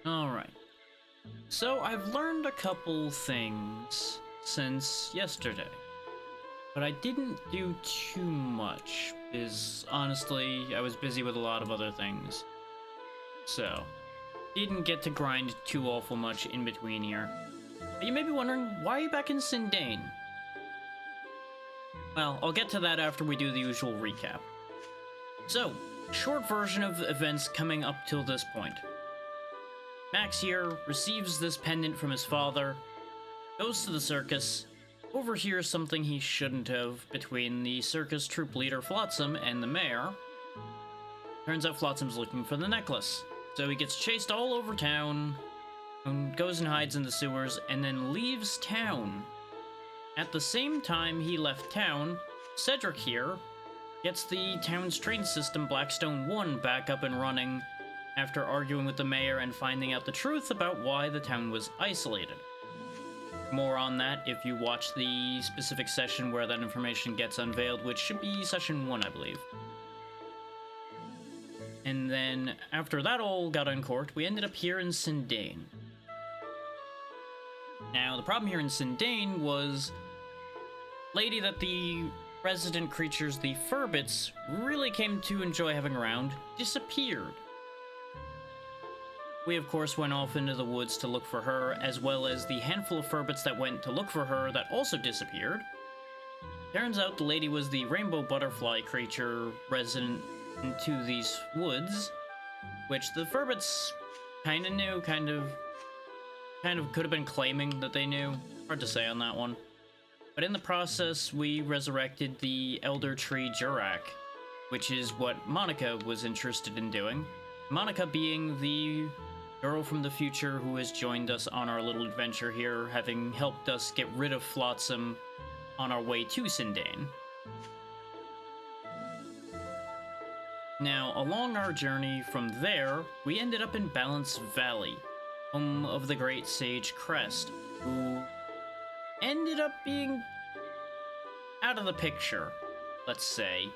Alright. So I've learned a couple things since yesterday. But I didn't do too much, because honestly, I was busy with a lot of other things. So, didn't get to grind too awful much in between here. But you may be wondering, why are you back in Sindane? Well, I'll get to that after we do the usual recap. So, short version of events coming up till this point. Max here receives this pendant from his father, goes to the circus, overhears something he shouldn't have between the circus troop leader Flotsam and the mayor. Turns out Flotsam's looking for the necklace, so he gets chased all over town, and goes and hides in the sewers, and then leaves town. At the same time he left town, Cedric here gets the town's train system Blackstone 1 back up and running after arguing with the mayor and finding out the truth about why the town was isolated. More on that if you watch the specific session where that information gets unveiled, which should be session 1, I believe. And then, after that all got uncorked, we ended up here in Sindane. Now, the problem here in Sindane was lady that the resident creatures, the Furbits, really came to enjoy having around, disappeared. We, of course, went off into the woods to look for her, as well as the handful of Furbits that went to look for her that also disappeared. Turns out the lady was the rainbow butterfly creature resident into these woods, which the Furbits kind of knew, kind of could have been claiming that they knew. Hard to say on that one. But in the process, we resurrected the Elder Tree Jurak, which is what Monica was interested in doing. Monica being the girl from the future who has joined us on our little adventure here, having helped us get rid of Flotsam on our way to Sindane. Now, along our journey from there, we ended up in Balance Valley, home of the great sage Crest, who ended up being out of the picture, let's say,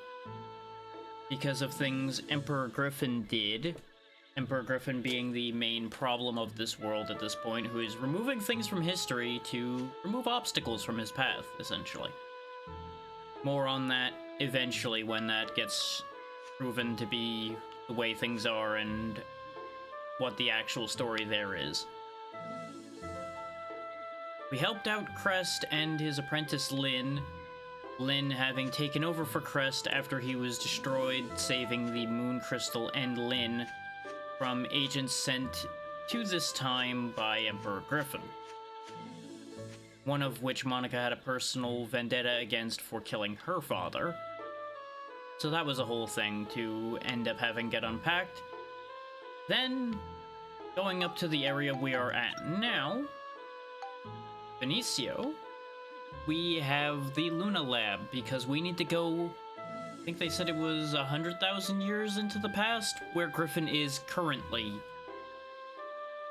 because of things Emperor Griffin did. Emperor Griffin being the main problem of this world at this point, who is removing things from history to remove obstacles from his path, essentially. More on that eventually when that gets proven to be the way things are and what the actual story there is. We helped out Crest and his apprentice Lynn. Lynn having taken over for Crest after he was destroyed, saving the Moon Crystal and Lynn from agents sent to this time by Emperor Griffin. One of which Monica had a personal vendetta against for killing her father. So that was a whole thing to end up having get unpacked. Then, going up to the area we are at now, Benicio, we have the Luna Lab, because we need to go, I think they said it was 100,000 years into the past, where Griffin is currently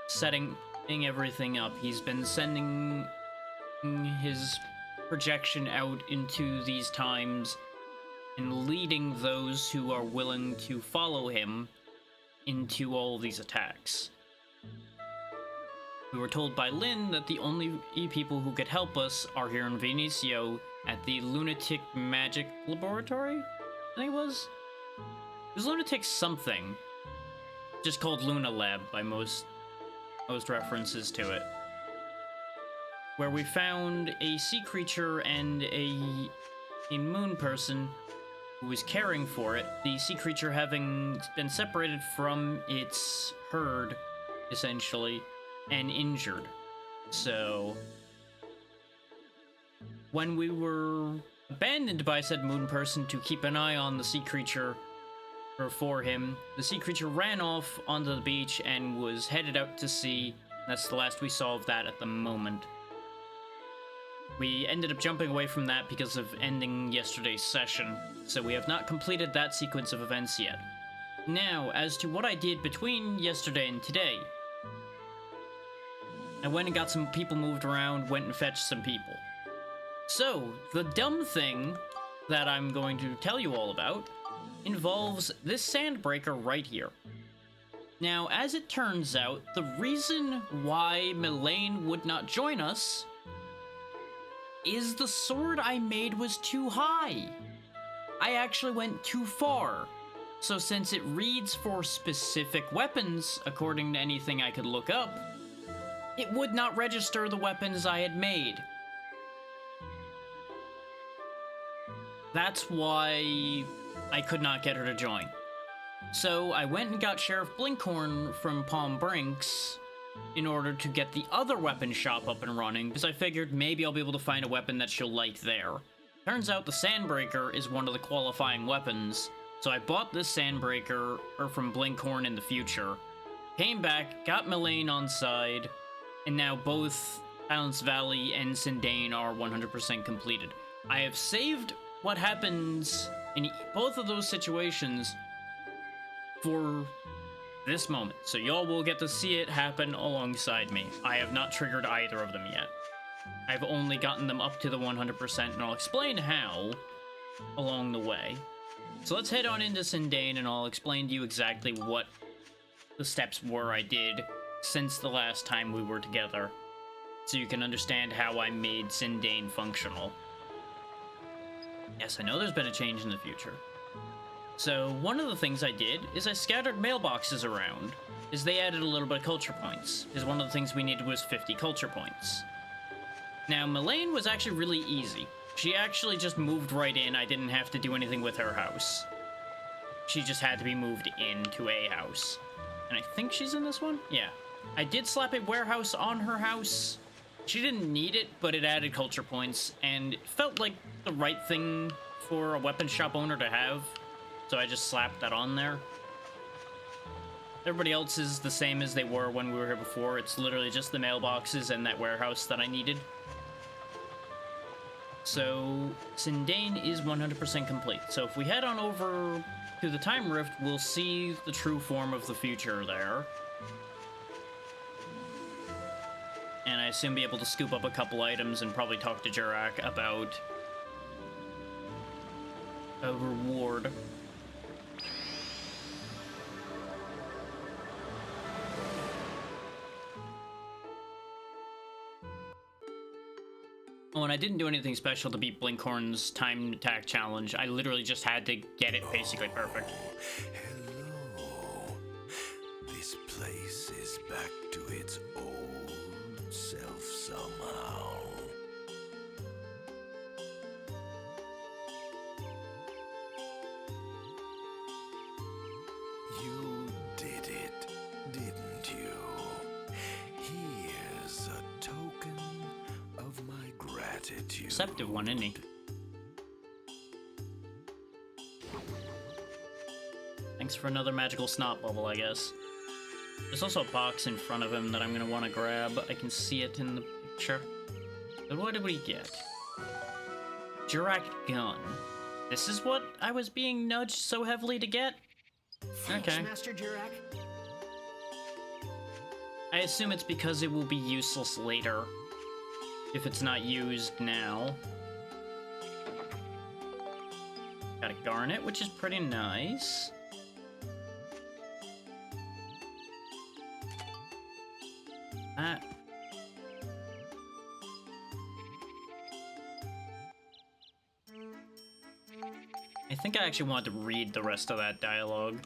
setting everything up. He's been sending his projection out into these times and leading those who are willing to follow him into all these attacks. We were told by Lynn that the only people who could help us are here in Venicio at the Lunatic Magic Laboratory, I think it was? It was Lunatic something, just called Luna Lab by most references to it, where we found a sea creature and a moon person who was caring for it, the sea creature having been separated from its herd, essentially, and injured. So, when we were abandoned by said moon person to keep an eye on the sea creature for him, the sea creature ran off onto the beach and was headed out to sea. That's the last we saw of that at the moment. We ended up jumping away from that because of ending yesterday's session, so we have not completed that sequence of events yet. Now, as to what I did between yesterday and today, I went and got some people moved around, went and fetched some people. So, the dumb thing that I'm going to tell you all about involves this sandbreaker right here. Now, as it turns out, the reason why Melaine would not join us is the sword I made was too high. I actually went too far. So since it reads for specific weapons, according to anything I could look up, it would not register the weapons I had made. That's why I could not get her to join. So I went and got Sheriff Blinkhorn from Palm Brinks in order to get the other weapon shop up and running, because I figured maybe I'll be able to find a weapon that she'll like there. Turns out the Sandbreaker is one of the qualifying weapons, so I bought this Sandbreaker from Blinkhorn in the future, came back, got Melaine on side, and now both Silence Valley and Sindane are 100% completed. I have saved what happens in both of those situations for this moment, so y'all will get to see it happen alongside me. I have not triggered either of them yet. I've only gotten them up to the 100%, and I'll explain how along the way. So let's head on into Sindane, and I'll explain to you exactly what the steps were I did since the last time we were together, so you can understand how I made Sindane functional. Yes, I know there's been a change in the future. So, one of the things I did is I scattered mailboxes around, as they added a little bit of culture points, because one of the things we needed was 50 culture points. Now, Melaine was actually really easy. She actually just moved right in. I didn't have to do anything with her house. She just had to be moved into a house. And I think she's in this one? Yeah. I did slap a warehouse on her house. She didn't need it, but it added culture points, and it felt like the right thing for a weapon shop owner to have. So I just slapped that on there. Everybody else is the same as they were when we were here before. It's literally just the mailboxes and that warehouse that I needed. So Sindane is 100% complete. So if we head on over to the Time Rift, we'll see the true form of the future there. And I assume be able to scoop up a couple items and probably talk to Jurak about a reward. Oh, and I didn't do anything special to beat Blinkhorn's time attack challenge. I literally just had to get it basically perfect. Hello. This place is back to its old self somehow. You did it, didn't you? Here's a token of my gratitude. Perceptive one, isn't he? Thanks for another magical snot bubble, I guess. There's also a box in front of him that I'm gonna want to grab. I can see it in the picture. But what did we get? Jurak gun. This is what I was being nudged so heavily to get? Thanks, Okay. Master Jurak. I assume it's because it will be useless later, if it's not used now. Got a garnet, which is pretty nice. That. I think I actually wanted to read the rest of that dialogue.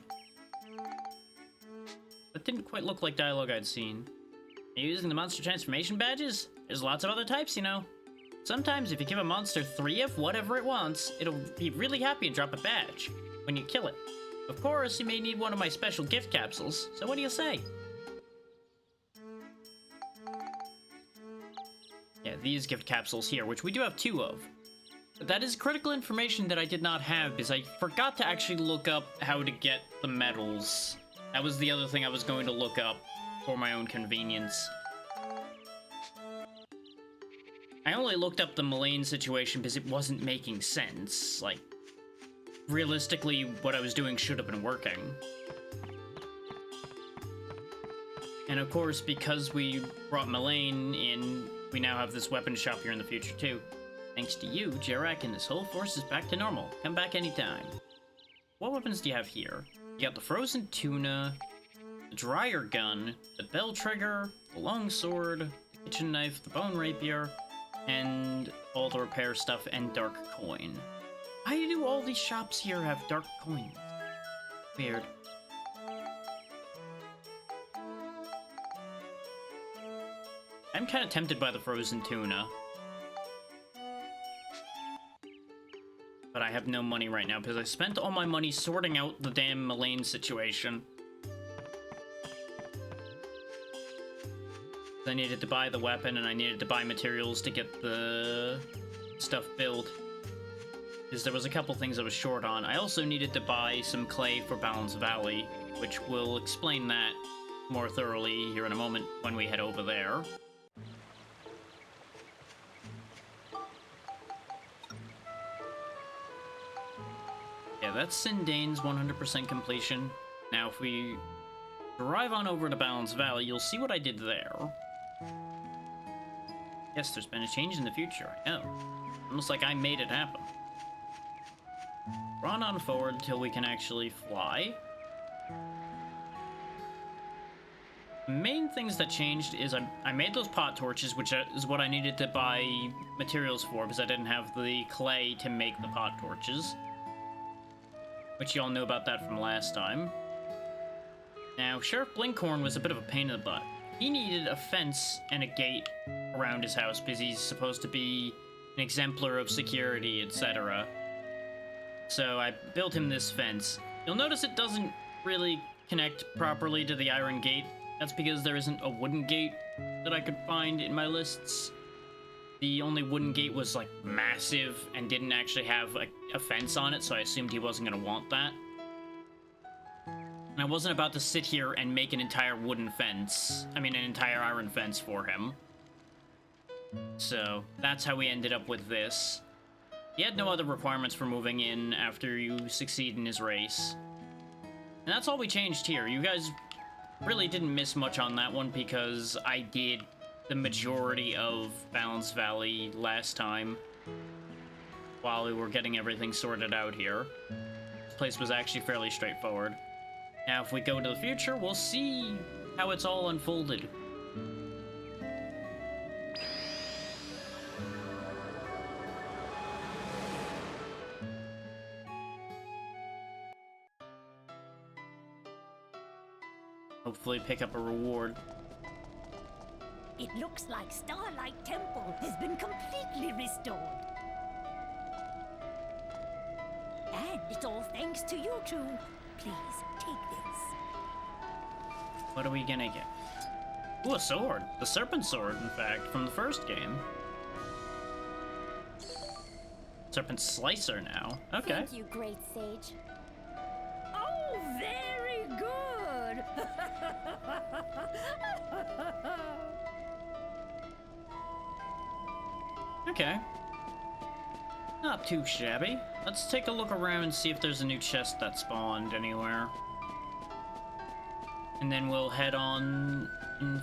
That didn't quite look like dialogue I'd seen. Are you using the monster transformation badges? There's lots of other types, you know. Sometimes if you give a monster 3 of whatever it wants, it'll be really happy and drop a badge when you kill it. Of course, you may need one of my special gift capsules, so what do you say? Yeah, these gift capsules here, which we do have 2 of. But that is critical information that I did not have, because I forgot to actually look up how to get the medals. That was the other thing I was going to look up for my own convenience. I only looked up the Melaine situation because it wasn't making sense. Like, realistically, what I was doing should have been working. And of course, because we brought Melaine in, we now have this weapon shop here in the future too. Thanks to you, Jurak and this whole force is back to normal. Come back anytime. What weapons do you have here? You got the frozen tuna, the dryer gun, the bell trigger, the long sword, the kitchen knife, the bone rapier, and all the repair stuff and dark coin. Why do all these shops here have dark coins? Weird. I'm kind of tempted by the frozen tuna. But I have no money right now because I spent all my money sorting out the damn Mullane situation. I needed to buy the weapon and I needed to buy materials to get the stuff built. Because there was a couple things I was short on. I also needed to buy some clay for Balance Valley, which will explain that more thoroughly here in a moment when we head over there. Yeah, that's Sindane's 100% completion. Now, if we drive on over to Balance Valley, you'll see what I did there. Yes, there's been a change in the future, I know. Almost like I made it happen. Run on forward until we can actually fly. The main things that changed is I made those pot torches, which is what I needed to buy materials for, because I didn't have the clay to make the pot torches. Which y'all knew about that from last time. Now, Sheriff Blinkhorn was a bit of a pain in the butt. He needed a fence and a gate around his house because he's supposed to be an exemplar of security, etc. So I built him this fence. You'll notice it doesn't really connect properly to the iron gate. That's because there isn't a wooden gate that I could find in my lists. The only wooden gate was, like, massive and didn't actually have a fence on it, so I assumed he wasn't going to want that. And I wasn't about to sit here and make an entire wooden fence. I mean, an entire iron fence for him. So, that's how we ended up with this. He had no other requirements for moving in after you succeed in his race. And that's all we changed here. You guys really didn't miss much on that one because I did the majority of Balance Valley last time while we were getting everything sorted out here. This place was actually fairly straightforward. Now, if we go to the future, we'll see how it's all unfolded. Hopefully pick up a reward. It looks like Starlight Temple has been completely restored. And it's all thanks to you two. Please, take this. What are we gonna get? Ooh, a sword. The Serpent Sword, in fact, from the first game. Serpent Slicer now. Okay. Thank you, great sage. Oh, very good! Okay. Not too shabby. Let's take a look around and see if there's a new chest that spawned anywhere. And then we'll head on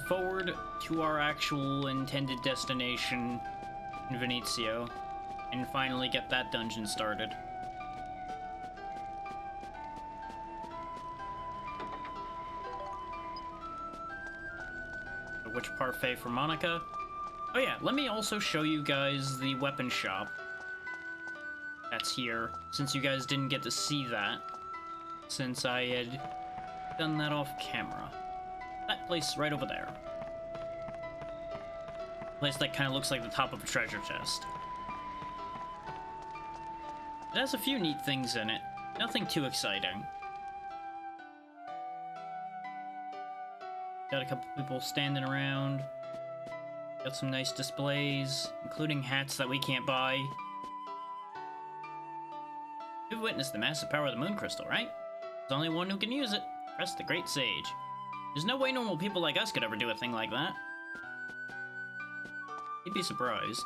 forward to our actual intended destination in Venezia and finally get that dungeon started. A witch parfait for Monica. Oh yeah, let me also show you guys the weapon shop that's here, since you guys didn't get to see that, since I had done that off camera. That place right over there. Place that kind of looks like the top of a treasure chest. It has a few neat things in it. Nothing too exciting. Got a couple people standing around. Got some nice displays, including hats that we can't buy. You've witnessed the massive power of the Moon Crystal, right? There's only one who can use it. Press the Great Sage. There's no way normal people like us could ever do a thing like that. You'd be surprised.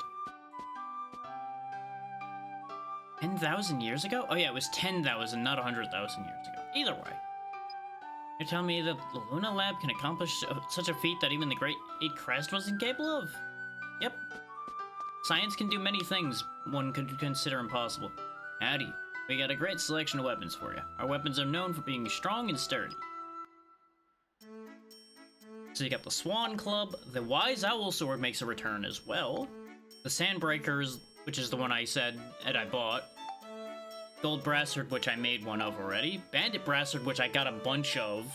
10,000 years ago? Oh yeah, it was 10,000, not 100,000 years ago. Either way. You're telling me that the Luna Lab can accomplish such a feat that even the Great Eight Crest wasn't capable of? Yep. Science can do many things one could consider impossible. Howdy. We got a great selection of weapons for you. Our weapons are known for being strong and sturdy. So you got the Swan Club, the Wise Owl Sword makes a return as well, the Sandbreakers, which is the one I said that I bought, Gold Brassard, which I made one of already, Bandit Brassard, which I got a bunch of,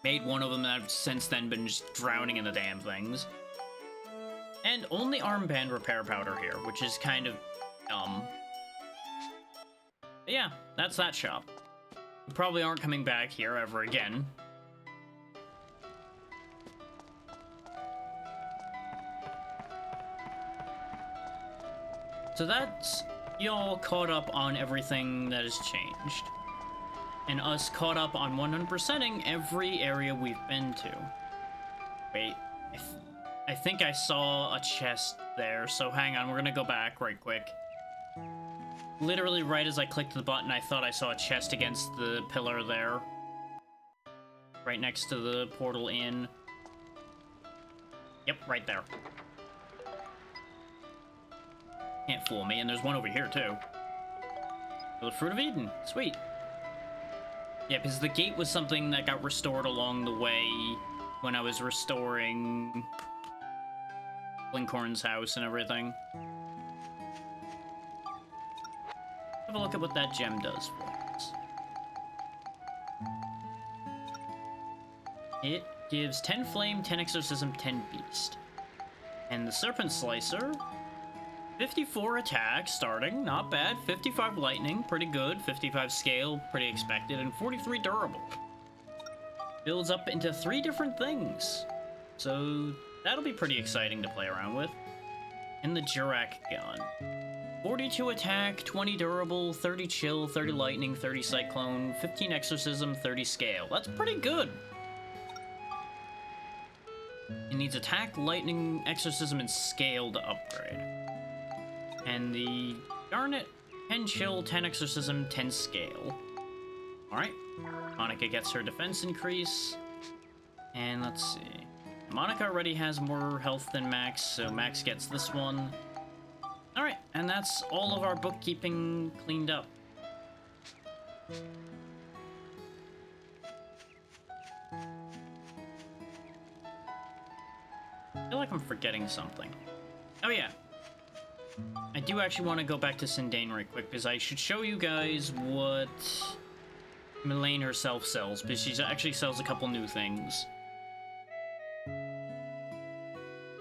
made one of them, and I've since then been just drowning in the damn things, and only Armband Repair Powder here, which is kind of dumb. But yeah, that's that shop. We probably aren't coming back here ever again. So that's y'all caught up on everything that has changed. And us caught up on 100%ing every area we've been to. Wait, I think I saw a chest there, so hang on, we're gonna go back right quick. Literally right as I clicked the button, I thought I saw a chest against the pillar there. Right next to the portal inn. Yep, right there. Can't fool me, and there's one over here too. The Fruit of Eden, sweet. Yeah, because the gate was something that got restored along the way when I was restoring Blinkhorn's house and everything. Have a look at what that gem does for us. It gives 10 Flame, 10 Exorcism, 10 Beast. And the Serpent Slicer, 54 attack starting, not bad. 55 lightning, pretty good. 55 scale, pretty expected. And 43 durable. Builds up into 3 different things. So that'll be pretty exciting to play around with. And the Jurak gun. 42 attack, 20 durable, 30 chill, 30 lightning, 30 cyclone, 15 exorcism, 30 scale. That's pretty good. It needs attack, lightning, exorcism, and scale to upgrade. And the Garnet, 10 chill, 10 exorcism, 10 scale. Alright. Monica gets her defense increase. And let's see. Monica already has more health than Max, so Max gets this one. Alright, and that's all of our bookkeeping cleaned up. I feel like I'm forgetting something. Oh yeah. I do actually want to go back to Sindane right quick, because I should show you guys what Melaine herself sells, because she actually sells a couple new things.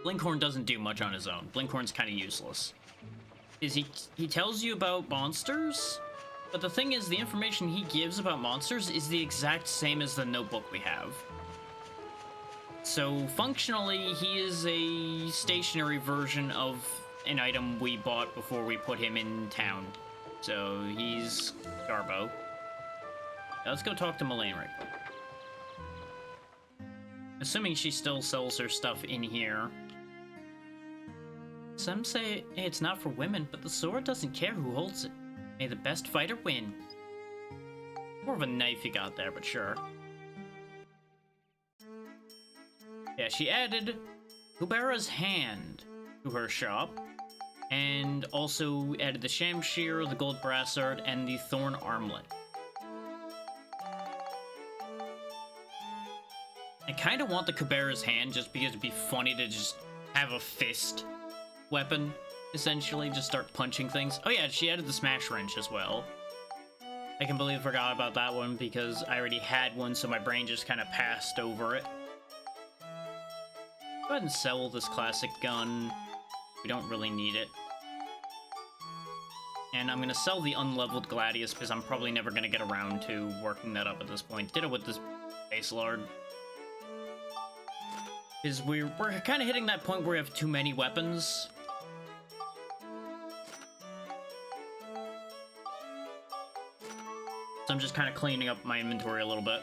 Blinkhorn doesn't do much on his own. Blinkhorn's kind of useless. He tells you about monsters, but the thing is, the information he gives about monsters is the exact same as the notebook we have. So functionally, he is a stationary version of an item we bought before we put him in town. So he's Garbo. Now let's go talk to Melaine right quick. Assuming she still sells her stuff in here. Some say it's not for women, but the sword doesn't care who holds it. May the best fighter win. More of a knife you got there, but sure. Yeah, she added Kubera's hand to her shop, and also added the Shamshir, the Gold Brassard, and the Thorn Armlet. I kind of want the Kubera's hand just because it'd be funny to just have a fist weapon, essentially, just start punching things. Oh yeah, she added the Smash Wrench as well. I completely forgot about that one because I already had one, so my brain just kind of passed over it. Go ahead and sell this classic gun. We don't really need it. And I'm gonna sell the unleveled Gladius because I'm probably never gonna get around to working that up at this point. Ditto with this base lord. Because we're kind of hitting that point where we have too many weapons. So I'm just kind of cleaning up my inventory a little bit.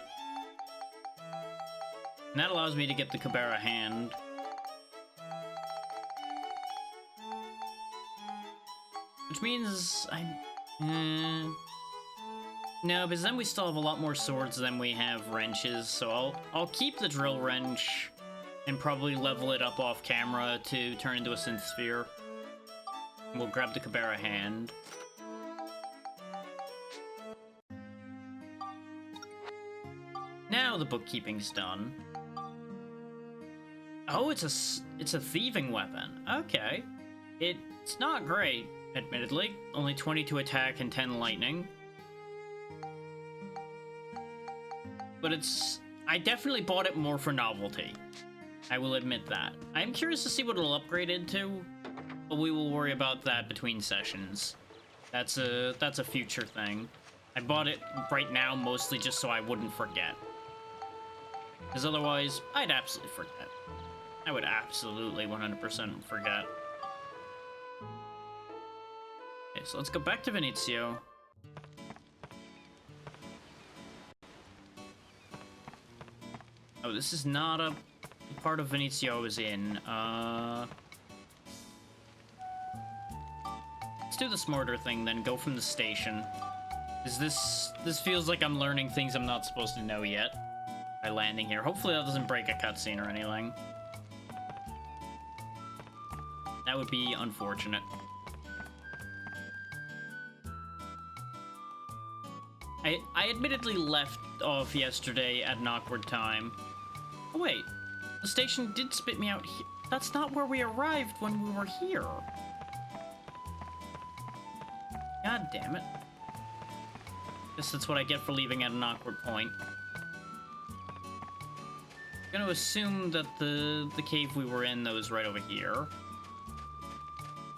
And that allows me to get the Kubera hand. Which means no, because then we still have a lot more swords than we have wrenches, so I'll keep the drill wrench and probably level it up off camera to turn into a synth sphere. We'll grab the Kubera hand. Now how the bookkeeping's done. Oh, it's a thieving weapon. Okay. It's not great, admittedly. Only 22 attack and 10 lightning. But I definitely bought it more for novelty. I will admit that. I'm curious to see what it'll upgrade into, but we will worry about that between sessions. That's a future thing. I bought it right now mostly just so I wouldn't forget. Because otherwise, I'd absolutely forget. I would absolutely 100% forget. Okay, so let's go back to Venezio. Oh, this is not a part of Venezio I was in. Let's do the smarter thing then, go from the station. This feels like I'm learning things I'm not supposed to know yet by landing here. Hopefully that doesn't break a cutscene or anything. That would be unfortunate. I admittedly left off yesterday at an awkward time. Oh wait, the station did spit me out here. That's not where we arrived when we were here. God damn it. Guess that's what I get for leaving at an awkward point. I'm gonna assume that the cave we were in, though, is right over here.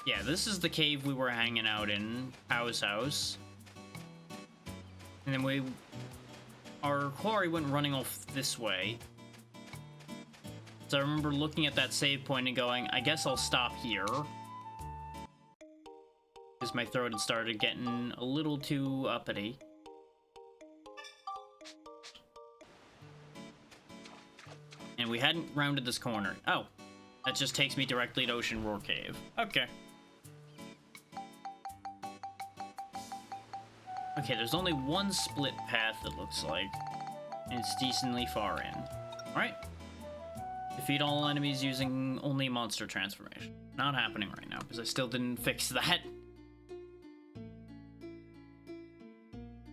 Yeah, this is the cave we were hanging out in, Pow's house. And then our quarry went running off this way. So I remember looking at that save point and going, I guess I'll stop here. Because my throat had started getting a little too uppity. And we hadn't rounded this corner. Oh, that just takes me directly to Ocean Roar Cave. Okay. Okay, there's only one split path, it looks like. And it's decently far in. Alright. Defeat all enemies using only monster transformation. Not happening right now, because I still didn't fix that.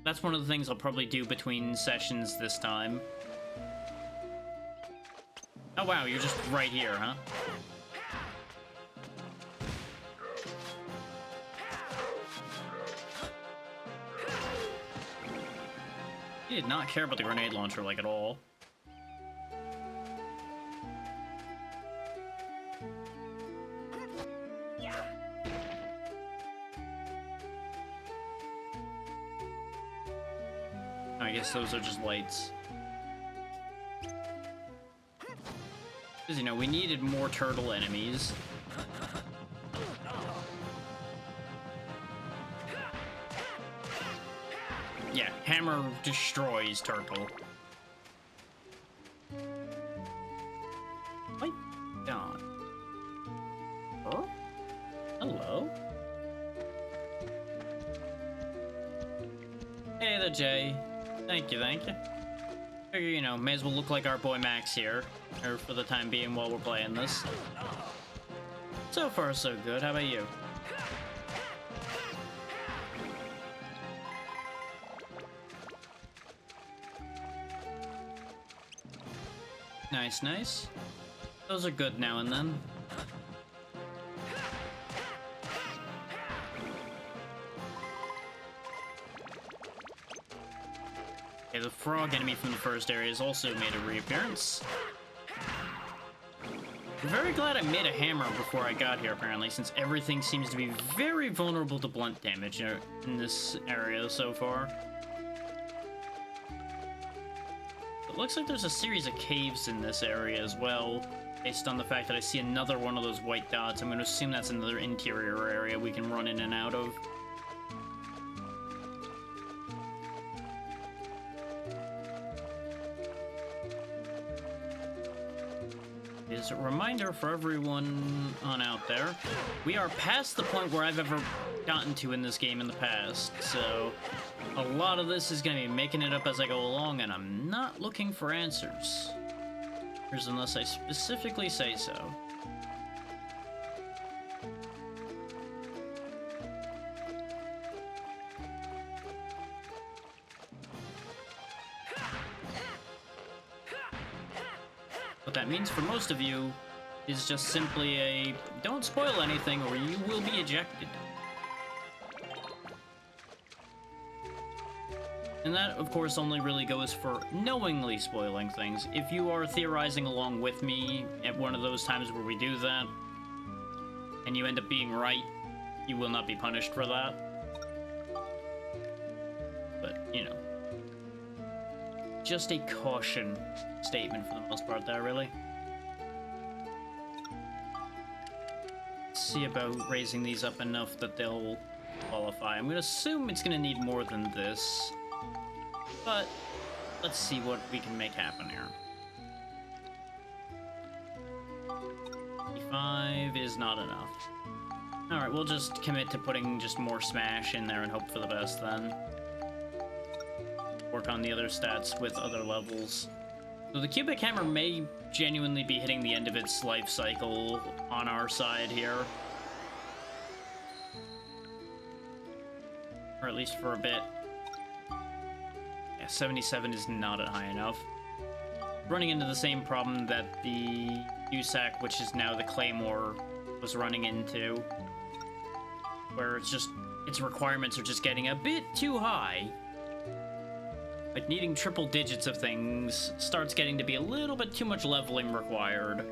That's one of the things I'll probably do between sessions this time. Oh wow, you're just right here, huh? He did not care about the grenade launcher, like, at all. I guess those are just lights. Because, you know, we needed more turtle enemies. Yeah, hammer destroys turtle. My God. Huh? Hello? Hey there, Jay. Thank you, thank you. Figure, you know, may as well look like our boy Max here. Or for the time being while we're playing this. So far, so good. How about you? Nice, nice. Those are good now and then. Okay, the frog enemy from the first area has also made a reappearance. I'm very glad I made a hammer before I got here, apparently, since everything seems to be very vulnerable to blunt damage in this area so far. It looks like there's a series of caves in this area as well, based on the fact that I see another one of those white dots. I'm going to assume that's another interior area we can run in and out of. As a reminder for everyone on out there, we are past the point where I've ever gotten to in this game in the past, so a lot of this is going to be making it up as I go along, and I'm not looking for answers. Unless I specifically say so. What that means for most of you is just simply a don't spoil anything or you will be ejected. And that, of course, only really goes for knowingly spoiling things. If you are theorizing along with me at one of those times where we do that, and you end up being right, you will not be punished for that. But, you know. Just a caution statement for the most part there, really. Let's see about raising these up enough that they'll qualify. I'm gonna assume it's gonna need more than this. But let's see what we can make happen here. 5 is not enough. Alright, we'll just commit to putting just more smash in there and hope for the best then. Work on the other stats with other levels. So the cubic hammer may genuinely be hitting the end of its life cycle on our side here. Or at least for a bit. 77 is not high enough. Running into the same problem that the USAC, which is now the Claymore, was running into. Where it's just, its requirements are just getting a bit too high. Like needing triple digits of things starts getting to be a little bit too much leveling required.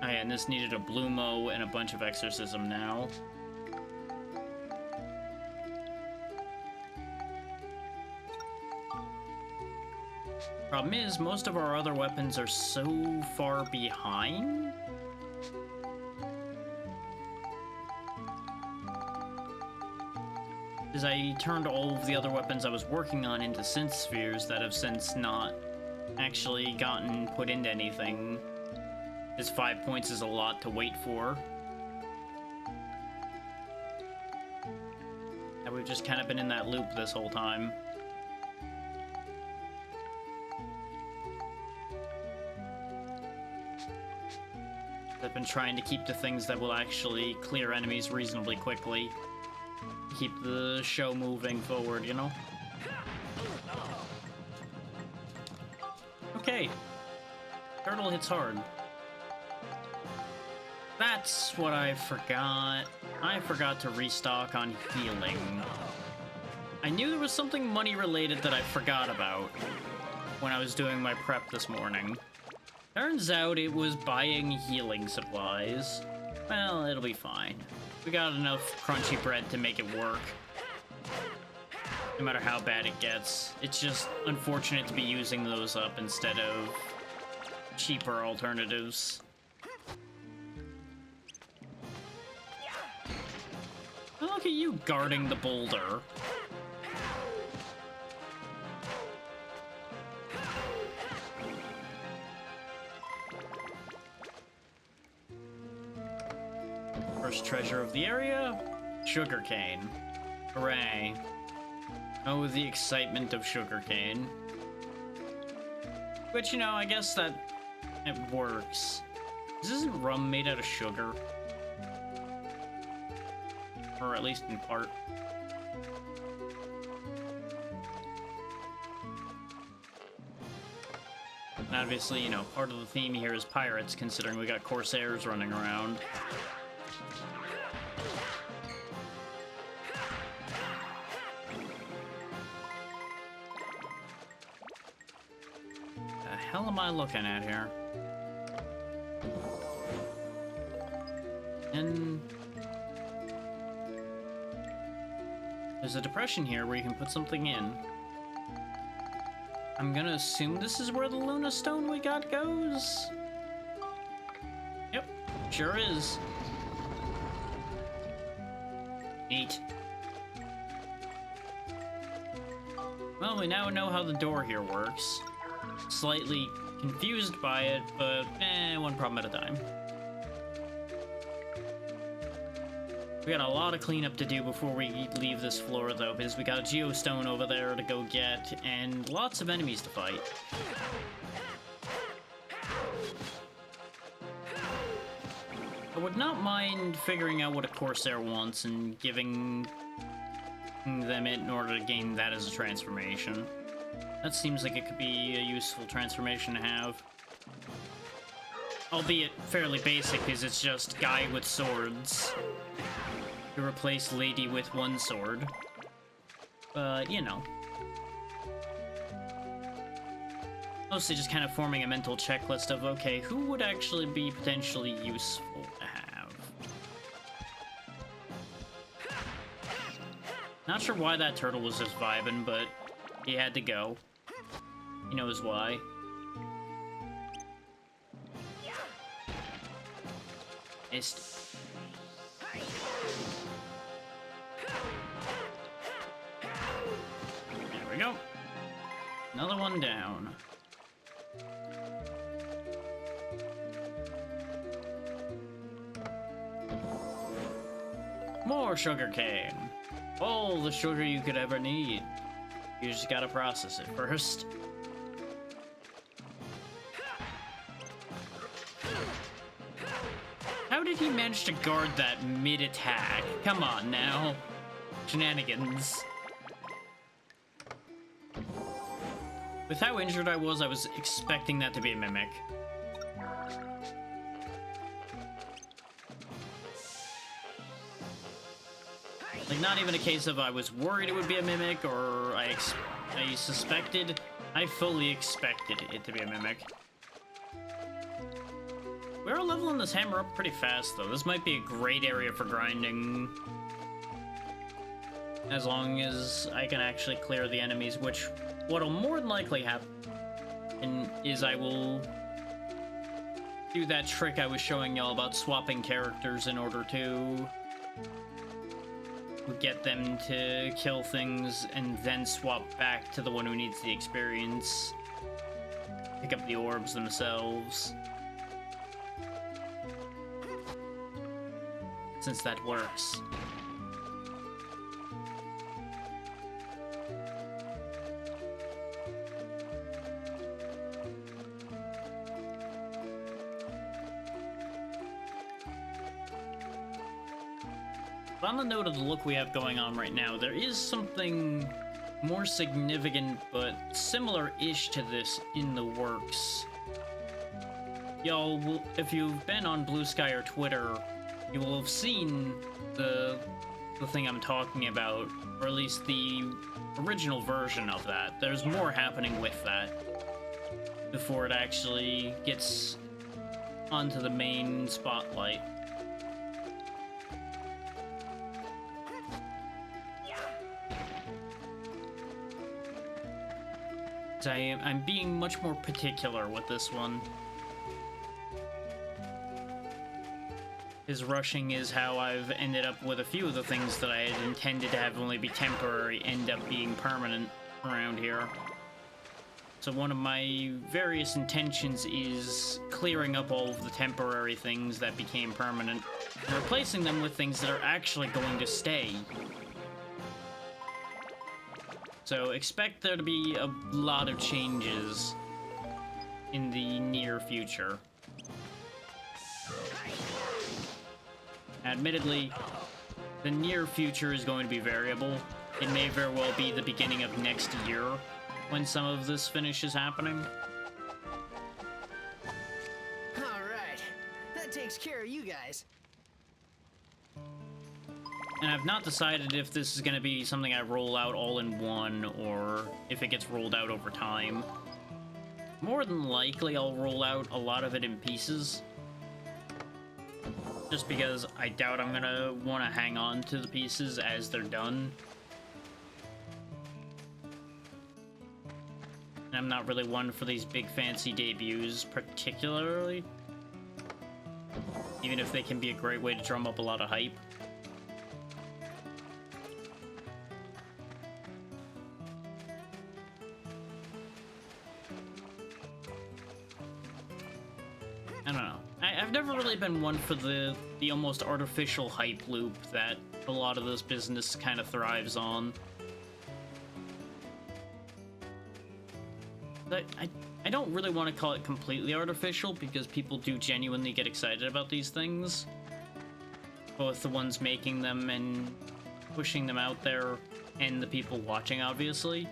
Oh yeah, and this needed a Bloomo and a bunch of Exorcism now. Problem is, most of our other weapons are so far behind. Because I turned all of the other weapons I was working on into synth spheres that have since not actually gotten put into anything. Because 5 points is a lot to wait for. And we've just kind of been in that loop this whole time. I've been trying to keep the things that will actually clear enemies reasonably quickly. Keep the show moving forward, you know? Okay. Turtle hits hard. That's what I forgot. I forgot to restock on healing. I knew there was something money related that I forgot about when I was doing my prep this morning. Turns out it was buying healing supplies. Well, it'll be fine. We got enough crunchy bread to make it work. No matter how bad it gets. It's just unfortunate to be using those up instead of cheaper alternatives. Oh, look at you guarding the boulder. First treasure of the area, sugarcane. Hooray. Oh, the excitement of sugarcane. Which, you know, I guess that it works. This isn't rum made out of sugar. Or at least in part. And obviously, you know, part of the theme here is pirates, considering we got Corsairs running around. The hell am I looking at here? And there's a depression here where you can put something in. I'm gonna assume this is where the Luna Stone we got goes. Yep, sure is. Neat. Well, we now know how the door here works. Slightly confused by it, but one problem at a time. We got a lot of cleanup to do before we leave this floor, though, because we got a Geostone over there to go get, and lots of enemies to fight. I would not mind figuring out what a Corsair wants and giving them it in order to gain that as a transformation. That seems like it could be a useful transformation to have. Albeit fairly basic, because it's just guy with swords to replace lady with one sword. But, you know. Mostly just kind of forming a mental checklist of, okay, who would actually be potentially useful to have? Not sure why that turtle was just vibing, but he had to go. He knows why. Missed. There we go. Another one down. More sugarcane. All the sugar you could ever need. You just gotta process it first. How did he manage to guard that mid-attack? Come on now. Shenanigans. With how injured I was expecting that to be a mimic. Like, not even a case of I was worried it would be a mimic, or I suspected. I fully expected it to be a mimic. We're leveling this hammer up pretty fast, though. This might be a great area for grinding. As long as I can actually clear the enemies, which what'll more than likely happen is I will do that trick I was showing y'all about swapping characters in order to get them to kill things and then swap back to the one who needs the experience. Pick up the orbs themselves. Since that works. But on the note of the look we have going on right now, there is something more significant but similar-ish to this in the works. Y'all, if you've been on Blue Sky or Twitter, you will have seen the thing I'm talking about, or at least the original version of that. There's more happening with that before it actually gets onto the main spotlight. I'm being much more particular with this one. His rushing is how I've ended up with a few of the things that I had intended to have only be temporary end up being permanent around here. So one of my various intentions is clearing up all of the temporary things that became permanent and replacing them with things that are actually going to stay. So expect there to be a lot of changes in the near future. Admittedly, the near future is going to be variable. It may very well be the beginning of next year when some of this finishes happening. Alright, that takes care of you guys. And I've not decided if this is going to be something I roll out all in one, or if it gets rolled out over time. More than likely, I'll roll out a lot of it in pieces. Just because I doubt I'm going to want to hang on to the pieces as they're done. And I'm not really one for these big fancy debuts, particularly. Even if they can be a great way to drum up a lot of hype. I don't know. I've never really been one for the almost artificial hype loop that a lot of this business kind of thrives on. But I don't really want to call it completely artificial, because people do genuinely get excited about these things. Both the ones making them and pushing them out there, and the people watching, obviously.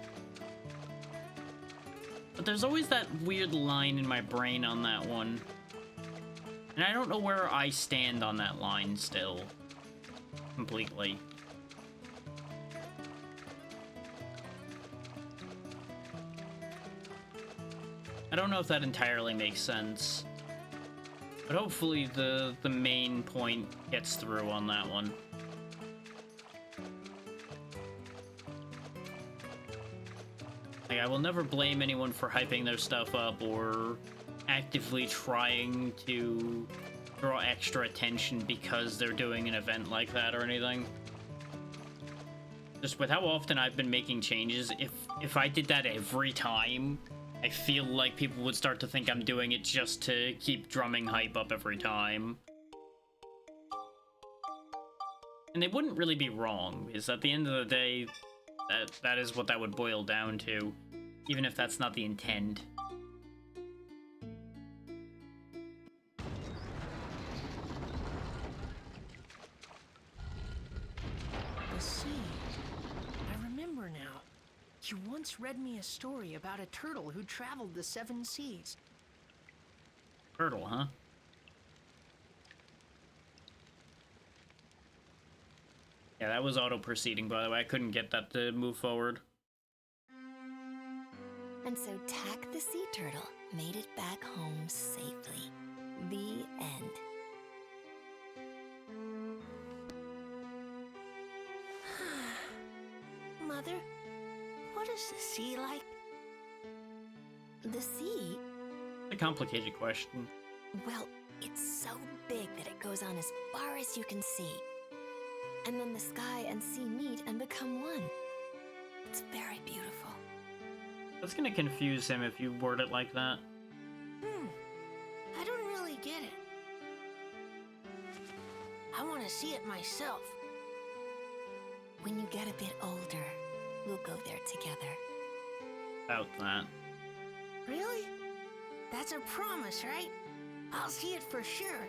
But there's always that weird line in my brain on that one. And I don't know where I stand on that line still. Completely. I don't know if that entirely makes sense. But hopefully the main point gets through on that one. Like, I will never blame anyone for hyping their stuff up or actively trying to draw extra attention because they're doing an event like that or anything. Just with how often I've been making changes, if I did that every time, I feel like people would start to think I'm doing it just to keep drumming hype up every time. And they wouldn't really be wrong, because at the end of the day, that is what that would boil down to, even if that's not the intent. The sea. I remember now. You once read me a story about a turtle who traveled the 7 seas. Turtle, huh? Yeah, that was auto-proceeding, by the way. I couldn't get that to move forward. And so Tack the sea turtle made it back home safely. The end. Mother, what is the sea like? The sea? A complicated question. Well, it's so big that it goes on as far as you can see. And then the sky and sea meet and become one. It's very beautiful. That's gonna confuse him if you word it like that. I don't really get it. I want to see it myself. When you get a bit older, we'll go there together. About that. Really? That's a promise, right? I'll see it for sure.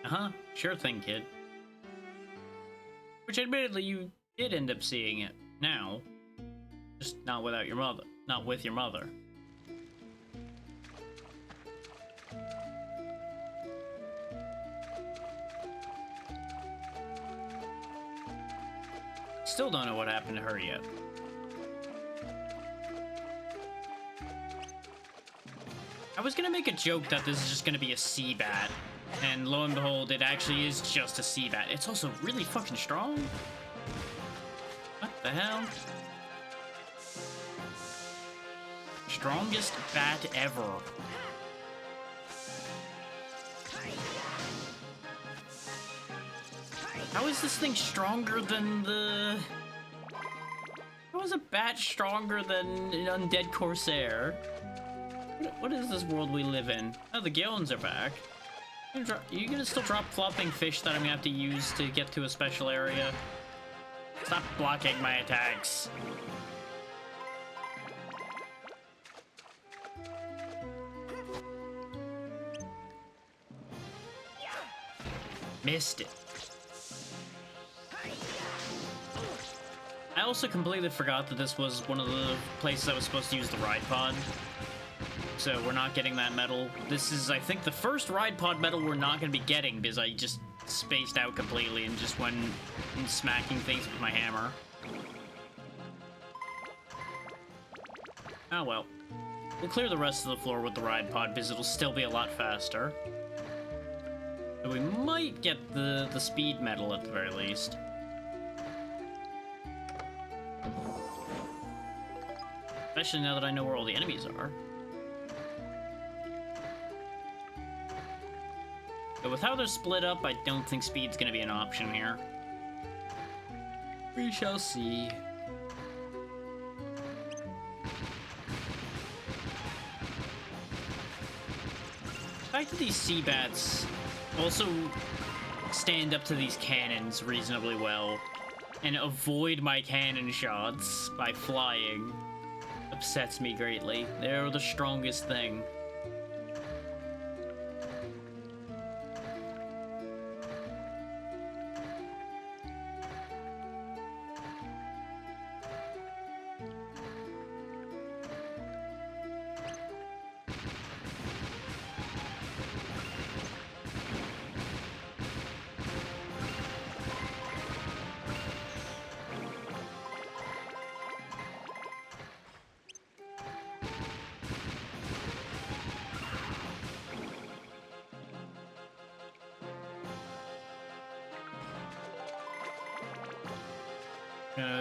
Uh-huh. Sure thing, kid. Which admittedly you did end up seeing it now. Just not without your mother. Not with your mother. Still don't know what happened to her yet. I was gonna make a joke that this is just gonna be a sea bat, and lo and behold, it actually is just a sea bat. It's also really fucking strong. What the hell? Strongest bat ever. How is this thing stronger than the... How is a bat stronger than an undead Corsair? What is this world we live in? Oh, the Gilens are back. You gonna still drop flopping fish that I'm gonna have to use to get to a special area? Stop blocking my attacks. Missed it. I also completely forgot that this was one of the places I was supposed to use the ride pod. So we're not getting that medal. This is, I think, the first ride pod medal we're not going to be getting because I just spaced out completely and just went and smacking things with my hammer. Oh well. We'll clear the rest of the floor with the ride pod because it'll still be a lot faster. So we might get the speed medal at the very least. Especially now that I know where all the enemies are. But with how they're split up, I don't think speed's gonna be an option here. We shall see. The fact that these sea bats also stand up to these cannons reasonably well and avoid my cannon shots by flying upsets me greatly. They're the strongest thing.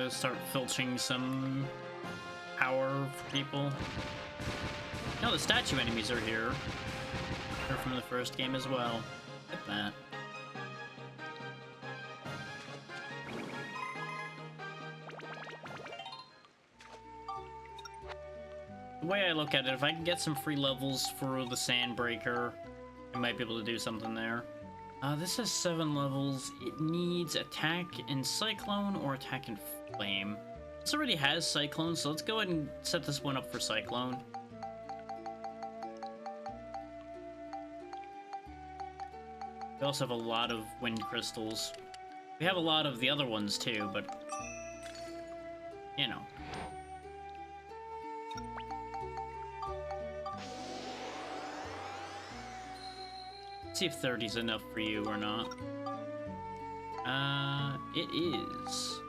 Start filching some power for people. No, the statue enemies are here. They're from the first game as well. Look at that. The way I look at it, if I can get some free levels for the Sandbreaker, I might be able to do something there. This has 7 levels. It needs attack in Cyclone or attack in Flame. This already has Cyclone, so let's go ahead and set this one up for Cyclone. We also have a lot of Wind Crystals. We have a lot of the other ones too, but... you know. See if 30's enough for you or not. It is.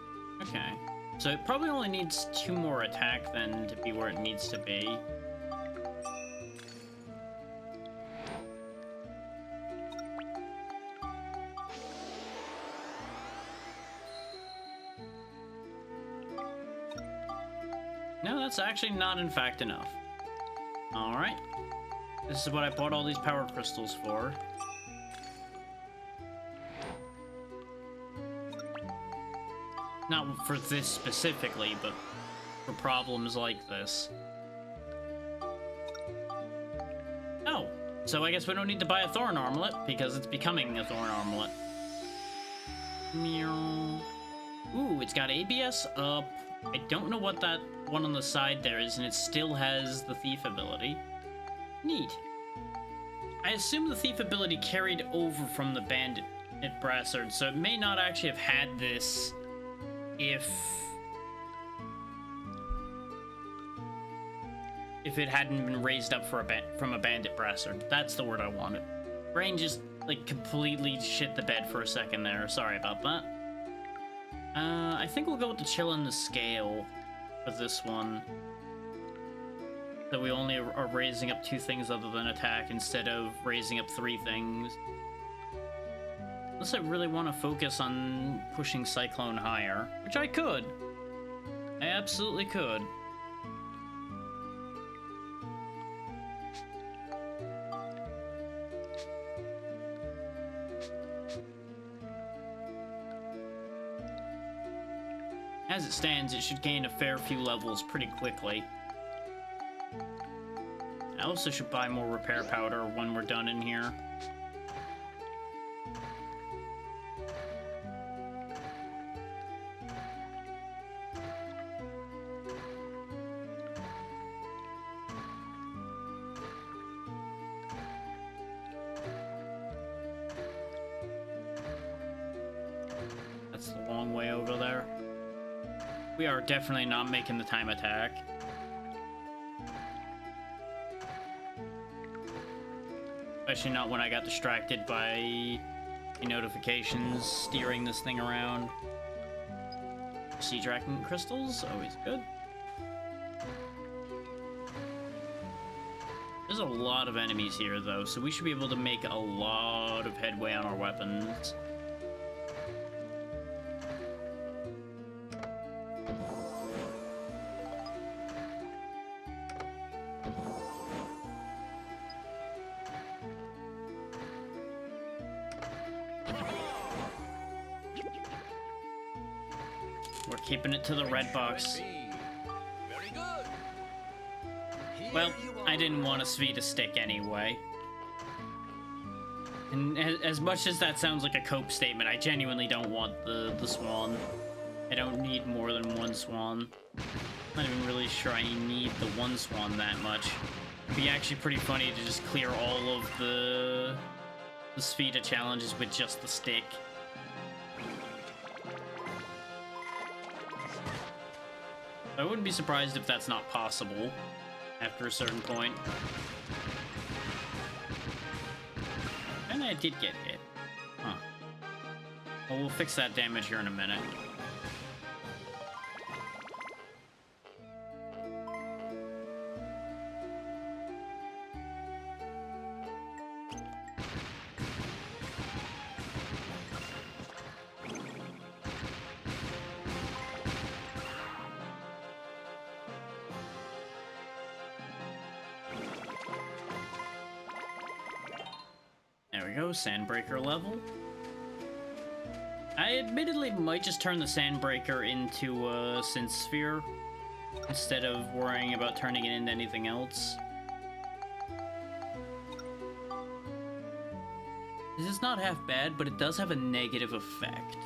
Okay. So it probably only needs 2 more attack then to be where it needs to be. No, that's actually not in fact enough. Alright. This is what I bought all these power crystals for. Not for this specifically, but for problems like this. Oh, so I guess we don't need to buy a Thorn Armlet, because it's becoming a Thorn Armlet. Meow. Ooh, it's got ABS up. I don't know what that one on the side there is, and it still has the Thief ability. Neat. I assume the Thief ability carried over from the Bandit Brassard, so it may not actually have had this if it hadn't been raised up for from a Bandit Brassard. That's the word I wanted. Brain just, like, completely shit the bed for a second there. Sorry about that. I think we'll go with the Chill in the Scale for this one. So we only are raising up 2 things other than attack instead of raising up 3 things. Unless I really want to focus on pushing Cyclone higher, which I could. I absolutely could. As it stands, it should gain a fair few levels pretty quickly. I also should buy more repair powder when we're done in here. That's the long way over there. We are definitely not making the time attack. Especially not when I got distracted by the notifications steering this thing around. Sea Dragon crystals, always good. There's a lot of enemies here though, so we should be able to make a lot of headway on our weapons. We're keeping it to the red box. Very good. Well, I didn't want a Svita stick anyway. And as much as that sounds like a cope statement, I genuinely don't want the swan. I don't need more than 1 swan. I'm not even really sure I need the 1 swan that much. It'd be actually pretty funny to just clear all of the Svita challenges with just the stick. I wouldn't be surprised if that's not possible after a certain point. And I did get hit. Huh. Well, we'll fix that damage here in a minute. we go, Sandbreaker level. I admittedly might just turn the Sandbreaker into a Synth Sphere instead of worrying about turning it into anything else. This is not half bad, but it does have a negative effect.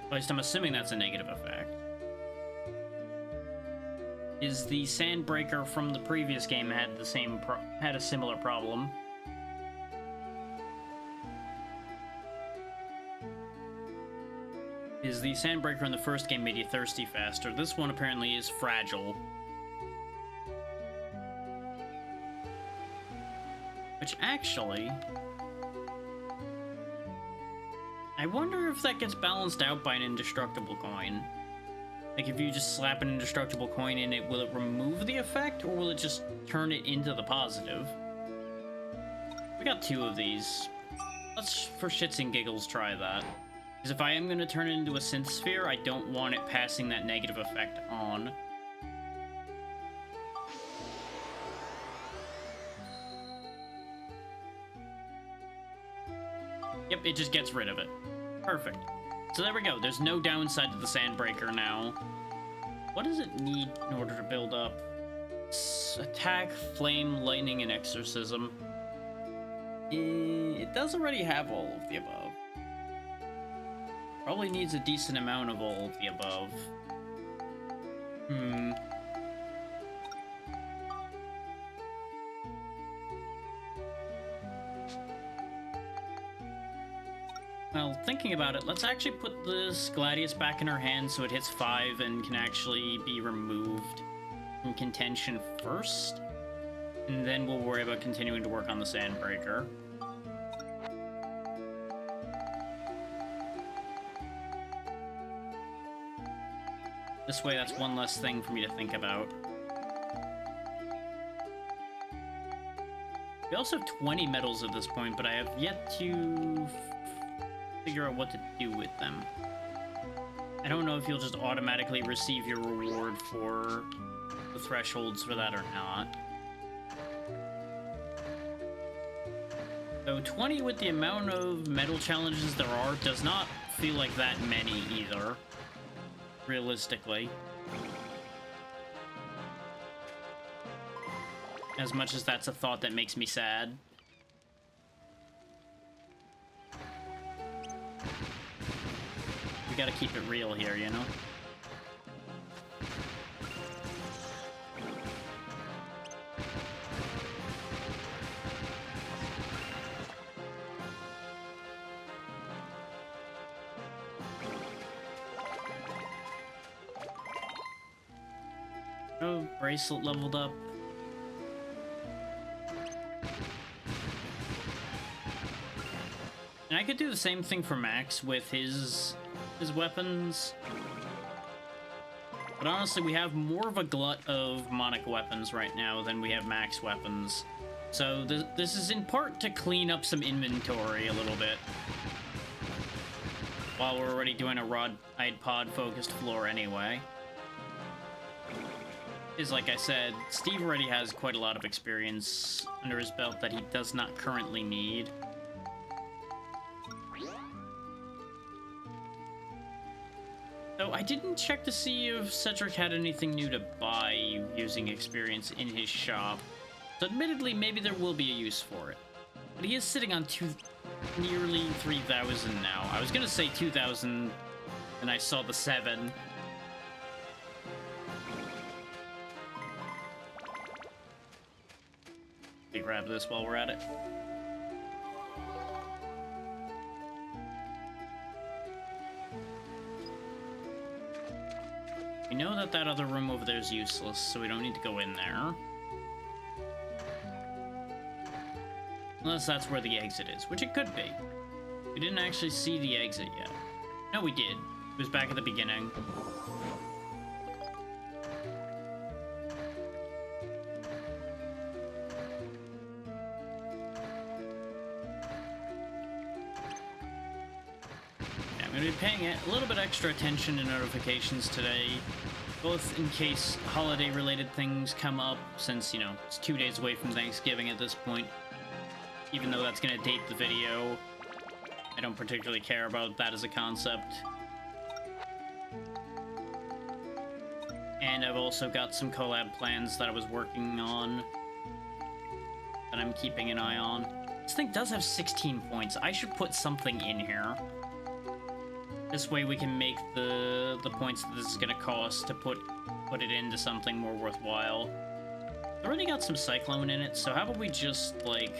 At least I'm assuming that's a negative effect. Is the Sandbreaker from the previous game had a similar problem? Is the Sandbreaker in the first game made you thirsty faster? This one apparently is fragile. Which actually... I wonder if that gets balanced out by an indestructible coin. Like, if you just slap an indestructible coin in it, will it remove the effect, or will it just turn it into the positive? We got 2 of these. Let's, for shits and giggles, try that. Because if I am going to turn it into a Synth Sphere, I don't want it passing that negative effect on. Yep, it just gets rid of it. Perfect. So there we go. There's no downside to the Sandbreaker now. What does it need in order to build up? Attack, Flame, Lightning, and Exorcism. It does already have all of the above. Probably needs a decent amount of all of the above. Well, thinking about it, let's actually put this Gladius back in her hand so it hits 5 and can actually be removed from contention first. And then we'll worry about continuing to work on the Sandbreaker. This way, that's one less thing for me to think about. We also have 20 medals at this point, but I have yet to figure out what to do with them. I don't know if you'll just automatically receive your reward for the thresholds for that or not. So 20 with the amount of medal challenges there are does not feel like that many either, realistically. As much as that's a thought that makes me sad. We gotta keep it real here, you know? Oh, bracelet leveled up. And I could do the same thing for Max with his weapons. But honestly, we have more of a glut of Monic weapons right now than we have Max weapons. So this is in part to clean up some inventory a little bit. While we're already doing a Rod-eyed Pod-focused floor anyway. Is like I said, Steve already has quite a lot of experience under his belt that he does not currently need. So I didn't check to see if Cedric had anything new to buy using experience in his shop. So admittedly, maybe there will be a use for it. But he is sitting on nearly 3,000 now. I was gonna say 2,000, and I saw the 7. Let me grab this while we're at it. We know that that other room over there is useless, so we don't need to go in there. Unless that's where the exit is, which it could be. We didn't actually see the exit yet. No, we did. It was back at the beginning. I'm going to be paying a little bit extra attention to notifications today, both in case holiday-related things come up, since, you know, it's 2 days away from Thanksgiving at this point. even though that's gonna date the video. I don't particularly care about that as a concept. And I've also got some collab plans that I was working on that I'm keeping an eye on. This thing does have 16 points. I should put something in here. This way we can make the points that this is gonna cost to put it into something more worthwhile. I already got some Cyclone in it, so how about we just, like,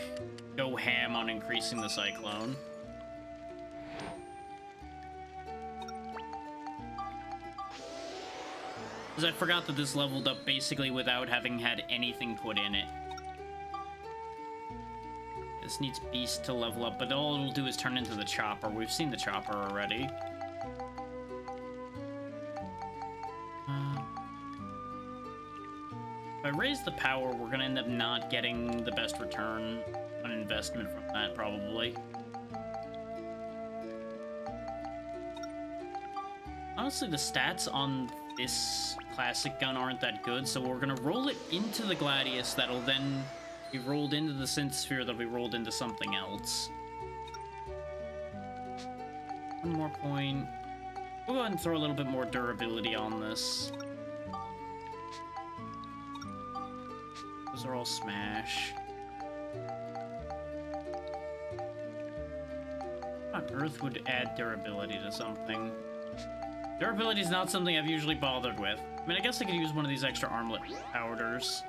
go ham on increasing the Cyclone? Because I forgot that this leveled up basically without having had anything put in it. This needs Beast to level up, but all it'll do is turn into the Chopper. We've seen the Chopper already. If I raise the power, we're gonna end up not getting the best return on investment from that, probably. Honestly, the stats on this classic gun aren't that good, so we're gonna roll it into the Gladius that'll then be rolled into the Synth Sphere that'll be rolled into something else. One more point. We'll go ahead and throw a little bit more durability on this. Those are all smash. What on earth would add durability to something? Durability is not something I've usually bothered with. I mean, I guess I could use one of these extra armlet powders.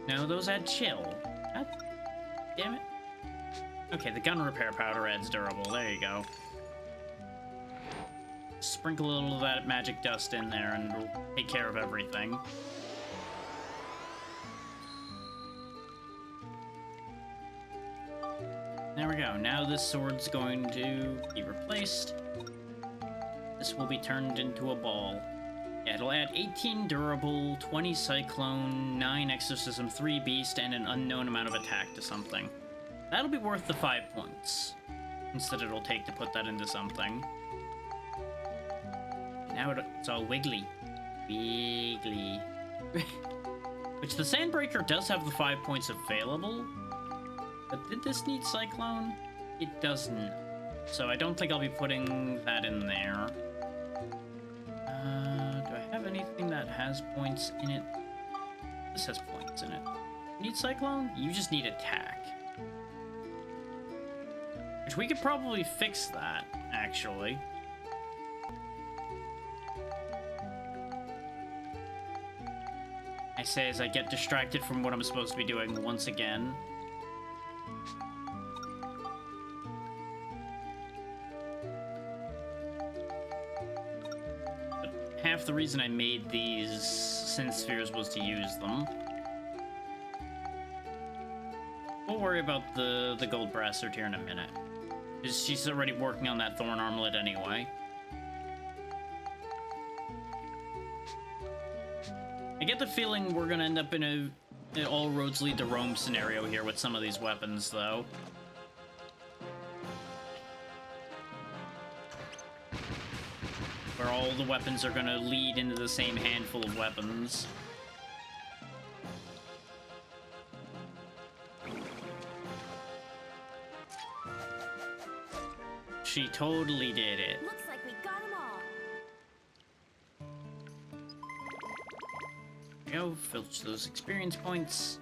No, those add chill. God damn it. Okay, the gun repair powder adds durable. There you go. Sprinkle a little of that magic dust in there and it'll take care of everything. There we go. Now this sword's going to be replaced. This will be turned into a ball. Yeah, it'll add 18 durable, 20 cyclone, 9 exorcism, 3 beast, and an unknown amount of attack to something. That'll be worth the 5 points. Instead it'll take to put that into something. Now it's all wiggly. Wiggly. Which the Sandbreaker does have the 5 points available. But did this need Cyclone? It doesn't. So I don't think I'll be putting that in there. Do I have anything that has points in it? This has points in it. You need Cyclone? You just need attack. Which we could probably fix that, actually. I say as I get distracted from what I'm supposed to be doing once again. Half the reason I made these Synth Spheres was to use them. We'll worry about the gold brassard here in a minute. Because she's already working on that thorn armlet anyway. I get the feeling we're gonna end up in an all roads lead to Rome scenario here with some of these weapons, though. Where all the weapons are gonna lead into the same handful of weapons. She totally did it. Looks like we got them all. Go, filch those experience points.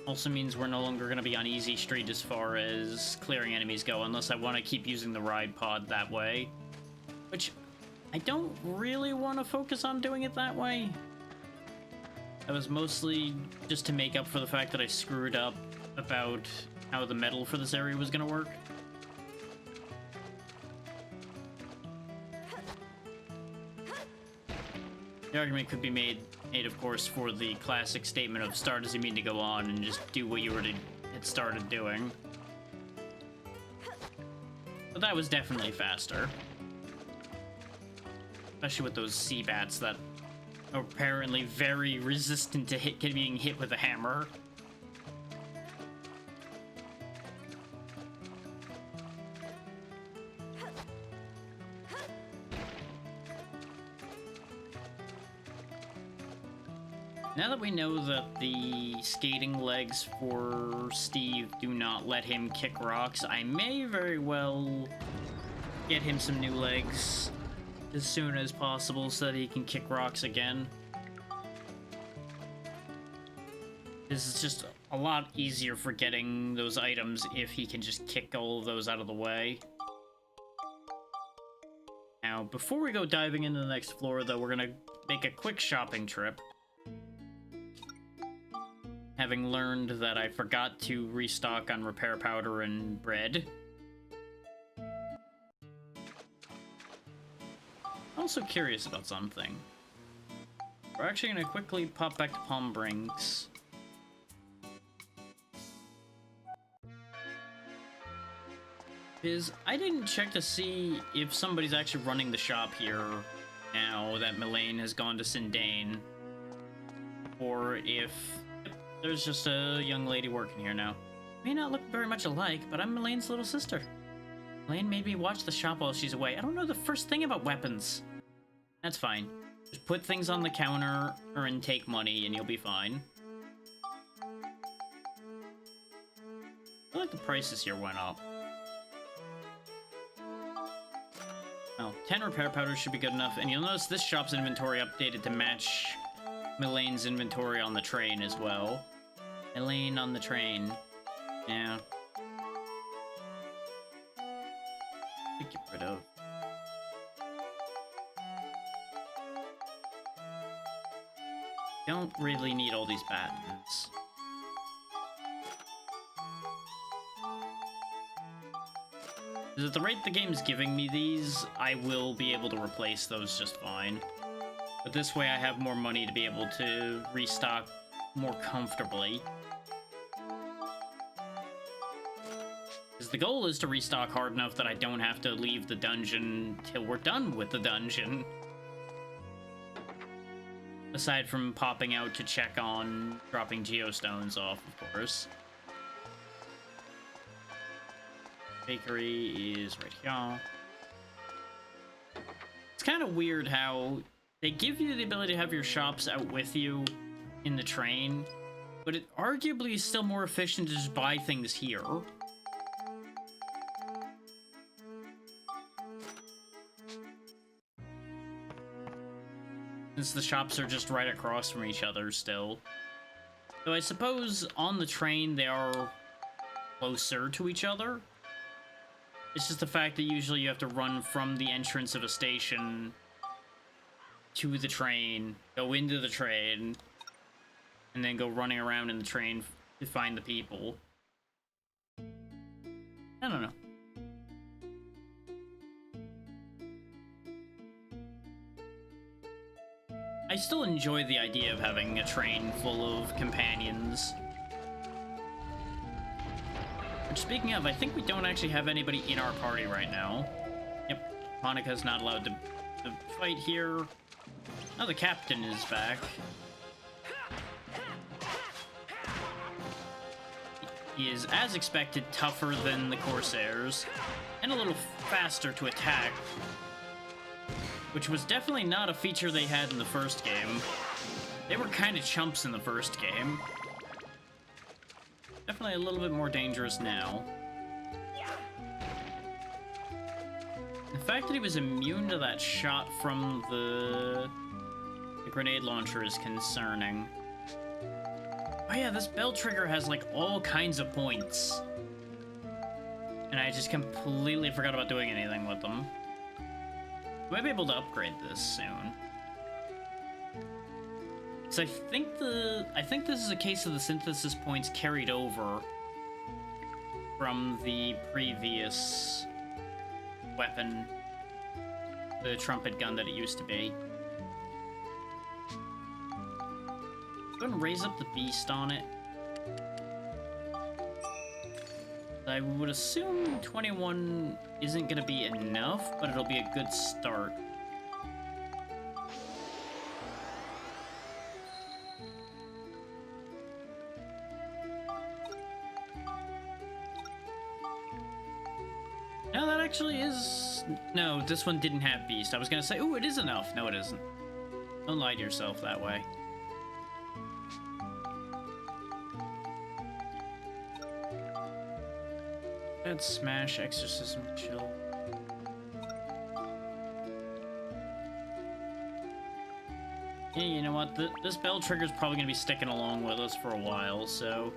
Also means we're no longer going to be on easy street as far as clearing enemies go, unless I want to keep using the ride pod that way. Which, I don't really want to focus on doing it that way. That was mostly just to make up for the fact that I screwed up about how the metal for this area was going to work. The argument could be made, of course, for the classic statement of start as you mean to go on and just do what you already had started doing. But that was definitely faster. Especially with those sea bats that are apparently very resistant to being hit with a hammer. Now that we know that the skating legs for Steve do not let him kick rocks, I may very well get him some new legs as soon as possible so that he can kick rocks again. This is just a lot easier for getting those items if he can just kick all of those out of the way. Now, before we go diving into the next floor, though, we're gonna make a quick shopping trip. Having learned that I forgot to restock on repair powder and bread. Also curious about something. We're actually gonna quickly pop back to Palm Springs. I didn't check to see if somebody's actually running the shop here now that Mylene has gone to Sindane. Or if there's just a young lady working here now. May not look very much alike, but I'm Mylene's little sister. Mylene made me watch the shop while she's away. I don't know the first thing about weapons. That's fine. Just put things on the counter or and take money and you'll be fine. I feel like the prices here went up. Oh, 10 repair powders should be good enough, and you'll notice this shop's inventory updated to match Mylene's inventory on the train as well. Mylene on the train. Yeah. Get rid of. Don't really need all these buttons. At the rate the game's giving me these, I will be able to replace those just fine. But this way I have more money to be able to restock more comfortably. Because the goal is to restock hard enough that I don't have to leave the dungeon till we're done with the dungeon. Aside from popping out to check on dropping geostones off, of course. Bakery is right here. It's kind of weird how they give you the ability to have your shops out with you in the train, but it arguably is still more efficient to just buy things here. Since the shops are just right across from each other still. So I suppose on the train they are closer to each other. It's just the fact that usually you have to run from the entrance of a station to the train, go into the train, and then go running around in the train to find the people. I don't know. I still enjoy the idea of having a train full of companions. Which, speaking of, I think we don't actually have anybody in our party right now. Yep, Monica's not allowed to fight here. Now the captain is back. He is, as expected, tougher than the Corsairs, and a little faster to attack, which was definitely not a feature they had in the first game. They were kind of chumps in the first game. Definitely a little bit more dangerous now. The fact that he was immune to that shot from the grenade launcher is concerning. Oh yeah, this bell trigger has like all kinds of points. And I just completely forgot about doing anything with them. I might be able to upgrade this soon. So I think this is a case of the synthesis points carried over from the previous weapon, the trumpet gun that it used to be. Go ahead and raise up the beast on it. I would assume 21 isn't going to be enough, but it'll be a good start. No, that actually is... No, this one didn't have beast. I was going to say, ooh, it is enough. No, it isn't. Don't lie to yourself that way. Let's smash, exorcism, chill. Yeah, you know what? This bell trigger's probably gonna be sticking along with us for a while, so...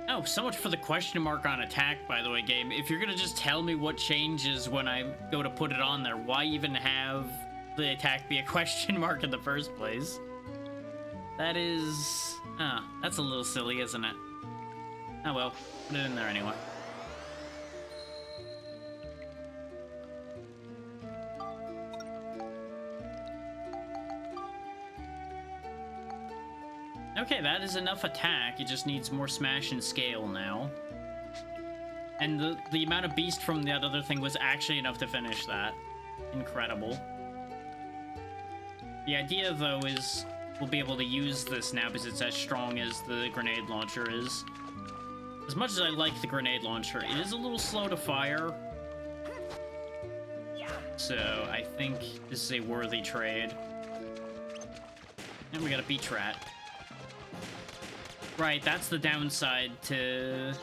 Oh, so much for the question mark on attack, by the way, game. If you're gonna just tell me what changes when I go to put it on there, why even have the attack be a question mark in the first place? That is... that's a little silly, isn't it? Oh well, put it in there anyway. Okay, that is enough attack. It just needs more smash and scale now. And the amount of beast from that other thing was actually enough to finish that. Incredible. The idea, though, is we'll be able to use this now because it's as strong as the grenade launcher is. As much as I like the grenade launcher, it is a little slow to fire. So I think this is a worthy trade. And we got a beach rat. Right, that's the downside to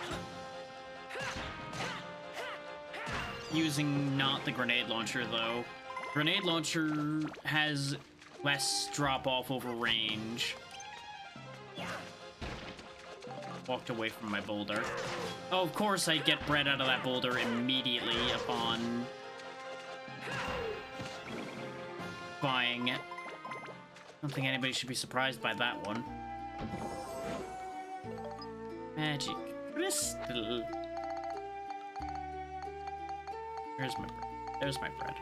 using not the grenade launcher, though. Grenade launcher has less drop-off over range. Walked away from my boulder. Oh, of course I get bread out of that boulder immediately upon buying it. I don't think anybody should be surprised by that one. Magic crystal. There's my bread. There's my bread.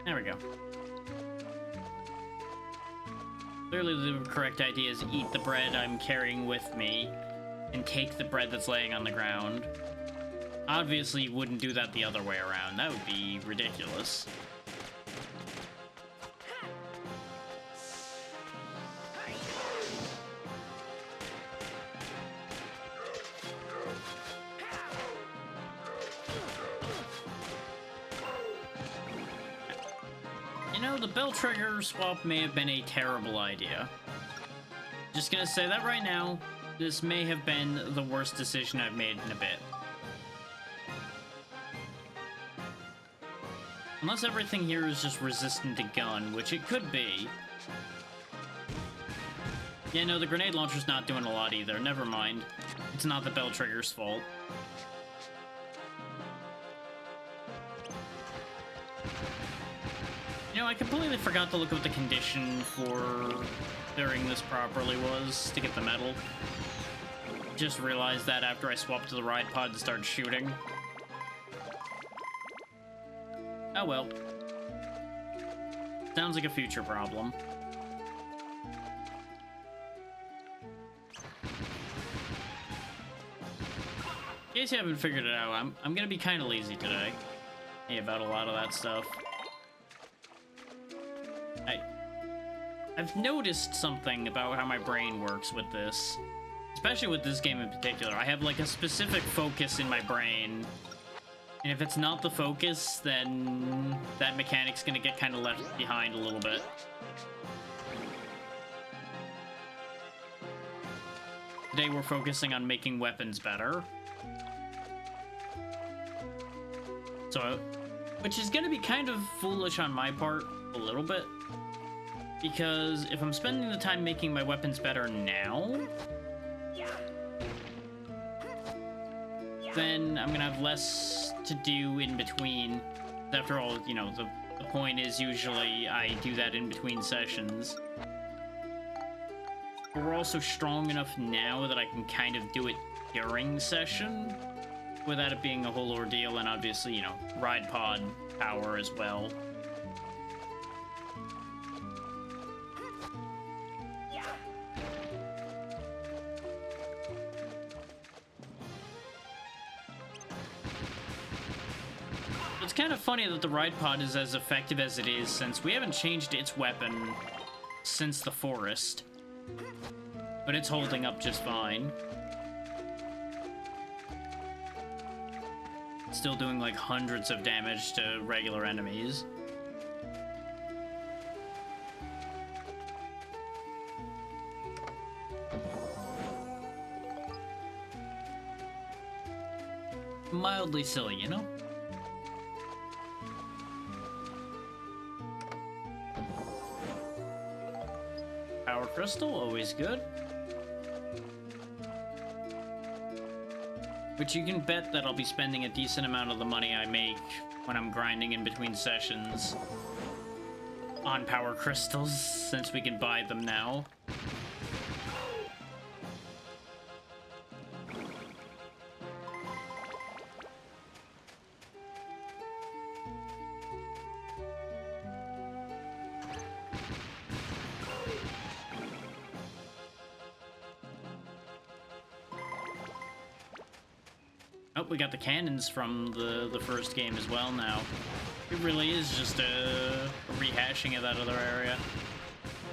There we go. Clearly the correct idea is eat the bread I'm carrying with me and take the bread that's laying on the ground. Obviously, you wouldn't do that the other way around. That would be ridiculous. You know, the bell trigger swap may have been a terrible idea. Just gonna say that right now. This may have been the worst decision I've made in a bit. Unless everything here is just resistant to gun, which it could be. Yeah, no, the grenade launcher's not doing a lot either. Never mind. It's not the bell trigger's fault. You know, I completely forgot to look at what the condition for clearing this properly was to get the medal. Just realized that after I swapped to the ride pod and started shooting. Oh well. Sounds like a future problem. In case you haven't figured it out, I'm gonna be kind of lazy today. Yeah, about a lot of that stuff. I've noticed something about how my brain works with this. Especially with this game in particular. I have like a specific focus in my brain. And if it's not the focus, then that mechanic's gonna get kind of left behind a little bit. Today we're focusing on making weapons better. So, which is gonna be kind of foolish on my part, a little bit. Because if I'm spending the time making my weapons better now, then I'm gonna have less to do in between. After all, you know, the point is usually I do that in between sessions. But we're also strong enough now that I can kind of do it during session without it being a whole ordeal, and obviously, you know, ride pod power as well. It's kind of funny that the ride pod is as effective as it is, since we haven't changed its weapon since the forest. But it's holding up just fine. Still doing like hundreds of damage to regular enemies. mildly silly, you know? Power crystal, always good. Which you can bet that I'll be spending a decent amount of the money I make when I'm grinding in between sessions on power crystals, since we can buy them now. Oh, we got the cannons from the first game as well now. It really is just a rehashing of that other area.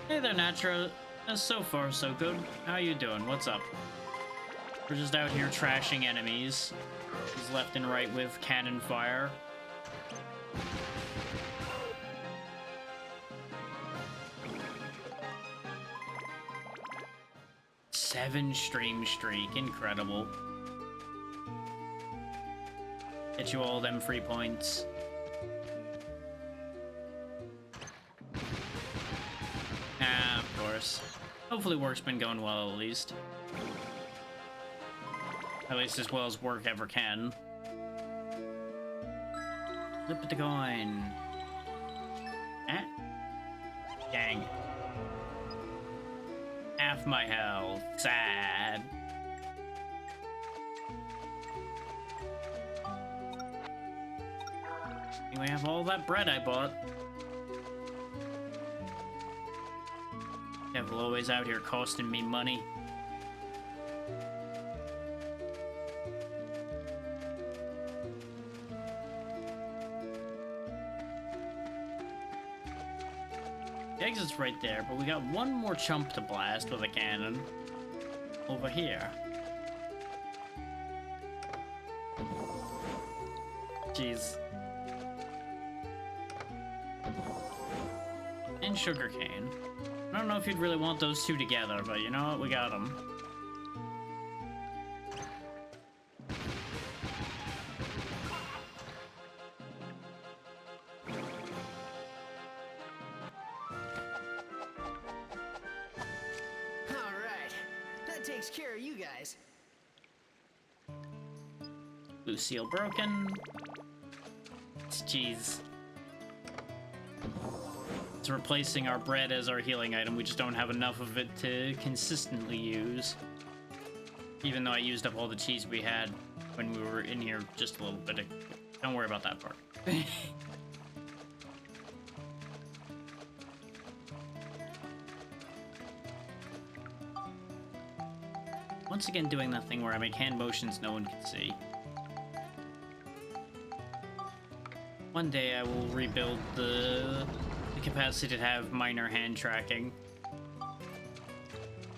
Hey there, Natra. So far, so good. How you doing? What's up? We're just out here trashing enemies. He's left and right with cannon fire. Seven stream streak. Incredible. Get you all them free points. Ah, of course. Hopefully work's been going well at least. At least as well as work ever can. Flip the coin. Ah. Dang. Half my health. Sad. We have all that bread I bought. Devil always out here costing me money. The exit's right there, but we got one more chump to blast with a cannon. Over here. Jeez. And sugarcane. I don't know if you'd really want those two together, but you know what? We got them. All right, that takes care of you guys. Blue seal broken. Jeez. It's replacing our bread as our healing item. We just don't have enough of it to consistently use. Even though I used up all the cheese we had when we were in here just a little bit. Don't worry about that part. Once again doing that thing where I make hand motions no one can see. One day I will rebuild the capacity to have minor hand tracking.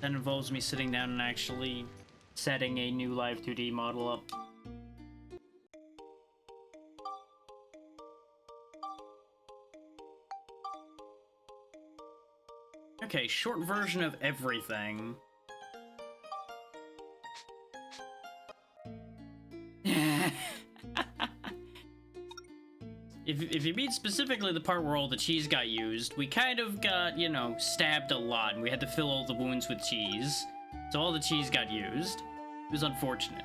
That involves me sitting down and actually setting a new Live 2D model up. Okay, short version of everything. If you mean specifically the part where all the cheese got used, we kind of got, you know, stabbed a lot, and we had to fill all the wounds with cheese. So all the cheese got used. It was unfortunate.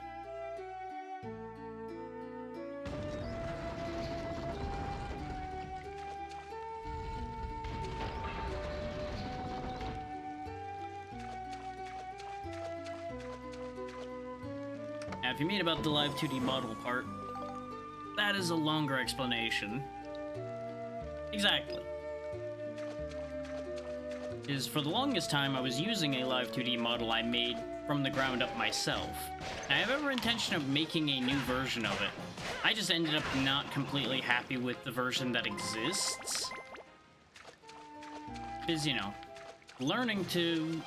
Now, if you mean about the Live 2D model part, that is a longer explanation. Exactly. Is for the longest time I was using a Live 2D model I made from the ground up myself. I have every intention of making a new version of it. I just ended up not completely happy with the version that exists. Because, you know, learning to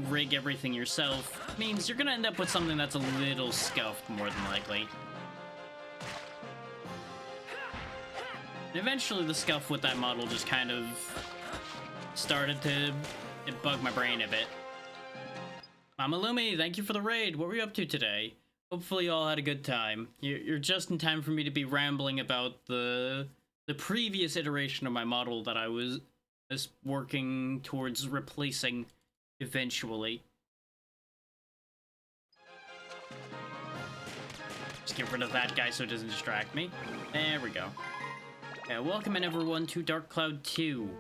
rig everything yourself means you're gonna end up with something that's a little scuffed more than likely. And eventually the scuff with that model just kind of started to bug my brain a bit. Mama Lumi, thank you for the raid. What were you up to today? Hopefully you all had a good time. You're just in time for me to be rambling about the previous iteration of my model that I was working towards replacing eventually. Just get rid of that guy so it doesn't distract me. There we go. Yeah, welcome in everyone to Dark Cloud 2.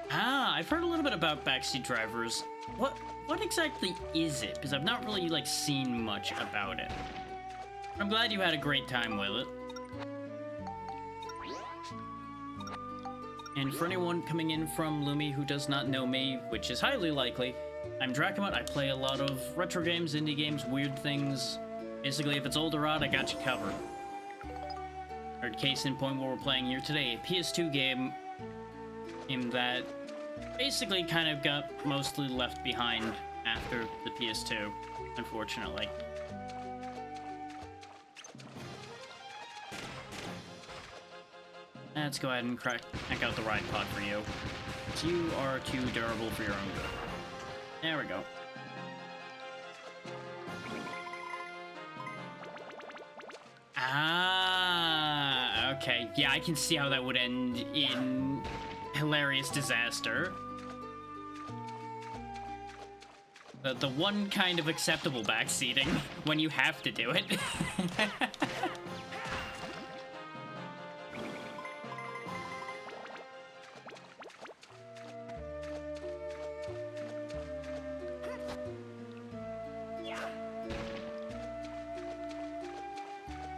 Ah, I've heard a little bit about backseat drivers. What exactly is it? Because I've not really, like, seen much about it. I'm glad you had a great time with it. And for anyone coming in from Lumi who does not know me, which is highly likely, I'm Dracomut. I play a lot of retro games, indie games, weird things. Basically, if it's old or odd, I got you covered. Or case in point, what we're playing here today, a PS2 game that basically kind of got mostly left behind after the PS2, unfortunately. Let's go ahead and crack out the ride pod for you. You are too durable for your own good. There we go. Ah, okay. Yeah, I can see how that would end in hilarious disaster. The one kind of acceptable backseating when you have to do it.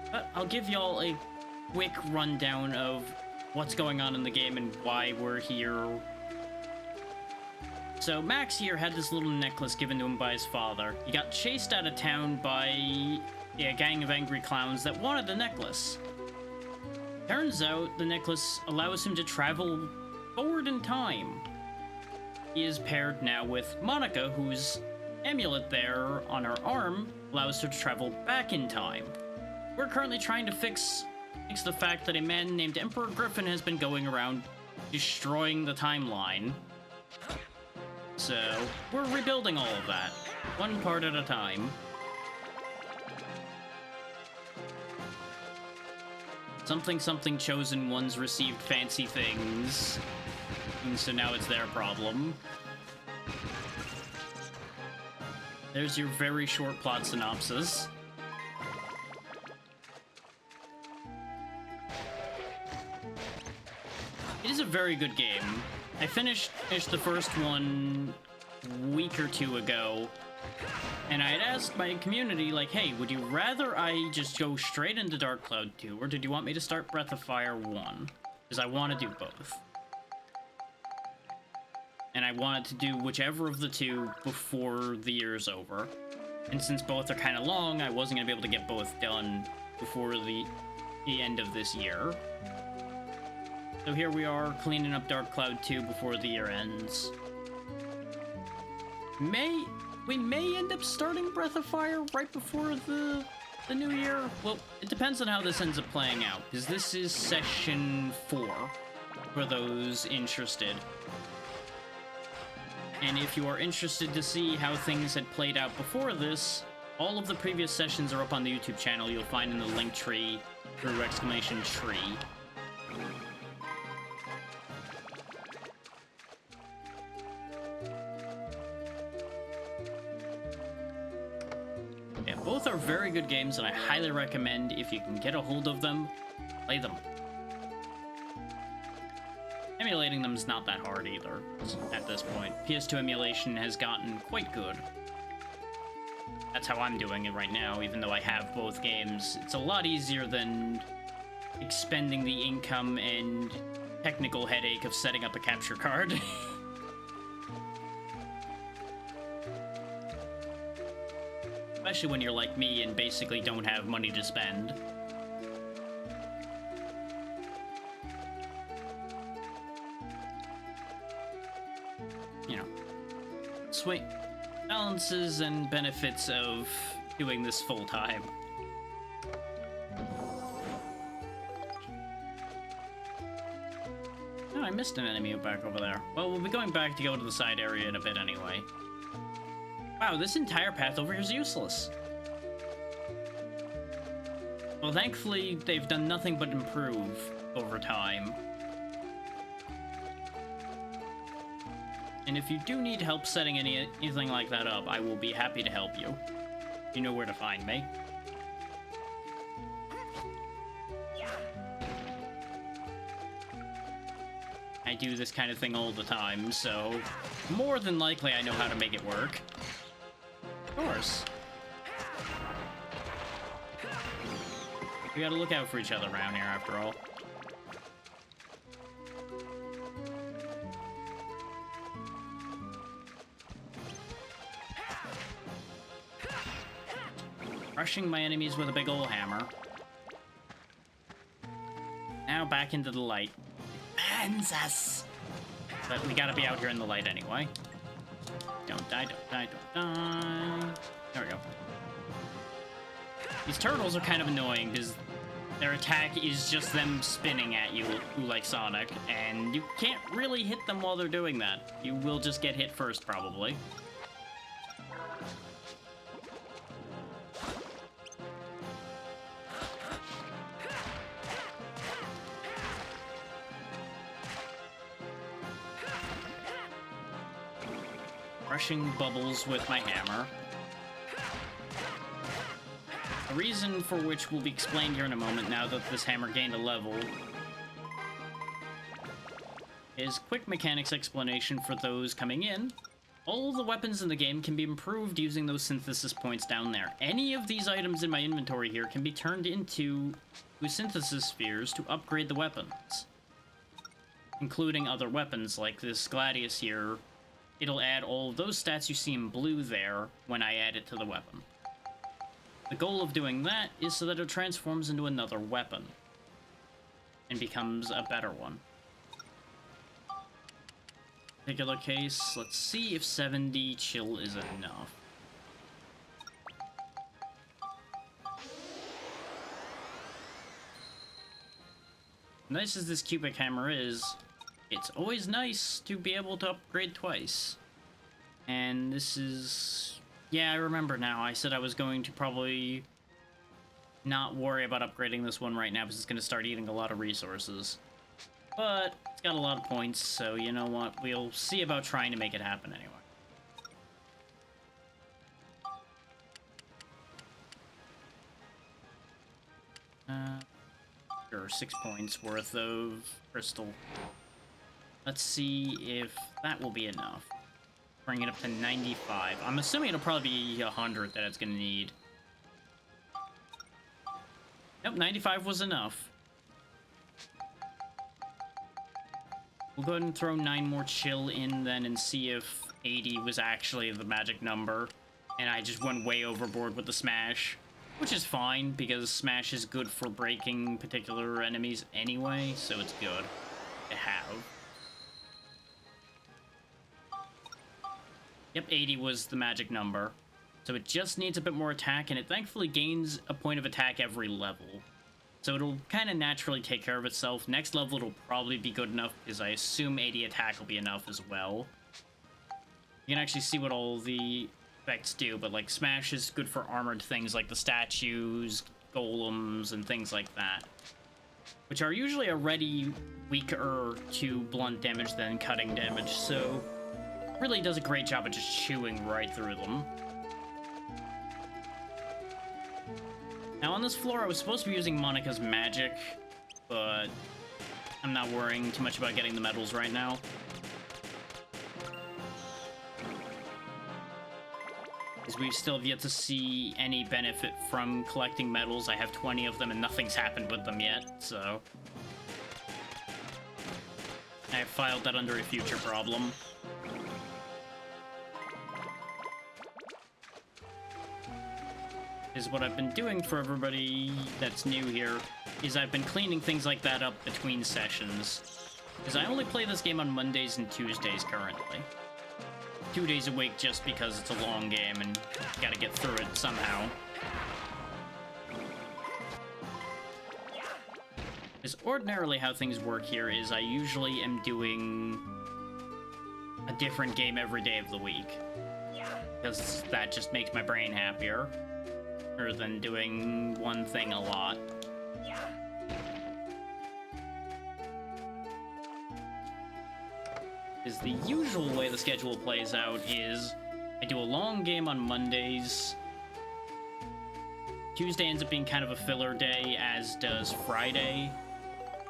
But I'll give y'all a quick rundown of what's going on in the game and why we're here. So Max here had this little necklace given to him by his father. He got chased out of town by a gang of angry clowns that wanted the necklace. Turns out the necklace allows him to travel forward in time. He is paired now with Monica, whose amulet there on her arm allows her to travel back in time. We're currently trying to fix the fact that a man named Emperor Griffin has been going around destroying the timeline. So, we're rebuilding all of that, one part at a time. Something chosen ones received fancy things, and so now it's their problem. There's your very short plot synopsis. It is a very good game. I finished the first one a week or two ago, and I had asked my community, like, hey, would you rather I just go straight into Dark Cloud 2, or did you want me to start Breath of Fire 1? Because I want to do both. And I wanted to do whichever of the two before the year's over. And since both are kind of long, I wasn't going to be able to get both done before the end of this year. So here we are, cleaning up Dark Cloud 2 before the year ends. We may end up starting Breath of Fire right before the new year. Well, it depends on how this ends up playing out, because this is session 4 for those interested. And if you are interested to see how things had played out before this, all of the previous sessions are up on the YouTube channel. You'll find in the link tree through !tree. Yeah, both are very good games, and I highly recommend, if you can get a hold of them, play them. Emulating them is not that hard either, at this point. PS2 emulation has gotten quite good. That's how I'm doing it right now, even though I have both games. It's a lot easier than expending the income and technical headache of setting up a capture card. Especially when you're like me and basically don't have money to spend. You know, swing balances and benefits of doing this full time. Oh, I missed an enemy back over there. Well, we'll be going back to go to the side area in a bit anyway. Wow, this entire path over here is useless. Well, thankfully, they've done nothing but improve over time. And if you do need help setting anything like that up, I will be happy to help you. You know where to find me. I do this kind of thing all the time, so more than likely I know how to make it work. Of course. We gotta look out for each other around here, after all. Crushing my enemies with a big ol' hammer. Now back into the light. Bans us! But we gotta be out here in the light anyway. Don't die, don't die, don't die. There we go. These turtles are kind of annoying because their attack is just them spinning at you like Sonic, and you can't really hit them while they're doing that. You will just get hit first, probably. Crushing bubbles with my hammer. A reason for which will be explained here in a moment now that this hammer gained a level is quick mechanics explanation for those coming in. All the weapons in the game can be improved using those synthesis points down there. Any of these items in my inventory here can be turned into synthesis spheres to upgrade the weapons, including other weapons like this Gladius here. It'll add all of those stats you see in blue there when I add it to the weapon. The goal of doing that is so that it transforms into another weapon and becomes a better one. Particular case, let's see if 70 chill is enough. Nice as this cubic hammer is, it's always nice to be able to upgrade twice. And this is... yeah, I remember now. I said I was going to probably not worry about upgrading this one right now because it's going to start eating a lot of resources. But it's got a lot of points, so you know what? We'll see about trying to make it happen anyway. Sure, 6 points worth of crystal. Let's see if that will be enough. Bring it up to 95. I'm assuming it'll probably be 100 that it's going to need. Nope, 95 was enough. We'll go ahead and throw 9 more chill in then and see if 80 was actually the magic number. And I just went way overboard with the smash. Which is fine, because smash is good for breaking particular enemies anyway, so it's good to have. Yep, 80 was the magic number. So it just needs a bit more attack, and it thankfully gains a point of attack every level. So it'll kind of naturally take care of itself. Next level it'll probably be good enough, because I assume 80 attack will be enough as well. You can actually see what all the effects do, but like smash is good for armored things like the statues, golems, and things like that. Which are usually already weaker to blunt damage than cutting damage, so really does a great job of just chewing right through them. Now on this floor, I was supposed to be using Monica's magic, but I'm not worrying too much about getting the medals right now. Because we still have yet to see any benefit from collecting medals. I have 20 of them and nothing's happened with them yet, so I have filed that under a future problem. Is what I've been doing for everybody that's new here is I've been cleaning things like that up between sessions. Because I only play this game on Mondays and Tuesdays currently. 2 days a week just because it's a long game and gotta get through it somehow. Because ordinarily how things work here is I usually am doing a different game every day of the week. because that just makes my brain happier, rather than doing one thing a lot. Is the usual way the schedule plays out is I do a long game on Mondays. Tuesday ends up being kind of a filler day, as does Friday.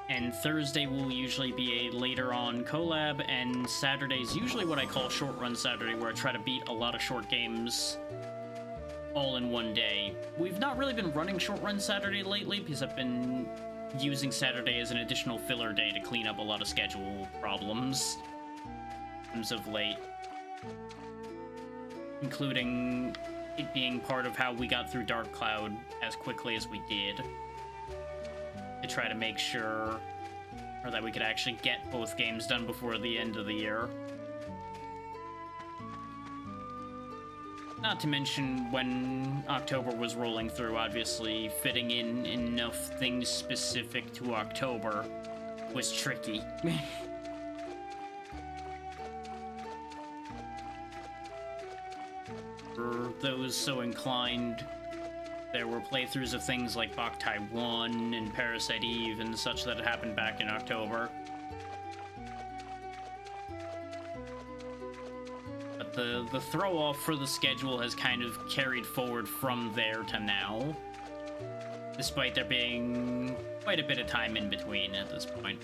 And Thursday will usually be a later on collab, and Saturday's usually what I call short run Saturday, where I try to beat a lot of short games all in one day. We've not really been running short run Saturday lately, because I've been using Saturday as an additional filler day to clean up a lot of schedule problems as of late, including it being part of how we got through Dark Cloud as quickly as we did, to try to make sure or that we could actually get both games done before the end of the year. Not to mention, when October was rolling through, obviously fitting in enough things specific to October was tricky. For those so inclined, there were playthroughs of things like Boktai 1 and Parasite Eve and such that happened back in October. But the throw-off for the schedule has kind of carried forward from there to now, despite there being quite a bit of time in between at this point.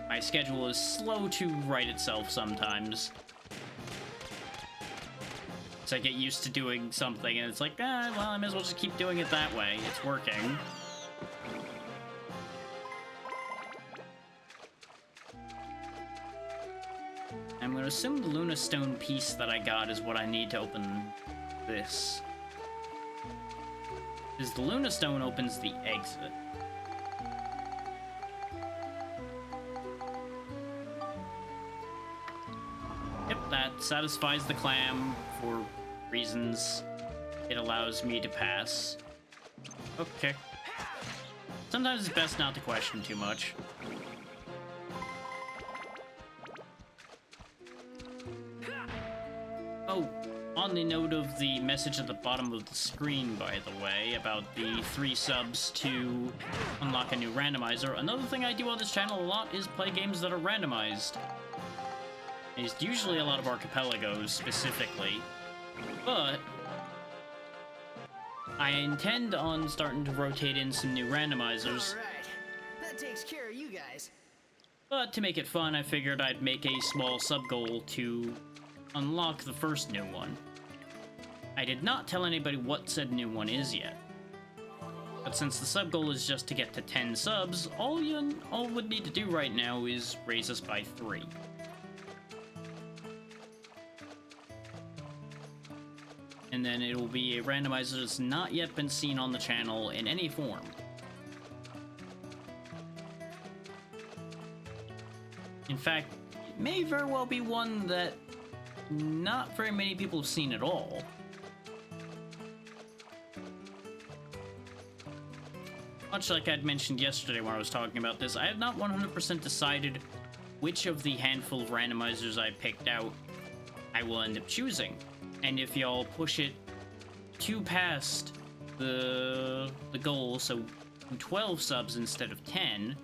My schedule is slow to right itself sometimes. So I get used to doing something, and it's like, well, I may as well just keep doing it that way. It's working. I'm going to assume the Luna Stone piece that I got is what I need to open this. Because the Luna Stone opens the exit. Yep, that satisfies the clam for reasons it allows me to pass. Okay. Sometimes it's best not to question too much. Oh, on the note of the message at the bottom of the screen, by the way, about the 3 subs to unlock a new randomizer, another thing I do on this channel a lot is play games that are randomized. It's usually a lot of archipelagos, specifically, but I intend on starting to rotate in some new randomizers. Alright, that takes care of you guys. But to make it fun, I figured I'd make a small sub-goal to unlock the first new one. I did not tell anybody what said new one is yet. But since the sub-goal is just to get to 10 subs, all would need to do right now is raise us by 3. And then it will be a randomizer that's not yet been seen on the channel in any form. In fact, it may very well be one that not very many people have seen at all. Much like I'd mentioned yesterday when I was talking about this, I have not 100% decided which of the handful of randomizers I picked out I will end up choosing. And if y'all push it past the goal, so 12 subs instead of 10,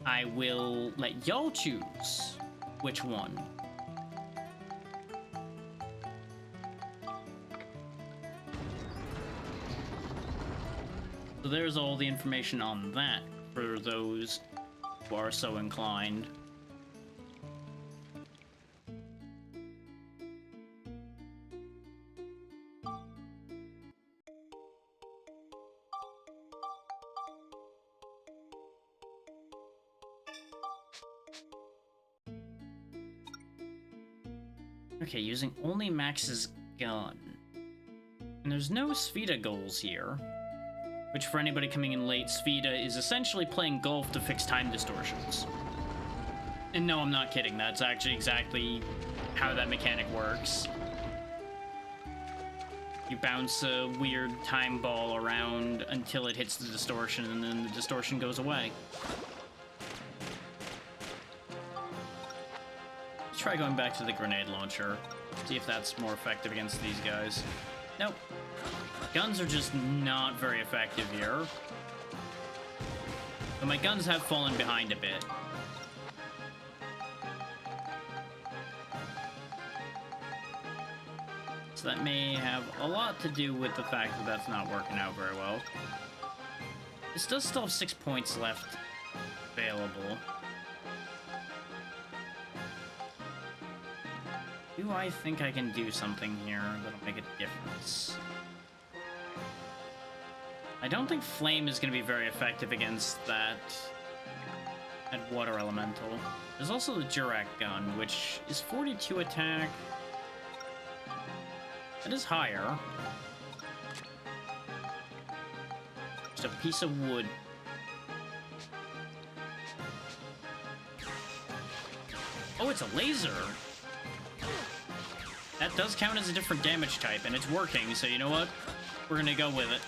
I will let y'all choose which one. So there's all the information on that for those who are so inclined. Okay, using only Max's gun. And there's no Sfida goals here. Which, for anybody coming in late, Sfida is essentially playing golf to fix time distortions. And no, I'm not kidding. That's actually exactly how that mechanic works. You bounce a weird time ball around until it hits the distortion, and then the distortion goes away. Let's try going back to the grenade launcher. See if that's more effective against these guys. Nope. Guns are just not very effective here. But my guns have fallen behind a bit. So that may have a lot to do with the fact that that's not working out very well. This does still have 6 points left available. Do I think I can do something here that'll make a difference? I don't think Flame is going to be very effective against that water elemental. There's also the Jurak gun, which is 42 attack. That is higher. Just a piece of wood. Oh, it's a laser! That does count as a different damage type, and it's working, so you know what? We're gonna go with it.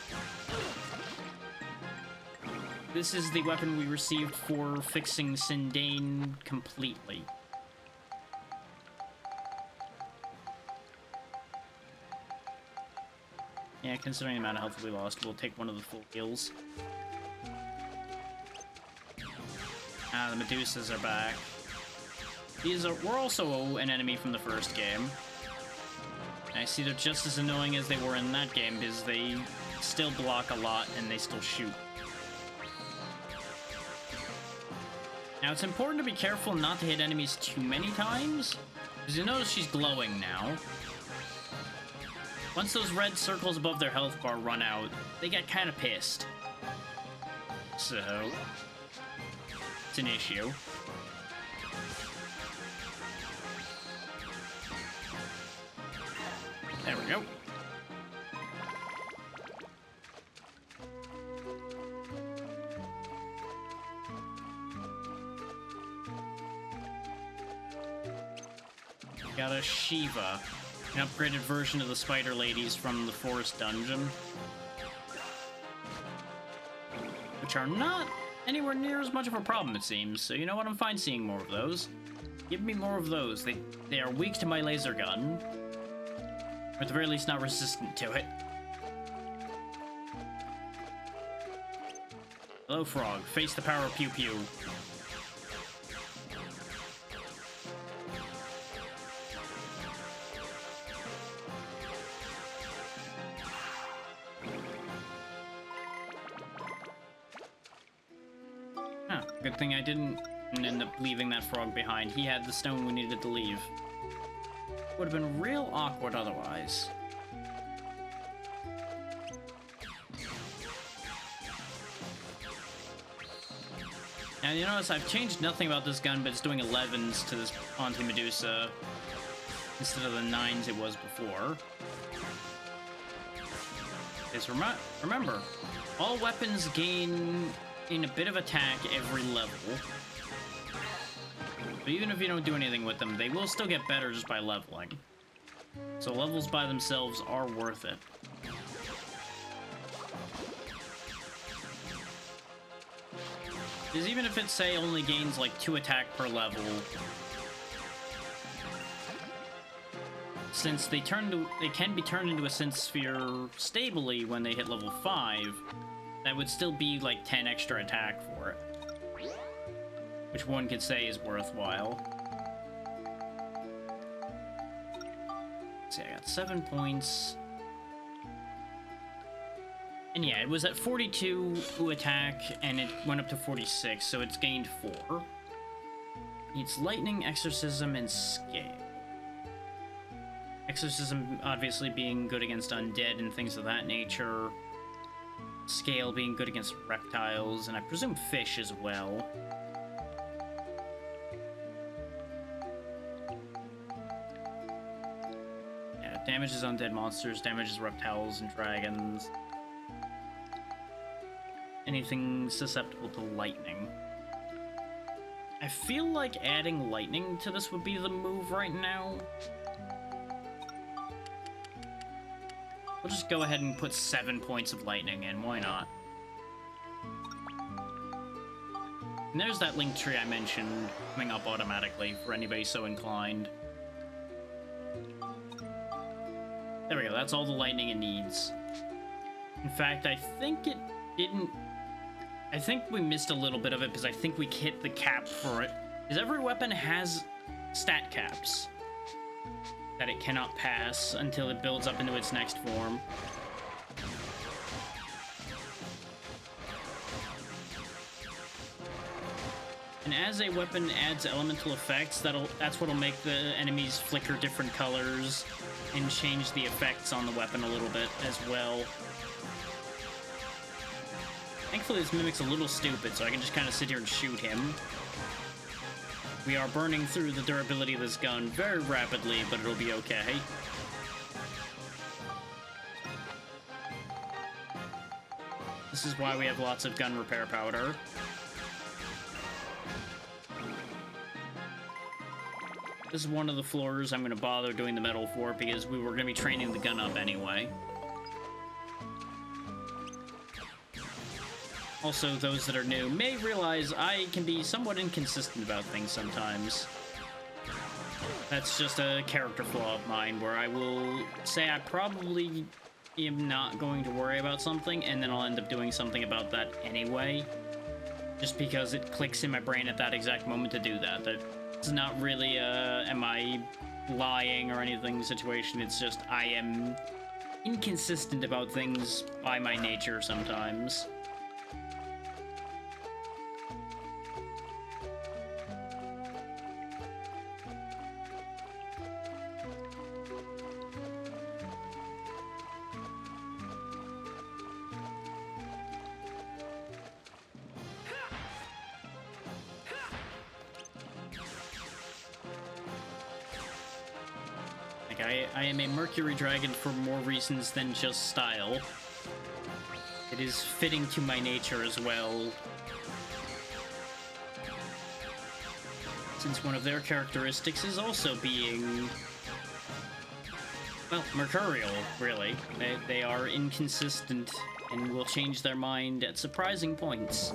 This is the weapon we received for fixing Sindane completely. Yeah, considering the amount of health we lost, we'll take one of the full heals. Ah, the Medusas are back. We're also an enemy from the first game. I see they're just as annoying as they were in that game, because they still block a lot and they still shoot. Now, it's important to be careful not to hit enemies too many times, because you notice she's glowing now. Once those red circles above their health bar run out, they get kind of pissed. So, it's an issue. There we go. Got a Shiva, an upgraded version of the Spider Ladies from the Forest Dungeon, which are not anywhere near as much of a problem, it seems. So you know what? I'm fine seeing more of those. Give me more of those. They are weak to my laser gun, or at the very least not resistant to it. Hello, Frog. Face the power of Pew Pew. Huh, good thing I didn't end up leaving that frog behind. He had the stone we needed to leave. Would have been real awkward otherwise. Now you notice I've changed nothing about this gun, but it's doing 11s to this Auntie Medusa instead of the 9s it was before. Because remember, all weapons gain in a bit of attack every level. But even if you don't do anything with them, they will still get better just by leveling. So levels by themselves are worth it. Because even if it, say, only gains like 2 attack per level, since they can be turned into a Synth Sphere stably when they hit level 5, that would still be like 10 extra attack for it. Which one could say is worthwhile. Let's see, I got 7 points. And yeah, it was at 42 attack, and it went up to 46, so it's gained 4. Needs Lightning, Exorcism, and Scale. Exorcism obviously being good against undead and things of that nature. Scale being good against reptiles, and I presume fish as well. Yeah, damages undead monsters, damages reptiles and dragons. Anything susceptible to lightning. I feel like adding lightning to this would be the move right now. We'll just go ahead and put 7 points of lightning in, why not? And there's that link tree I mentioned coming up automatically for anybody so inclined. There we go, that's all the lightning it needs. In fact, I think it didn't... I think we missed a little bit of it because I think we hit the cap for it. Because every weapon has stat caps that it cannot pass until it builds up into its next form. And as a weapon adds elemental effects, that's what'll make the enemies flicker different colors and change the effects on the weapon a little bit as well. Thankfully, this Mimic's a little stupid, so I can just kind of sit here and shoot him. We are burning through the durability of this gun very rapidly, but it'll be okay. This is why we have lots of gun repair powder. This is one of the floors I'm going to bother doing the metal for because we were going to be training the gun up anyway. Also, those that are new may realize I can be somewhat inconsistent about things sometimes. That's just a character flaw of mine, where I will say I probably am not going to worry about something, and then I'll end up doing something about that anyway. Just because it clicks in my brain at that exact moment to do that. It's not really am I lying or anything situation, it's just I am inconsistent about things by my nature sometimes. I am a Mercury Dragon for more reasons than just style. It is fitting to my nature as well. Since one of their characteristics is also being... well, mercurial, really. They are inconsistent and will change their mind at surprising points.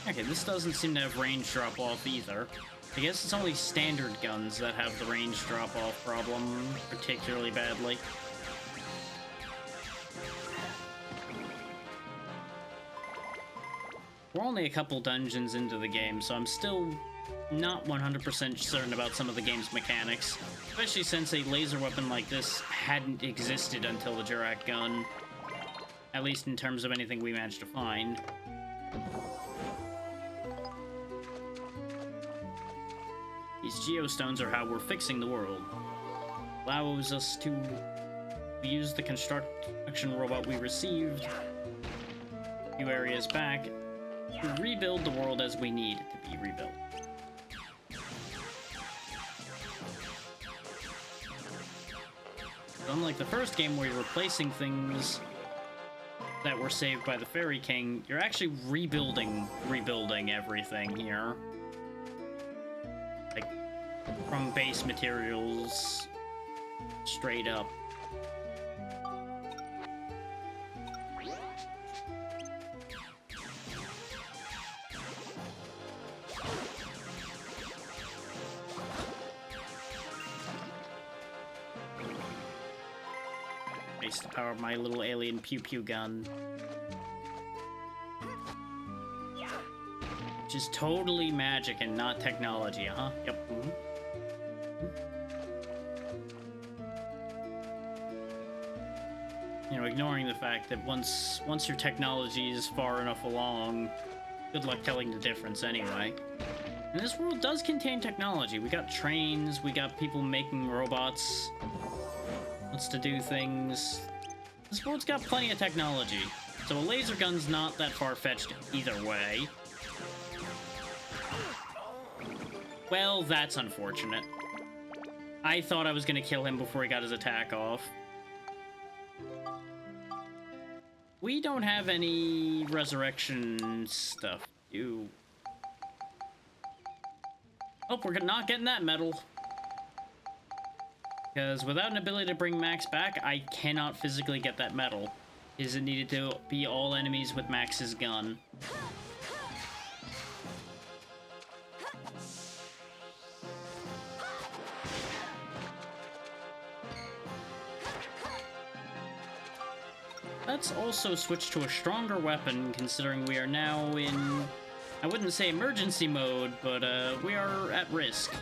Okay, this doesn't seem to have range drop-off either. I guess it's only standard guns that have the range drop-off problem particularly badly. We're only a couple dungeons into the game, so I'm still not 100% certain about some of the game's mechanics, especially since a laser weapon like this hadn't existed until the Jurak gun, at least in terms of anything we managed to find. These geostones are how we're fixing the world. Allows us to use the construction robot we received a few areas back to rebuild the world as we need it to be rebuilt. Unlike the first game where you're replacing things that were saved by the Fairy King, you're actually rebuilding everything here. Like, from base materials, straight up. Base the power of my little alien pew-pew gun. Which is totally magic and not technology, huh? Yep. You know, ignoring the fact that once your technology is far enough along, good luck telling the difference anyway. And this world does contain technology. We got trains, we got people making robots. Wants to do things. This world's got plenty of technology. So a laser gun's not that far-fetched either way. Well, that's unfortunate. I thought I was gonna kill him before he got his attack off. We don't have any resurrection stuff. Oh, we're not getting that medal. Because without an ability to bring Max back, I cannot physically get that medal. Is it needed to be all enemies with Max's gun? Let's also switch to a stronger weapon, considering we are now in, I wouldn't say emergency mode, but we are at risk.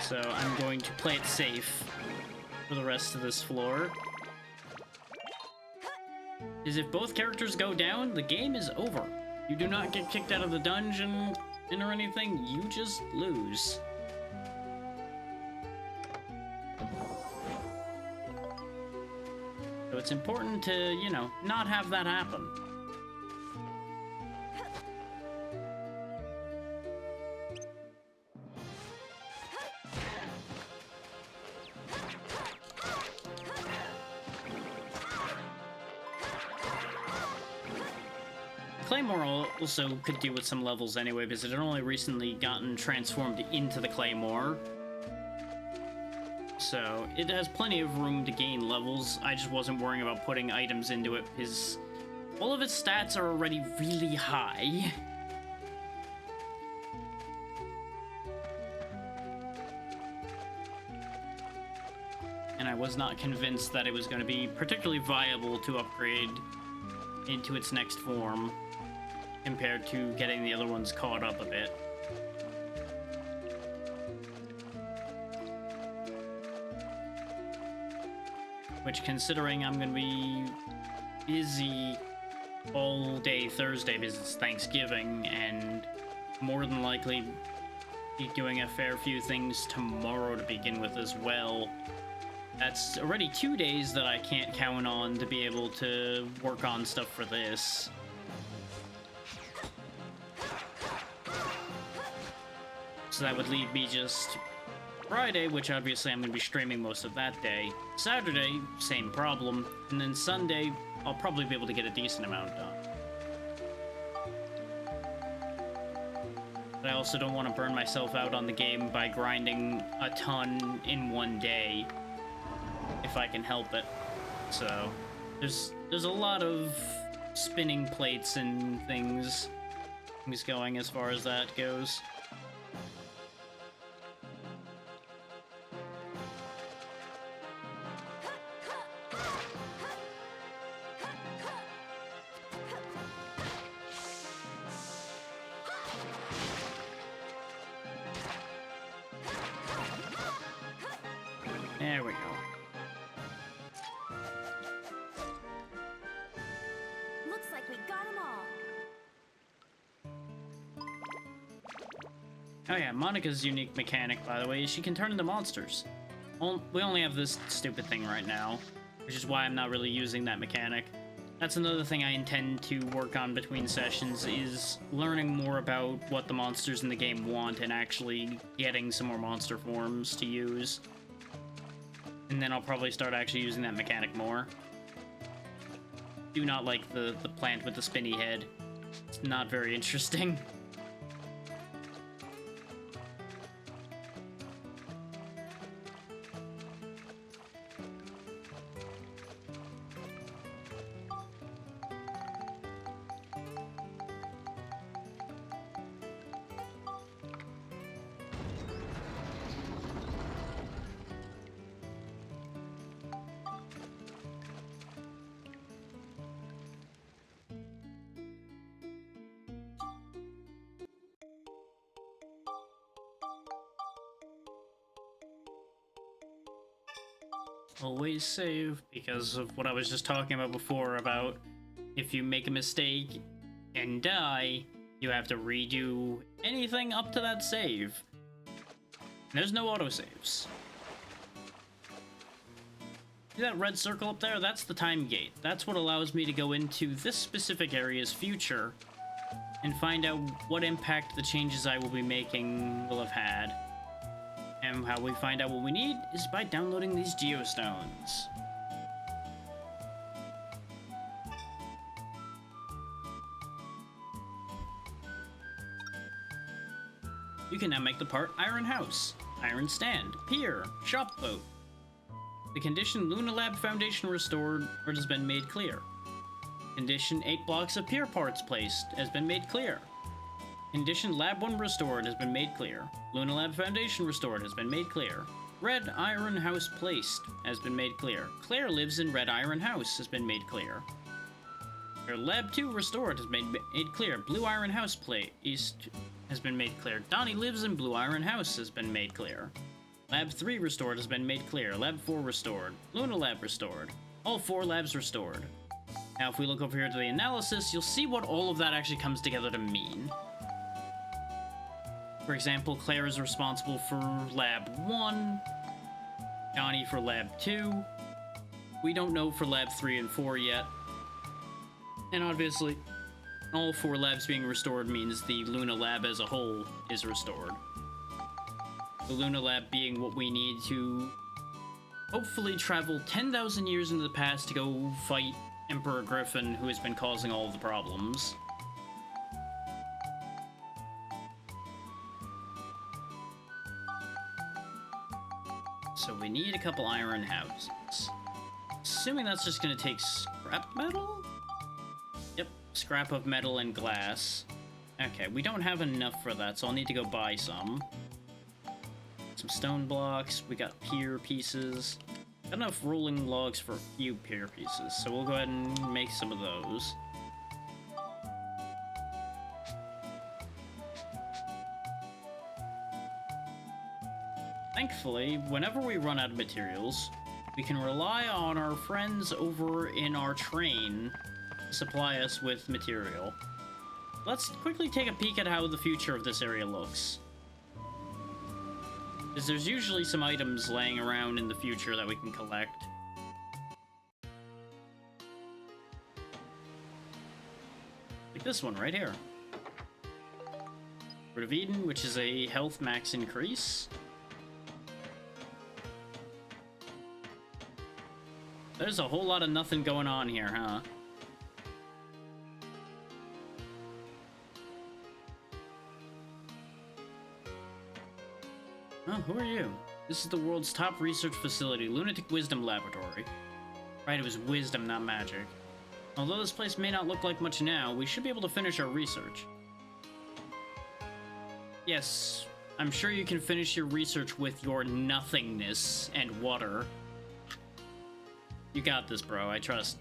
So I'm going to play it safe for the rest of this floor. Because if both characters go down, the game is over. You do not get kicked out of the dungeon or anything, you just lose. So it's important to, you know, not have that happen. Claymore also could do with some levels anyway, because it had only recently gotten transformed into the Claymore. So it has plenty of room to gain levels. I just wasn't worrying about putting items into it, because all of its stats are already really high. And I was not convinced that it was going to be particularly viable to upgrade into its next form, compared to getting the other ones caught up a bit. Which, considering I'm gonna be busy all day Thursday because it's Thanksgiving, and more than likely be doing a fair few things tomorrow to begin with as well, that's already 2 days that I can't count on to be able to work on stuff for this. So that would leave me just Friday, which obviously I'm going to be streaming most of that day. Saturday, same problem. And then Sunday, I'll probably be able to get a decent amount done. But I also don't want to burn myself out on the game by grinding a ton in one day, if I can help it. So, there's a lot of spinning plates and things going as far as that goes. There we go. Looks like we got them all. Oh yeah, Monica's unique mechanic, by the way, is she can turn into monsters. We only have this stupid thing right now, which is why I'm not really using that mechanic. That's another thing I intend to work on between sessions, is learning more about what the monsters in the game want and actually getting some more monster forms to use. And then I'll probably start actually using that mechanic more. Do not like the plant with the spinny head. It's not very interesting. Always save, because of what I was just talking about before, about if you make a mistake and die, you have to redo anything up to that save. There's no autosaves. See that red circle up there? That's the time gate. That's what allows me to go into this specific area's future and find out what impact the changes I will be making will have had. And how we find out what we need is by downloading these geostones. You can now make the part Iron House, Iron Stand, Pier, Shop Boat, The condition Luna Lab Foundation restored or has been made clear. Condition 8 blocks of pier parts placed has been made clear. Condition Lab 1 restored has been made clear. Luna Lab Foundation restored has been made clear. Red Iron House placed has been made clear. Claire lives in Red Iron House has been made clear. Lab 2 restored has been made clear. Blue Iron House placed has been made clear. Donnie lives in Blue Iron House has been made clear. Lab 3 restored has been made clear. Lab 4 restored. Luna Lab restored. All 4 labs restored. Now, if we look over here to the analysis, you'll see what all of that actually comes together to mean. For example, Claire is responsible for Lab 1, Johnny for Lab 2. We don't know for Lab 3 and 4 yet. And obviously, all 4 labs being restored means the Luna Lab as a whole is restored. The Luna Lab being what we need to hopefully travel 10,000 years into the past to go fight Emperor Griffin, who has been causing all of the problems. So we need a couple iron houses. Assuming that's just gonna take scrap metal? Yep, scrap of metal and glass. Okay, we don't have enough for that, so I'll need to go buy some. Some stone blocks, we got pier pieces. Got enough rolling logs for a few pier pieces, so we'll go ahead and make some of those. Thankfully, whenever we run out of materials, we can rely on our friends over in our train to supply us with material. Let's quickly take a peek at how the future of this area looks. Because there's usually some items laying around in the future that we can collect. Like this one right here. Fruit of Eden, which is a health max increase. There's a whole lot of nothing going on here, huh? Oh, who are you? This is the world's top research facility, Lunatic Wisdom Laboratory. Right, it was wisdom, not magic. Although this place may not look like much now, we should be able to finish our research. Yes, I'm sure you can finish your research with your nothingness and water. You got this, bro, I trust.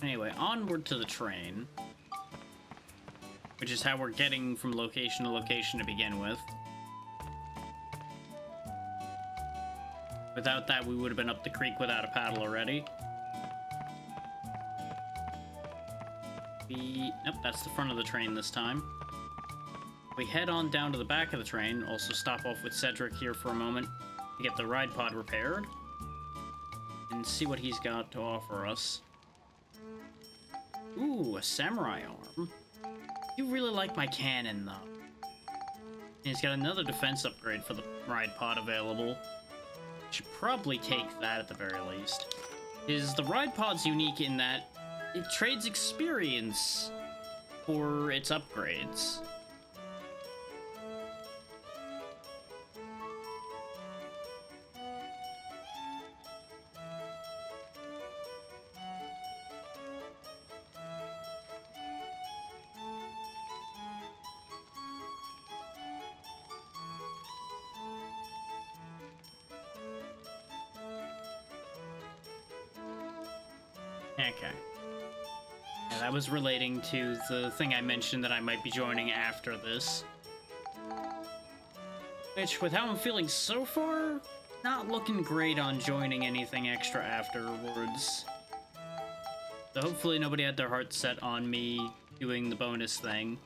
Anyway, onward to the train. Which is how we're getting from location to location to begin with. Without that, we would have been up the creek without a paddle already. Nope, that's the front of the train this time. We head on down to the back of the train, also stop off with Cedric here for a moment to get the ride pod repaired. And see what he's got to offer us. Ooh, a samurai arm. You really like my cannon, though. And he's got another defense upgrade for the ride pod available. Should probably take that at the very least. The ride pod's unique in that it trades experience for its upgrades. Okay. Yeah, that was relating to the thing I mentioned that I might be joining after this. Which, with how I'm feeling so far, not looking great on joining anything extra afterwards. So hopefully nobody had their heart set on me doing the bonus thing.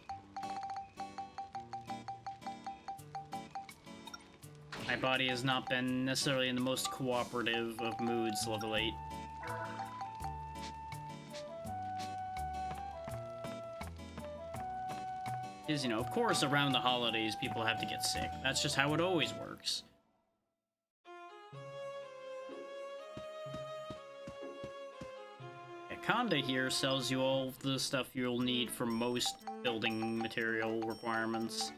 My body has not been necessarily in the most cooperative of moods of late. Because, you know, of course, around the holidays, people have to get sick. That's just how it always works. Yeah, Conda here sells you all the stuff you'll need for most building material requirements.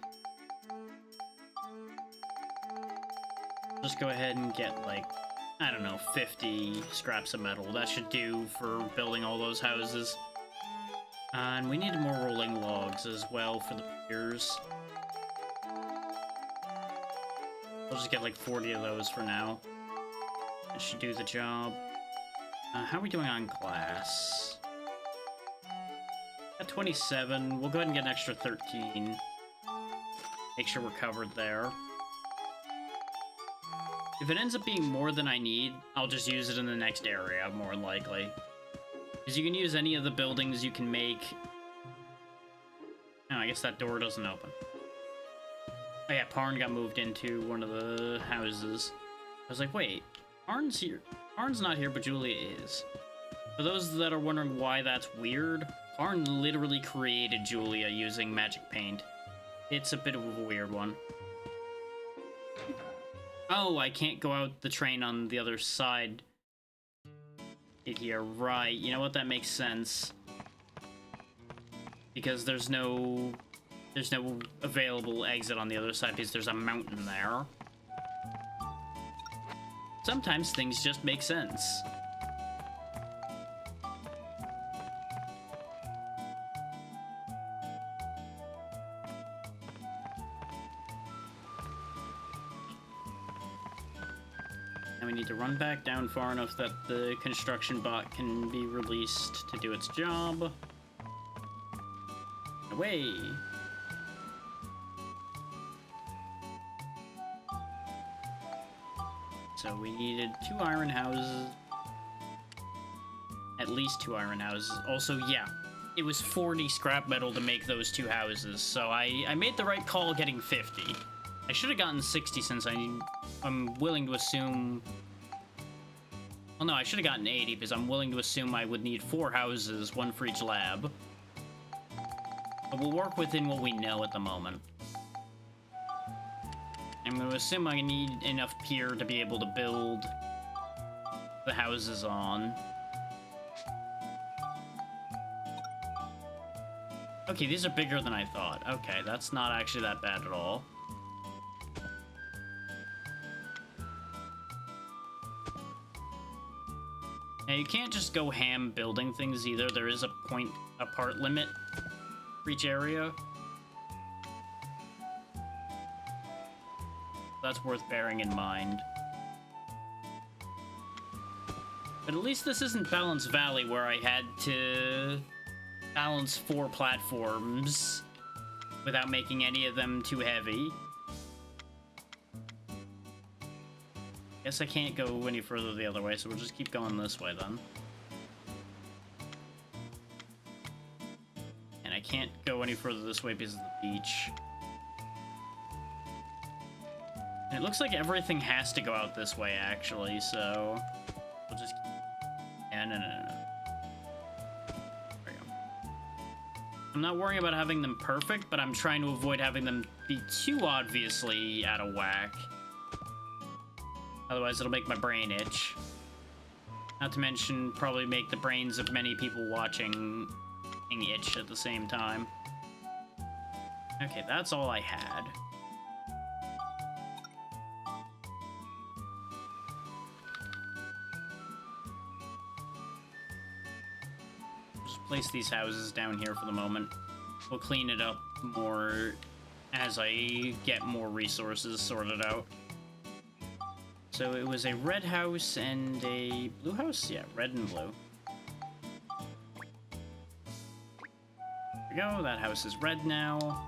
Just go ahead and get, like, I don't know, 50 scraps of metal. That should do for building all those houses. And we need more rolling logs as well for the piers. I'll just get like 40 of those for now. That should do the job. How are we doing on glass? At 27, we'll go ahead and get an extra 13. Make sure we're covered there. If it ends up being more than I need, I'll just use it in the next area, more than likely. Because you can use any of the buildings you can make. Oh, I guess that door doesn't open. Oh yeah, Parn got moved into one of the houses. I was like, wait, Parn's here. Parn's not here, but Julia is. For those that are wondering why that's weird, Parn literally created Julia using magic paint. It's a bit of a weird one. Oh, I can't go out the train on the other side. Here, right. You know what? That makes sense. Because there's no available exit on the other side because there's a mountain there. Sometimes things just make sense. And we need to run back down far enough that the construction bot can be released to do its job. Away! So we needed 2 iron houses. At least 2 iron houses. Also, yeah, it was 40 scrap metal to make those 2 houses, so I made the right call getting 50. I should have gotten 60 since I'm willing to assume... Well, no, I should have gotten 80 because I'm willing to assume I would need 4 houses, 1 for each lab. But we'll work within what we know at the moment. I'm going to assume I need enough pier to be able to build the houses on. Okay, these are bigger than I thought. Okay, that's not actually that bad at all. Now, you can't just go ham building things either. There is a point apart limit for each area. That's worth bearing in mind. But at least this isn't Balance Valley where I had to balance 4 platforms without making any of them too heavy. Guess I can't go any further the other way, so we'll just keep going this way then. And I can't go any further this way because of the beach. And it looks like everything has to go out this way, actually, so... We'll just... Yeah, no. There we go. I'm not worrying about having them perfect, but I'm trying to avoid having them be too obviously out of whack. Otherwise, it'll make my brain itch. Not to mention, probably make the brains of many people watching itch at the same time. Okay, that's all I had. Just place these houses down here for the moment. We'll clean it up more as I get more resources sorted out. So it was a red house and a blue house? Yeah, red and blue. There we go, that house is red now.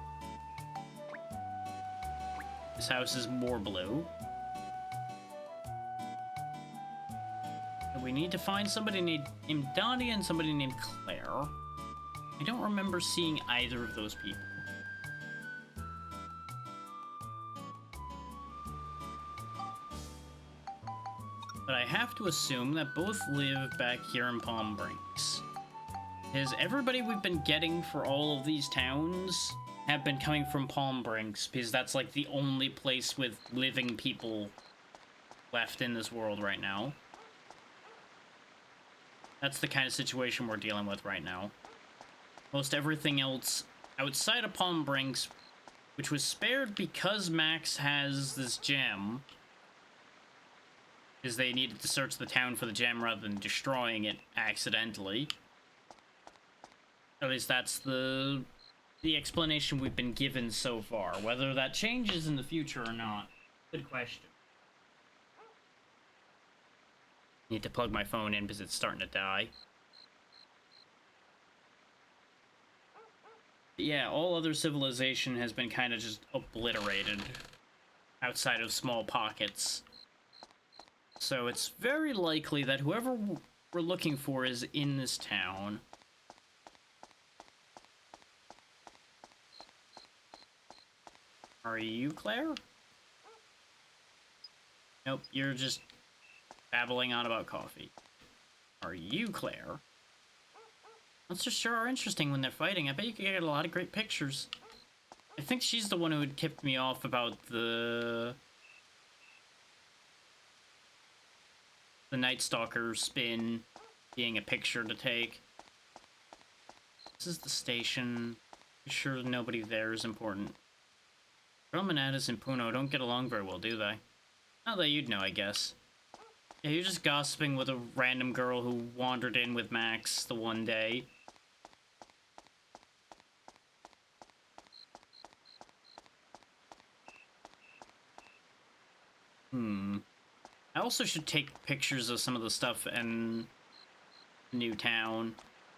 This house is more blue. So we need to find somebody named Donnie and somebody named Claire. I don't remember seeing either of those people. But I have to assume that both live back here in Palm Brinks. Because everybody we've been getting for all of these towns have been coming from Palm Brinks, because that's like the only place with living people left in this world right now. That's the kind of situation we're dealing with right now. Most everything else outside of Palm Brinks, which was spared because Max has this gem, because they needed to search the town for the gem rather than destroying it accidentally. At least that's the explanation we've been given so far. Whether that changes in the future or not, good question. Need to plug my phone in because it's starting to die. But yeah, all other civilization has been kind of just obliterated outside of small pockets. So it's very likely that whoever we're looking for is in this town. Are you Claire? Nope, you're just babbling on about coffee. Are you Claire? Monsters sure are interesting when they're fighting. I bet you could get a lot of great pictures. I think she's the one who had tipped me off about the Night Stalker spin being a picture to take. This is the station. I'm sure nobody there is important. Romanattis and Puno don't get along very well, do they? Not that you'd know, I guess. Yeah, you're just gossiping with a random girl who wandered in with Max the one day. I also should take pictures of some of the stuff in Newtown.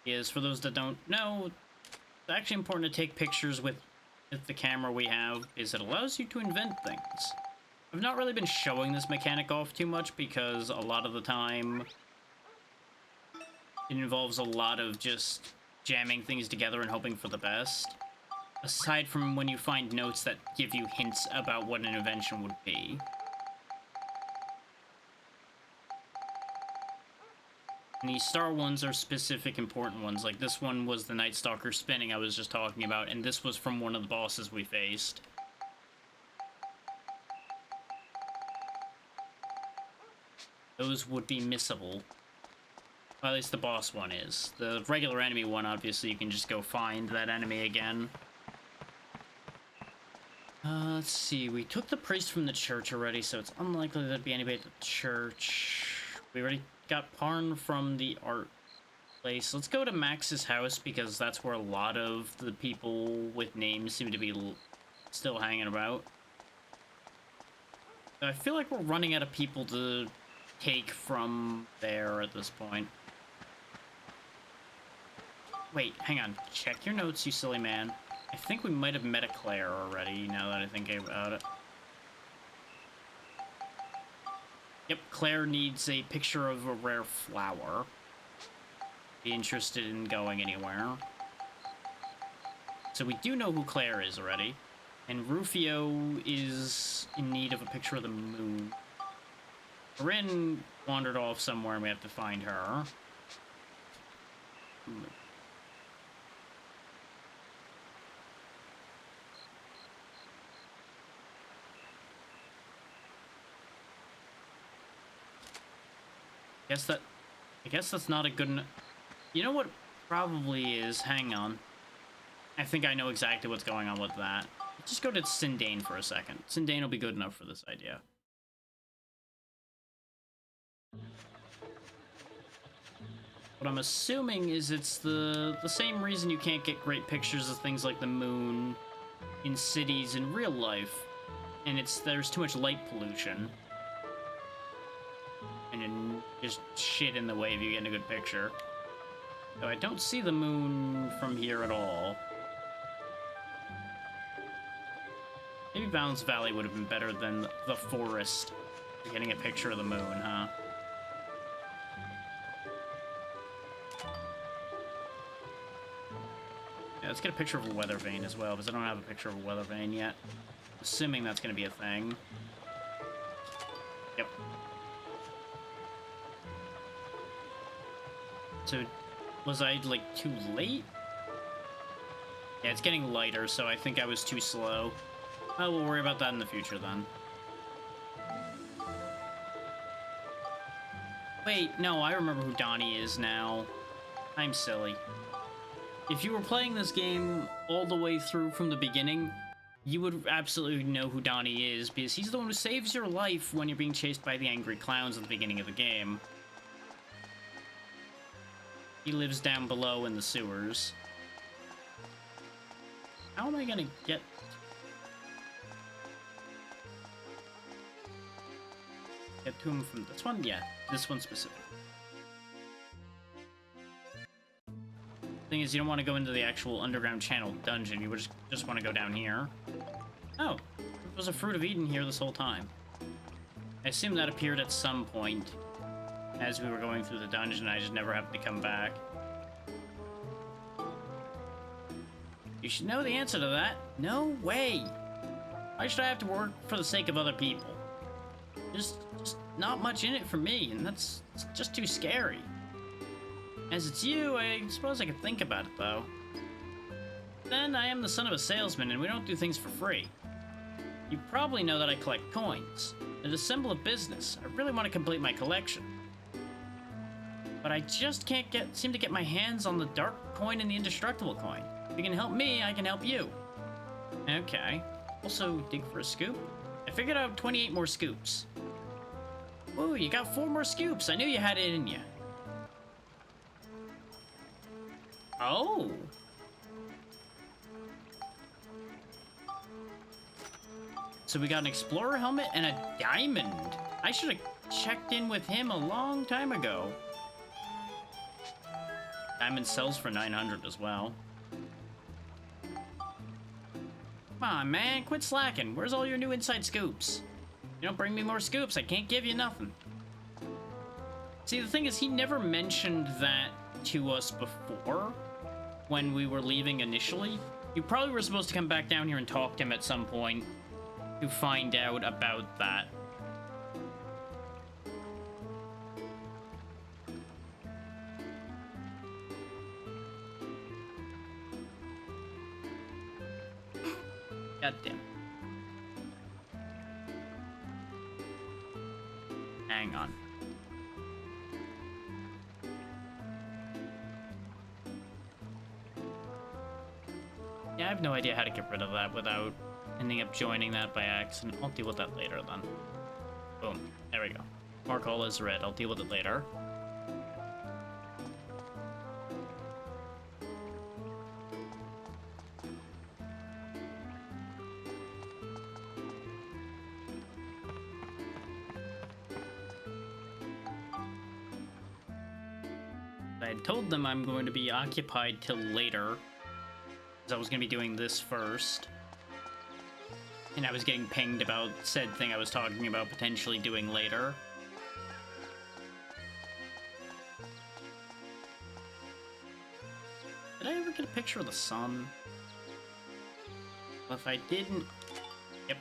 Is for those that don't know, it's actually important to take pictures with the camera we have, is it allows you to invent things. I've not really been showing this mechanic off too much because a lot of the time it involves a lot of just jamming things together and hoping for the best. Aside from when you find notes that give you hints about what an invention would be. And these star ones are specific important ones, like this one was the Night Stalker spinning I was just talking about, and this was from one of the bosses we faced. Those would be missable. Well, at least the boss one is. The regular enemy one, obviously, you can just go find that enemy again. Let's see, we took the priest from the church already, so it's unlikely there'd be anybody at the church. We already got Parn from the art place. Let's go to Max's house, because that's where a lot of the people with names seem to be still hanging about. I feel like we're running out of people to take from there at this point. Wait, hang on. Check your notes, you silly man. I think we might have met a Claire already, now that I think about it. Yep, Claire needs a picture of a rare flower. Be interested in going anywhere. So we do know who Claire is already. And Rufio is in need of a picture of the moon. Corinne wandered off somewhere and we have to find her. I guess that's not a good enough. You know what probably is? Hang on. I think I know exactly what's going on with that. Let's just go to Sindane for a second. Sindane will be good enough for this idea. What I'm assuming is it's the same reason you can't get great pictures of things like the moon in cities in real life. And there's too much light pollution. And then just shit in the way of you getting a good picture. So I don't see the moon from here at all. Maybe Balance Valley would have been better than the forest for getting a picture of the moon, huh? Yeah, let's get a picture of a weather vane as well, because I don't have a picture of a weather vane yet. Assuming that's going to be a thing. Yep. So, was I, like, too late? Yeah, it's getting lighter, so I think I was too slow. Oh, we'll worry about that in the future then. Wait, no, I remember who Donnie is now. I'm silly. If you were playing this game all the way through from the beginning, you would absolutely know who Donnie is, because he's the one who saves your life when you're being chased by the angry clowns at the beginning of the game. He lives down below in the sewers. How am I gonna get... Get to him from this one? Yeah, this one specifically. Thing is, you don't want to go into the actual underground channel dungeon. You would just want to go down here. Oh, there was a Fruit of Eden here this whole time. I assume that appeared at some point as we were going through the dungeon. I just never happened to come back. You should know the answer to that. No way. Why should I have to work for the sake of other people? Just not much in it for me, and that's just too scary. As it's you, I suppose I could think about it, though. Then I am the son of a salesman, and we don't do things for free. You probably know that I collect coins. To assemble a business, I really want to complete my collection. But I just can't seem to get my hands on the dark coin and the indestructible coin. If you can help me, I can help you. Okay. Also, dig for a scoop? I figured out 28 more scoops. Ooh, you got 4 more scoops. I knew you had it in you. Oh. So we got an explorer helmet and a diamond. I should have checked in with him a long time ago. Diamond sells for 900 as well. Come on, man, quit slacking. Where's all your new inside scoops? You don't bring me more scoops, I can't give you nothing. See, the thing is, he never mentioned that to us before when we were leaving initially. You probably were supposed to come back down here and talk to him at some point to find out about that. God damn. Hang on. Yeah, I have no idea how to get rid of that without ending up joining that by accident. I'll deal with that later then. Boom. There we go. Mark all is red. I'll deal with it later. I had told them I'm going to be occupied till later, because I was going to be doing this first. And I was getting pinged about said thing I was talking about potentially doing later. Did I ever get a picture of the sun? Well, if I didn't... Yep.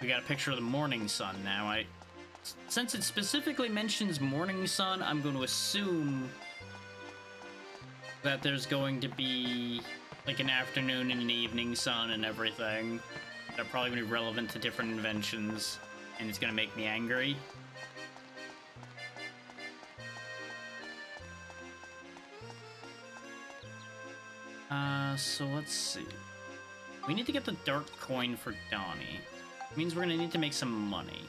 We got a picture of the morning sun now. Since it specifically mentions morning sun, I'm going to assume that there's going to be like an afternoon and an evening sun and everything. They're probably going to be relevant to different inventions, and it's going to make me angry. So let's see. We need to get the dark coin for Donnie. It means we're going to need to make some money.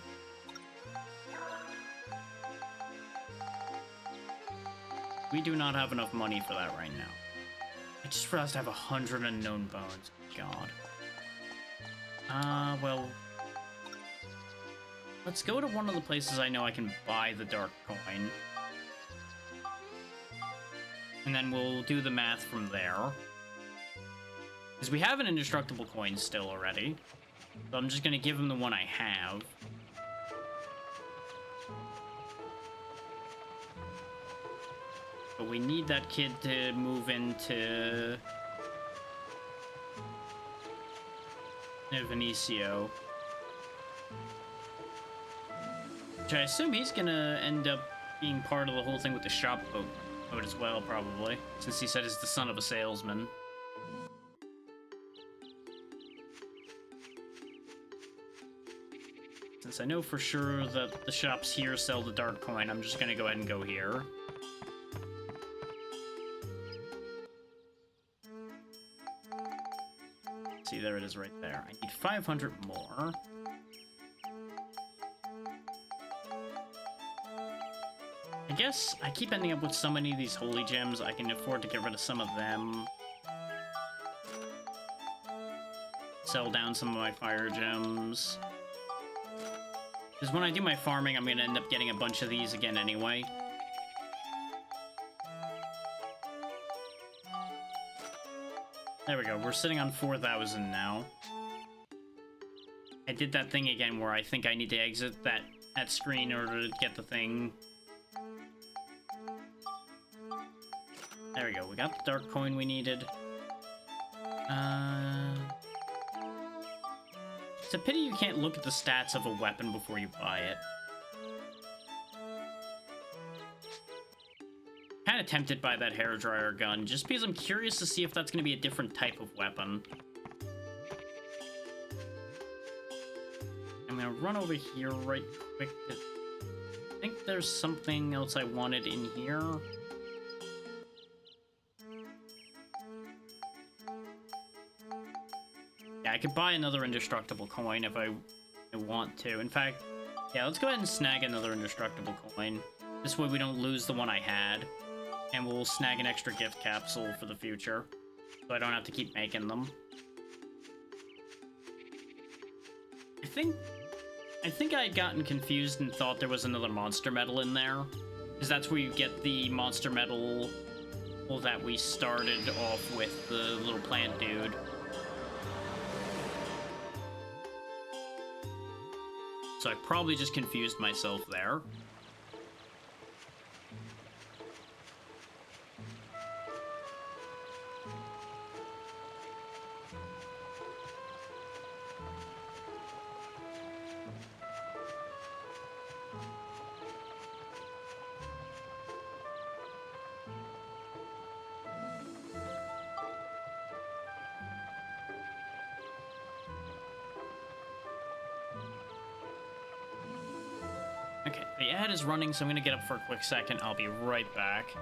We do not have enough money for that right now. I just realized I have 100 unknown bones. God. Well... Let's go to one of the places I know I can buy the dark coin. And then we'll do the math from there. Because we have an indestructible coin still already. So I'm just going to give him the one I have. But we need that kid to move into Vinicio. Which I assume he's gonna end up being part of the whole thing with the shop boat as well, probably. Since he said he's the son of a salesman. since I know for sure that the shops here sell the dark coin, I'm just gonna go ahead and go here. See, there it is right there. I need 500 more. I guess I keep ending up with so many of these holy gems, I can afford to get rid of some of them. Sell down some of my fire gems. Because when I do my farming, I'm gonna end up getting a bunch of these again anyway. There we go, we're sitting on 4,000 now. I did that thing again where I think I need to exit that screen in order to get the thing. There we go, we got the dark coin we needed. It's a pity you can't look at the stats of a weapon before you buy it. Kinda tempted by that hairdryer gun, just because I'm curious to see if that's gonna be a different type of weapon. I'm gonna run over here right quick. I think there's something else I wanted in here. Yeah, I could buy another indestructible coin if I want to. In fact, yeah, let's go ahead and snag another indestructible coin. This way we don't lose the one I had. And we'll snag an extra gift capsule for the future, so I don't have to keep making them. I think I had gotten confused and thought there was another monster medal in there, because that's where you get the monster medal that we started off with, the little plant dude. So I probably just confused myself there. Okay, the ad is running, so I'm gonna get up for a quick second. I'll be right back.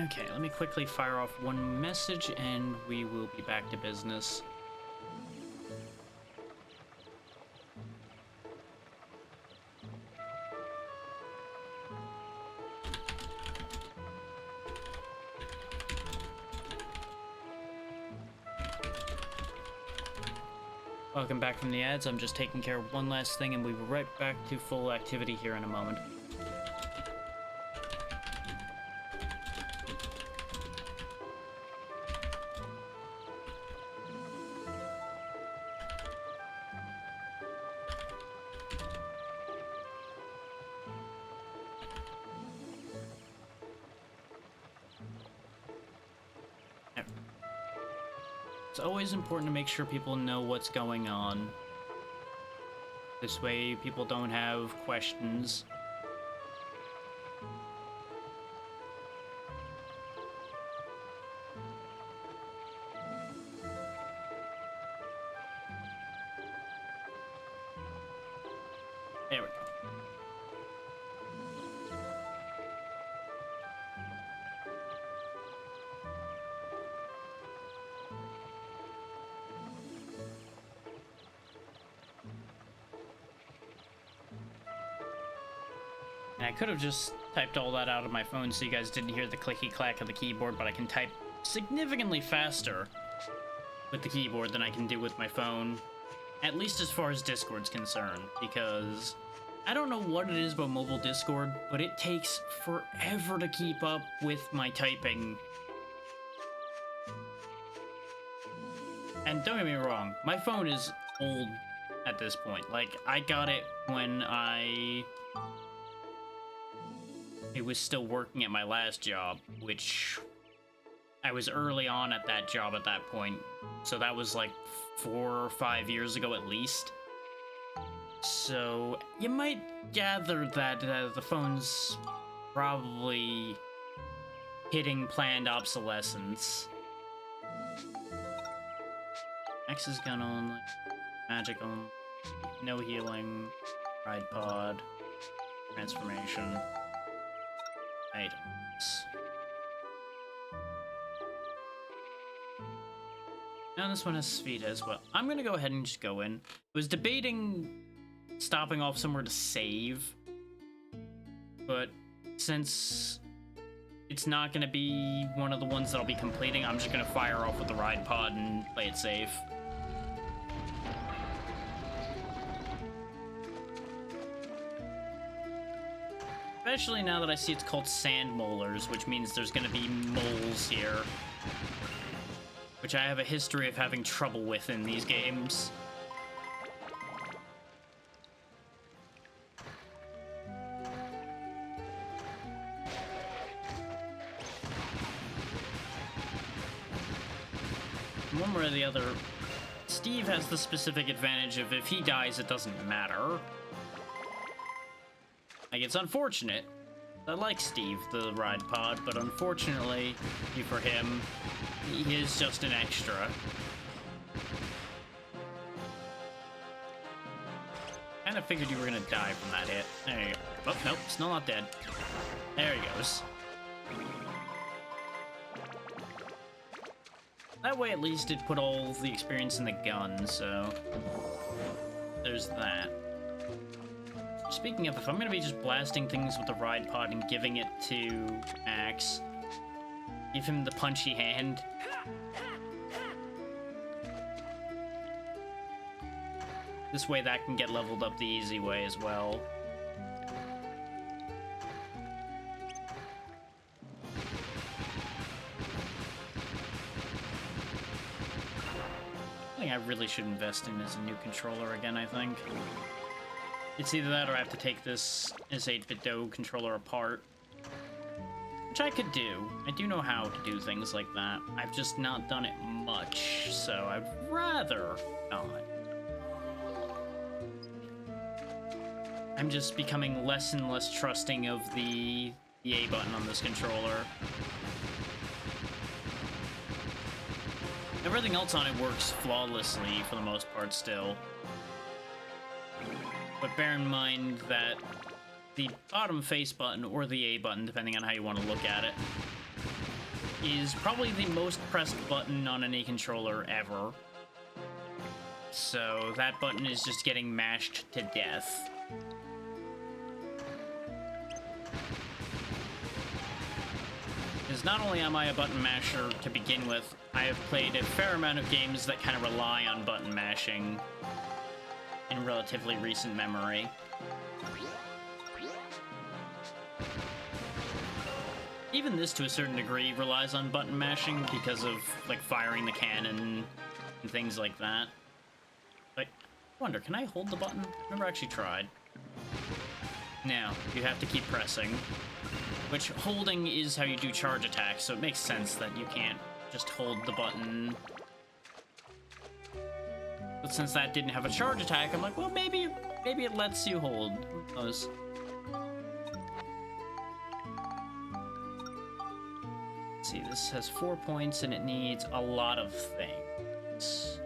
Okay, let me quickly fire off one message and we will be back to business. Welcome back from the ads. I'm just taking care of one last thing and we'll be right back to full activity here in a moment. It's always important to make sure people know what's going on. This way people don't have questions. There we go. And I could have just typed all that out of my phone so you guys didn't hear the clicky clack of the keyboard, but I can type significantly faster with the keyboard than I can do with my phone, at least as far as Discord's concerned, because I don't know what it is about mobile Discord, but it takes forever to keep up with my typing. And don't get me wrong, my phone is old at this point. Like, I got it when it was still working at my last job, which I was early on at that job at that point. So that was like 4 or 5 years ago at least. So you might gather that the phone's probably hitting planned obsolescence. Max's gun only, magic only, no healing, ride pod, transformation. Items. Now this one has speed as well. I'm gonna go ahead and just go in. I was debating stopping off somewhere to save, but since it's not gonna be one of the ones that I'll be completing, I'm just gonna fire off with the ride pod and play it safe. Especially now that I see it's called sand molars, which means there's gonna be moles here. Which I have a history of having trouble with in these games. One way or the other, Steve has the specific advantage of if he dies, it doesn't matter. Like, it's unfortunate. I like Steve, the ride pod, but unfortunately for him, he is just an extra. Kinda figured you were gonna die from that hit. There you go. Oh, nope, still not dead. There he goes. That way at least it put all the experience in the gun, so there's that. Speaking of, if I'm gonna be just blasting things with the ride pod and giving it to Max, give him the punchy hand. This way that can get leveled up the easy way as well. Something I really should invest in is a new controller again, I think. It's either that or I have to take this 8BitDo controller apart. Which I could do. I do know how to do things like that. I've just not done it much, so I'd rather not. I'm just becoming less and less trusting of the A button on this controller. Everything else on it works flawlessly for the most part still. But bear in mind that the bottom face button, or the A button, depending on how you want to look at it, is probably the most pressed button on any controller ever. So that button is just getting mashed to death. Because not only am I a button masher to begin with, I have played a fair amount of games that kind of rely on button mashing in relatively recent memory. Even this, to a certain degree, relies on button mashing because of, like, firing the cannon and things like that. Like, I wonder, can I hold the button? I've never actually tried. No, you have to keep pressing. Which, holding is how you do charge attacks, so it makes sense that you can't just hold the button. But since that didn't have a charge attack, I'm like, well, maybe it lets you hold. Who knows? Let's see, this has 4 points and it needs a lot of things.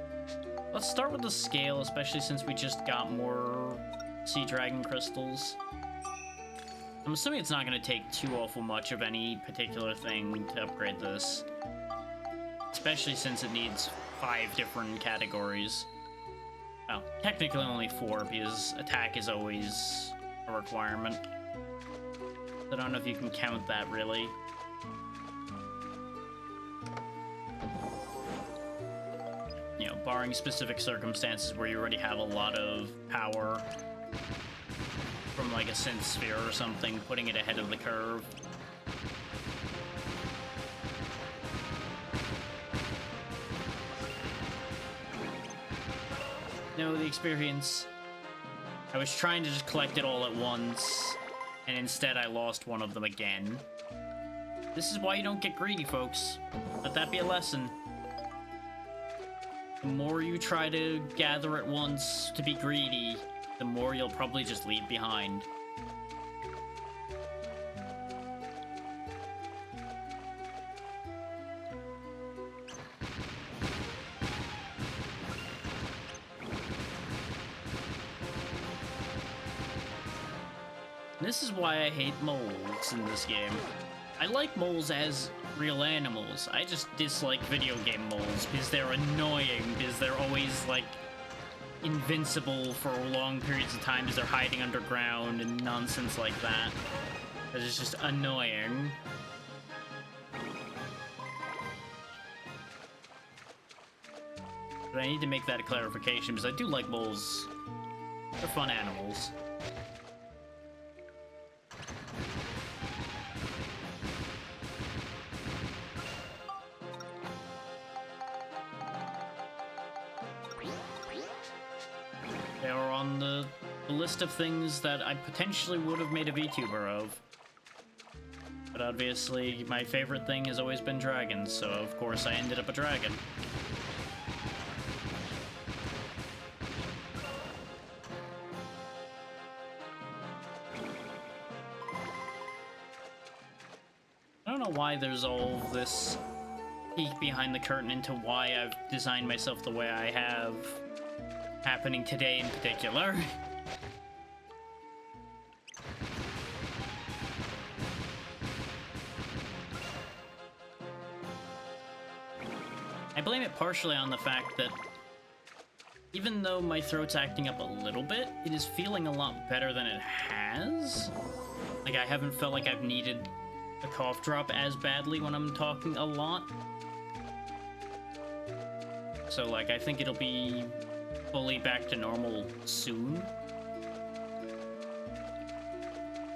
Let's start with the scale, especially since we just got more sea dragon crystals. I'm assuming it's not going to take too awful much of any particular thing to upgrade this. Especially since it needs 5 different categories. Well, technically only 4, because attack is always a requirement. I don't know if you can count that, really. You know, barring specific circumstances where you already have a lot of power from, like, a synth sphere or something, putting it ahead of the curve. No, the experience. I was trying to just collect it all at once, and instead I lost one of them again. This is why you don't get greedy, folks. Let that be a lesson. The more you try to gather at once to be greedy, the more you'll probably just leave behind. This is why I hate moles in this game. I like moles as real animals. I just dislike video game moles because they're annoying, because they're always, like, invincible for long periods of time as they're hiding underground and nonsense like that. It's just annoying. But I need to make that a clarification because I do like moles. They're fun animals. They are on the list of things that I potentially would have made a VTuber of. But obviously, my favorite thing has always been dragons, so of course I ended up a dragon. I don't know why there's all this peek behind the curtain into why I've designed myself the way I have, happening today in particular. I blame it partially on the fact that even though my throat's acting up a little bit, it is feeling a lot better than it has. Like, I haven't felt like I've needed a cough drop as badly when I'm talking a lot. So, like, I think it'll be fully back to normal soon.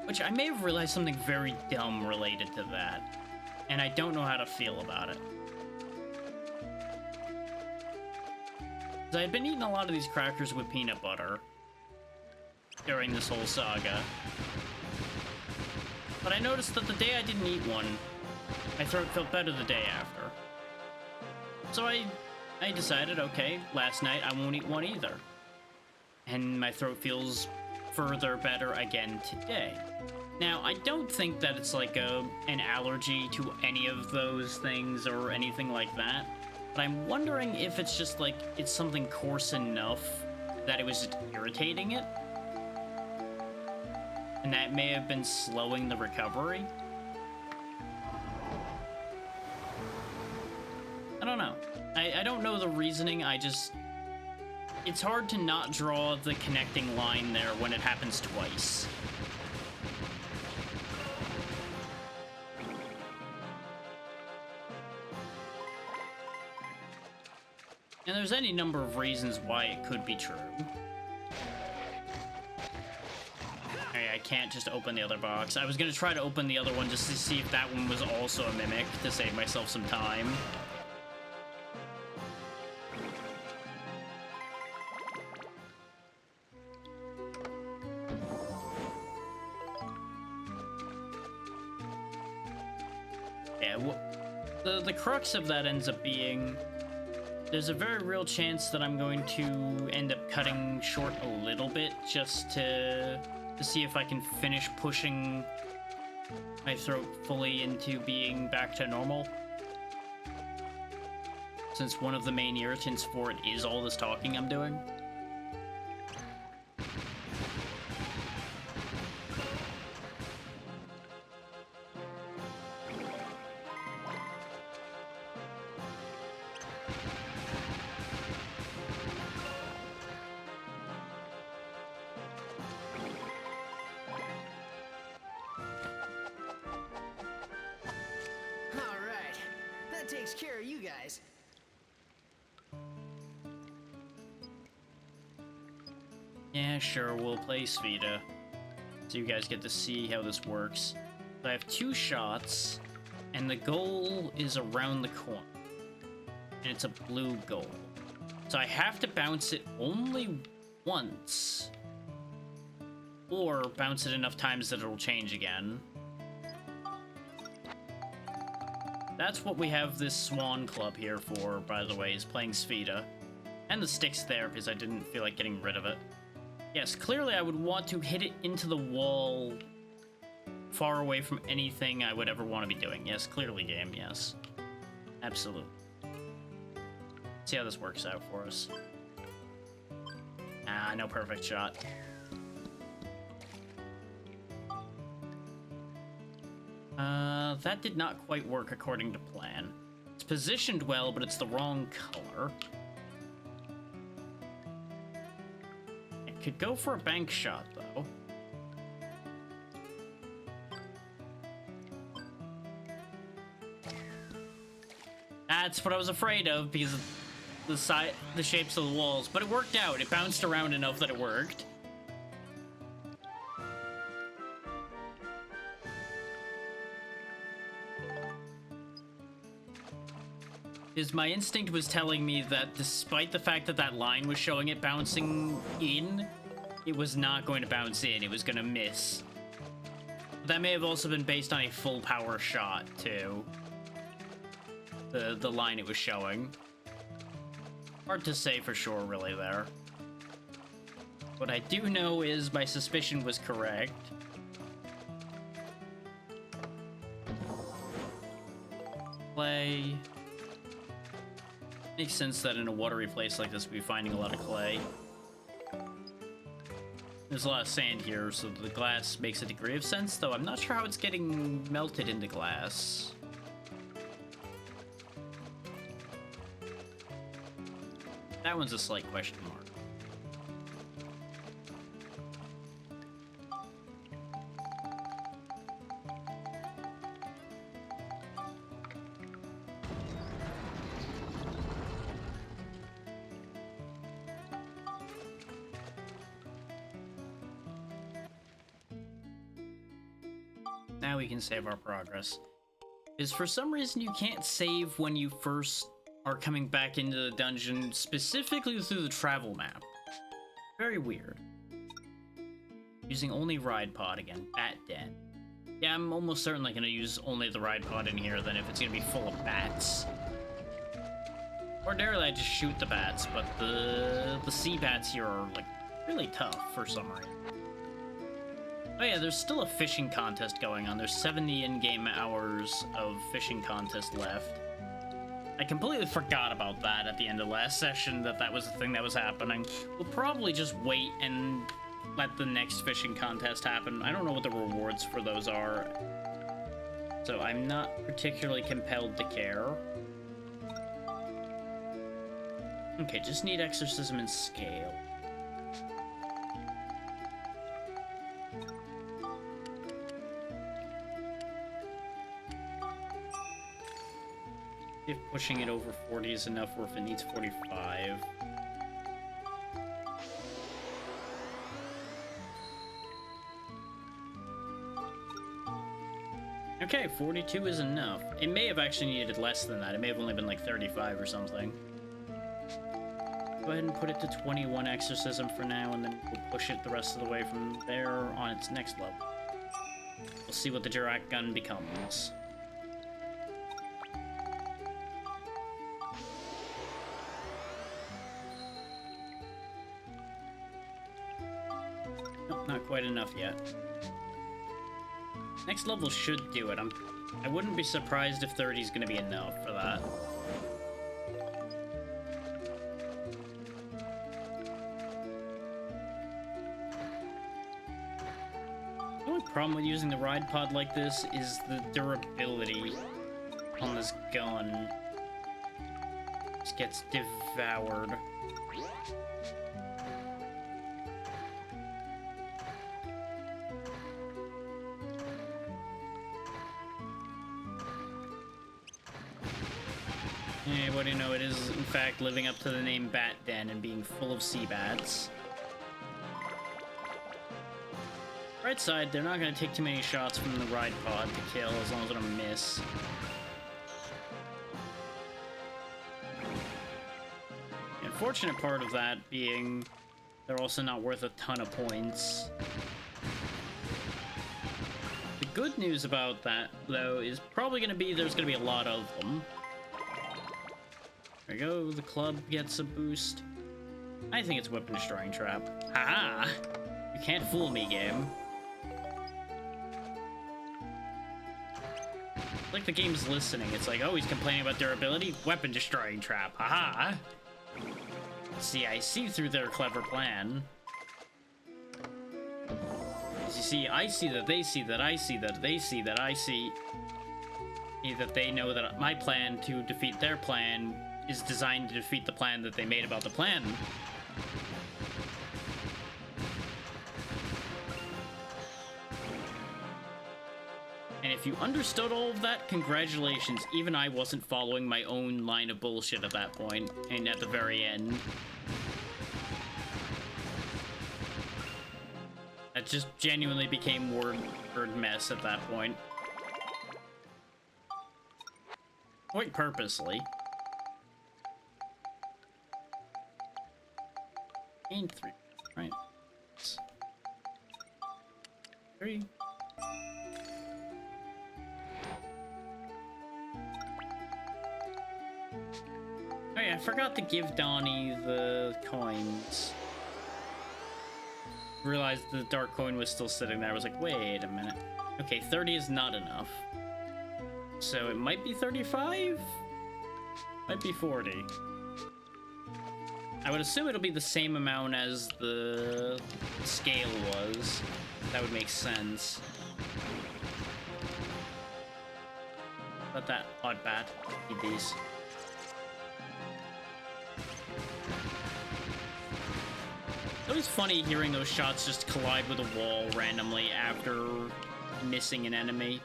Which I may have realized something very dumb related to that, and I don't know how to feel about it. I had been eating a lot of these crackers with peanut butter during this whole saga. But I noticed that the day I didn't eat one, my throat felt better the day after. So I decided, okay, last night I won't eat one either. And my throat feels further better again today. Now, I don't think that it's like an allergy to any of those things or anything like that. But I'm wondering if it's just like, it's something coarse enough that it was just irritating it. And that may have been slowing the recovery. reasoning, it's hard to not draw the connecting line there when it happens twice. And there's any number of reasons why it could be true. Hey, I can't just open the other box. I was gonna try to open the other one just to see if that one was also a mimic, to save myself some time. Yeah, the crux of that ends up being there's a very real chance that I'm going to end up cutting short a little bit just to see if I can finish pushing my throat fully into being back to normal. Since one of the main irritants for it is all this talking I'm doing. Alright, that takes care of you guys. Yeah, sure, we'll play Sphida. So you guys get to see how this works. So I have 2 shots, and the goal is around the corner. And it's a blue goal. So I have to bounce it only once. Or bounce it enough times that it'll change again. That's what we have this Swan Club here for, by the way, is playing Sphida. And the stick's there, because I didn't feel like getting rid of it. Yes, clearly I would want to hit it into the wall far away from anything I would ever want to be doing. Yes, clearly game, yes. Absolutely. See how this works out for us. Ah, no perfect shot. That did not quite work according to plan. It's positioned well, but it's the wrong color. Could go for a bank shot, though. That's what I was afraid of, because of the shapes of the walls. But it worked out. It bounced around enough that it worked. Because my instinct was telling me that despite the fact that that line was showing it bouncing in, it was not going to bounce in, it was going to miss. That may have also been based on a full power shot, too. The line it was showing. Hard to say for sure, really, there. What I do know is my suspicion was correct. Play... Makes sense that in a watery place like this, we'd be finding a lot of clay. There's a lot of sand here, so the glass makes a degree of sense, though I'm not sure how it's getting melted into glass. That one's a slight question mark. Now we can save our progress. Is for some reason you can't save when you first are coming back into the dungeon, specifically through the travel map. Very weird. Using only Ride Pod again. Bat Den. Yeah, I'm almost certainly gonna use only the Ride Pod in here than if it's gonna be full of bats. Ordinarily I just shoot the bats, but the sea bats here are like really tough for some reason. Oh yeah, there's still a fishing contest going on. There's 70 in-game hours of fishing contest left. I completely forgot about that at the end of last session, that was the thing that was happening. We'll probably just wait and let the next fishing contest happen. I don't know what the rewards for those are, so I'm not particularly compelled to care. Okay, just need exorcism and scale. If pushing it over 40 is enough, or if it needs 45. Okay, 42 is enough. It may have actually needed less than that. It may have only been like 35 or something. Go ahead and put it to 21 exorcism for now, and then we'll push it the rest of the way from there on its next level. We'll see what the Jurak gun becomes. Nope, not quite enough yet. Next level should do it. I wouldn't be surprised if 30 is going to be enough for that. The only problem with using the ride pod like this is the durability on this gun. Just gets devoured. Hey, what do you know? It is, in fact, living up to the name Bat Den and being full of sea bats. Right side, they're not going to take too many shots from the ride pod to kill as long as I don't miss. The unfortunate part of that being they're also not worth a ton of points. The good news about that, though, is probably going to be there's going to be a lot of them. There we go, the club gets a boost. I think it's Weapon Destroying Trap. Haha! You can't fool me, game. Like the game's listening. It's like, oh, he's complaining about durability? Weapon Destroying Trap. Haha! See, I see through their clever plan. As you see, I see that they see that I see that they see that I see that they know that my plan to defeat their plan is designed to defeat the plan that they made about the plan. And if you understood all of that, congratulations. Even I wasn't following my own line of bullshit at that point, and at the very end. That just genuinely became word mess at that point. Quite purposely. And 3, right? 3. Oh yeah, I forgot to give Donnie the coins. Realized the dark coin was still sitting there. I was like, wait a minute. Okay, 30 is not enough. So it might be 35? Might be 40. I would assume it'll be the same amount as the scale was. That would make sense. Let that odd bat eat these. It's always funny hearing those shots just collide with a wall randomly after missing an enemy.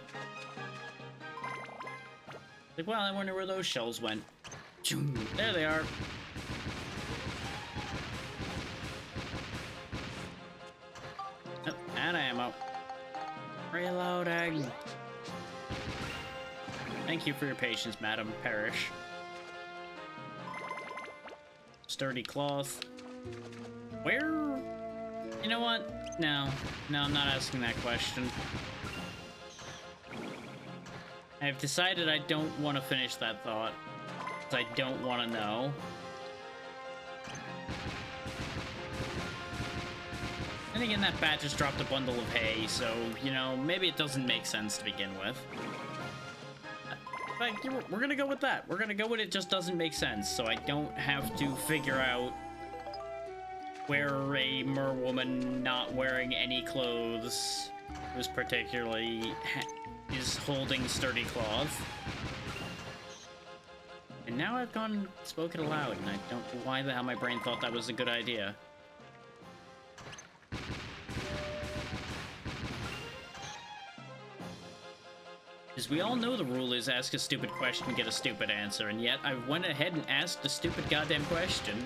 Like, well, I wonder where those shells went. There they are. Oh, out of ammo. Reloading. Thank you for your patience, Madam Parrish. Sturdy cloth. Where? You know what? No, I'm not asking that question. I've decided I don't want to finish that thought. Because I don't want to know. And again, that bat just dropped a bundle of hay, so, you know, maybe it doesn't make sense to begin with. But we're gonna go with that. We're gonna go with it just doesn't make sense, so I don't have to figure out where a merwoman not wearing any clothes was particularly is holding sturdy cloth. And now I've gone spoken aloud, and I don't know why the hell my brain thought that was a good idea. Because we all know the rule is ask a stupid question, get a stupid answer, and yet I went ahead and asked a stupid goddamn question.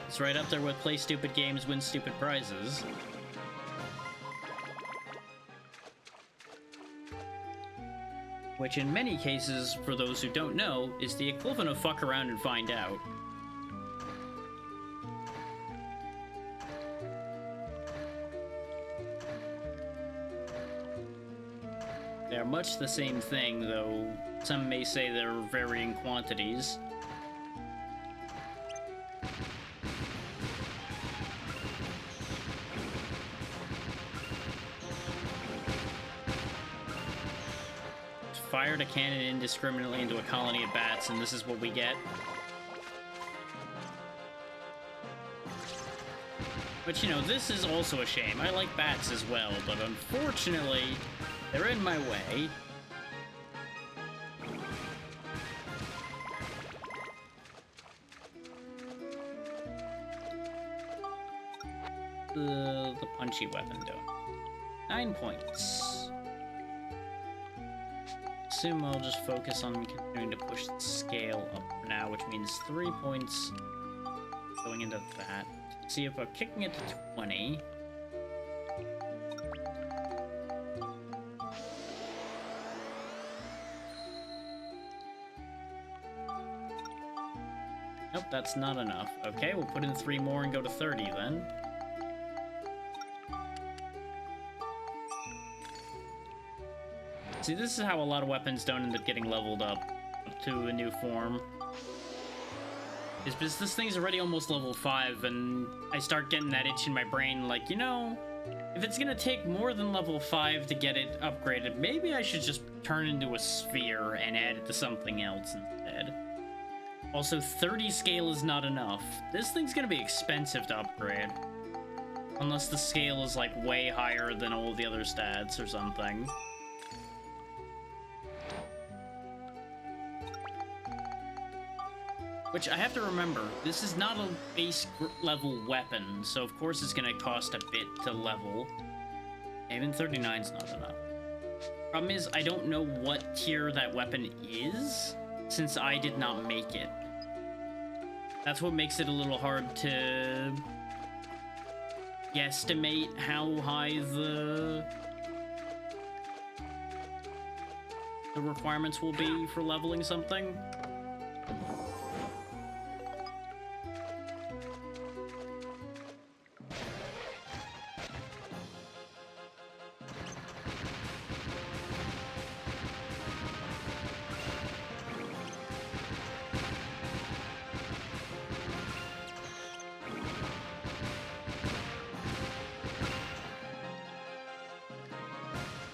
It's right up there with play stupid games, win stupid prizes. Which in many cases, for those who don't know, is the equivalent of fuck around and find out. They're much the same thing, though some may say they're varying quantities. Fired a cannon indiscriminately into a colony of bats, and this is what we get. But, you know, this is also a shame. I like bats as well, but unfortunately, they're in my way. The punchy weapon, though. 9 points. Assume I'll just focus on continuing to push the scale up for now, which means 3 points going into that. See if I'm kicking it to 20. Nope, that's not enough. Okay, we'll put in 3 more and go to 30 then. See, this is how a lot of weapons don't end up getting leveled up to a new form. Is because this thing's already almost level 5, and I start getting that itch in my brain, like, you know, if it's gonna take more than level 5 to get it upgraded, maybe I should just turn into a sphere and add it to something else instead. Also, 30 scale is not enough. This thing's gonna be expensive to upgrade. Unless the scale is, like, way higher than all the other stats or something. Which I have to remember, this is not a base level weapon, so of course it's gonna cost a bit to level. Even 39's not enough. Problem is, I don't know what tier that weapon is, since I did not make it. That's what makes it a little hard to guesstimate how high the requirements will be for leveling something.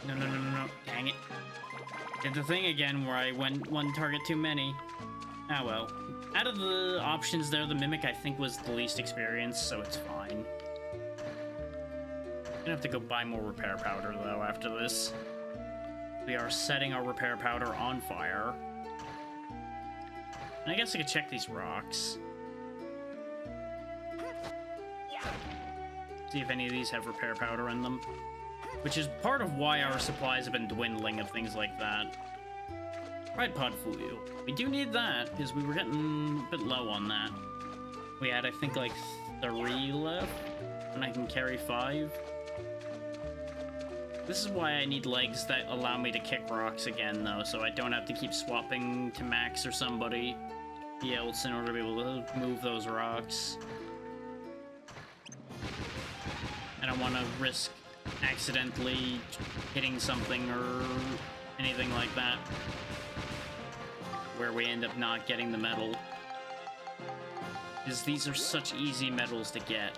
No. Dang it. Did the thing again where I went one target too many. Ah well. Out of the options there, the Mimic I think was the least experienced, so it's fine. Gonna have to go buy more repair powder though after this. We are setting our repair powder on fire. And I guess I could check these rocks. See if any of these have repair powder in them. Which is part of why our supplies have been dwindling of things like that. Right, pod fuel. We do need that, because we were getting a bit low on that. We had, I think, like 3 left, and I can carry 5. This is why I need legs that allow me to kick rocks again, though, so I don't have to keep swapping to Max or somebody else in order to be able to move those rocks. I don't want to risk accidentally hitting something or anything like that, where we end up not getting the medal. Because these are such easy medals to get,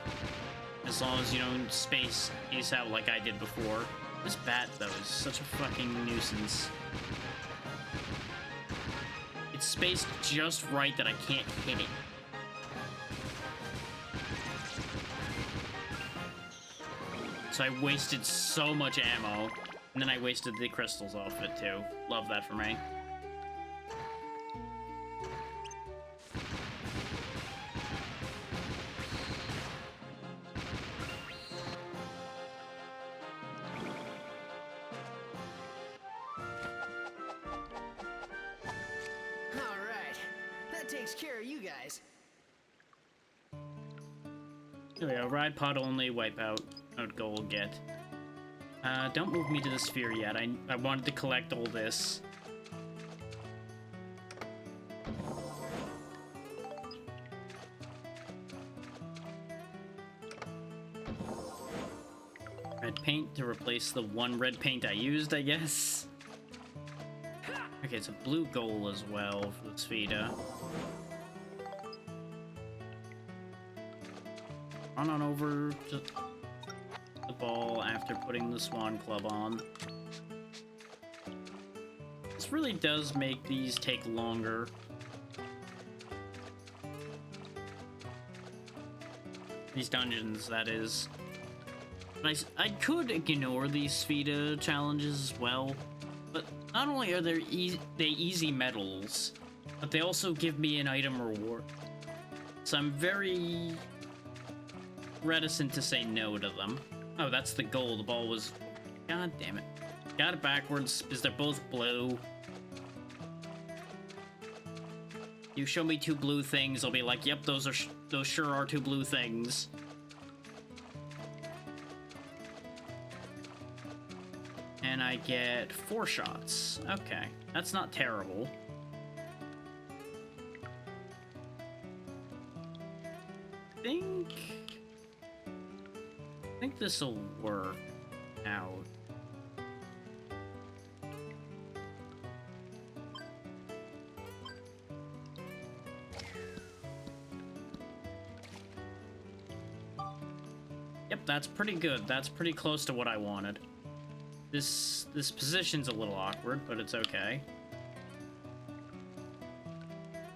as long as you don't space ace out like I did before. This bat, though, is such a fucking nuisance. It's spaced just right that I can't hit it. So I wasted so much ammo. And then I wasted the crystals off it too. Love that for me. Alright, that takes care of you guys. There we go. Ride pod only, wipe out. Note goal get. Don't move me to the sphere yet. I wanted to collect all this. Red paint to replace the one red paint I used, I guess. Okay, it's a blue goal as well for the Spheda. Run on over to the ball after putting the Swan Club on. This really does make these take longer. These dungeons, that is. But I could ignore these Spheda challenges as well, but not only are they easy medals, but they also give me an item reward. So I'm very reticent to say no to them. Oh, that's the goal. The ball was... God damn it. Got it backwards because they're both blue. You show me two blue things, I'll be like, yep, those sure are two blue things. And I get 4 shots. Okay, that's not terrible. I think this'll work out. Yep, that's pretty good. That's pretty close to what I wanted. This position's a little awkward, but it's okay.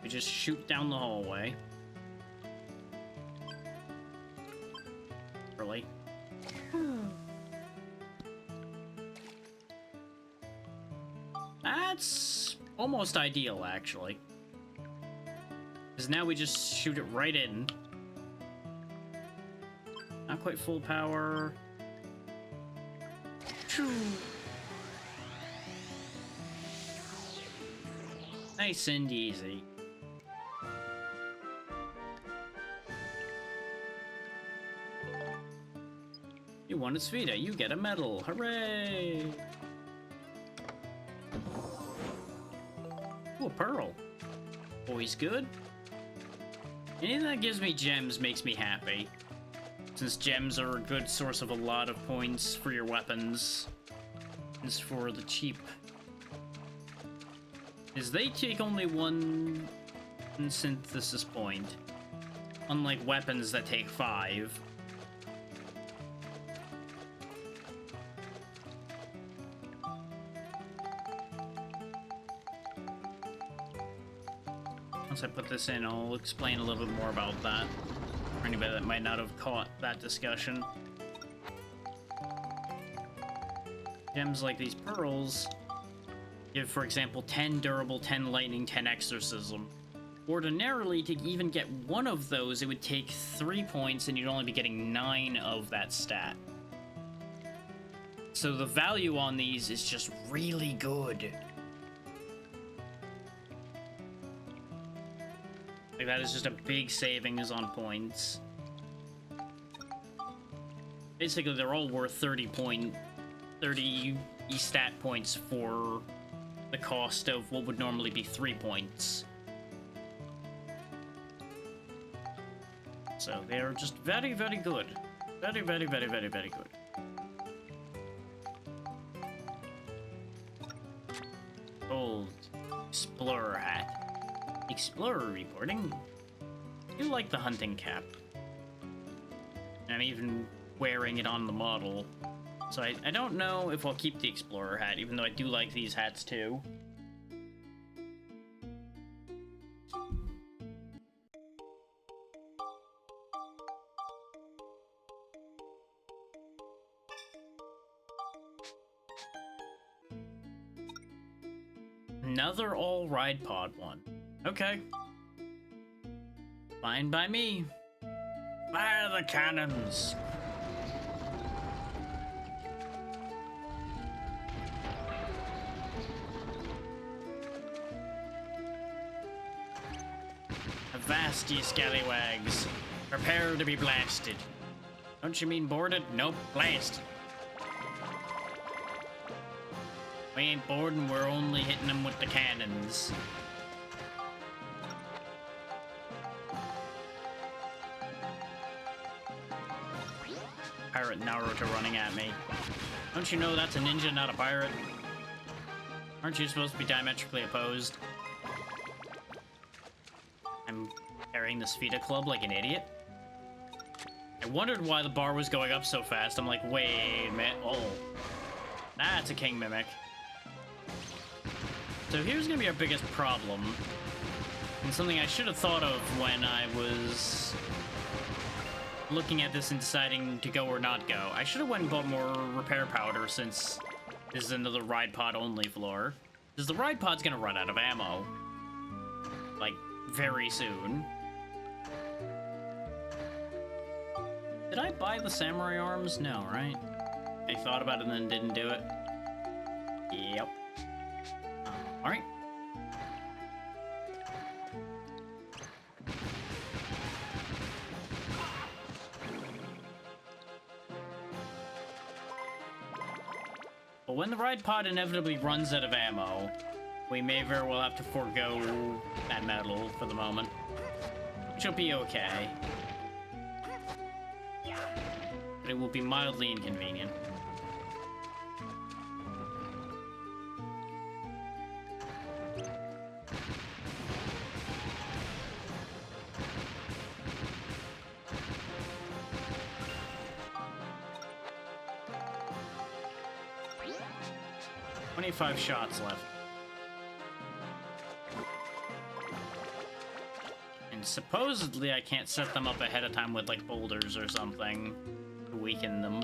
We just shoot down the hallway. Really? That's almost ideal, actually. Because now we just shoot it right in. Not quite full power. Nice and easy. You won a Spheda, you get a medal. Hooray! Ooh, a pearl. Always good. Anything that gives me gems makes me happy, since gems are a good source of a lot of points for your weapons. It's for the cheap. Is they take only one synthesis point, unlike weapons that take 5. Once I put this in, I'll explain a little bit more about that for anybody that might not have caught that discussion. Gems like these pearls give, for example, 10 durable, 10 lightning, 10 exorcism. Ordinarily, to even get one of those, it would take 3 points, and you'd only be getting 9 of that stat. So the value on these is just really good. Like, that is just a big savings on points. Basically, they're all worth 30 stat points for the cost of what would normally be 3 points. So they are just very, very good. Very, very, very, very, very good. Gold Explorer hat. Explorer reporting. You like the hunting cap. I'm even wearing it on the model. So I don't know if I'll keep the Explorer hat, even though I do like these hats too. Another all ride pod one. Okay. Fine by me. Fire the cannons! Avast, ye scallywags. Prepare to be blasted. Don't you mean boarded? Nope, blasted. We ain't boarding, we're only hitting them with the cannons. Pirate Naruto running at me. Don't you know that's a ninja, not a pirate? Aren't you supposed to be diametrically opposed? I'm carrying this Vita Club like an idiot. I wondered why the bar was going up so fast. I'm like, wait a minute. Oh. That's a King Mimic. So here's gonna be our biggest problem. And something I should have thought of when I was looking at this and deciding to go or not go. I should have went and bought more repair powder since this is another ride pod only floor. Because the ride pod's gonna run out of ammo. Like, very soon. Did I buy the samurai arms? No, right? I thought about it and then didn't do it. Yep. Alright. But when the ride pod inevitably runs out of ammo, we may very well have to forego that medal for the moment. Which will be okay. But it will be mildly inconvenient. Five shots left. And supposedly I can't set them up ahead of time with like boulders or something to weaken them.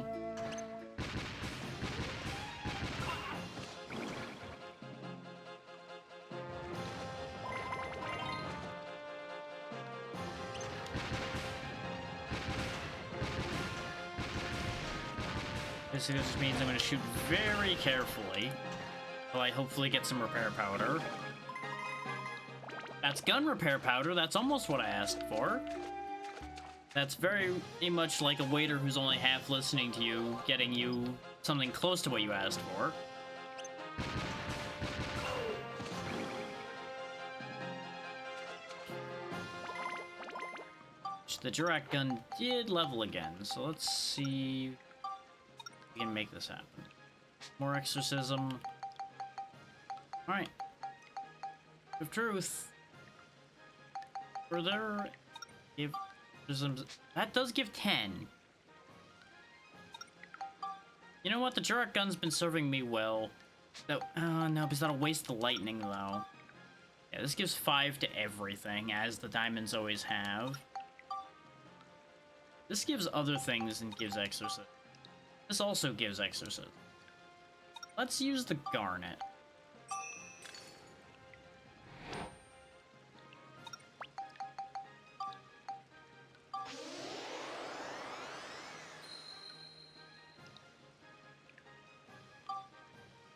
This just means I'm going to shoot very carefully. Well, I hopefully get some repair powder. That's gun repair powder. That's almost what I asked for. That's very much like a waiter who's only half listening to you, getting you something close to what you asked for. The Jurak gun did level again, so let's see if we can make this happen. More exorcism. Alright. Of truth. Further, give some. That does give 10. You know what? The Jurak gun's been serving me well. No, because that'll waste the lightning, though. Yeah, this gives 5 to everything, as the diamonds always have. This gives other things and gives exorcism. This also gives exorcism. Let's use the garnet.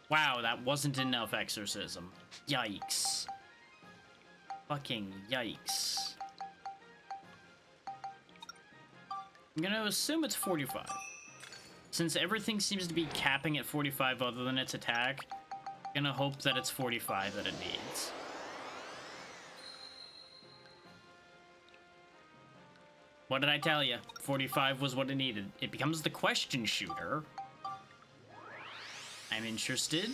Wow, that wasn't enough exorcism. Yikes. Fucking yikes. I'm gonna assume it's 45. Since everything seems to be capping at 45 other than its attack, I'm gonna hope that it's 45 that it needs. What did I tell you? 45 was what it needed. It becomes the question shooter. I'm interested.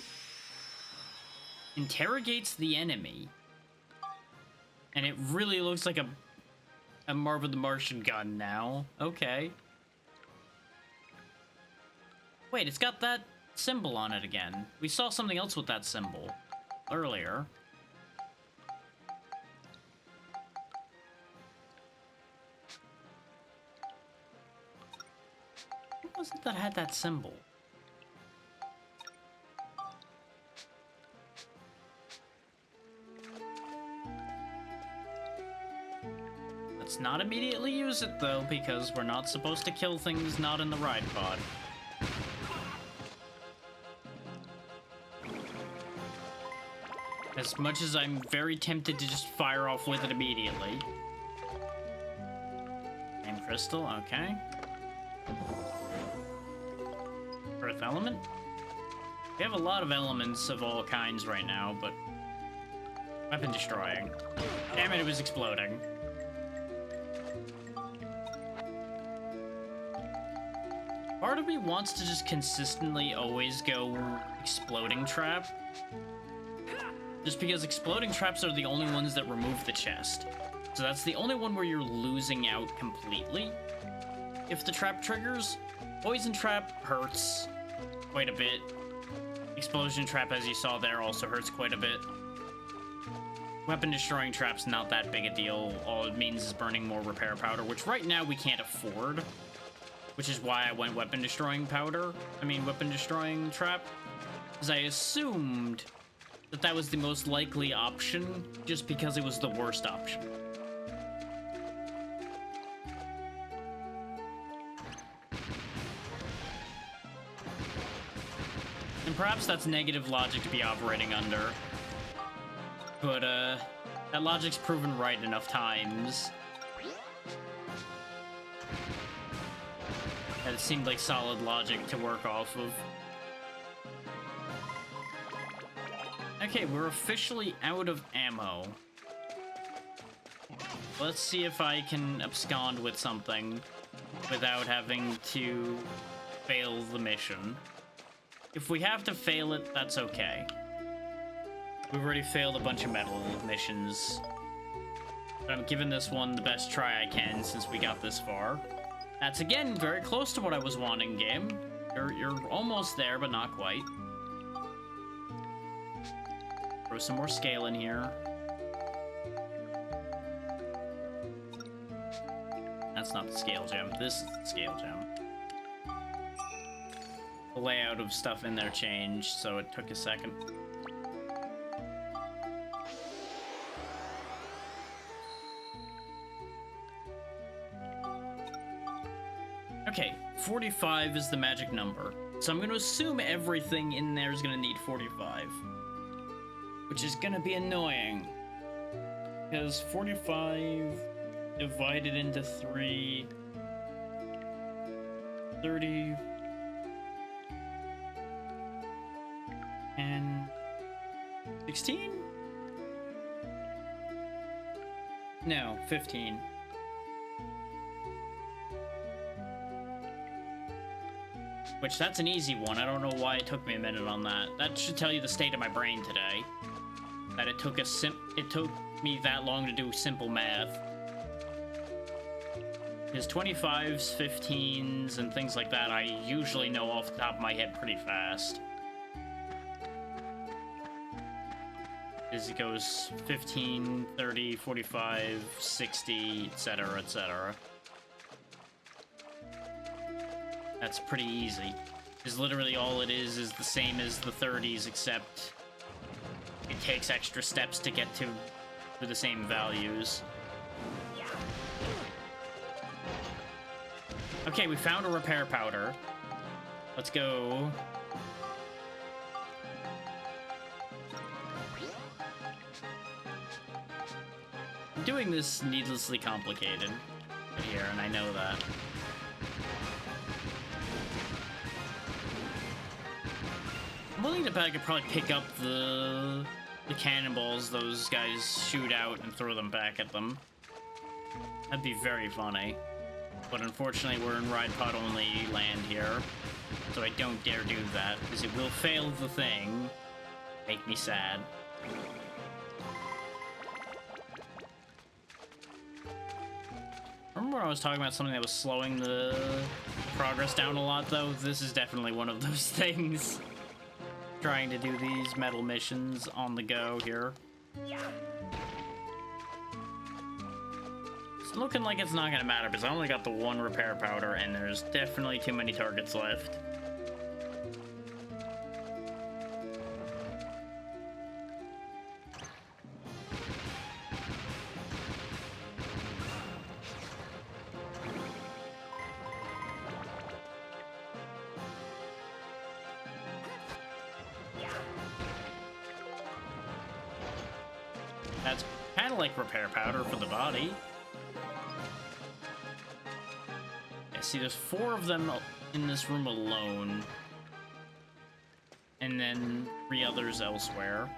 Interrogates the enemy. And it really looks like a Marvin the Martian gun now. Okay. Wait, it's got that symbol on it again. We saw something else with that symbol earlier. What was it that had that symbol? Let's not immediately use it, though, because we're not supposed to kill things not in the ride pod. As much as I'm very tempted to just fire off with it immediately. And crystal, okay. Earth element? We have a lot of elements of all kinds right now, but... Weapon destroying. Damn it, it was exploding. Part of me wants to just consistently always go exploding trap. Just because exploding traps are the only ones that remove the chest. So that's the only one where you're losing out completely. If the trap triggers, poison trap hurts quite a bit. Explosion trap, as you saw there, also hurts quite a bit. Weapon destroying trap's not that big a deal. All it means is burning more repair powder, which right now we can't afford. Which is why I went weapon destroying trap. Because I assumed that that was the most likely option, just because it was the worst option. And perhaps that's negative logic to be operating under. But, that logic's proven right enough times that it seemed like solid logic to work off of. Okay, we're officially out of ammo. Let's see if I can abscond with something without having to fail the mission. If we have to fail it, that's okay. We've already failed a bunch of metal missions. But I'm giving this one the best try I can since we got this far. That's, again, very close to what I was wanting, game. You're almost there, but not quite. Throw some more scale in here. That's not the scale gem. This is the scale gem. The layout of stuff in there changed, so it took a second. Okay, 45 is the magic number. So I'm going to assume everything in there is going to need 45. Which is going to be annoying. Because 45 divided into 3... 30... and... 16? No, 15. Which, that's an easy one. I don't know why it took me a minute on that. That should tell you the state of my brain today. That it took me that long to do simple math. Because 25s, 15s, and things like that, I usually know off the top of my head pretty fast. As it goes 15, 30, 45, 60, etc., etc. That's pretty easy. Because literally all it is the same as the 30s, except it takes extra steps to get to the same values. Okay, we found a repair powder. Let's go. I'm doing this needlessly complicated here, and I know that. I'm willing to bet I could probably pick up the cannonballs those guys shoot out and throw them back at them. That'd be very funny. But unfortunately, we're in ride pod only land here, so I don't dare do that, because it will fail the thing. Make me sad. Remember when I was talking about something that was slowing the progress down a lot, though? This is definitely one of those things. Trying to do these metal missions on the go here. It's looking like it's not gonna matter because I only got the one repair powder and there's definitely too many targets left. That's kind of like repair powder for the body. Yeah, see, there's 4 of them in this room alone. And then 3 others elsewhere.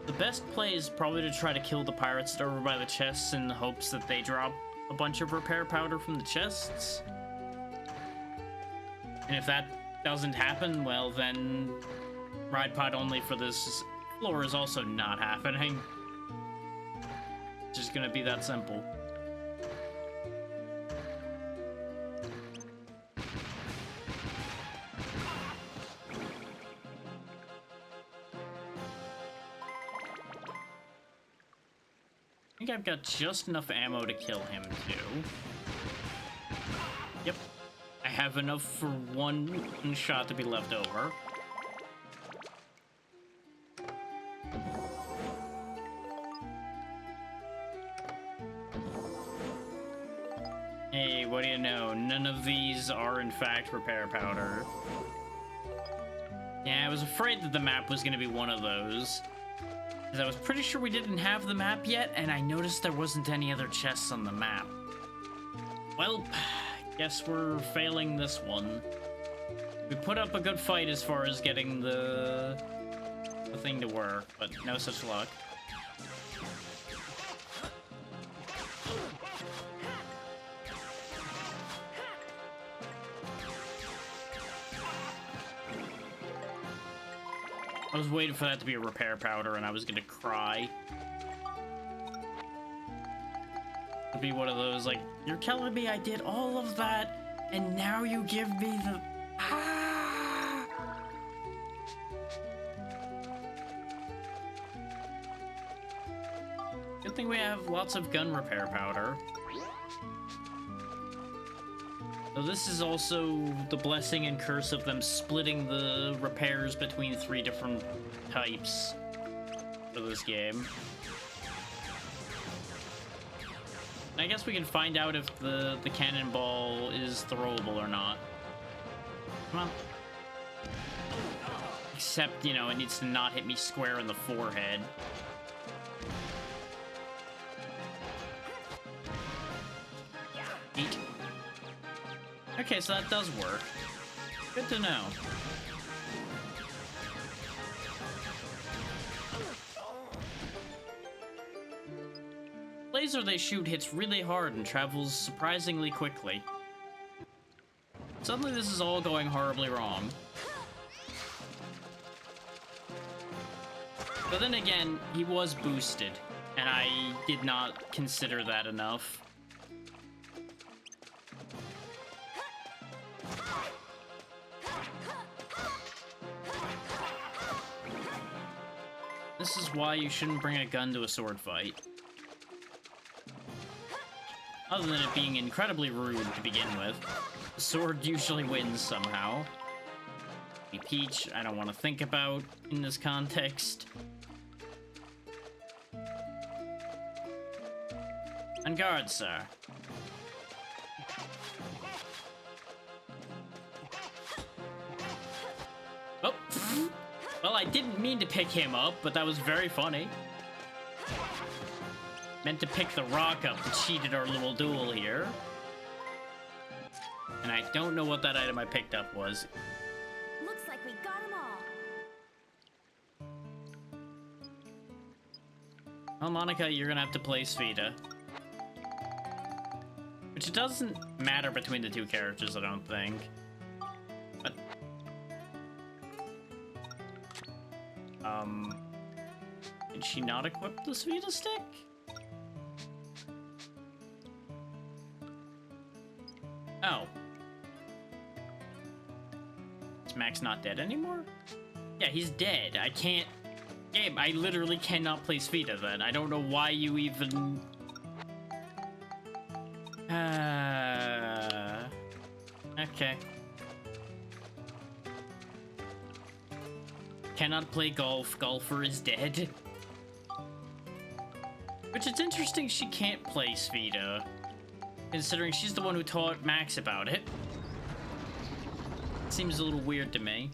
The best play is probably to try to kill the pirates that are over by the chests in the hopes that they drop a bunch of repair powder from the chests. And if that doesn't happen, well then ride pod only for this floor is also not happening. It's just gonna be that simple. I think I've got just enough ammo to kill him too. Yep. I have enough for one shot to be left over. Hey, what do you know? None of these are in fact repair powder. Yeah, I was afraid that the map was gonna be one of those. Because I was pretty sure we didn't have the map yet, and I noticed there wasn't any other chests on the map. Well, guess we're failing this one. We put up a good fight as far as getting the thing to work, but no such luck. I was waiting for that to be a repair powder, and I was gonna cry. It'd be one of those, like, you're telling me I did all of that, and now you give me the... Ah! Good thing we have lots of gun repair powder. So this is also the blessing and curse of them splitting the repairs between 3 different types for this game. And I guess we can find out if the cannonball is throwable or not. Come on. Except, you know, it needs to not hit me square in the forehead. Eat. Okay, so that does work. Good to know. Laser they shoot hits really hard and travels surprisingly quickly. Suddenly this is all going horribly wrong. But then again, he was boosted, and I did not consider that enough. This is why you shouldn't bring a gun to a sword fight. Other than it being incredibly rude to begin with, the sword usually wins somehow. Peach, I don't want to think about in this context. On guard, sir. Oh! Well, I didn't mean to pick him up, but that was very funny. Meant to pick the rock up and cheated our little duel here. And I don't know what that item I picked up was. Looks like we got them all. Well, Monica, you're gonna have to play Sfida. Which it doesn't matter between the 2 characters, I don't think. But... did she not equip the Sfida stick? Oh. Is Max not dead anymore? Yeah, he's dead. I can't... Game, I literally cannot play Sfida then. I don't know why you even... Okay. Cannot play golf. Golfer is dead. Which it's interesting she can't play Sfida, considering she's the one who taught Max about it. Seems a little weird to me.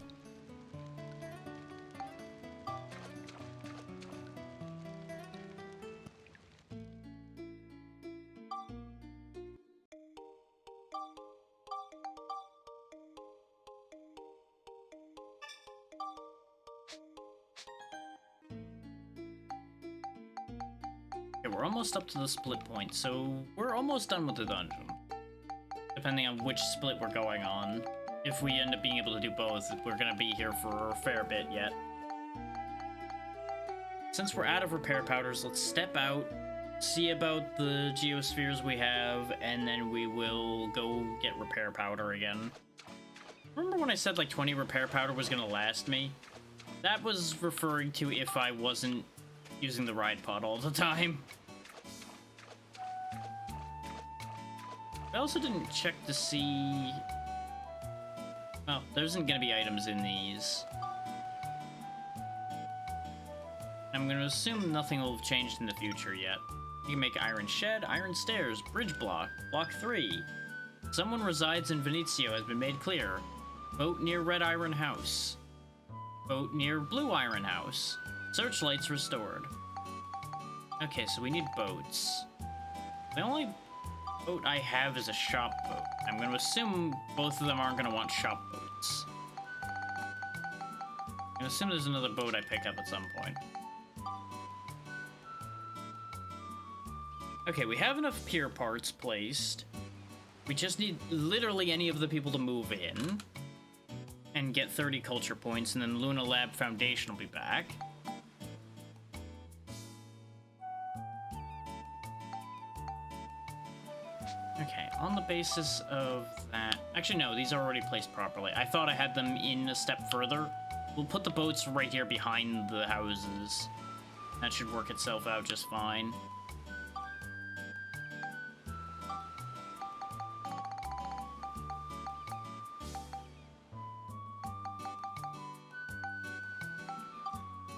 we're almost up to the split point, so we're almost done with the dungeon. Depending on which split we're going on. If we end up being able to do both, we're gonna be here for a fair bit yet. Since we're out of repair powders, let's step out, see about the geospheres we have, and then we will go get repair powder again. Remember when I said like 20 repair powder was gonna last me? That was referring to if I wasn't using the ride pod all the time. I also didn't check to see... Oh, there isn't gonna be items in these. I'm gonna assume nothing will have changed in the future yet. You can make iron shed, iron stairs, bridge block, block 3. Someone resides in Venezia has been made clear. Boat near red iron house. Boat near blue iron house. Searchlights restored. Okay, so we need boats. The only boat I have is a shop boat. I'm gonna assume both of them aren't gonna want shop boats. I'm gonna assume there's another boat I pick up at some point. Okay, we have enough pier parts placed. We just need literally any of the people to move in and get 30 culture points, and then Luna Lab Foundation will be back. Okay, on the basis of that... Actually, no, these are already placed properly. I thought I had them in a step further. We'll put the boats right here behind the houses. That should work itself out just fine.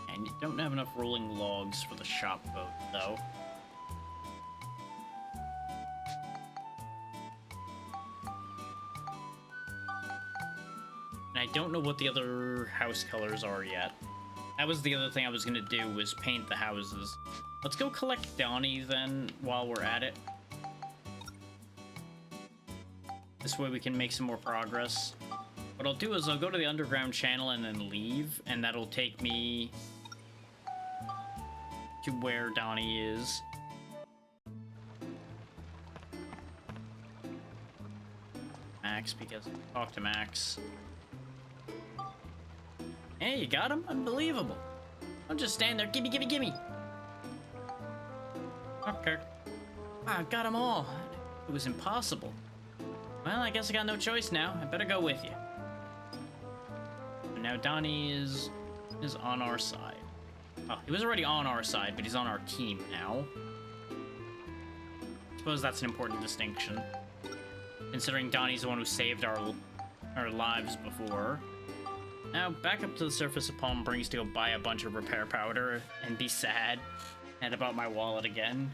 And you don't have enough rolling logs for the shop boat, though. And I don't know what the other house colors are yet. That was the other thing I was gonna do, was paint the houses. Let's go collect Donnie then, while we're at it. This way we can make some more progress. What I'll do is I'll go to the underground channel and then leave, and that'll take me to where Donnie is. Max, because talk to Max. Hey, you got him? Unbelievable. Don't just stand there. Gimme, gimme, gimme. Okay. I got them all. It was impossible. Well, I guess I got no choice now. I better go with you. And now Donnie is on our side. Oh, he was already on our side, but he's on our team now. I suppose that's an important distinction, considering Donnie's the one who saved our lives before. Now, back up to the surface of Palm Springs to go buy a bunch of repair powder and be sad and about my wallet again.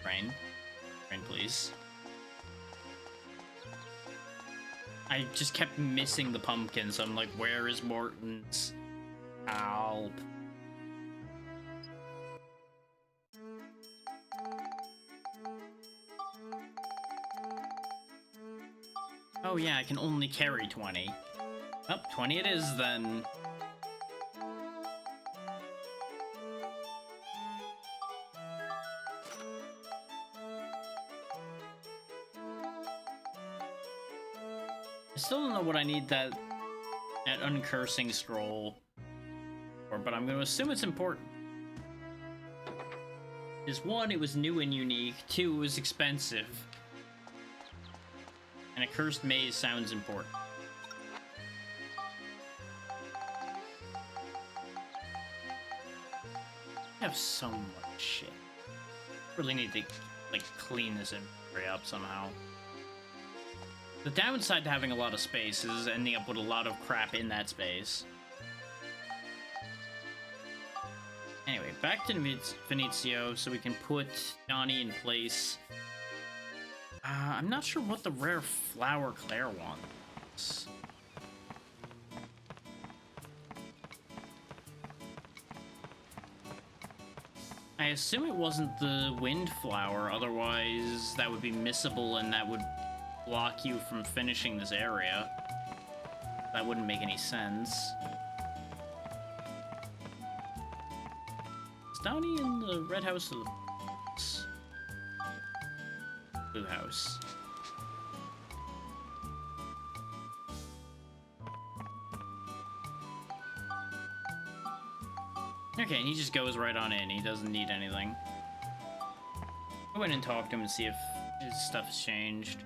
Rain. Rain, please. I just kept missing the pumpkin, so I'm like, where is Morton's? Help. Oh yeah, I can only carry 20. Oh, 20 it is then. I still don't know what I need that uncursing scroll for, but I'm going to assume it's important. Because 1, it was new and unique. 2, it was expensive. And a cursed maze sounds important. I have so much shit. Really need to, like, clean this inventory up somehow. The downside to having a lot of space is ending up with a lot of crap in that space. Anyway, back to Venezio so we can put Donnie in place. I'm not sure what the rare flower Claire wants. I assume it wasn't the wind flower, otherwise that would be missable and that would block you from finishing this area. That wouldn't make any sense. Is Donnie in the red house or the blue house? Okay, and he just goes right on in. He doesn't need anything. Go in and talk to him and see if his stuff has changed.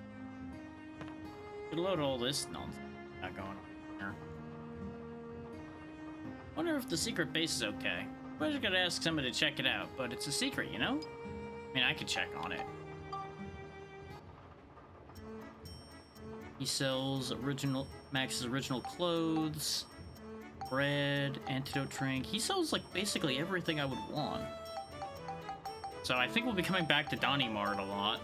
Could load all this nonsense not going on here. Wonder if the secret base is okay. I just gotta ask somebody to check it out, but it's a secret, you know? I mean, I could check on it. He sells Max's original clothes, bread, antidote drink. He sells like basically everything I would want. So I think we'll be coming back to Donnie Mart a lot.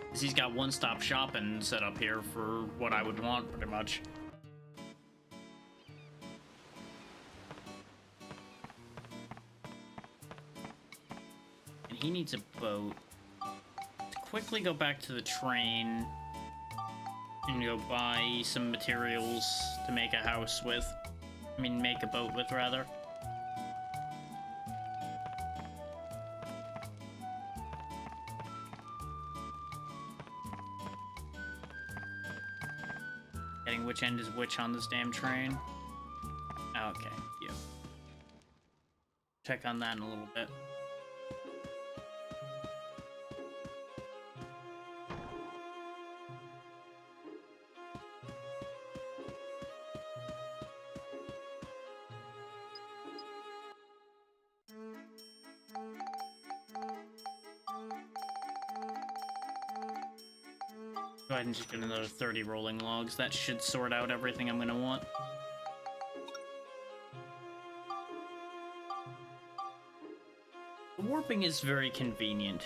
Because he's got one-stop shopping set up here for what I would want, pretty much. And he needs a boat. Quickly go back to the train and go buy some materials to make a house with. I mean, make a boat with, rather. Getting which end is which on this damn train. Okay, you. Check on that in a little bit. Go ahead and just get another 30 rolling logs. That should sort out everything I'm gonna want. The warping is very convenient.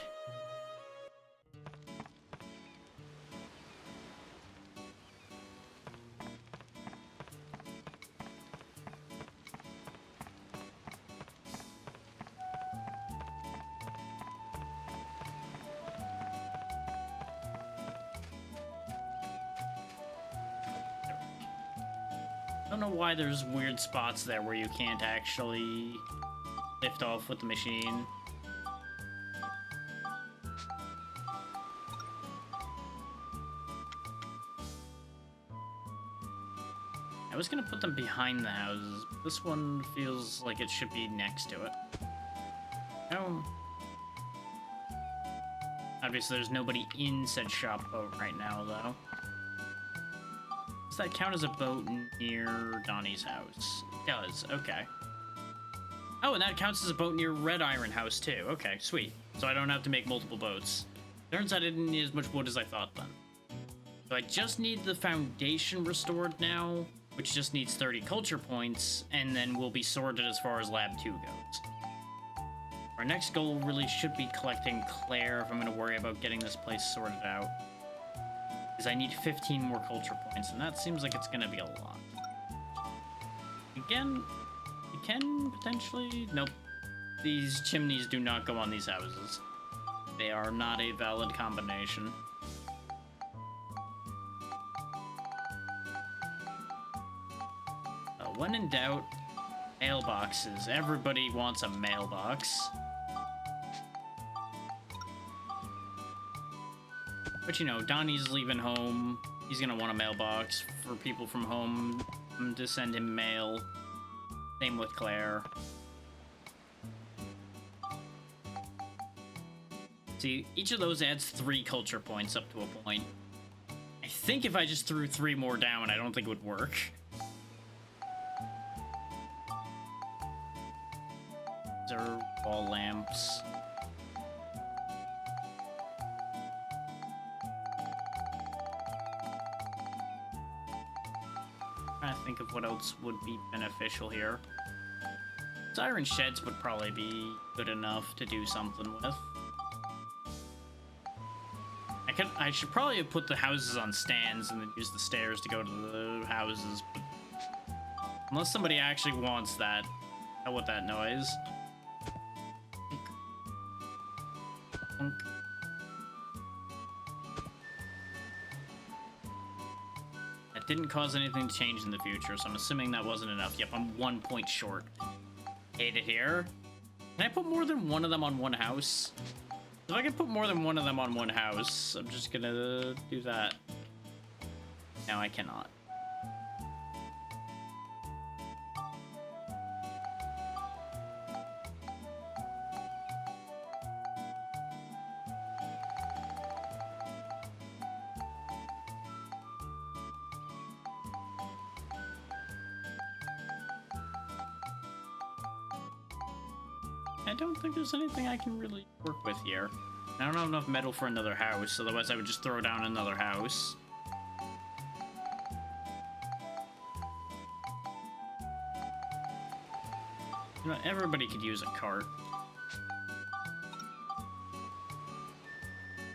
I don't know why there's weird spots there where you can't actually lift off with the machine. I was gonna put them behind the houses, but this one feels like it should be next to it. Oh. Obviously there's nobody in said shop boat right now, though. Does that count as a boat near Donnie's house? It does, okay. Oh, and that counts as a boat near Red Iron House, too. Okay, sweet. So I don't have to make multiple boats. Turns out I didn't need as much wood as I thought, then. So I just need the foundation restored now, which just needs 30 culture points, and then we'll be sorted as far as Lab 2 goes. Our next goal really should be collecting Claire if I'm going to worry about getting this place sorted out. Because I need 15 more culture points, and that seems like it's going to be a lot. Again, you can potentially... Nope. These chimneys do not go on these houses. They are not a valid combination. When in doubt, mailboxes. Everybody wants a mailbox. But you know, Donnie's leaving home. He's gonna want a mailbox for people from home to send him mail. Same with Claire. See, each of those adds 3 culture points up to a point. I think if I just threw 3 more down, I don't think it would work. These are wall lamps. Trying to think of what else would be beneficial here. Siren sheds would probably be good enough to do something with. I should probably have put the houses on stands and then use the stairs to go to the houses, but unless somebody actually wants that. Hell with that noise. didn't cause anything to change in the future, so I'm assuming that wasn't enough. Yep, I'm 1 point short. Hate it here. Can I put more than one of them on one house? If I can put more than one of them on one house, I'm just gonna do that. No, I cannot. I don't think there's anything I can really work with here. I don't have enough metal for another house, otherwise I would just throw down another house. You know, everybody could use a cart.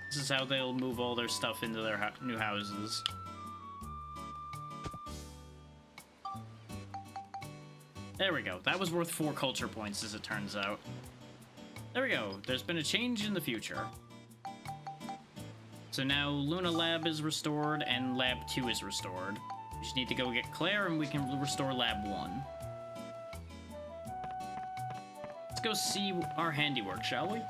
This is how they'll move all their stuff into their new houses. There we go. That was worth 4 culture points, as it turns out. There we go. There's been a change in the future. So now Luna Lab is restored and Lab 2 is restored. We just need to go get Claire and we can restore Lab 1. Let's go see our handiwork, shall we?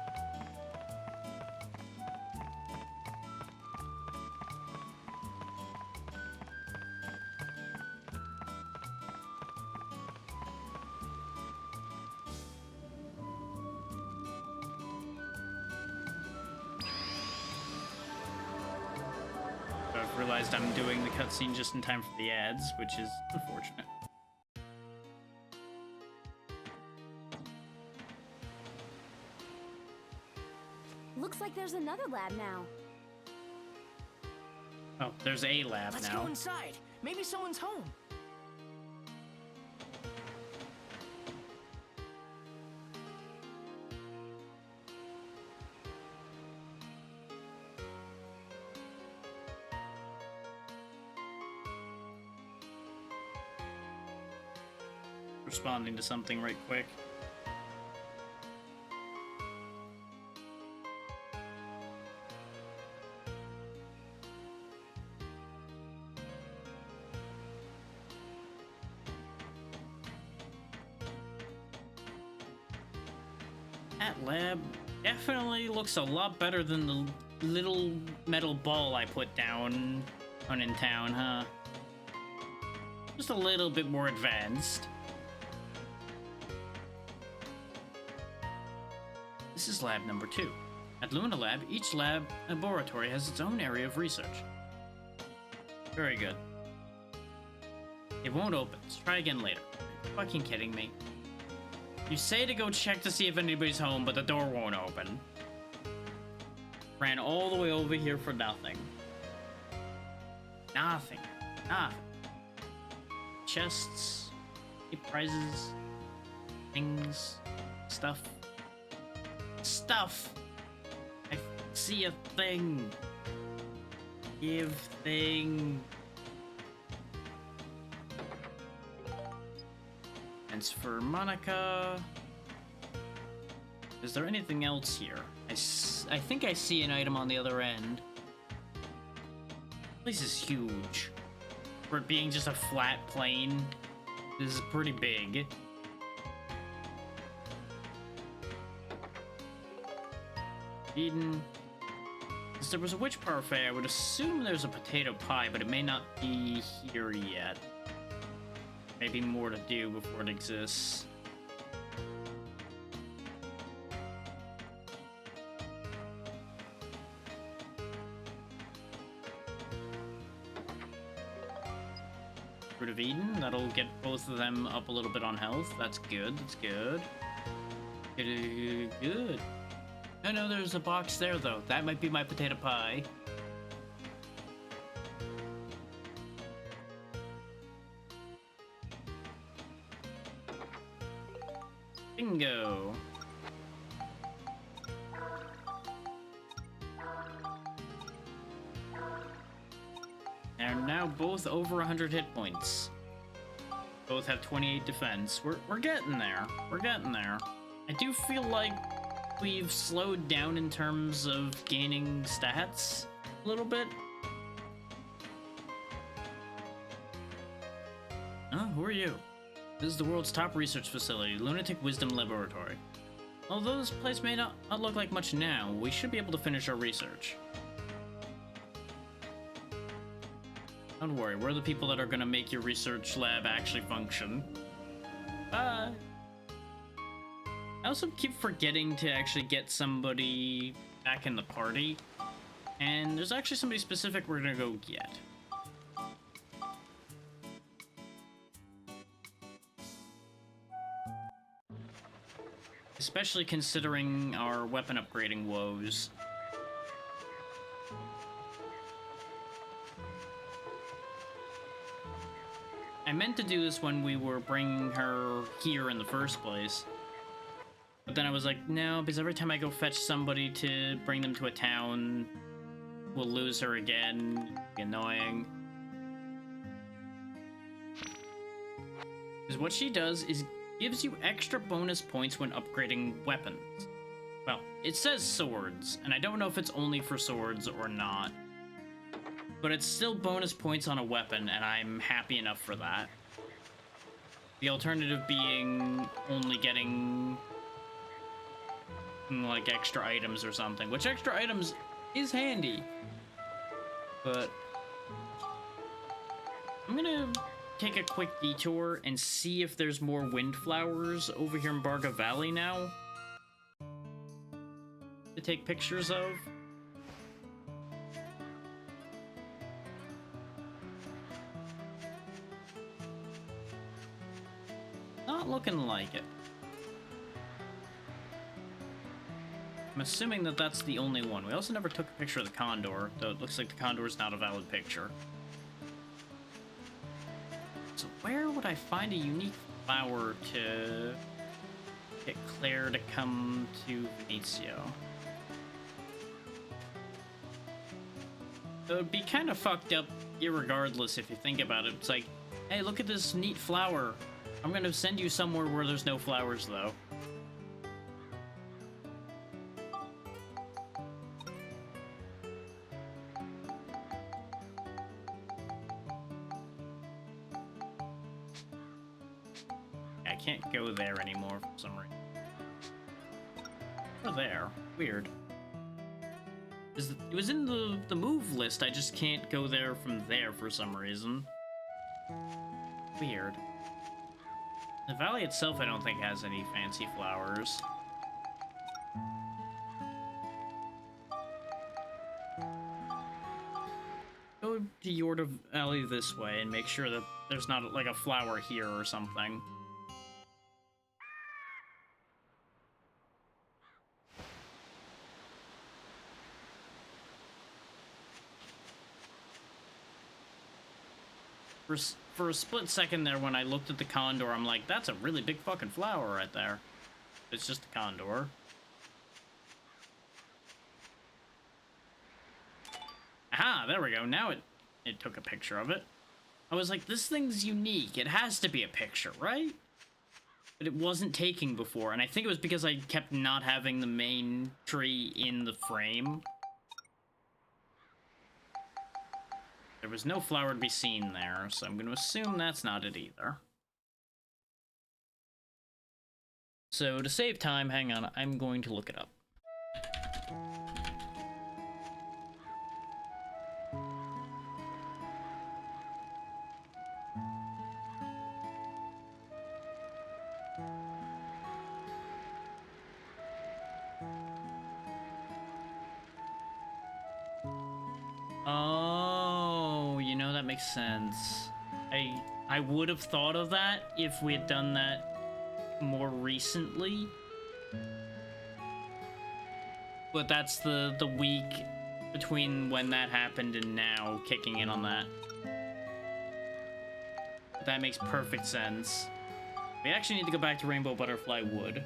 I've realized I'm doing the cutscene just in time for the ads, which is unfortunate. Looks like there's another lab now. Oh, there's a lab Let's now. go inside. Maybe someone's home. Responding to something right quick. That lab definitely looks a lot better than the little metal ball I put down in town, huh? Just a little bit more advanced. This is lab number 2. At Luna Lab, each laboratory has its own area of research. Very good. It won't open. Let's try again later. Are you fucking kidding me? You say to go check to see if anybody's home, but the door won't open. Ran all the way over here for nothing. Nothing. Nothing. Chests, prizes, things, stuff. Stuff! I see a thing. Give thing. Thanks for Monica. Is there anything else here? I think I see an item on the other end. This is huge. For it being just a flat plane, this is pretty big. Eden. Since there was a witch parfait, I would assume there's a potato pie, but it may not be here yet. Maybe more to do before it exists. Fruit of Eden, that'll get both of them up a little bit on health. That's good, that's good. Good. No, there's a box there, though. That might be my potato pie. Bingo. They're now both over 100 hit points. Both have 28 defense. We're getting there. We're getting there. I do feel like we've slowed down in terms of gaining stats a little bit. Huh? Who are you? This is the world's top research facility, Lunatic Wisdom Laboratory. Although this place may not look like much now, we should be able to finish our research. Don't worry, we're the people that are gonna make your research lab actually function. Bye! I also keep forgetting to actually get somebody back in the party. And there's actually somebody specific we're gonna go get. Especially considering our weapon upgrading woes. I meant to do this when we were bringing her here in the first place. But then I was like, no, because every time I go fetch somebody to bring them to a town, we'll lose her again. It'll be annoying. Because what she does is gives you extra bonus points when upgrading weapons. Well, it says swords, and I don't know if it's only for swords or not. But it's still bonus points on a weapon, and I'm happy enough for that. The alternative being only getting like extra items or something, which extra items is handy. But I'm gonna take a quick detour and see if there's more windflowers over here in Barga Valley now to take pictures of. Not looking like it. I'm assuming that that's the only one. We also never took a picture of the condor, though it looks like the condor is not a valid picture. So where would I find a unique flower to get Claire to come to Venezio? It would be kind of fucked up irregardless if you think about it. It's like, hey, look at this neat flower. I'm gonna send you somewhere where there's no flowers, though. I can't go there anymore for some reason. Or there. Weird. It was in the move list, I just can't go there from there for some reason. Weird. The valley itself I don't think has any fancy flowers. Go to Yorda Valley this way and make sure that there's not like a flower here or something. For a split second there, when I looked at the condor, I'm like, that's a really big fucking flower right there. It's just a condor. Aha, there we go. Now it took a picture of it. I was like, this thing's unique. It has to be a picture, right? But it wasn't taking before, and I think it was because I kept not having the main tree in the frame. There was no flower to be seen there, so I'm going to assume that's not it either. So to save time, hang on, I'm going to look it up. Oh, you know, that makes sense. I would have thought of that if we had done that more recently. But that's the week between when that happened and now kicking in on that. That makes perfect sense. We actually need to go back to Rainbow Butterfly Wood.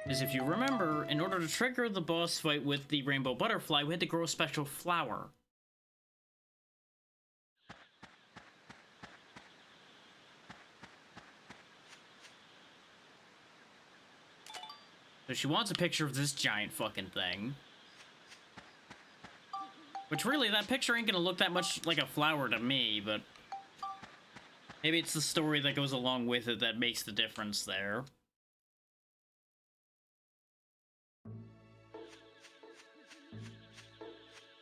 Because if you remember, in order to trigger the boss fight with the Rainbow Butterfly, we had to grow a special flower. So she wants a picture of this giant fucking thing. Which really, that picture ain't gonna look that much like a flower to me, but Maybe it's the story that goes along with it that makes the difference there.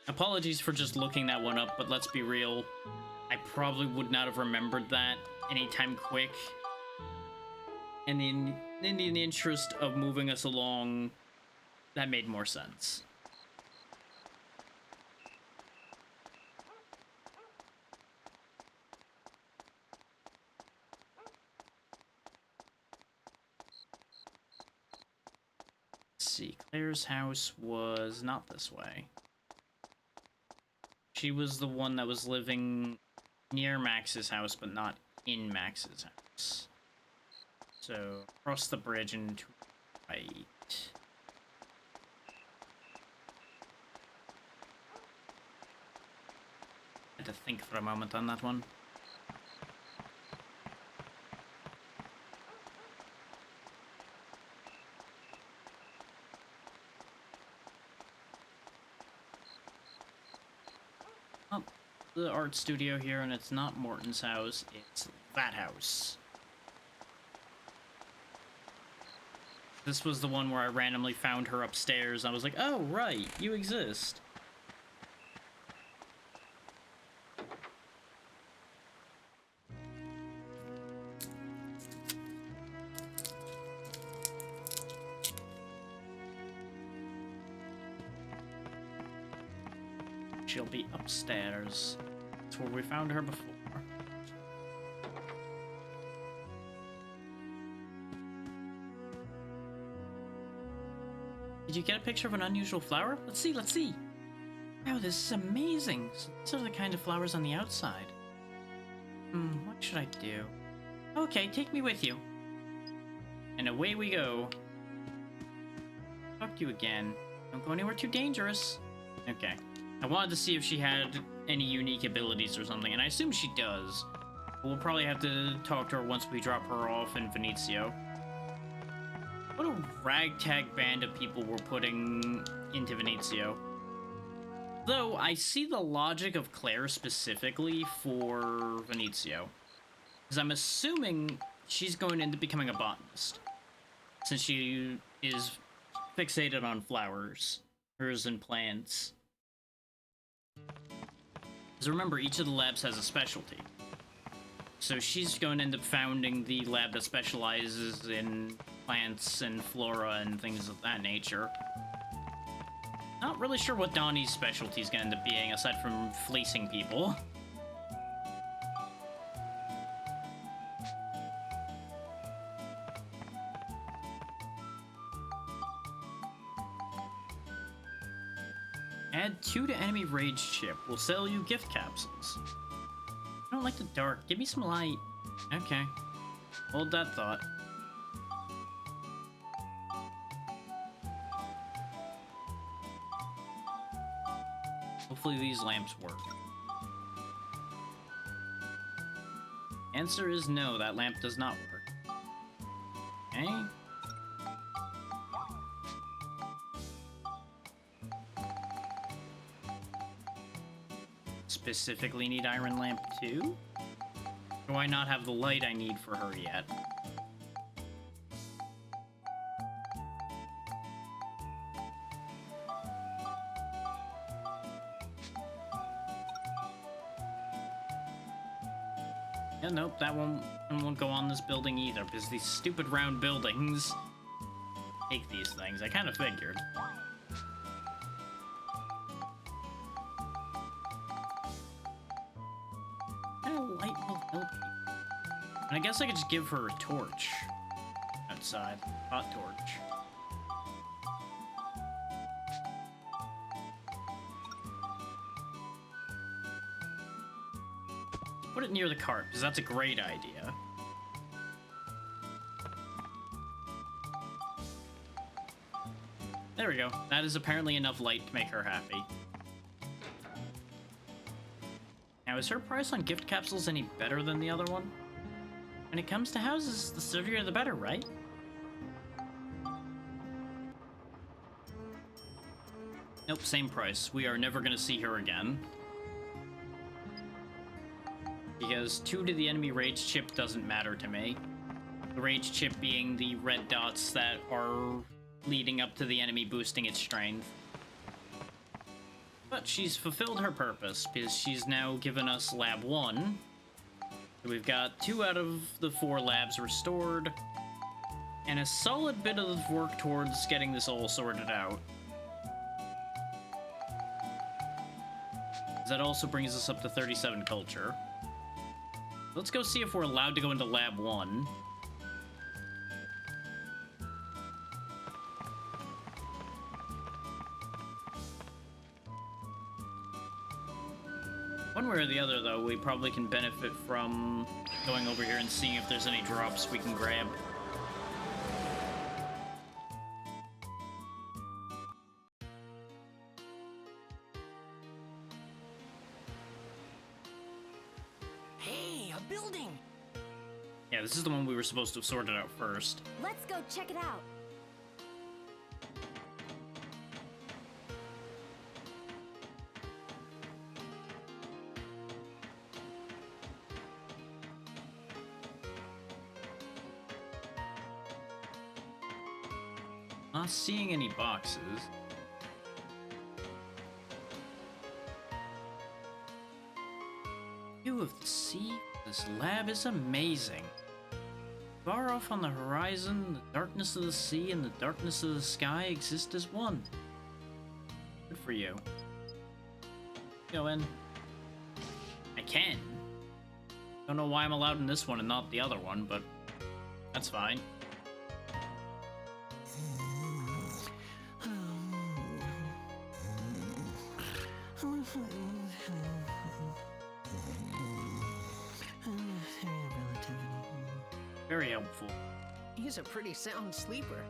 Apologies for just looking that one up, but let's be real. I probably would not have remembered that anytime quick. And in the interest of moving us along, that made more sense. Let's see, Claire's house was not this way. She was the one that was living near Max's house, but not in Max's house. So, cross the bridge and to the right. I had to think for a moment on that one. Oh, the art studio here, and it's not Morton's house, it's that house. This was the one where I randomly found her upstairs. I was like, oh, right, you exist. She'll be upstairs. That's where we found her before. Did you get a picture of an unusual flower? Let's see, let's see. Wow, this is amazing. So these are the kind of flowers on the outside. What should I do? Okay, take me with you. And away we go. Talk to you again. Don't go anywhere too dangerous. Okay. I wanted to see if she had any unique abilities or something, and I assume she does. But we'll probably have to talk to her once we drop her off in Venezio. What a ragtag band of people we're putting into Venezio. Though, I see the logic of Claire specifically for Venezio. Because I'm assuming she's going into becoming a botanist. Since she is fixated on flowers. Hers and plants. Because remember, each of the labs has a specialty. So she's going to end up founding the lab that specializes in plants and flora and things of that nature. Not really sure what Donnie's specialty is going to end up being, aside from fleecing people. Add 2 to enemy rage chip. We'll sell you gift capsules. I don't like the dark. Give me some light. Okay. Hold that thought. Hopefully these lamps work. Answer is no, that lamp does not work. Okay. Specifically need iron lamp too? Do I not have the light I need for her yet? Yeah, nope, that one won't go on this building either, because these stupid round buildings take these things. I kind of figured. I guess I could just give her a torch outside. Hot torch. Put it near the cart, because that's a great idea. There we go. That is apparently enough light to make her happy. Now, is her price on gift capsules any better than the other one? When it comes to houses, the sturdier the better, right? Nope, same price. We are never gonna see her again. because 2 to the enemy rage chip doesn't matter to me. The rage chip being the red dots that are leading up to the enemy boosting its strength. But she's fulfilled her purpose, because she's now given us Lab 1. So we've got 2 out of the 4 labs restored, and a solid bit of work towards getting this all sorted out. That also brings us up to 37 culture. Let's go see if we're allowed to go into Lab 1. One way or the other, though, we probably can benefit from going over here and seeing if there's any drops we can grab. Hey, a building! Yeah, this is the one we were supposed to have sorted out first. Let's go check it out. Not seeing any boxes. View of the sea. This lab is amazing. Far off on the horizon, the darkness of the sea and the darkness of the sky exist as one. Good for you. Go in. I can. Don't know why I'm allowed in this one and not the other one, but that's fine. Very helpful. He's a pretty sound sleeper.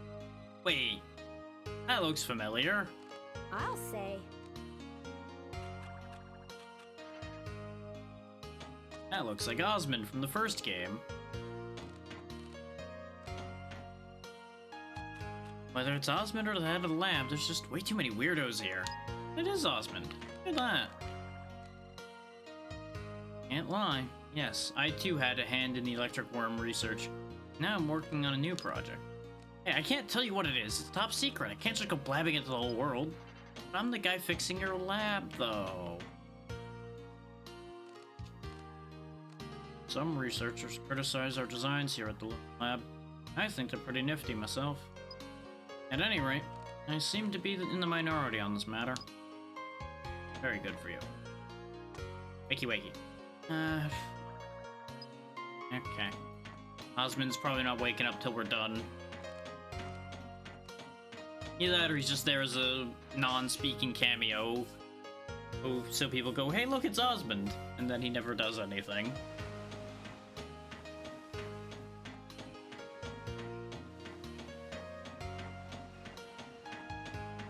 Wait, that looks familiar. I'll say. That looks like Osmond from the first game. Whether it's Osmond or the head of the lab, there's just way too many weirdos here. It is Osmond. Look at that. Can't lie. Yes, I too had a hand in the electric worm research. Now I'm working on a new project. Hey, I can't tell you what it is. It's top secret. I can't just go blabbing it to the whole world. But I'm the guy fixing your lab, though. Some researchers criticize our designs here at the lab. I think they're pretty nifty myself. At any rate, I seem to be in the minority on this matter. Very good for you. Wakey wakey. Okay. Osmond's probably not waking up till we're done. Either that or he's just there as a non-speaking cameo. Oh, so people go, hey look, it's Osmond! And then he never does anything.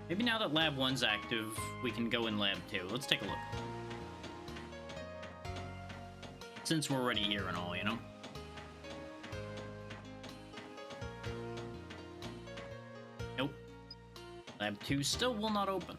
Maybe now that Lab 1's active, we can go in Lab 2. Let's take a look. Since we're already here and all, you know? Nope. Lab 2 still will not open.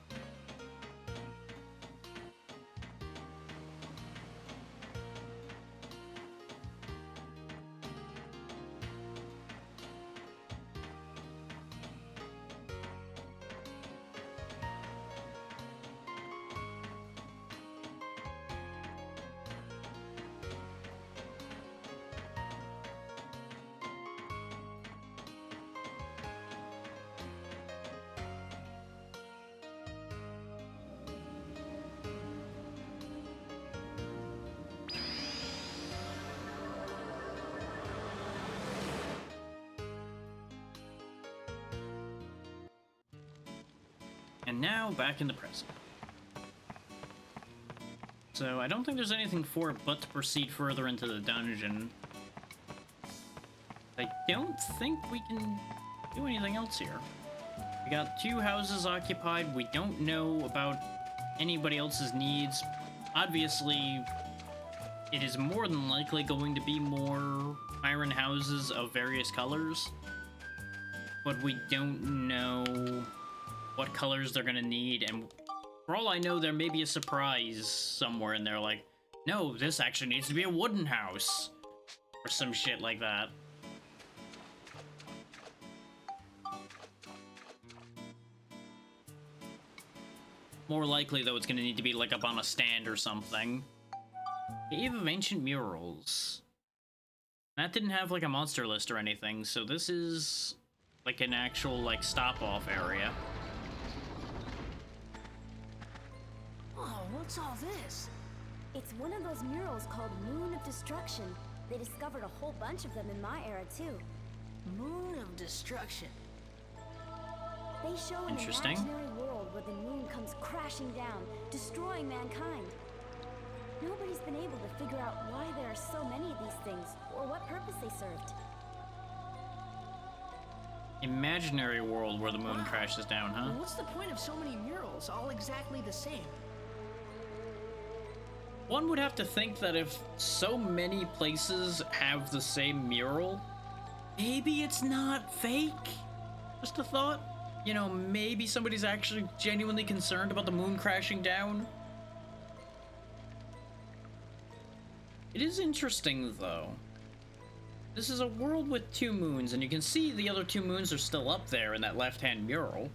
And now, back in the present. So, I don't think there's anything for it but to proceed further into the dungeon. I don't think we can do anything else here. We got 2 houses occupied. We don't know about anybody else's needs. Obviously, it is more than likely going to be more iron houses of various colors. But we don't know what colors they're gonna need, and for all I know, there may be a surprise somewhere in there, like, No, this actually needs to be a wooden house. Or some shit like that. More likely, though, it's gonna need to be like up on a stand or something. Cave of Ancient Murals. That didn't have like a monster list or anything, so this is like an actual like stop-off area. Oh, what's all this? It's one of those murals called Moon of Destruction. They discovered a whole bunch of them in my era, too. Moon of Destruction. They show an Interesting. imaginary world where the moon comes crashing down, destroying mankind. Nobody's been able to figure out why there are so many of these things, or what purpose they served. Imaginary world where the moon crashes down, huh? What's the point of so many murals, all exactly the same? One would have to think that if so many places have the same mural, maybe it's not fake. Just a thought. You know, maybe somebody's actually genuinely concerned about the moon crashing down. It is interesting, though. This is a world with two moons, and you can see the other two moons are still up there in that left-hand mural.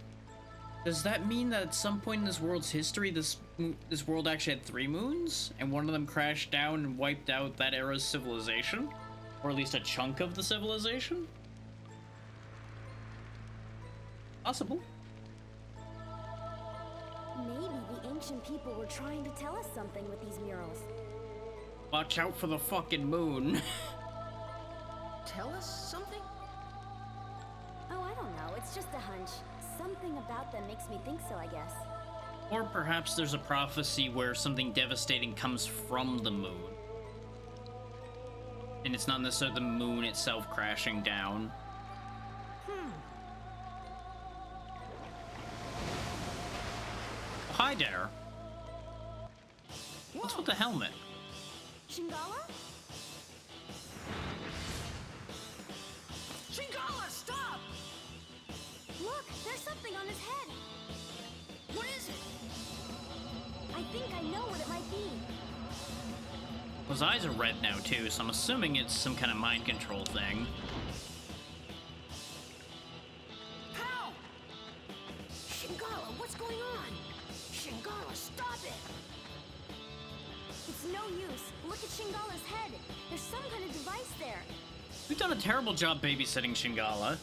Does that mean that at some point in this world's history, this world actually had three moons, and one of them crashed down and wiped out that era's civilization? Or at least a chunk of the civilization? Possible. Maybe the ancient people were trying to tell us something with these murals. Watch out for the fucking moon. Tell us something? Oh, I don't know. It's just a hunch. Something about them makes me think so, I guess. Or perhaps there's a prophecy where something devastating comes from the moon. And it's not necessarily the moon itself crashing down. Oh, hi there. What's with the helmet? Shingala? Shingala, stop! Look, there's something on his head. What is it? I think I know what it might be. Those eyes are red now too, so I'm assuming it's some kind of mind control thing. Pow! Shingala, what's going on? Shingala, stop it! It's no use. Look at Shingala's head. There's some kind of device there. We've done a terrible job babysitting Shingala.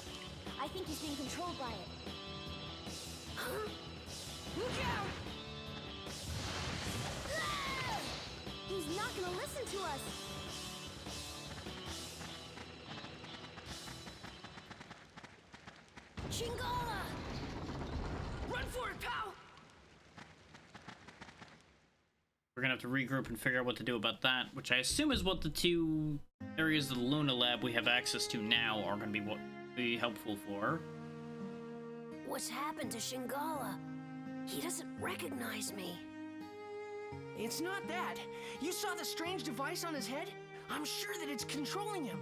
I think he's being controlled by it. Huh? Look out! Ah! He's not gonna listen to us. Shingala! Run for it, pal! We're gonna have to regroup and figure out what to do about that, which I assume is what the two areas of the Luna Lab we have access to now are gonna be helpful for. What's happened to Shingala? He doesn't recognize me. It's not that. You saw the strange device on his head? I'm sure that it's controlling him.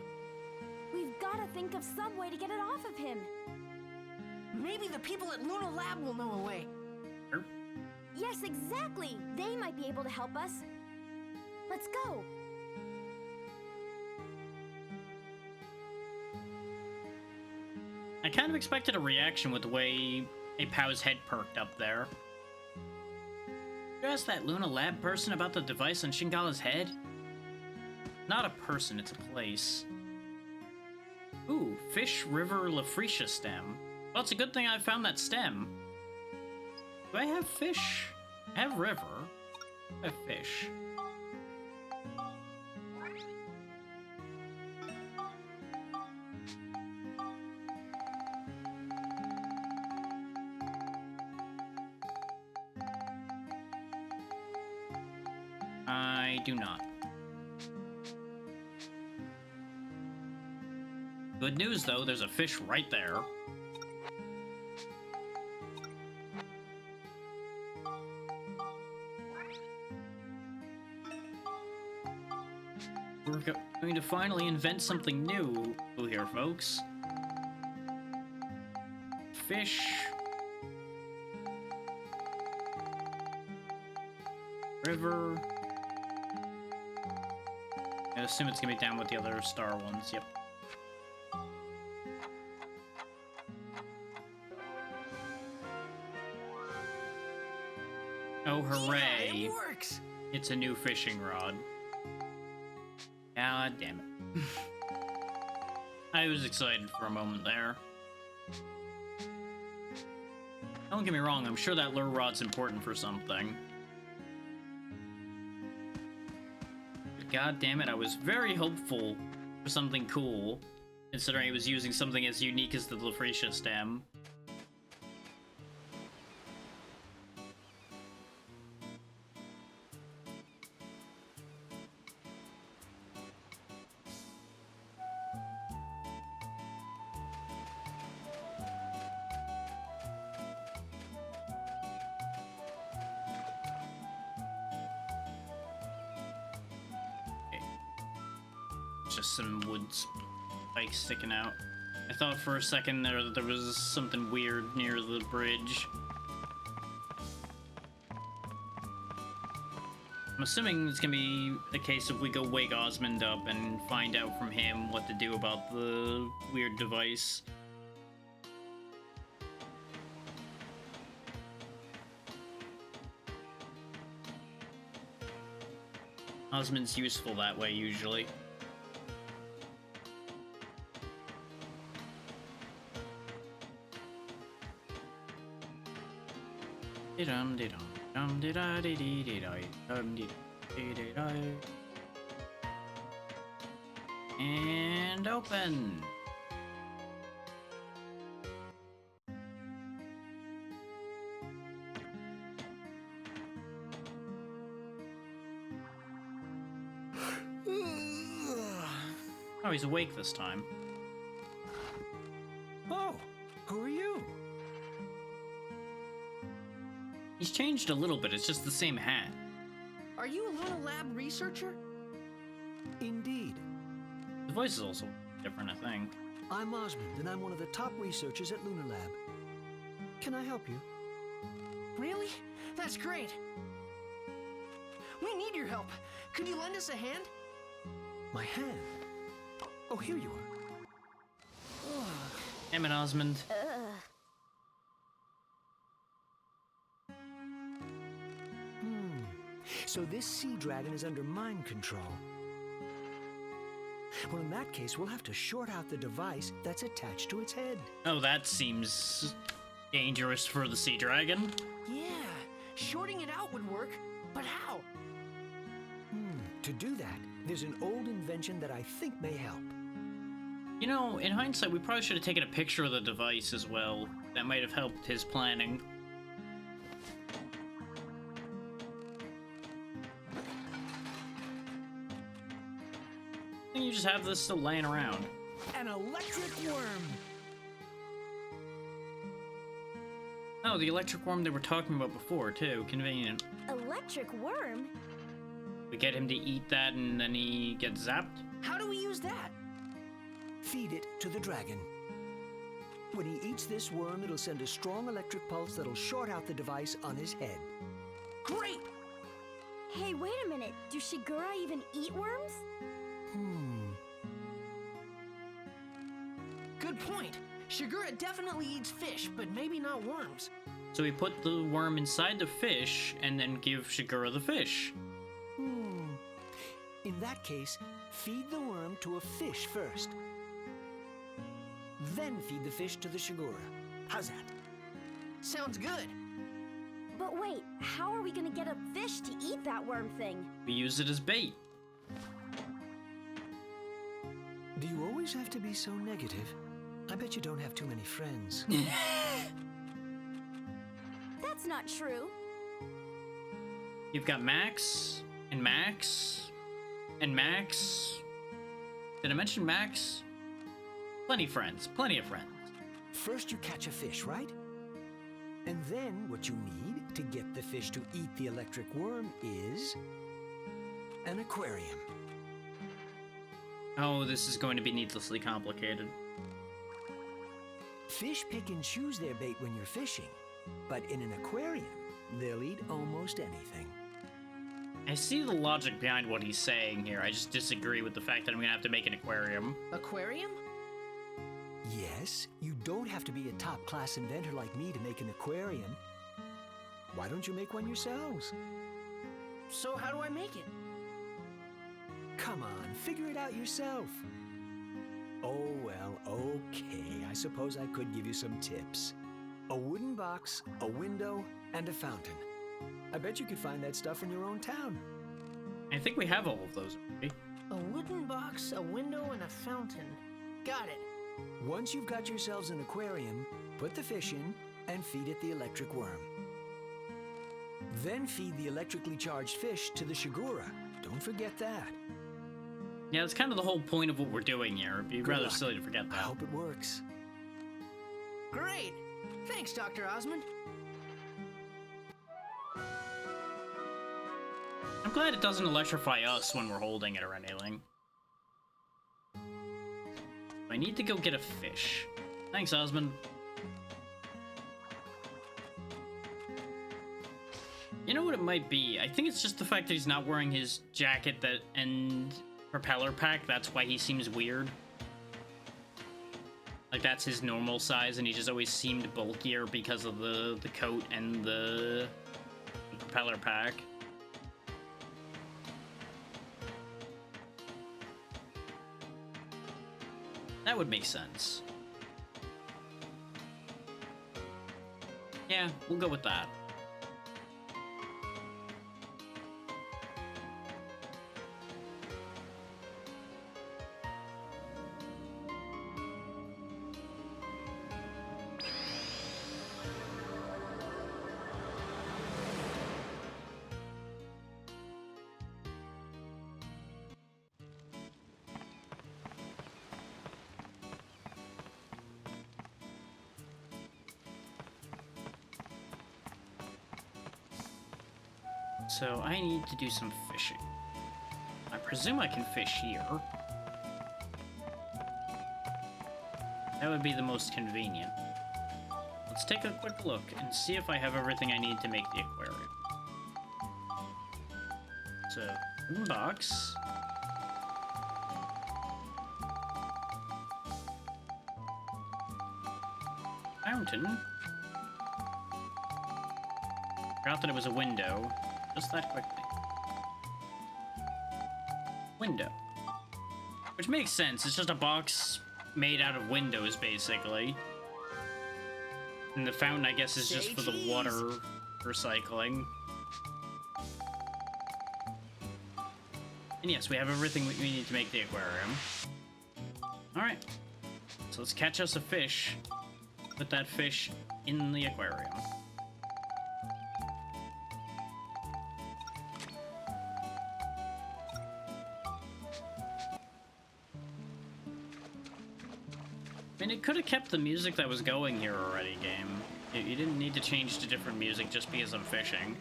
We've got to think of some way to get it off of him. Maybe the people at Luna Lab will know a way. Sure. Yes, exactly. They might be able to help us. Let's go. I kind of expected a reaction with the way Pow's head perked up there. You asked that Luna Lab person about the device on Shingala's head? Not a person, it's a place. Ooh, Fish River Lafretia stem. Well, it's a good thing I found that stem. Do I have fish? I have river. I have fish. I do not. Good news, though, there's a fish right there. We're going to finally invent something new here, folks. Fish. River. I assume it's gonna be down with the other star ones, yep. Oh, hooray! Yeah, it works. It's a new fishing rod. God damn it. I was excited for a moment there. Don't get me wrong, I'm sure that lure rod's important for something. But god damn it, I was very hopeful for something cool, considering he was using something as unique as the Lafretia stem. Just some wood spikes sticking out. I thought for a second there that there was something weird near the bridge. I'm assuming it's gonna be a case of we go wake Osmond up and find out from him what to do about the weird device. Osmond's useful that way usually. And open. Oh, he's awake this time. Oh, who are you? He's changed a little bit, it's just the same hat. Are you a Luna Lab researcher? Indeed. The voice is also different, I think. I'm Osmond, and I'm one of the top researchers at Luna Lab. Can I help you? Really? That's great. We need your help. Could you lend us a hand? My hand? Oh, here you are. Damn it, Osmond. So this sea dragon is under mind control. Well, in that case, we'll have to short out the device that's attached to its head. Oh, that seems dangerous for the sea dragon. Yeah, shorting it out would work, but how? To do that, there's an old invention that I think may help. You know, in hindsight, we probably should have taken a picture of the device as well. That might have helped his planning. You just have this still laying around. An electric worm! Oh, the electric worm they were talking about before, too. Convenient. Electric worm? We get him to eat that and then he gets zapped? How do we use that? Feed it to the dragon. When he eats this worm, it'll send a strong electric pulse that'll short out the device on his head. Great! Hey, wait a minute. Do Shigura even eat worms? Good point. Shigura definitely eats fish, but maybe not worms. So we put the worm inside the fish and then give Shigura the fish. In that case, feed the worm to a fish first. Then feed the fish to the Shigura. How's that? Sounds good. But wait, how are we gonna get a fish to eat that worm thing? We use it as bait. Do you always have to be so negative? I bet you don't have too many friends. That's not true. You've got Max, and Max, and Max. Did I mention Max? Plenty of friends. First you catch a fish, right? And then what you need to get the fish to eat the electric worm is an aquarium. Oh, this is going to be needlessly complicated. Fish pick and choose their bait when you're fishing, but in an aquarium, they'll eat almost anything. I see the logic behind what he's saying here. I just disagree with the fact that I'm gonna have to make an aquarium. Aquarium? Yes, you don't have to be a top-class inventor like me to make an aquarium. Why don't you make one yourselves? So how do I make it? Come on, figure it out yourself. Oh, well, okay. I suppose I could give you some tips. A wooden box, a window, and a fountain. I bet you could find that stuff in your own town. I think we have all of those already. A wooden box, a window, and a fountain. Got it. Once you've got yourselves an aquarium, put the fish in and feed it the electric worm. Then feed the electrically charged fish to the Shigura. Don't forget that. Yeah, that's kind of the whole point of what we're doing here. It'd be Good rather luck. silly to forget I that. hope it works. Great. Thanks, Dr. Osmond. I'm glad it doesn't electrify us when we're holding it or anything. I need to go get a fish. Thanks, Osmond. You know what it might be? I think it's just the fact that he's not wearing his jacket and propeller pack. That's why he seems weird. Like, that's his normal size, and he just always seemed bulkier because of the coat and the propeller pack. That would make sense. Yeah, we'll go with that. So I need to do some fishing. I presume I can fish here. That would be the most convenient. Let's take a quick look and see if I have everything I need to make the aquarium. So, wooden box. Fountain. Forgot that it was a window. Just that quickly. Window. Which makes sense. It's just a box made out of windows, basically. And the fountain, I guess, is just for the water recycling. And yes, we have everything we need to make the aquarium. Alright. So let's catch us a fish. Put that fish in the aquarium. I mean, it could have kept the music that was going here already, game. You didn't need to change to different music just because I'm fishing.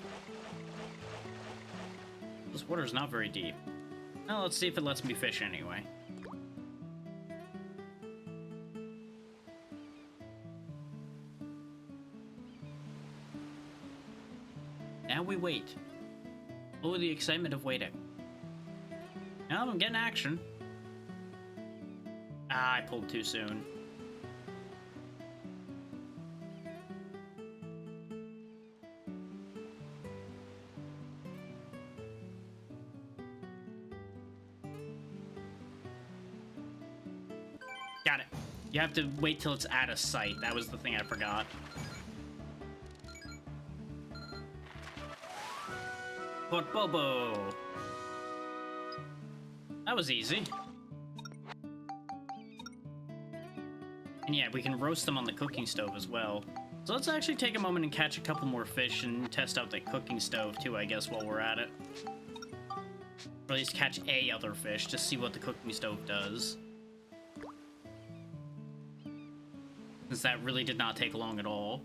This water's not very deep. Well, let's see if it lets me fish anyway. Now we wait. Oh, the excitement of waiting. Now I'm getting action. Ah, I pulled too soon. Got it. You have to wait till it's out of sight. That was the thing I forgot. But Bobo. That was easy. And yeah, we can roast them on the cooking stove as well. So let's actually take a moment and catch a couple more fish and test out the cooking stove too, I guess, while we're at it. Or at least catch a other fish to see what the cooking stove does. Since that really did not take long at all.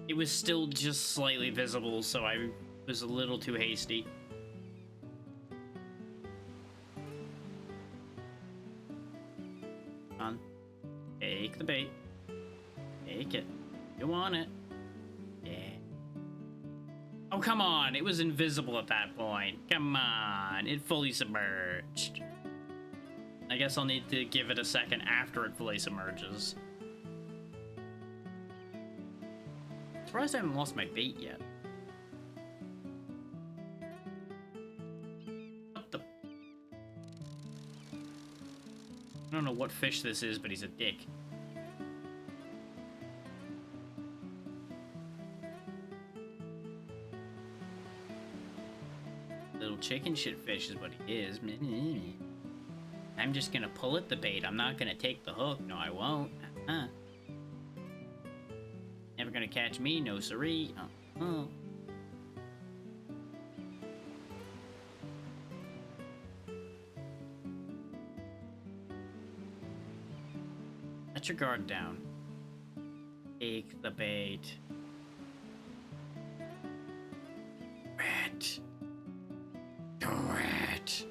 It was still just slightly visible, so I was a little too hasty. Take the bait. Take it. You want it. Yeah. Oh, come on. It was invisible at that point. Come on. It fully submerged. I guess I'll need to give it a second after it fully submerges. Surprised I haven't lost my bait yet. What the? I don't know what fish this is, but he's a dick. Little chicken shit fish is what he is. I'm just gonna pull at the bait. I'm not gonna take the hook. No, I won't. Never gonna catch me, no siree. Let your guard down. Take the bait. Rat. Do it.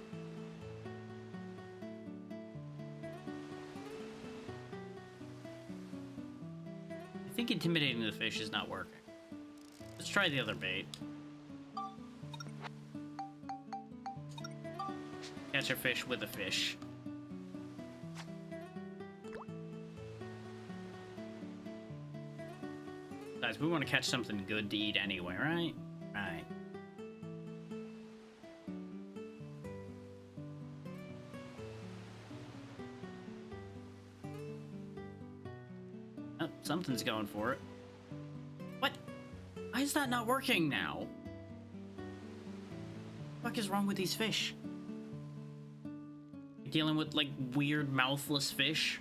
I think intimidating the fish is not working. Let's try the other bait. Catch a fish with a fish. Guys, we want to catch something good to eat anyway, right? Right. Oh, something's going for it. What? Why is that not working now? What the fuck is wrong with these fish? You're dealing with, like, weird mouthless fish?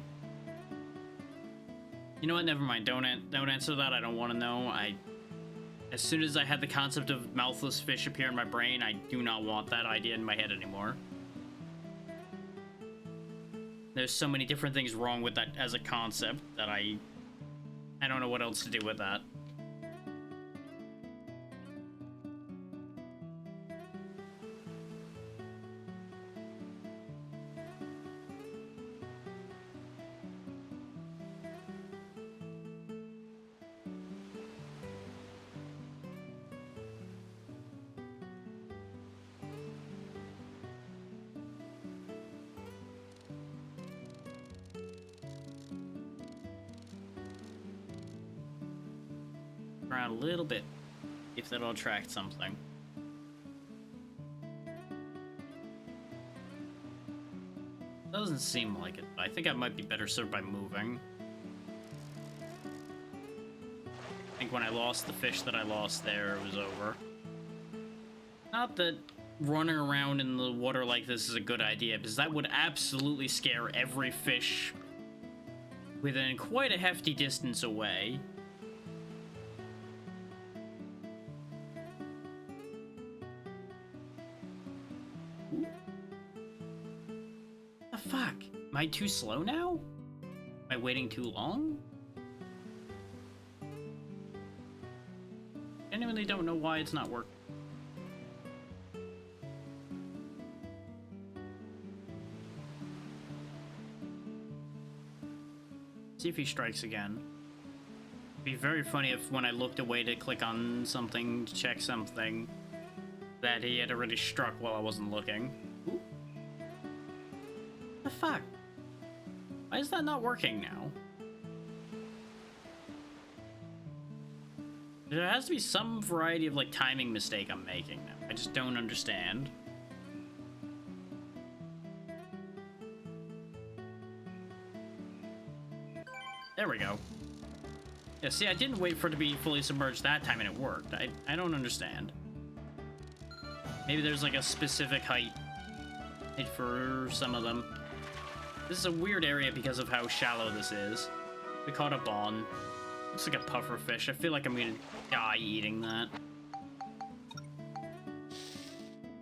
You know what? Never mind. Don't answer that. I don't want to know. As soon as I had the concept of mouthless fish appear in my brain, I do not want that idea in my head anymore. There's so many different things wrong with that as a concept that I don't know what else to do with that. Around a little bit, if that'll attract something. Doesn't seem like it, but I think I might be better served by moving. I think when I lost the fish that I lost there, it was over. Not that running around in the water like this is a good idea, because that would absolutely scare every fish within quite a hefty distance away. Fuck. Am I too slow now? Am I waiting too long? Genuinely don't know why it's not working. See if he strikes again. It'd be very funny if when I looked away to click on something, to check something, that he had already struck while I wasn't looking. Ooh. The fuck? Why is that not working now? There has to be some variety of, like, timing mistake I'm making now. I just don't understand. There we go. Yeah, see, I didn't wait for it to be fully submerged that time and it worked. I don't understand. Maybe there's, like, a specific height for some of them. This is a weird area because of how shallow this is. We caught a bon. Looks like a puffer fish. I feel like I'm gonna die eating that.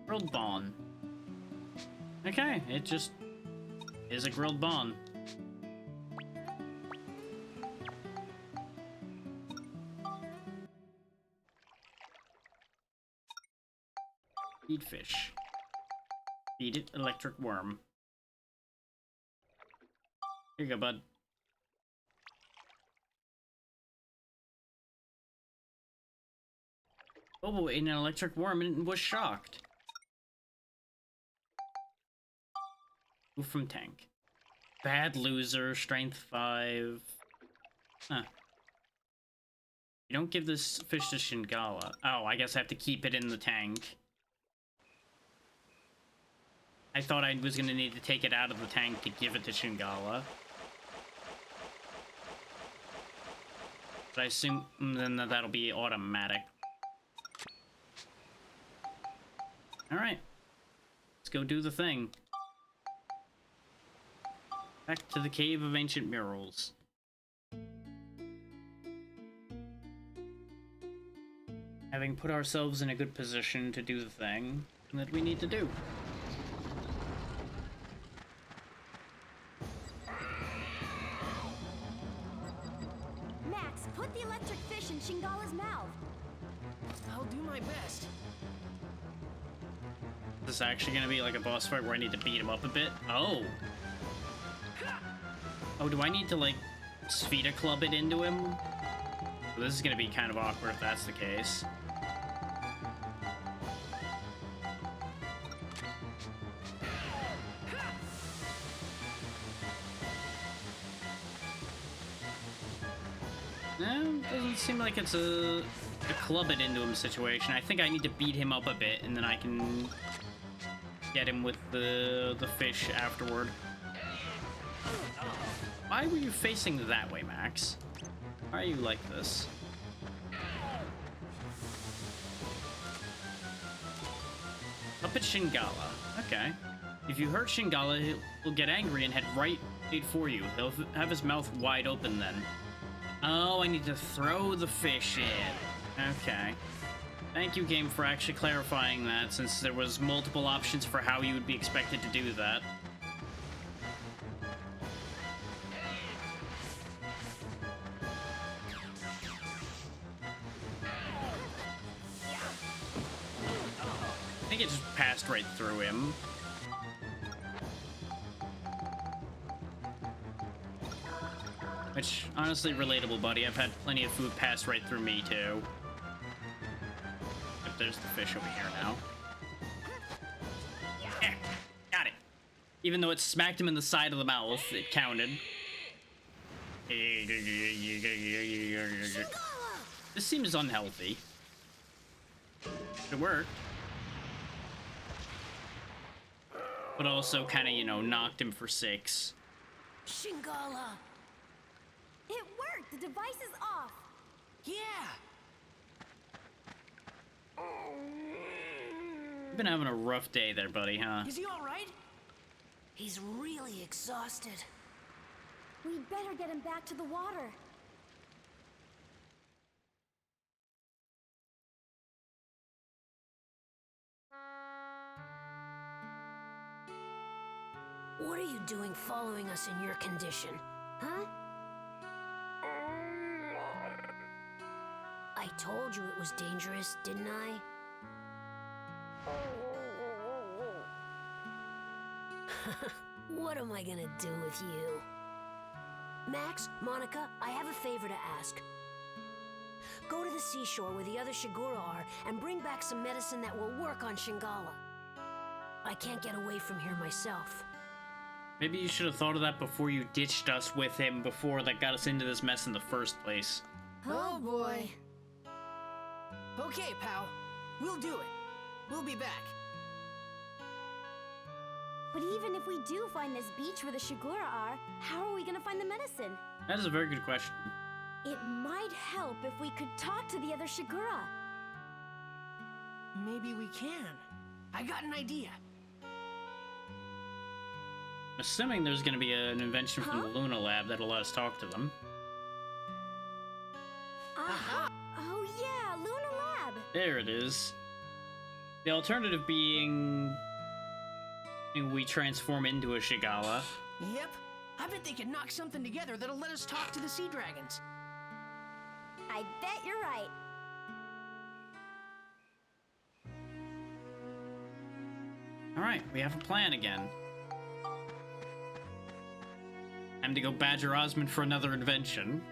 Grilled bon. Okay, it just is a grilled bon. Feed fish. Feed it electric worm. Here you go, bud. Bobo ate an electric worm and was shocked. Move from tank. Bad loser, strength 5. Huh. You don't give this fish to Shingala. Oh, I guess I have to keep it in the tank. I thought I was gonna need to take it out of the tank to give it to Shingala. But I assume then that'll be automatic. Alright. Let's go do the thing. Back to the Cave of Ancient Murals. Having put ourselves in a good position to do the thing that we need to do. Max, put the electric fish in Shingala's mouth. I'll do my best. Is this actually gonna be like a boss fight where I need to beat him up a bit? Oh. Oh, do I need to like Spheda club it into him? Well, this is gonna be kind of awkward if that's the case. No, doesn't seem like it's a club it into him situation. I think I need to beat him up a bit, and then I can get him with the fish afterward. Why were you facing that way, Max? Why are you like this? Up at Shingala. Okay. If you hurt Shingala, he'll get angry and head right for you. He'll have his mouth wide open then. Oh, I need to throw the fish in. Okay. Thank you, game, for actually clarifying that, since there was multiple options for how you would be expected to do that. I think it just passed right through him. Which, honestly, relatable, buddy. I've had plenty of food pass right through me, too. But there's the fish over here now. Yeah, got it. Even though it smacked him in the side of the mouth, it counted. This seems unhealthy. It worked. But also kind of, you know, knocked him for 6. Shingala! It worked! The device is off! Yeah! You've been having a rough day there, buddy, huh? Is he alright? He's really exhausted. We'd better get him back to the water. What are you doing following us in your condition? Huh? I told you it was dangerous, didn't I? What am I gonna do with you? Max, Monica, I have a favor to ask. Go to the seashore where the other Shigura are and bring back some medicine that will work on Shingala. I can't get away from here myself. Maybe you should have thought of that before you ditched us with him before that got us into this mess in the first place. Oh boy. Okay, pal. We'll do it. We'll be back. But even if we do find this beach where the Shigura are, how are we gonna find the medicine? That is a very good question. It might help if we could talk to the other Shigura. Maybe we can. I got an idea. Assuming there's going to be an invention from the Luna Lab that'll let us talk to them. Oh yeah, Luna Lab! There it is. The alternative being we transform into a Shigala. Yep. I bet they can knock something together that'll let us talk to the sea dragons. I bet you're right. Alright, we have a plan again. Time to go badger Osmond for another invention.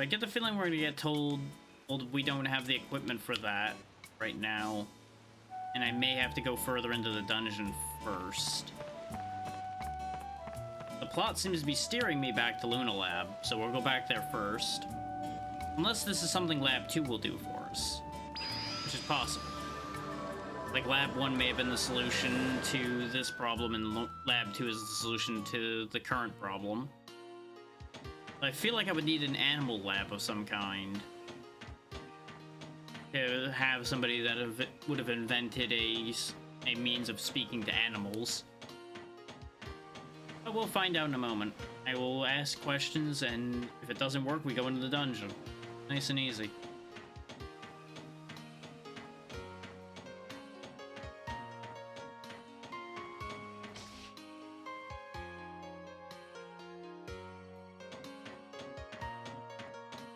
So I get the feeling we're gonna get told, well, we don't have the equipment for that right now. And I may have to go further into the dungeon first. The plot seems to be steering me back to Luna Lab, so we'll go back there first. Unless this is something Lab 2 will do for us. Which is possible. Like, Lab 1 may have been the solution to this problem, and Lab 2 is the solution to the current problem. I feel like I would need an animal lab of some kind. To have somebody that would have invented a means of speaking to animals. But we'll find out in a moment. I will ask questions, and if it doesn't work, we go into the dungeon. Nice and easy.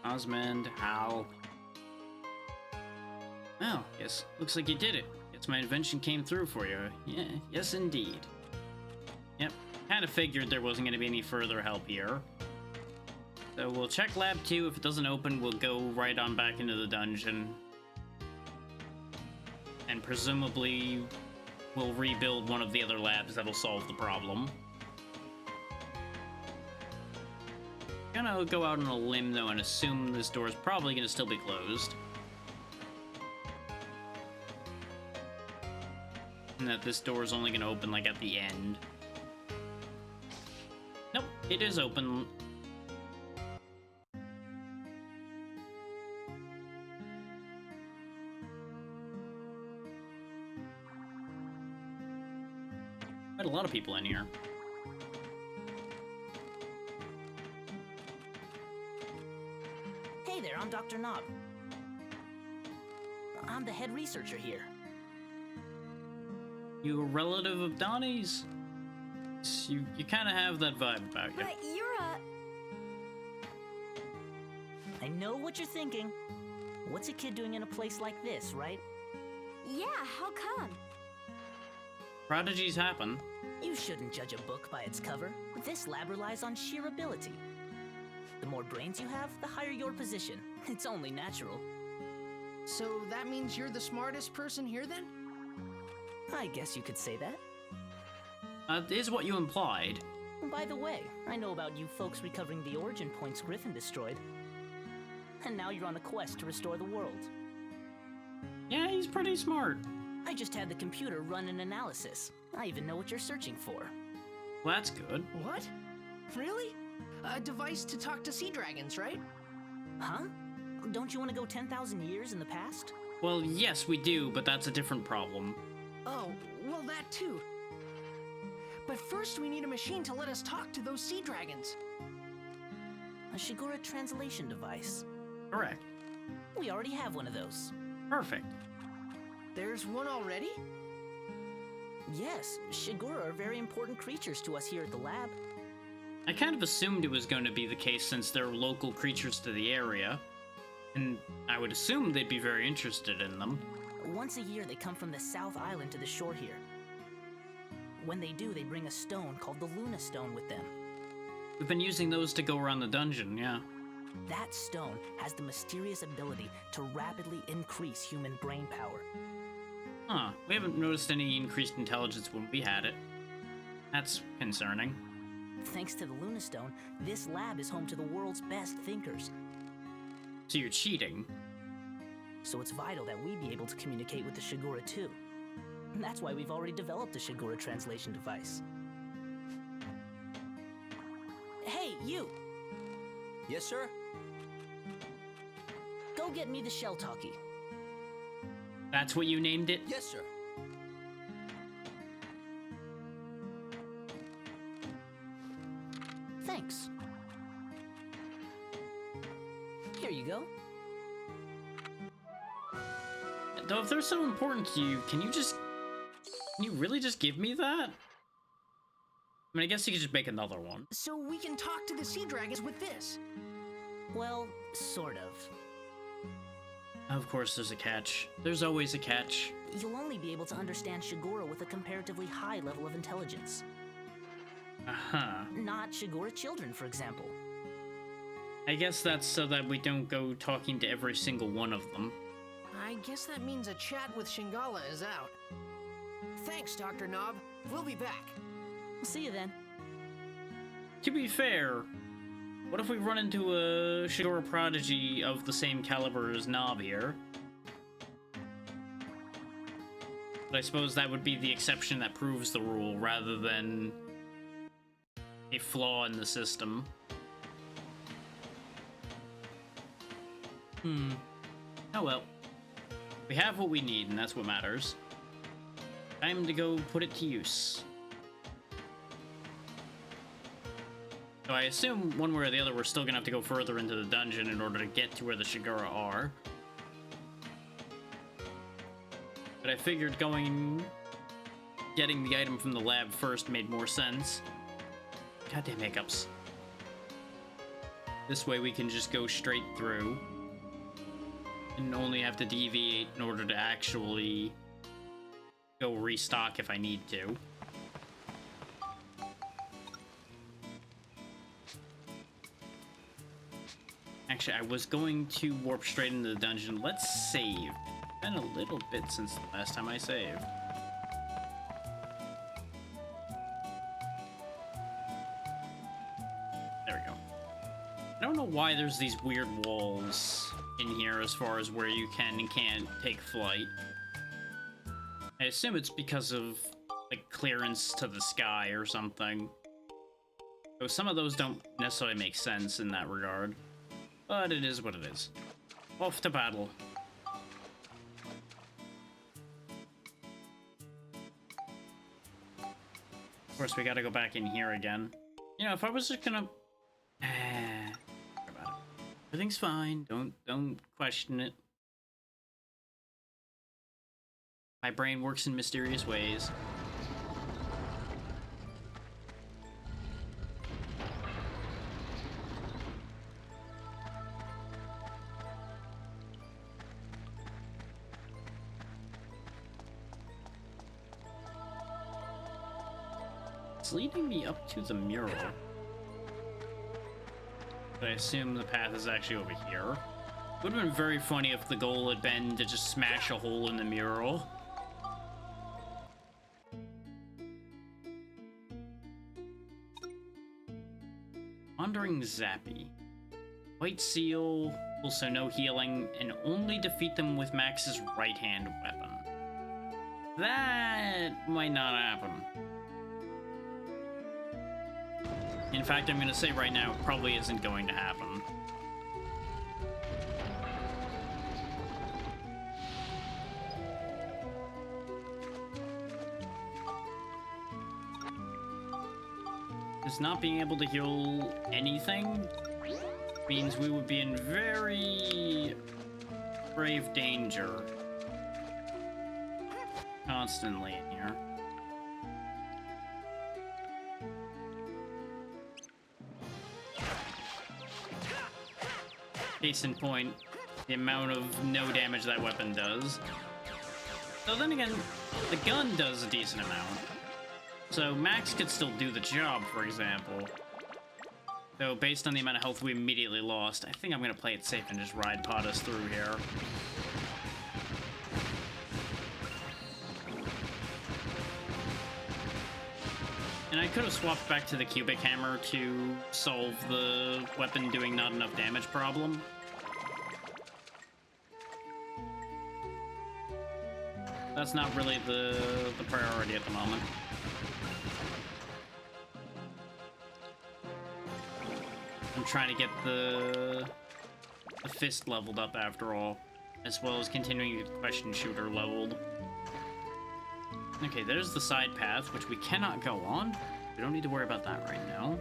Osmond, Hal. Oh, yes. Looks like you did it. Guess my invention came through for you. Yeah, yes indeed. Yep, kinda figured there wasn't gonna be any further help here. So we'll check Lab 2. If it doesn't open, we'll go right on back into the dungeon. And presumably, we'll rebuild one of the other labs that'll solve the problem. Gonna go out on a limb, though, and assume this door is probably gonna still be closed. And that this door is only gonna open, like, at the end. Nope, it is open. Quite a lot of people in here. Hey there, I'm Dr. Knob. I'm the head researcher here. You a relative of Donnie's? You kind of have that vibe about you. But you're a... I know what you're thinking. What's a kid doing in a place like this, right? Yeah, how come? Prodigies happen. You shouldn't judge a book by its cover. This lab relies on sheer ability. The more brains you have, the higher your position. It's only natural. So that means you're the smartest person here then? I guess you could say that. Is what you implied. By the way, I know about you folks recovering the origin points Griffin destroyed. And now you're on a quest to restore the world. Yeah, he's pretty smart. I just had the computer run an analysis. I even know what you're searching for. Well, that's good. What? Really? A device to talk to sea dragons, right? Huh? Don't you want to go 10,000 years in the past? Well, yes, we do, but that's a different problem. Oh, well, that too. But first we need a machine to let us talk to those sea dragons. A Shigura translation device. Correct. We already have one of those. Perfect. There's one already? Yes, Shigura are very important creatures to us here at the lab. I kind of assumed it was going to be the case since they're local creatures to the area. And I would assume they'd be very interested in them. Once a year, they come from the South Island to the shore here. When they do, they bring a stone called the Luna Stone with them. We've been using those to go around the dungeon, yeah. That stone has the mysterious ability to rapidly increase human brain power. Huh, we haven't noticed any increased intelligence when we had it. That's concerning. Thanks to the Luna Stone, this lab is home to the world's best thinkers. So you're cheating. So it's vital that we be able to communicate with the Shigura too. And that's why we've already developed a Shigura translation device. Hey, you! Yes, sir? Go get me the shell talkie. That's what you named it? Yes, sir. Thanks. Here you go. Though if they're so important to you, can you really just give me that? I mean, I guess you could just make another one. So we can talk to the sea dragons with this. Well, sort of. Of course there's a catch. There's always a catch. You'll only be able to understand Shigura with a comparatively high level of intelligence. Uh-huh. Not Shigura children, for example. I guess that's so that we don't go talking to every single one of them. I guess that means a chat with Shingala is out. Thanks, Dr. Knob. We'll be back. See you then. To be fair, what if we run into a Shigura prodigy of the same caliber as Knob here? But I suppose that would be the exception that proves the rule, rather than a flaw in the system. Oh well. We have what we need, and that's what matters. Time to go put it to use. So I assume one way or the other we're still gonna have to go further into the dungeon in order to get to where the Shigura are. But I figured getting the item from the lab first made more sense. Goddamn hiccups. This way we can just go straight through and only have to deviate in order to actually go restock if I need to. Actually, I was going to warp straight into the dungeon. Let's save. It's been a little bit since the last time I saved. There we go. I don't know why there's these weird walls in here as far as where you can and can't take flight. I assume it's because of, like, clearance to the sky or something. So some of those don't necessarily make sense in that regard. But it is what it is. Off to battle. Of course, we gotta go back in here again. You know, if I was just gonna... Forget about it. Everything's fine. Don't question it. My brain works in mysterious ways. It's leading me up to the mural. But I assume the path is actually over here. Would have been very funny if the goal had been to just smash a hole in the mural. Wandering Zappy. White Seal, also no healing, and only defeat them with Max's right-hand weapon. That might not happen. In fact, I'm gonna say right now, it probably isn't going to happen. Because not being able to heal anything means we would be in very grave danger constantly in here. Case in point, the amount of no damage that weapon does. So then again, the gun does a decent amount. So Max could still do the job, for example. Though based on the amount of health we immediately lost, I think I'm gonna play it safe and just ride pod us through here. And I could have swapped back to the cubic hammer to solve the weapon doing not enough damage problem. That's not really the priority at the moment. I'm trying to get the fist leveled up after all, as well as continuing to get the question shooter leveled. Okay, there's the side path, which we cannot go on. We don't need to worry about that right now.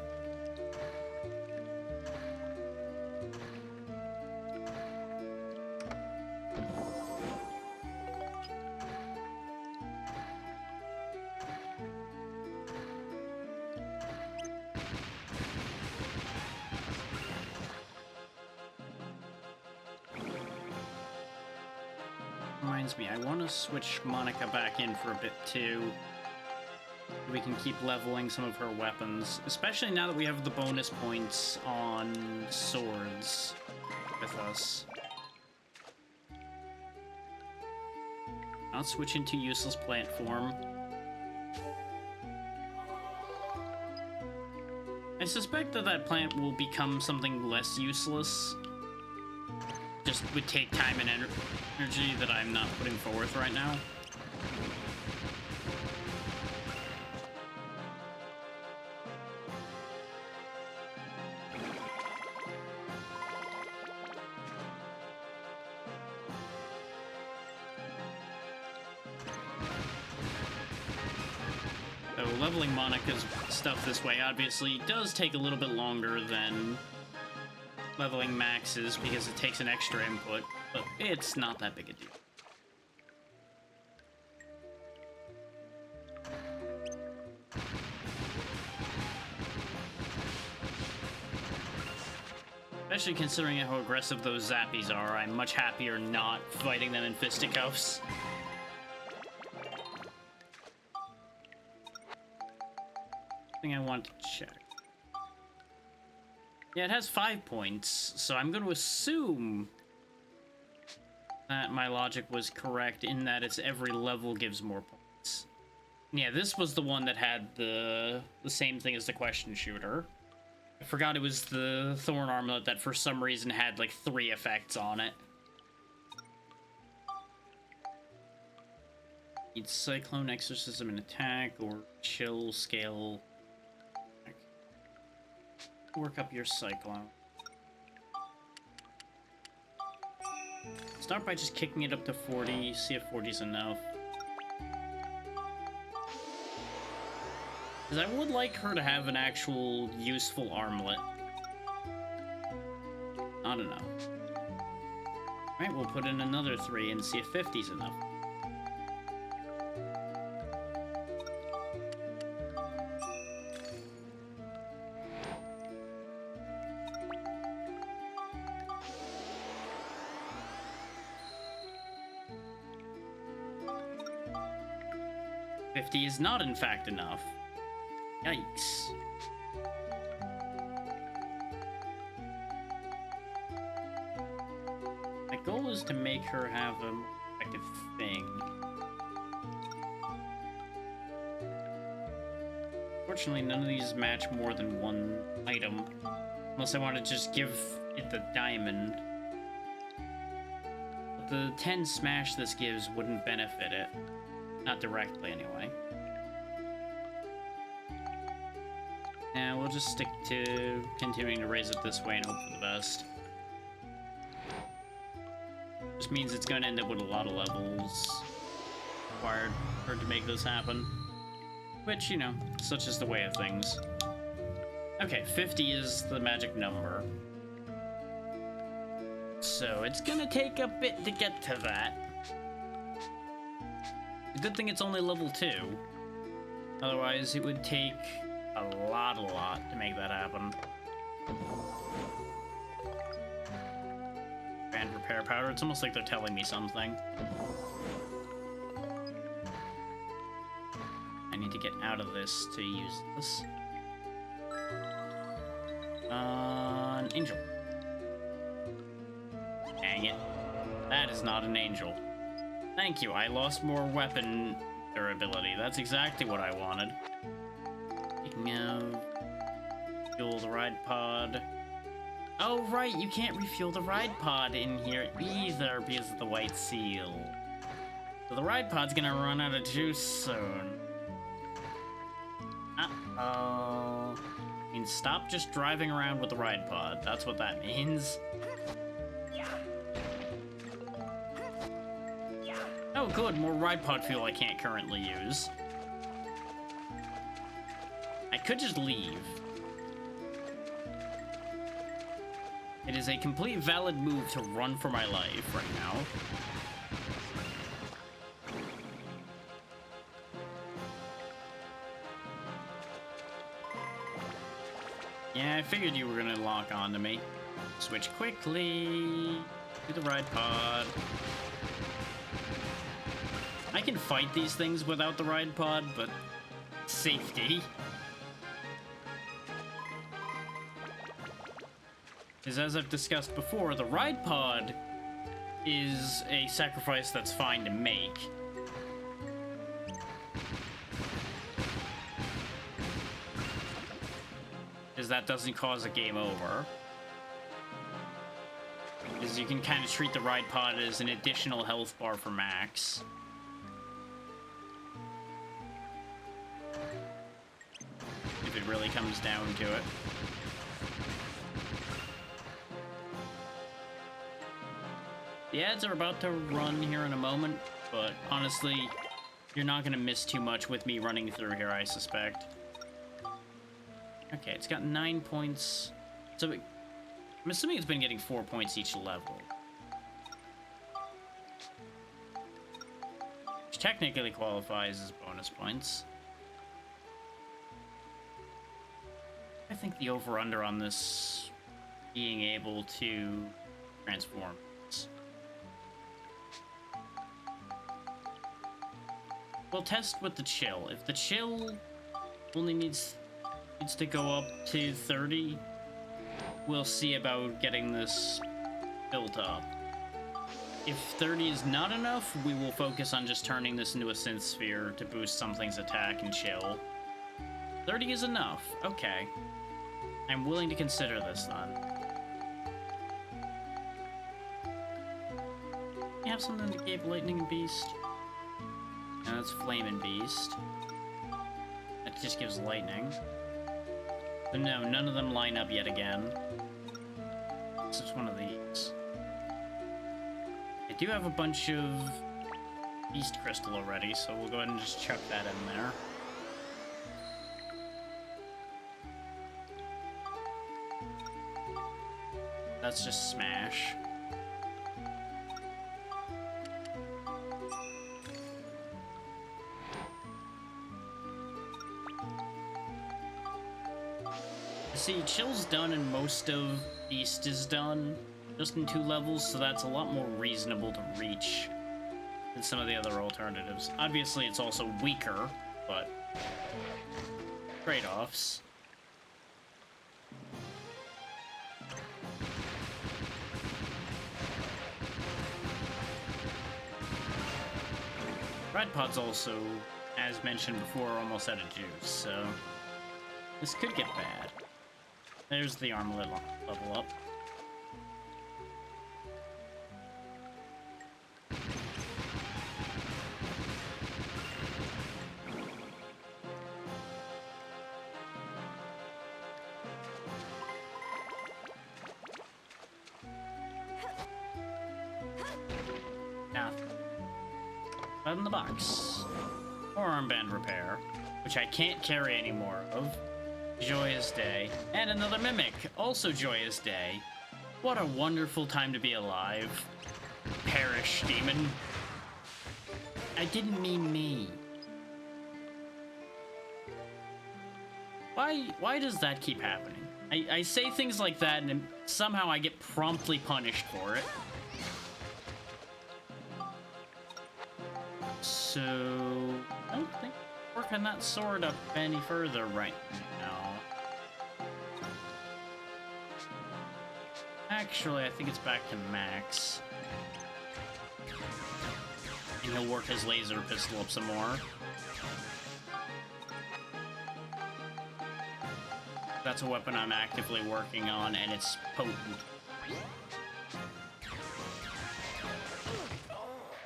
Reminds me, I want to switch Monica back in for a bit too. We can keep leveling some of her weapons, especially now that we have the bonus points on swords. upgrades with us. I'll switch into useless plant form. I suspect that that plant will become something less useless. Just would take time and energy that I'm not putting forth right now. So leveling Monica's stuff this way obviously does take a little bit longer than leveling Max's because it takes an extra input, but it's not that big a deal. Especially considering how aggressive those Zappies are, I'm much happier not fighting them in fisticuffs. Thing I want to check. Yeah, it has 5 points, so I'm going to assume that my logic was correct in that it's every level gives more points. Yeah, this was the one that had the same thing as the question shooter. I forgot it was the Thorn Armlet that for some reason had like 3 effects on it. Need Cyclone, Exorcism, and Attack, or Chill, Scale. Work up your Cyclone. Start by just kicking it up to 40, see if 40 is enough. Because I would like her to have an actual useful armlet. I don't know. Alright, we'll put in another 3 and see if 50 is enough. Is not in fact enough. Yikes. My goal is to make her have a more effective thing. Fortunately, none of these match more than 1 item. Unless I want to just give it the diamond. But the 10 smash this gives wouldn't benefit it. Not directly, anyway. Yeah, we'll just stick to continuing to raise it this way and hope for the best. Just means it's going to end up with a lot of levels required for it to make this happen. Which, you know, such is the way of things. Okay, 50 is the magic number. So it's gonna take a bit to get to that. The good thing it's only level 2. Otherwise, it would take a lot to make that happen. Grand repair powder. It's almost like they're telling me something. I need to get out of this to use this. An angel. Dang it. That is not an angel. Thank you, I lost more weapon durability. That's exactly what I wanted. Speaking of... Fuel the ride pod. Oh, right, you can't refuel the ride pod in here either because of the white seal. So the ride pod's gonna run out of juice soon. Uh-oh. I mean, stop just driving around with the ride pod. That's what that means. Oh, good, more ride pod fuel I can't currently use. I could just leave. It is a complete valid move to run for my life right now. Yeah, I figured you were gonna lock onto me. Switch quickly to the ride pod. I can fight these things without the ride pod, but safety. is, as I've discussed before, the ride pod is a sacrifice that's fine to make. Because that doesn't cause a game over. Because you can kind of treat the ride pod as an additional health bar for Max. If it really comes down to it. The ads are about to run here in a moment, but honestly, you're not going to miss too much with me running through here, I suspect. Okay, it's got 9 points. So I'm assuming it's been getting 4 points each level. Which technically qualifies as bonus points. I think the over-under on this being able to transform. We'll test with the chill. If the chill only needs to go up to 30, we'll see about getting this built up. If 30 is not enough, we will focus on just turning this into a synth sphere to boost something's attack and chill. 30 is enough. Okay. I'm willing to consider this then. You have something that gave Lightning and Beast? No, that's Flame and Beast. That just gives Lightning. But no, none of them line up yet again. It's just one of these. I do have a bunch of Beast Crystal already, so we'll go ahead and just chuck that in there. That's just Smash. See, Chill's done and most of Beast is done, just in 2 levels, so that's a lot more reasonable to reach than some of the other alternatives. Obviously, it's also weaker, but trade-offs. Ride Pod's also, as mentioned before, almost out of juice, so this could get bad. There's the armlet level up. Now, out in the box. More armband repair, which I can't carry any more of. Joyous Day. And another Mimic, also Joyous Day. What a wonderful time to be alive. Perish, demon. I didn't mean me. Why does that keep happening? I say things like that and somehow I get promptly punished for it. So, I don't think working that sword up any further right now. Actually, I think it's back to Max. And he'll work his laser pistol up some more. That's a weapon I'm actively working on, and it's potent.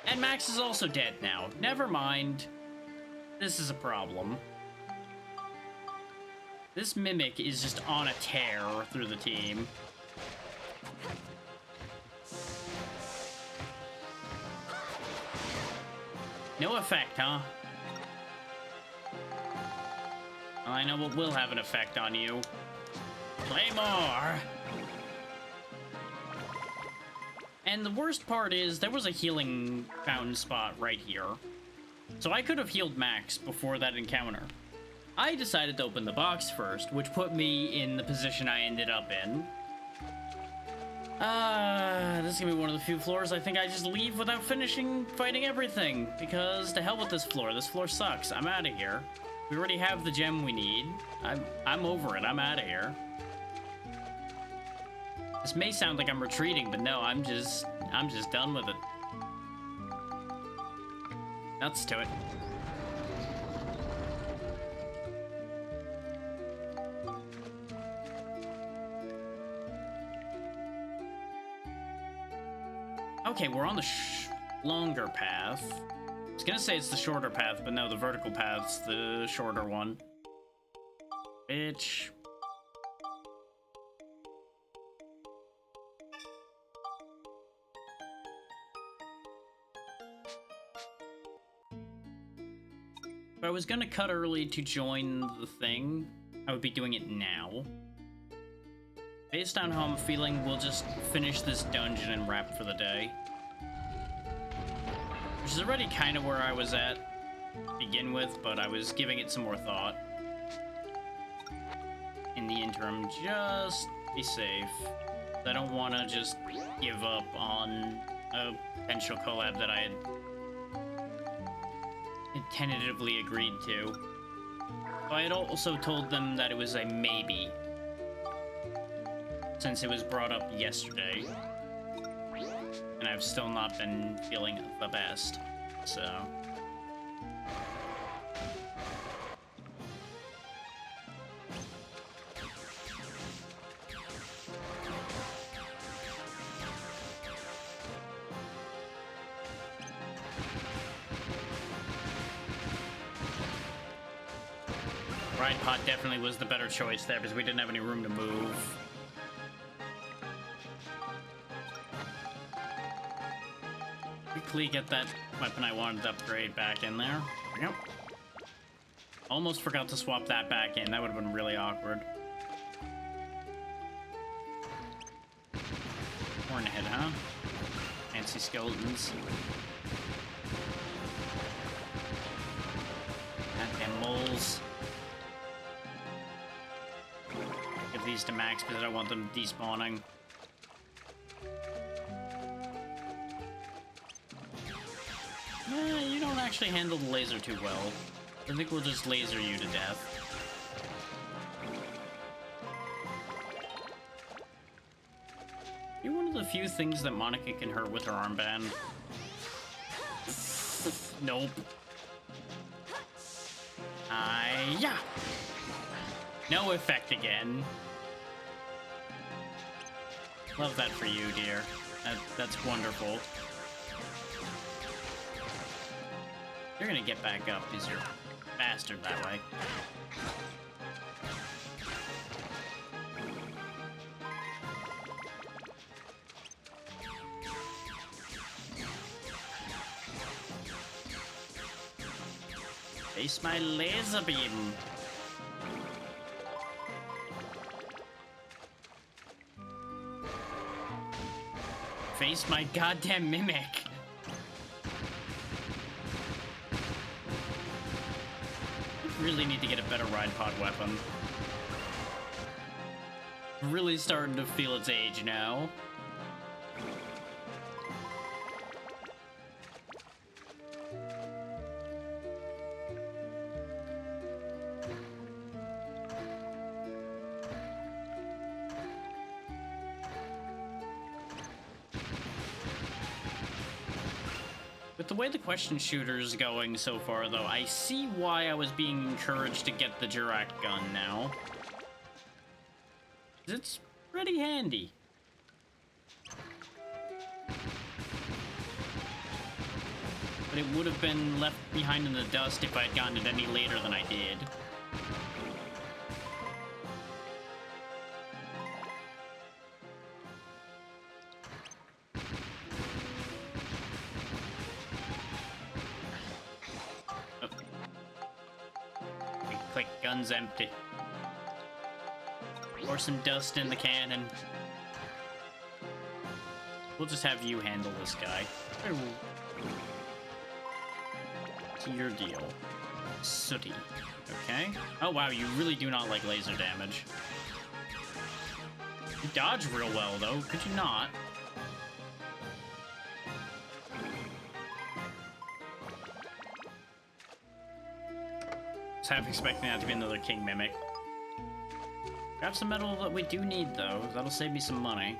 And Max is also dead now. Never mind. This is a problem. This Mimic is just on a tear through the team. No effect, huh? Well, I know what will have an effect on you. Play more! And the worst part is, there was a healing fountain spot right here. So I could have healed Max before that encounter. I decided to open the box first, which put me in the position I ended up in. This is gonna be one of the few floors I think I just leave without finishing fighting everything. Because to hell with this floor sucks. I'm out of here. We already have the gem we need. I'm over it, I'm out of here. This may sound like I'm retreating, but no, I'm just done with it. Nuts to it. Okay, we're on the longer path. I was gonna say it's the shorter path, but no, the vertical path's the shorter one. Bitch. If I was gonna cut early to join the thing, I would be doing it now. Based on how I'm feeling, we'll just finish this dungeon and wrap for the day. Which is already kind of where I was at to begin with, but I was giving it some more thought. In the interim, just be safe. I don't want to just give up on a potential collab that I had tentatively agreed to. So I had also told them that it was a maybe, since it was brought up yesterday, and I've still not been feeling the best, so... Ride pod definitely was the better choice there, because we didn't have any room to move. Quickly get that weapon I wanted to upgrade back in there. Yep. Almost forgot to swap that back in. That would have been really awkward. Hornhead, huh? Fancy skeletons. Goddamn moles. Give these to Max because I don't want them despawning. You don't actually handle the laser too well. I think we'll just laser you to death. You're one of the few things that Monica can hurt with her armband. Nope. Yeah. No effect again. Love that for you, dear. That's wonderful. You're gonna get back up because you're a bastard that way. Face my laser beam. Face my goddamn mimic. Really need to get a better ride pod weapon. Really starting to feel its age now. With the way the question shooter's going so far, though, I see why I was being encouraged to get the Jurak gun now. It's pretty handy. But it would have been left behind in the dust if I had gotten it any later than I did. Click, gun's empty. Pour some dust in the cannon. We'll just have you handle this guy. To your deal. Sooty. Okay. Oh wow, you really do not like laser damage. You dodge real well though, could you not? I was half expecting that to be another King Mimic. Grab some metal that we do need, though. That'll save me some money.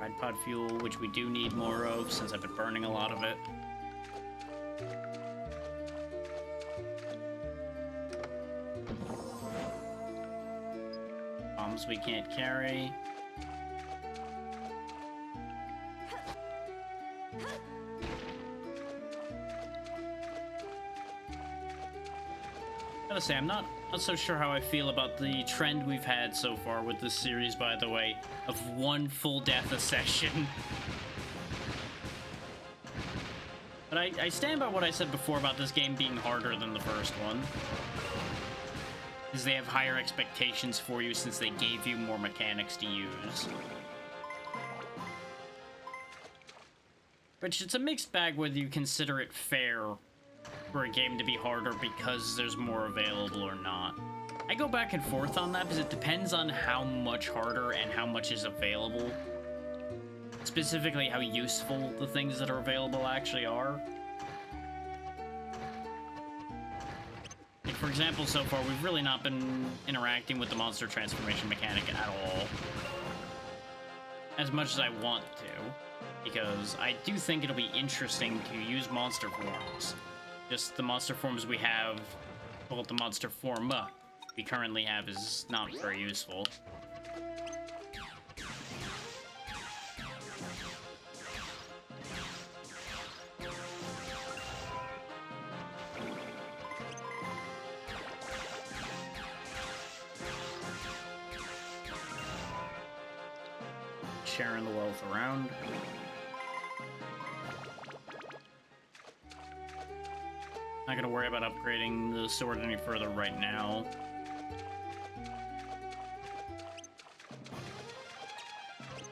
Ride pod fuel, which we do need more of, since I've been burning a lot of it. Bombs we can't carry. Gotta say, I'm not so sure how I feel about the trend we've had so far with this series, by the way, of one full death a session. But I stand by what I said before about this game being harder than the first one. Because they have higher expectations for you since they gave you more mechanics to use. Which, it's a mixed bag whether you consider it fair for a game to be harder because there's more available or not. I go back and forth on that because it depends on how much harder and how much is available. Specifically, how useful the things that are available actually are. Like, for example, so far, we've really not been interacting with the monster transformation mechanic at all. As much as I want to, because I do think it'll be interesting to use monster forms. Just the monster forms we have, well, the monster form we currently have is not very useful. Sharing the wealth around. Not gonna worry about upgrading the sword any further right now.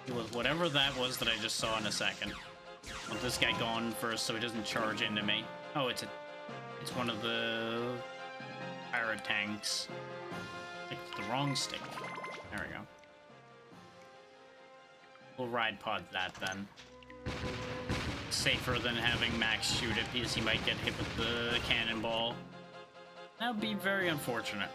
Deal with whatever that was that I just saw in a second. I want this guy gone first so he doesn't charge into me. Oh, it's one of the pirate tanks. Picked the wrong stick. There we go. We'll ride pod that then. Safer than having Max shoot it because he might get hit with the cannonball. That would be very unfortunate.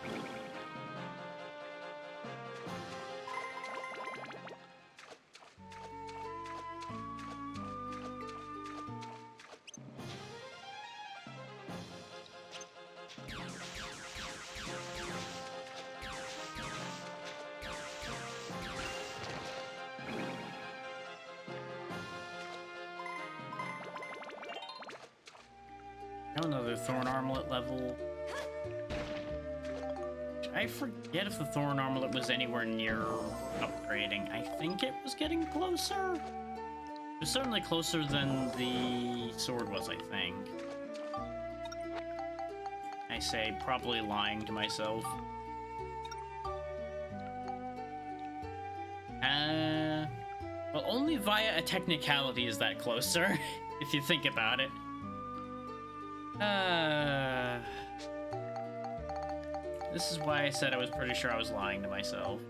Another Thorn Armlet level. I forget if the Thorn Armlet was anywhere near upgrading. I think it was getting closer. It was certainly closer than the sword was, I think. I say, probably lying to myself. Well, only via a technicality is that closer, if you think about it. This is why I said I was pretty sure I was lying to myself.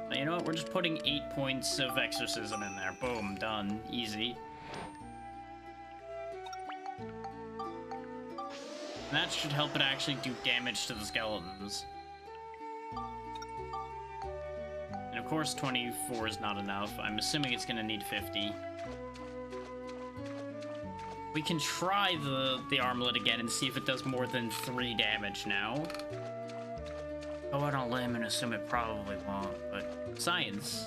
But you know what? We're just putting 8 points of exorcism in there. Boom, done. Easy. And that should help it actually do damage to the skeletons. And of course 24 is not enough. I'm assuming it's gonna need 50. We can try the armlet again and see if it does more than 3 damage now. Go out on a limb and assume it probably won't, but science.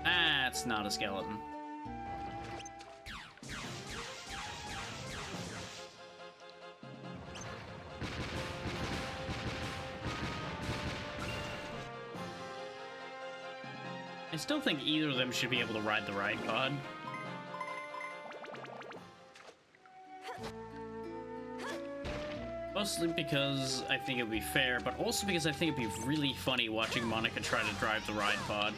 That's not a skeleton. I still think either of them should be able to ride the ride pod. Mostly because I think it would be fair, but also because I think it'd be really funny watching Monica try to drive the ride pod.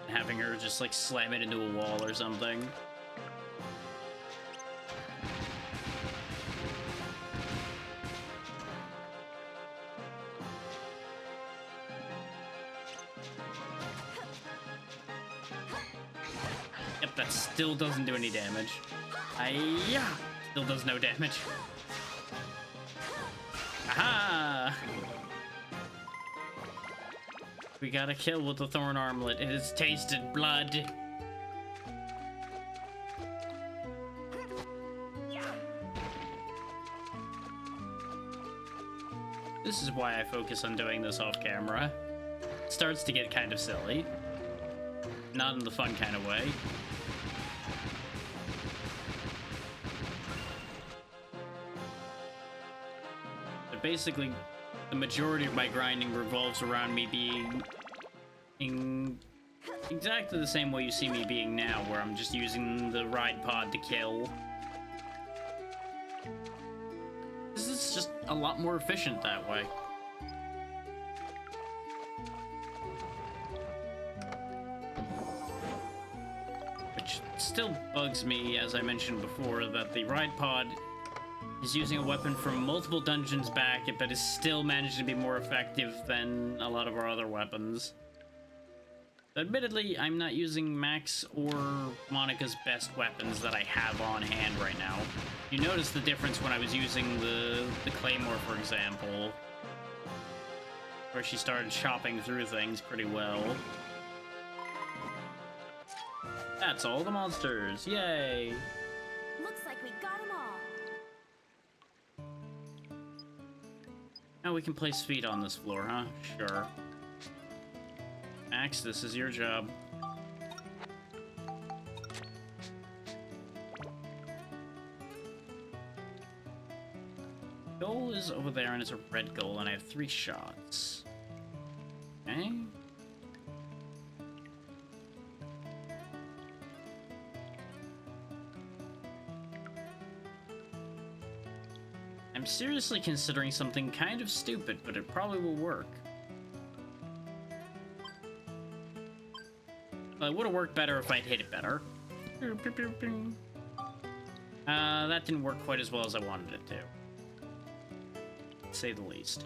Having her just like slam it into a wall or something. Yep. That still doesn't do any damage. Yeah, still does no damage. Aha! We got a kill with the thorn armlet. It has tasted blood. This is why I focus on doing this off camera. It starts to get kind of silly. Not in the fun kind of way. But basically, the majority of my grinding revolves around me being in exactly the same way you see me being now, where I'm just using the ride pod to kill. This is just a lot more efficient that way. Which still bugs me, as I mentioned before, that the ride pod is using a weapon from multiple dungeons back, but is still managing to be more effective than a lot of our other weapons. Admittedly, I'm not using Max or Monica's best weapons that I have on hand right now. You notice the difference when I was using the Claymore, for example, where she started chopping through things pretty well. That's all the monsters, yay! Looks like we got them all. Now we can place feet on this floor, huh? Sure. Max, this is your job. Goal is over there, and it's a red goal, and I have 3 shots. Okay. I'm seriously considering something kind of stupid, but it probably will work. Well, it would have worked better if I'd hit it better. That didn't work quite as well as I wanted it to, say the least.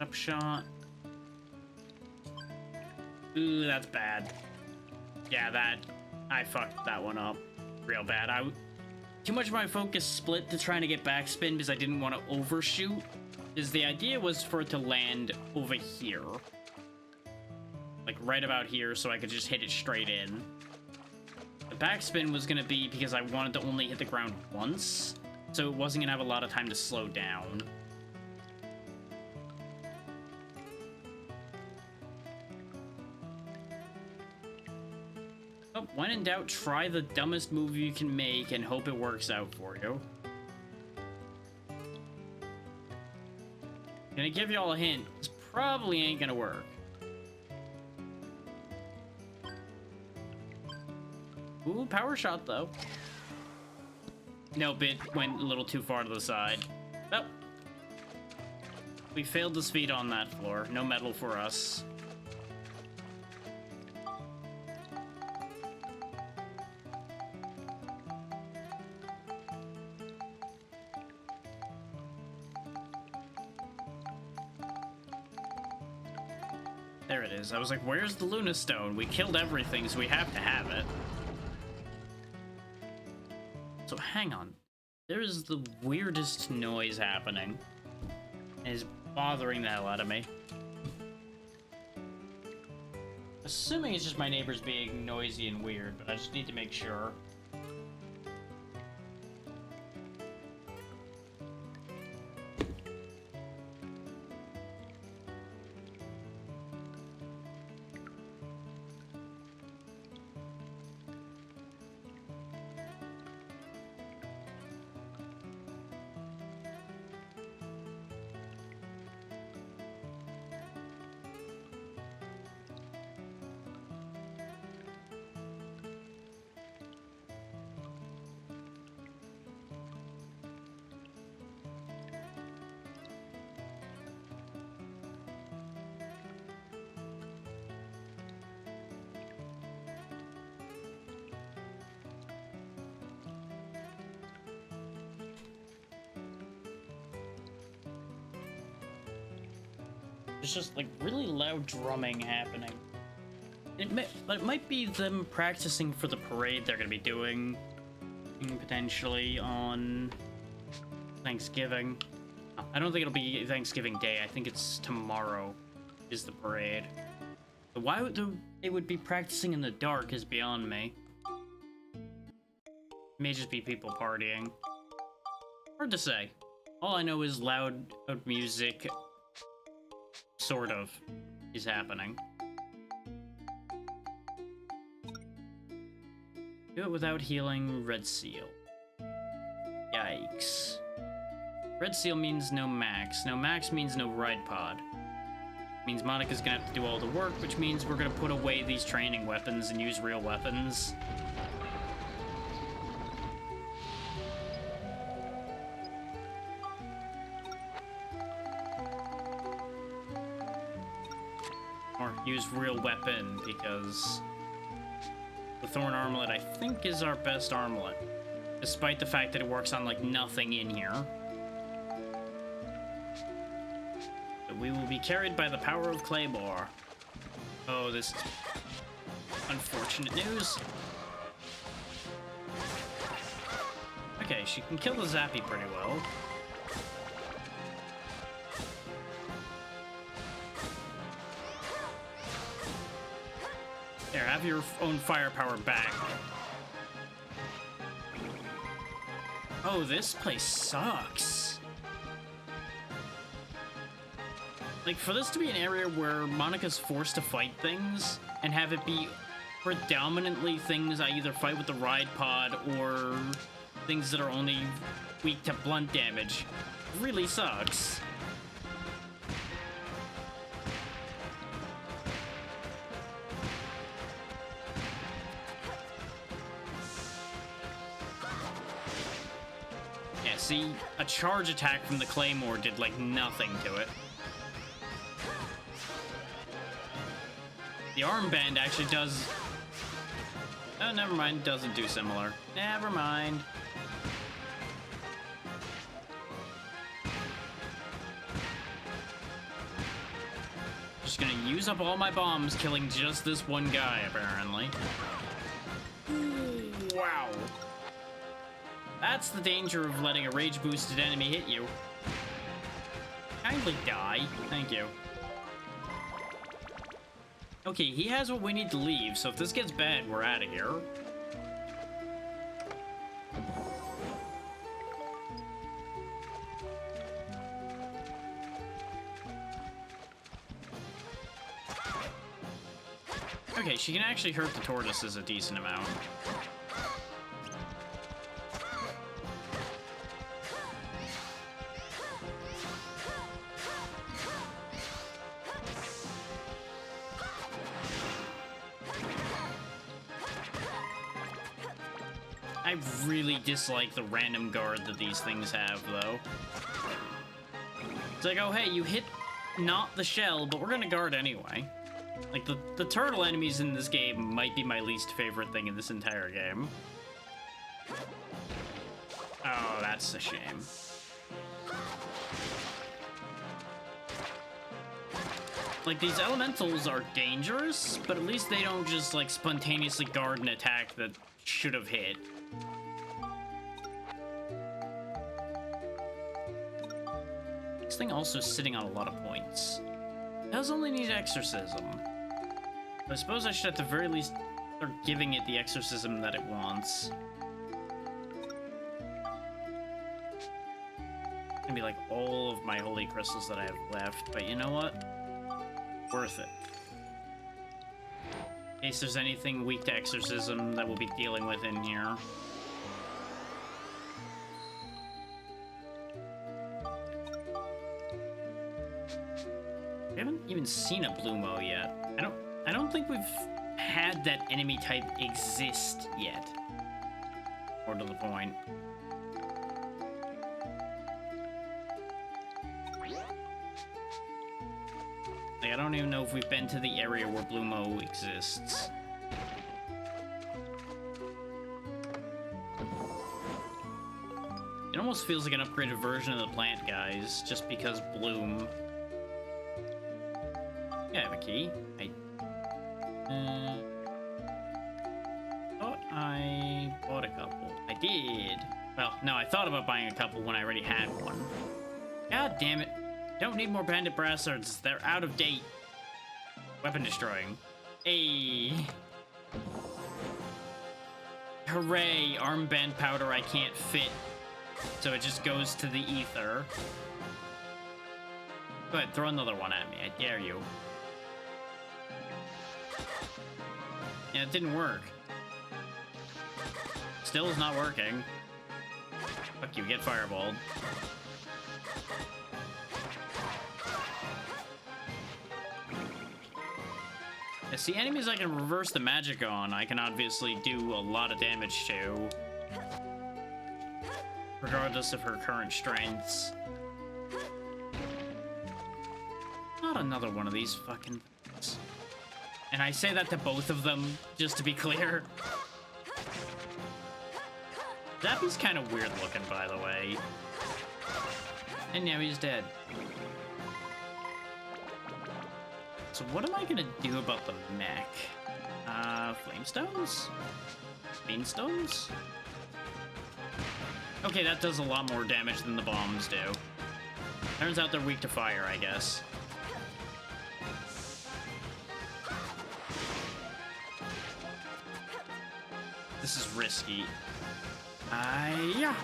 Upshot. Ooh, that's bad. Yeah, I fucked that one up real bad. Too much of my focus split to trying to get backspin because I didn't want to overshoot. Because the idea was for it to land over here. Like right about here, so I could just hit it straight in. The backspin was going to be because I wanted to only hit the ground once, so it wasn't going to have a lot of time to slow down. Oh, when in doubt, try the dumbest move you can make and hope it works out for you. Gonna give y'all a hint. This probably ain't gonna work. Ooh, power shot though. Nope, it went a little too far to the side. Well, we failed to speed on that floor. No medal for us. There it is. I was like, where's the Luna Stone? We killed everything, so we have to have it. So hang on. There is the weirdest noise happening. It is bothering the hell out of me. Assuming it's just my neighbors being noisy and weird, but I just need to make sure. There's just like really loud drumming happening. But it might be them practicing for the parade they're gonna be doing potentially on Thanksgiving. I don't think it'll be Thanksgiving Day. I think it's tomorrow is the parade. But why they would be practicing in the dark is beyond me. It may just be people partying. Hard to say. All I know is loud music, sort of, is happening. Do it without healing Red Seal. Yikes. Red Seal means no Max. No Max means no Ride Pod. Means Monica's gonna have to do all the work, which means we're gonna put away these training weapons and use real weapons. Or use real weapon, because the Thorn Armlet, I think, is our best armlet. Despite the fact that it works on, like, nothing in here. But we will be carried by the power of Claymore. Oh, this is unfortunate news. Okay, she can kill the Zappy pretty well. There, have your own firepower back. Oh, this place sucks. Like, for this to be an area where Monica's forced to fight things, and have it be predominantly things I either fight with the Ride Pod, or things that are only weak to blunt damage, really sucks. See, a charge attack from the Claymore did, like, nothing to it. The armband actually does... Oh, never mind, doesn't do similar. Never mind. Just gonna use up all my bombs, killing just this one guy, apparently. Ooh, wow. That's the danger of letting a rage-boosted enemy hit you. Kindly die. Thank you. Okay, he has what we need to leave, so if this gets bad, we're out of here. Okay, she can actually hurt the tortoises a decent amount. I really dislike the random guard that these things have, though. It's like, oh hey, you hit not the shell, but we're gonna guard anyway. Like, the turtle enemies in this game might be my least favorite thing in this entire game. Oh, that's a shame. Like, these elementals are dangerous, but at least they don't just, like, spontaneously guard an attack that should have hit. This thing also sitting on a lot of points. It does only need exorcism. But I suppose I should at the very least start giving it the exorcism that it wants. It's gonna be like all of my holy crystals that I have left, but you know what? Worth it. In case there's anything weak to exorcism that we'll be dealing with in here. We haven't even seen a Bloomo yet. I don't think we've had that enemy type exist yet. More to the point. Like, I don't even know if we've been to the area where Bloomo exists. It almost feels like an upgraded version of the plant guys, just because Bloom. a key. Thought I bought a couple. I did. Well, no, I thought about buying a couple when I already had one. God damn it. Don't need more bandit brass swords. They're out of date. Weapon destroying. Hey. Hooray, armband powder I can't fit. So it just goes to the ether. Go ahead, throw another one at me. I dare you. Yeah, it didn't work. Still is not working. Fuck you, get fireballed. Yeah, see, enemies I can reverse the magic on, I can obviously do a lot of damage to. Regardless of her current strengths. Not another one of these fucking things. And I say that to both of them, just to be clear. Zappy's kind of weird looking, by the way. And now he's dead. So what am I gonna do about the mech? Flamestones? Mainstones? Okay, that does a lot more damage than the bombs do. Turns out they're weak to fire, I guess. This is risky. Yeah.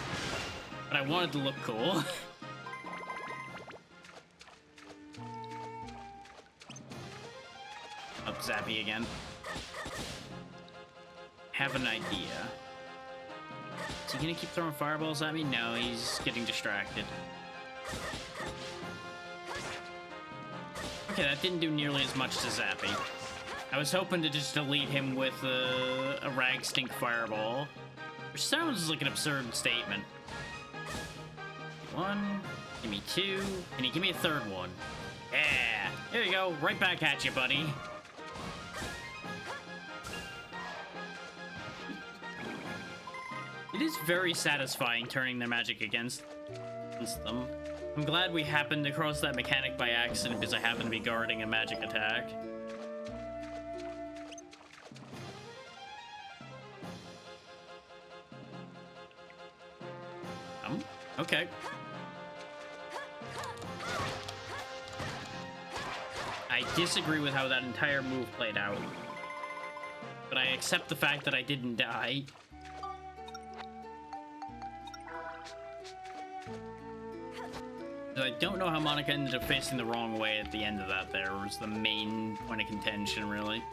But I wanted to look cool. Up Zappy again. Have an idea. Is he gonna keep throwing fireballs at me? No, he's getting distracted. Okay, that didn't do nearly as much to Zappy. I was hoping to just delete him with a rag stink fireball. Which sounds like an absurd statement. One, give me two, and he give me a third one. Yeah, there you go, right back at you, buddy. It is very satisfying turning their magic against them. I'm glad we happened across that mechanic by accident because I happen to be guarding a magic attack. Okay. I disagree with how that entire move played out. But I accept the fact that I didn't die. I don't know how Monica ended up facing the wrong way at the end of that there. Was the main point of contention, really.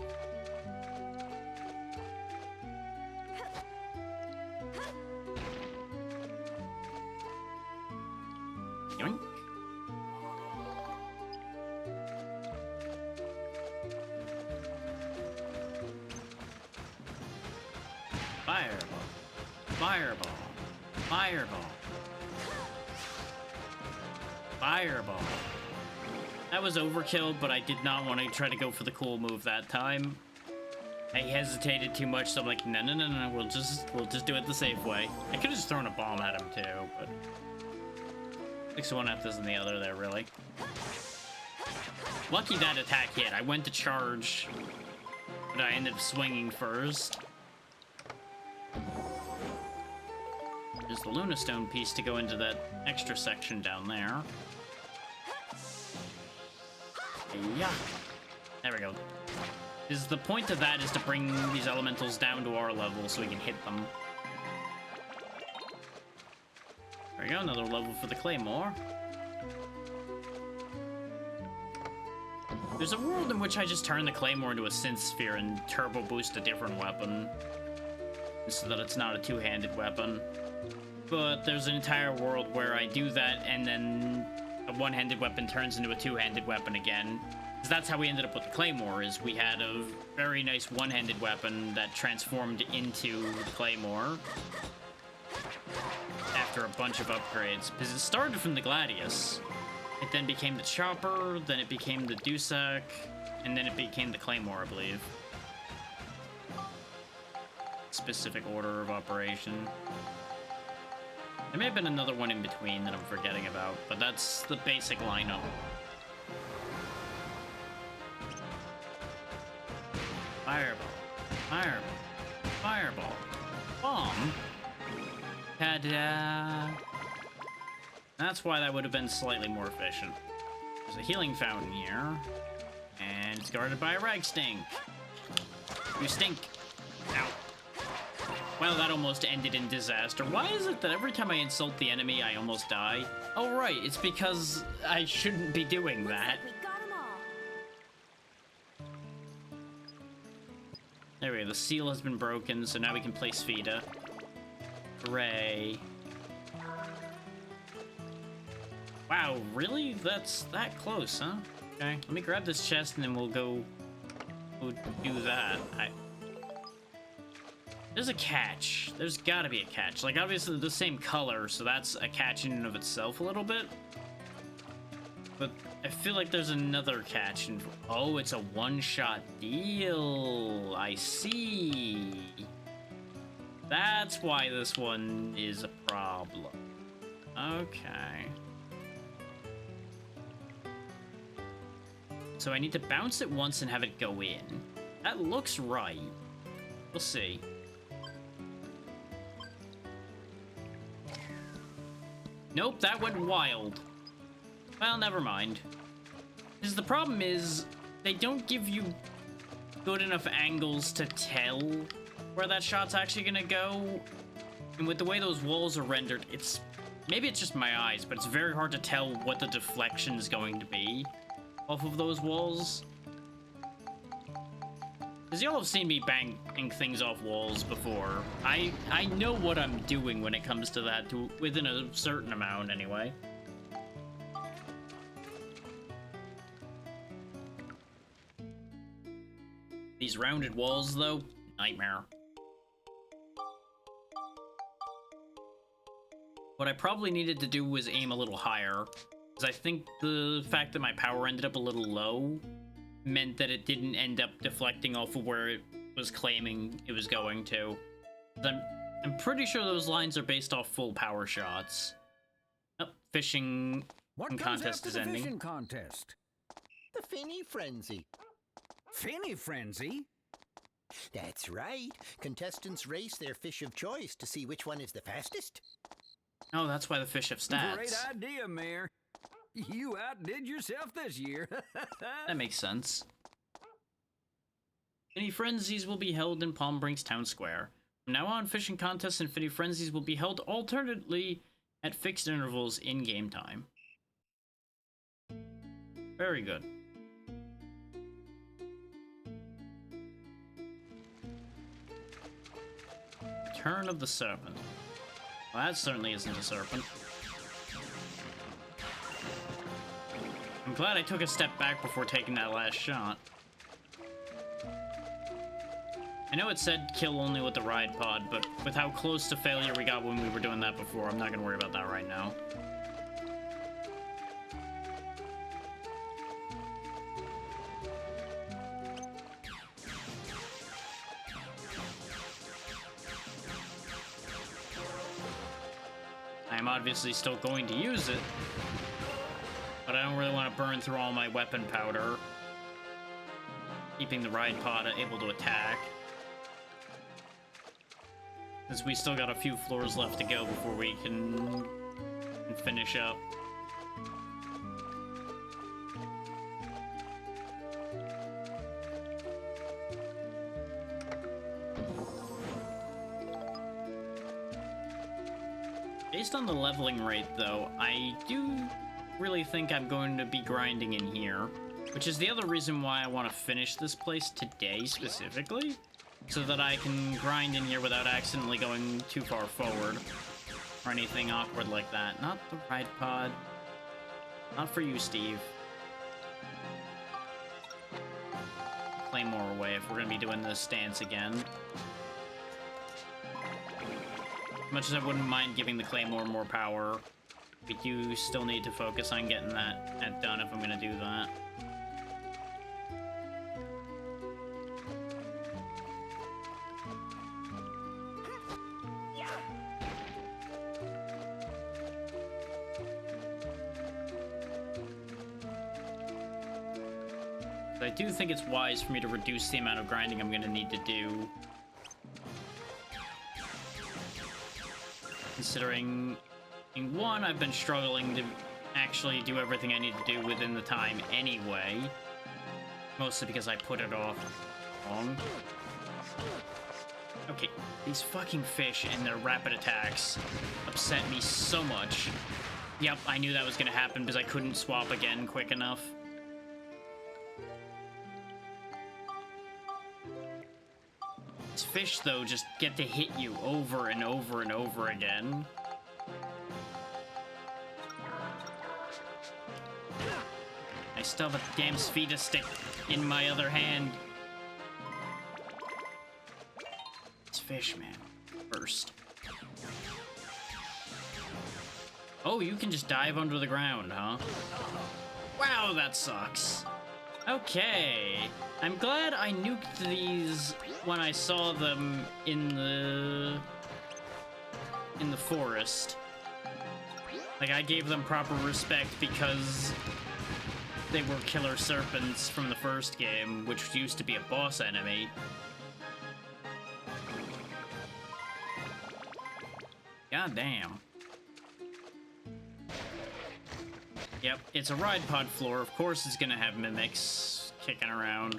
Yoink. Fireball. Fireball. Fireball. Fireball. That was overkill, but I did not want to try to go for the cool move that time. I hesitated too much, so I'm like, no, we'll just do it the safe way. I could have just thrown a bomb at him too, but 6 one at this and the other there, really. Lucky that attack hit. I went to charge, but I ended up swinging first. There's the Luna Stone piece to go into that extra section down there. Yeah. There we go. The point of that is to bring these elementals down to our level so we can hit them. There we go, another level for the Claymore. There's a world in which I just turn the Claymore into a synth sphere and turbo boost a different weapon, so that it's not a two-handed weapon. But there's an entire world where I do that and then a one-handed weapon turns into a two-handed weapon again. Because that's how we ended up with the Claymore, is we had a very nice one-handed weapon that transformed into the Claymore after a bunch of upgrades. Because it started from the Gladius. It then became the Chopper, then it became the Dusak, and then it became the Claymore, I believe. Specific order of operation. There may have been another one in between that I'm forgetting about, but that's the basic lineup. Fireball. Fireball. Bomb. Ta-da! That's why that would have been slightly more efficient. There's a healing fountain here. And it's guarded by a rag stink. You stink. Ow. Well, that almost ended in disaster. Why is it that every time I insult the enemy, I almost die? Oh, right. It's because I shouldn't be doing that. We got 'em all. There we go. The seal has been broken, so now we can play Sfida. Hooray. Wow, really? That's that close, huh? Okay, let me grab this chest and then we'll go do that. There's a catch. There's gotta be a catch. Like, obviously they're the same color, so that's a catch in and of itself a little bit. But I feel like there's another catch. Oh, it's a one-shot deal. I see. That's why this one is a problem. Okay. So I need to bounce it once and have it go in. That looks right. We'll see. Nope, that went wild. Well, never mind. Because the problem is, they don't give you good enough angles to tell where that shot's actually gonna go. And with the way those walls are rendered, maybe it's just my eyes, but it's very hard to tell what the deflection is going to be off of those walls. Because y'all have seen me banging things off walls before. I know what I'm doing when it comes to that, within a certain amount anyway. These rounded walls, though, nightmare. What I probably needed to do was aim a little higher, because I think the fact that my power ended up a little low meant that it didn't end up deflecting off of where it was claiming it was going to. I'm pretty sure those lines are based off full power shots. Oh, fishing contest is ending. Fishing contest? The Finny Frenzy. Finny Frenzy? That's right. Contestants race their fish of choice to see which one is the fastest. Oh, that's why the fish have stats. Great idea, Mayor. You outdid yourself this year. That makes sense. Finny Frenzies will be held in Palm Brinks Town Square. From now on, fishing contests and Finny Frenzies will be held alternately at fixed intervals in game time. Very good. Return of the Serpent. Well, that certainly isn't a serpent. I'm glad I took a step back before taking that last shot. I know it said kill only with the ride pod, but with how close to failure we got when we were doing that before, I'm not gonna worry about that right now. I'm obviously still going to use it, but I don't really want to burn through all my weapon powder, keeping the ride pod able to attack, since we still got a few floors left to go before we can finish up. Based on the leveling rate, though, I do really think I'm going to be grinding in here, which is the other reason why I want to finish this place today specifically, so that I can grind in here without accidentally going too far forward or anything awkward like that. Not the ride pod. Not for you, Steve. Claymore away if we're going to be doing this stance again. As much as I wouldn't mind giving the Claymore more power, we do still need to focus on getting that done if I'm going to do that. I do think it's wise for me to reduce the amount of grinding I'm gonna need to do. Considering, in one, I've been struggling to actually do everything I need to do within the time anyway. Mostly because I put it off long. Okay, these fucking fish and their rapid attacks upset me so much. Yep, I knew that was gonna happen because I couldn't swap again quick enough. These fish, though, just get to hit you over and over and over again. I still have a damn Spheta stick in my other hand. It's fish, man. First. Oh, you can just dive under the ground, huh? Wow, that sucks. Okay. I'm glad I nuked these when I saw them in the forest. Like, I gave them proper respect because they were killer serpents from the first game, which used to be a boss enemy. God damn. Yep, it's a ride pod floor. Of course it's gonna have mimics kicking around.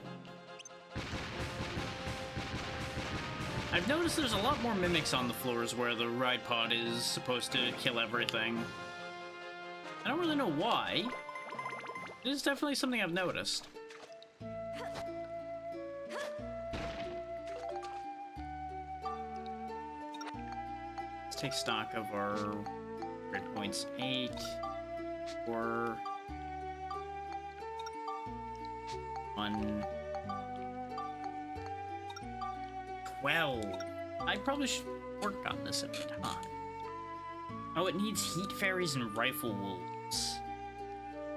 I've noticed there's a lot more mimics on the floors where the ride pod is supposed to kill everything. I don't really know why. It is definitely something I've noticed. Let's take stock of our grid points. 8, 4, 1, 12. I probably should work on this every time. Oh, it needs heat fairies and rifle wolves.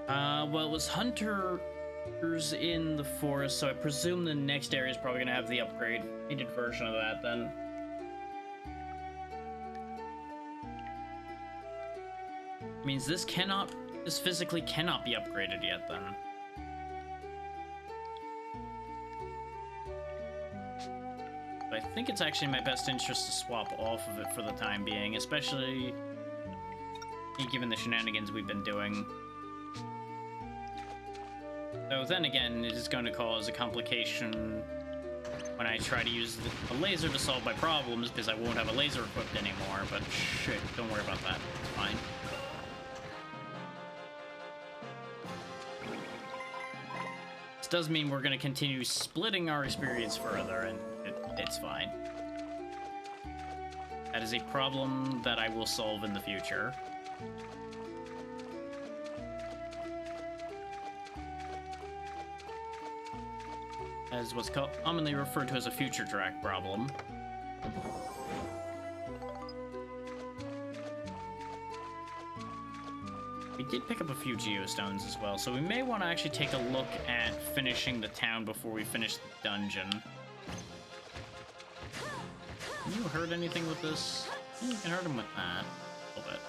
Well, it was hunters in the forest, so I presume the next area is probably gonna have the upgraded version of that then. Means this physically cannot be upgraded yet then. But I think it's actually in my best interest to swap off of it for the time being, especially given the shenanigans we've been doing. Though then again, it is going to cause a complication when I try to use a laser to solve my problems, because I won't have a laser equipped anymore, but shit, don't worry about that. It's fine. This does mean we're going to continue splitting our experience further, and it's fine. That is a problem that I will solve in the future. As what's commonly referred to as a future track problem. We did pick up a few geostones as well, so we may want to actually take a look at finishing the town before we finish the dungeon. Can you hurt anything with this? You can hurt him with that. A little bit.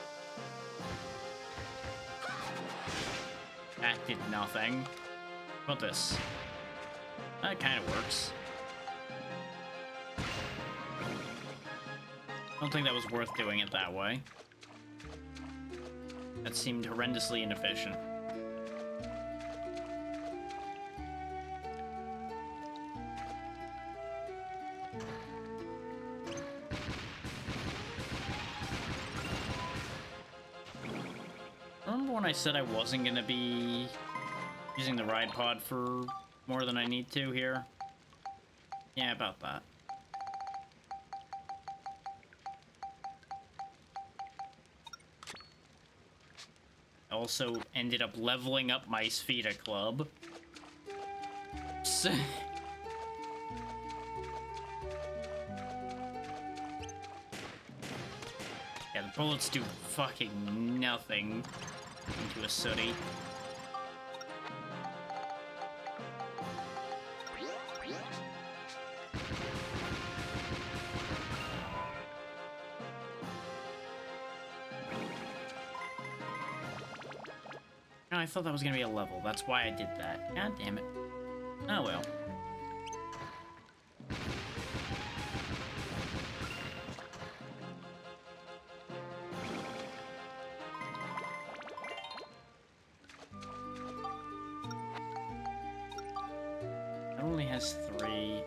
That did nothing. How about this? That kind of works. I don't think that was worth doing it that way. That seemed horrendously inefficient. Remember when I said I wasn't going to be using the ride pod for more than I need to here? Yeah, about that. I also ended up leveling up my Spheta club. Yeah, the bullets do fucking nothing into a sooty. I thought that was gonna be a level. That's why I did that. God damn it. Oh well. It only has 3.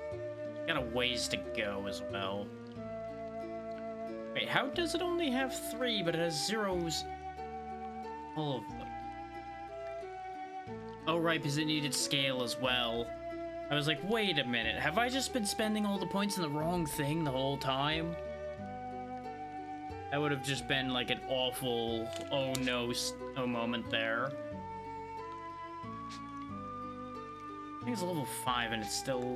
Got a ways to go as well. Wait, how does it only have 3, but it has zeros all of them? Oh, right, because it needed scale as well. I was like, wait a minute, have I just been spending all the points in the wrong thing the whole time? That would have just been like an awful oh no moment there. I think it's level 5 and it's still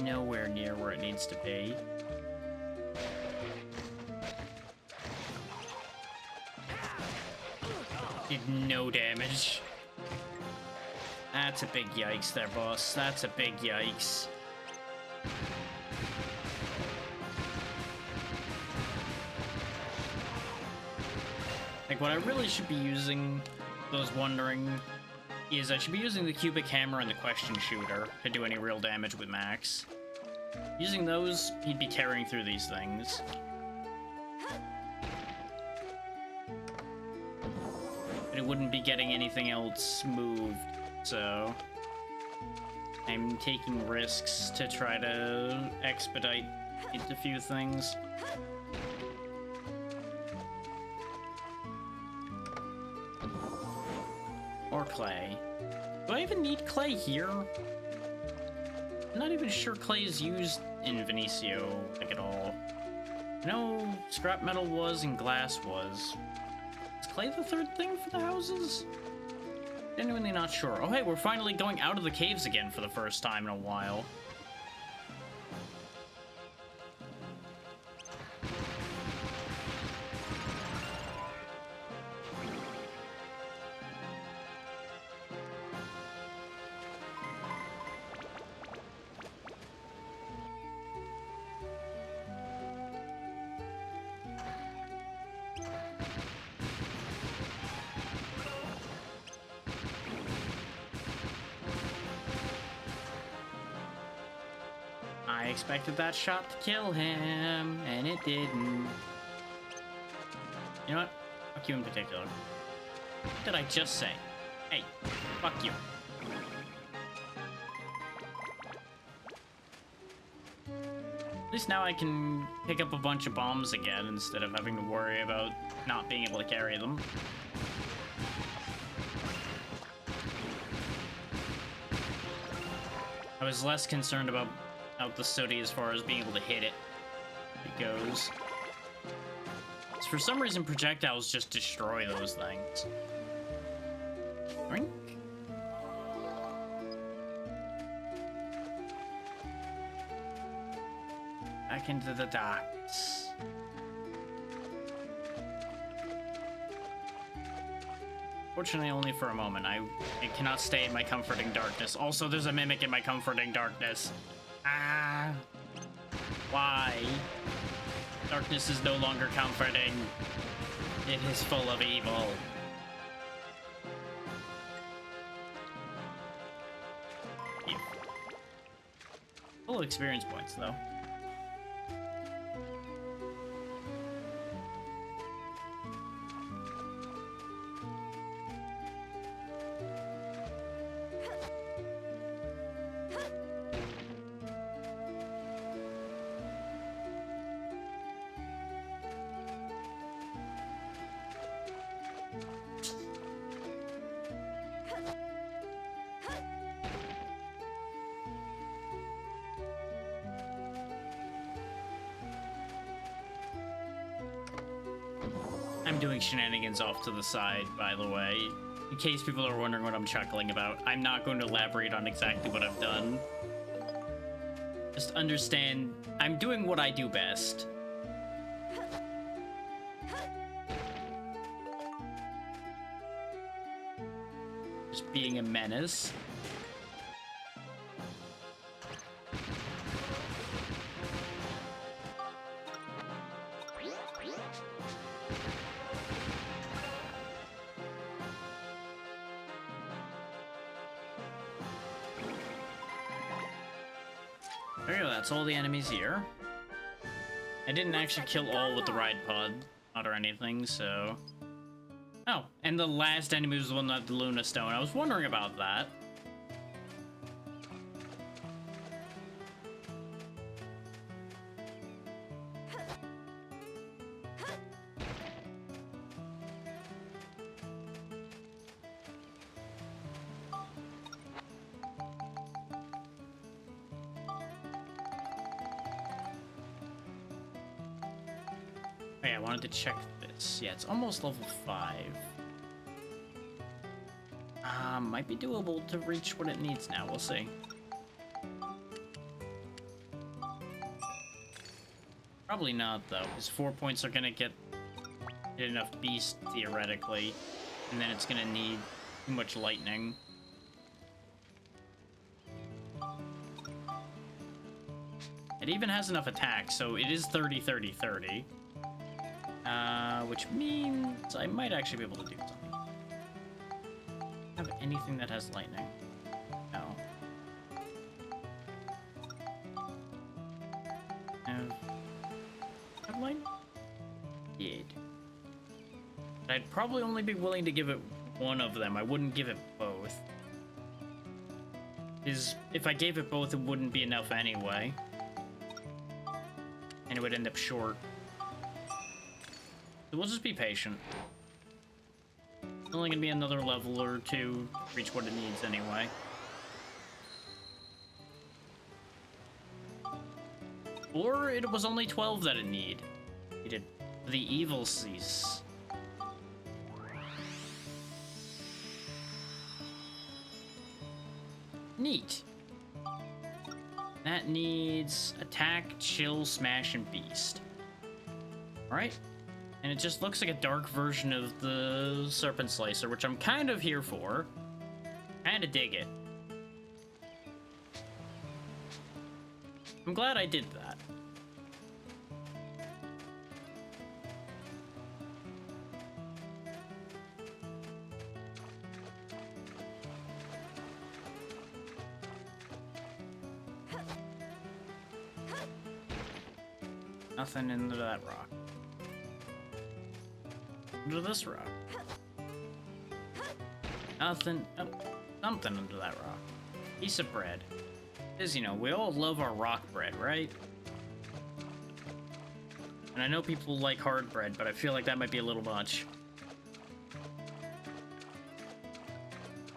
nowhere near where it needs to be. Did no damage. That's a big yikes there, boss. That's a big yikes. Like, what I really should be using, those wondering, is I should be using the cubic hammer and the question shooter to do any real damage with Max. Using those, he'd be carrying through these things. But it wouldn't be getting anything else moved, so I'm taking risks to try to expedite a few things. Or clay. Do I even need clay here? I'm not even sure clay is used in Vinicio, like, at all. I know scrap metal was and glass was. Is clay the third thing for the houses? Genuinely not sure. Oh hey, we're finally going out of the caves again for the first time in a while. I expected that shot to kill him, and it didn't. You know what? Fuck you in particular. What did I just say? Hey, fuck you. At least now I can pick up a bunch of bombs again instead of having to worry about not being able to carry them. I was less concerned about out the sooty as far as being able to hit it goes. So for some reason, projectiles just destroy those things. Drink. Back into the docks. Fortunately, only for a moment. I cannot stay in my comforting darkness. Also, there's a mimic in my comforting darkness. Ah. Why? Darkness is no longer comforting. It is full of evil. Yeah. Full of experience points, though. I'm doing shenanigans off to the side, by the way. In case people are wondering what I'm chuckling about, I'm not going to elaborate on exactly what I've done. Just understand, I'm doing what I do best. Just being a menace. There you go, that's all the enemies here. I didn't actually kill all with the ride pod, not or anything, so... Oh, and the last enemy was the one that had the Luna Stone. I was wondering about that. Oh yeah, I wanted to check this. Yeah, it's almost level 5. Might be doable to reach what it needs now. We'll see. Probably not, though, because 4 points are gonna get enough beast, theoretically, and then it's gonna need too much lightning. It even has enough attack, so it is 30, 30, 30. Which means I might actually be able to do something. Have anything that has lightning? No. Have lightning? Yeah. I'd probably only be willing to give it one of them. I wouldn't give it both. Because if I gave it both, it wouldn't be enough anyway. And it would end up short. So we'll just be patient. It's only gonna be another level or two to reach what it needs anyway. Or it was only 12 that it needed. The evil cease. Neat. That needs attack, chill, smash, and beast. Alright. And it just looks like a dark version of the Serpent Slicer, which I'm kind of here for. Kinda dig it. I'm glad I did that. Nothing into that rock. Into this rock. Nothing. Oh, something under that rock. Piece of bread. Because, you know, we all love our rock bread, right? And I know people like hard bread, but I feel like that might be a little much.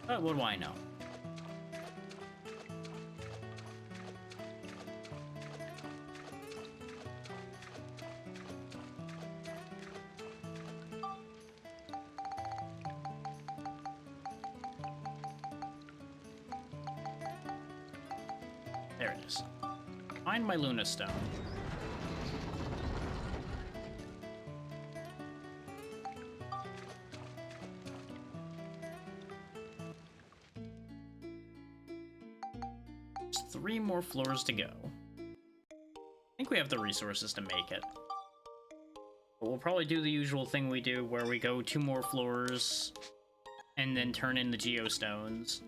But what do I know? There it is. Find my Luna Stone. There's 3 more floors to go. I think we have the resources to make it. But we'll probably do the usual thing we do where we go 2 more floors and then turn in the geostones.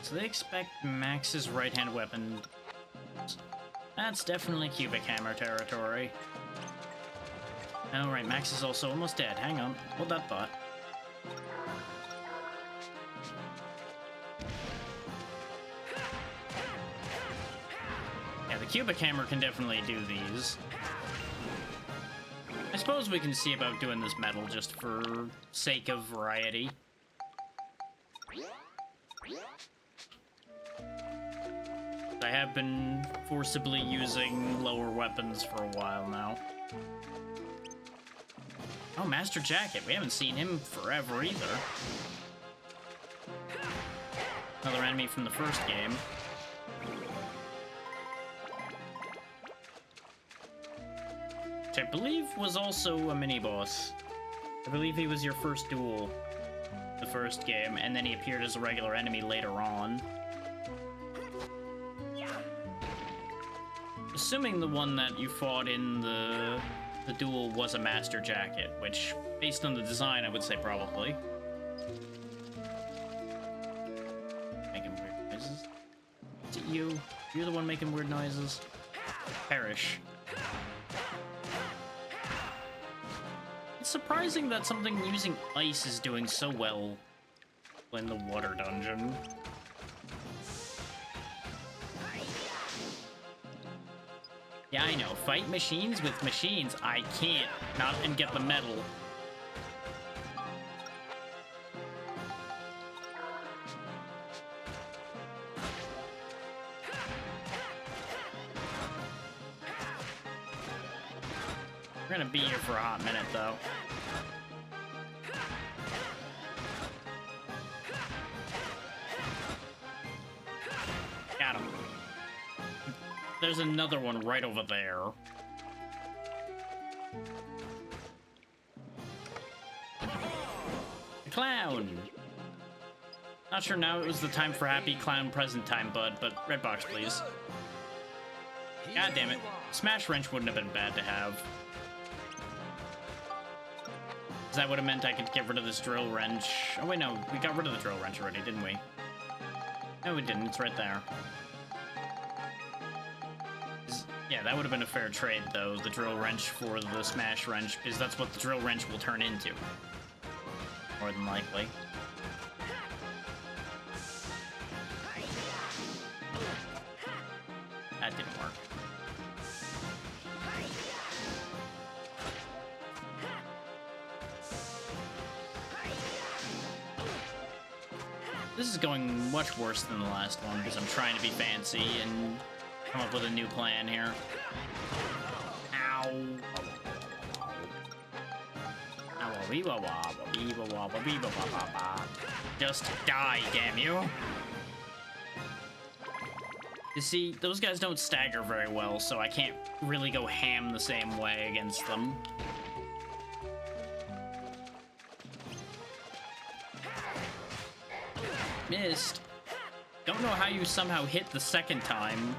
So they expect Max's right-hand weapon. That's definitely cubic hammer territory. Alright, Max is also almost dead. Hang on. Hold that thought. Yeah, the cubic hammer can definitely do these. I suppose we can see about doing this metal just for sake of variety. I have been forcibly using lower weapons for a while now. Oh, Master Jacket. We haven't seen him forever either. Another enemy from the first game. Which I believe was also a mini-boss. I believe he was your first duel, the first game, and then he appeared as a regular enemy later on. Assuming the one that you fought in the duel was a Master Jacket, which, based on the design, I would say probably. Making weird noises. Is it you? You're the one making weird noises? Perish. It's surprising that something using ice is doing so well in the water dungeon. Yeah, I know. Fight machines with machines. I can't not and get the medal. We're gonna be here for a hot minute, though. Got him. There's another one right over there. The clown! Not sure now it was the time for happy clown present time, bud, but red box, please. God damn it. Smash Wrench wouldn't have been bad to have. Because that would have meant I could get rid of this drill wrench. Oh wait, no, we got rid of the drill wrench already, didn't we? No, we didn't. It's right there. Yeah, that would have been a fair trade, though, the drill wrench for the smash wrench, because that's what the drill wrench will turn into. More than likely. That didn't work. This is going much worse than the last one, because I'm trying to be fancy and come up with a new plan here. Ow. Just die, damn you. You see, those guys don't stagger very well, so I can't really go ham the same way against them. Missed. Don't know how you somehow hit the second time.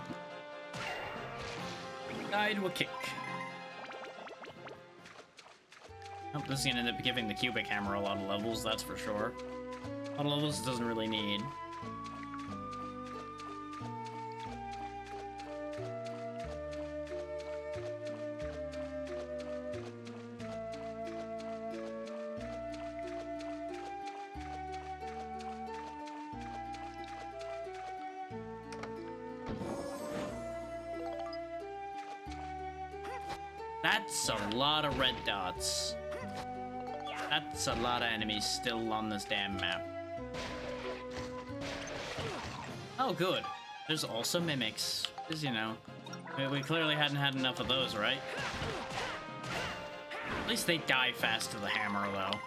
Die to a kick. Oh, this is gonna end up giving the cubic hammer a lot of levels, that's for sure. A lot of levels it doesn't really need. That's a lot of red dots. That's a lot of enemies still on this damn map. Oh, good. There's also mimics. Because, you know, we clearly hadn't had enough of those, right? At least they die fast to the hammer, though.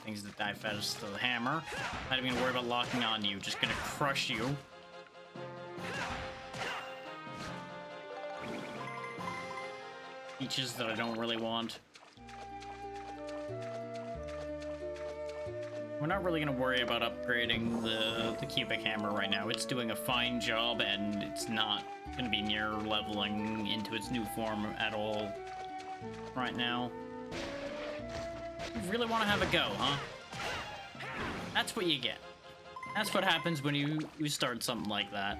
Things that die fast to the hammer. Not even gonna worry about locking onto you. Just gonna crush you. Features that I don't really want. We're not really going to worry about upgrading the cubic hammer right now. It's doing a fine job, and it's not going to be near leveling into its new form at all right now. You really want to have a go, huh? That's what you get. That's what happens when you start something like that.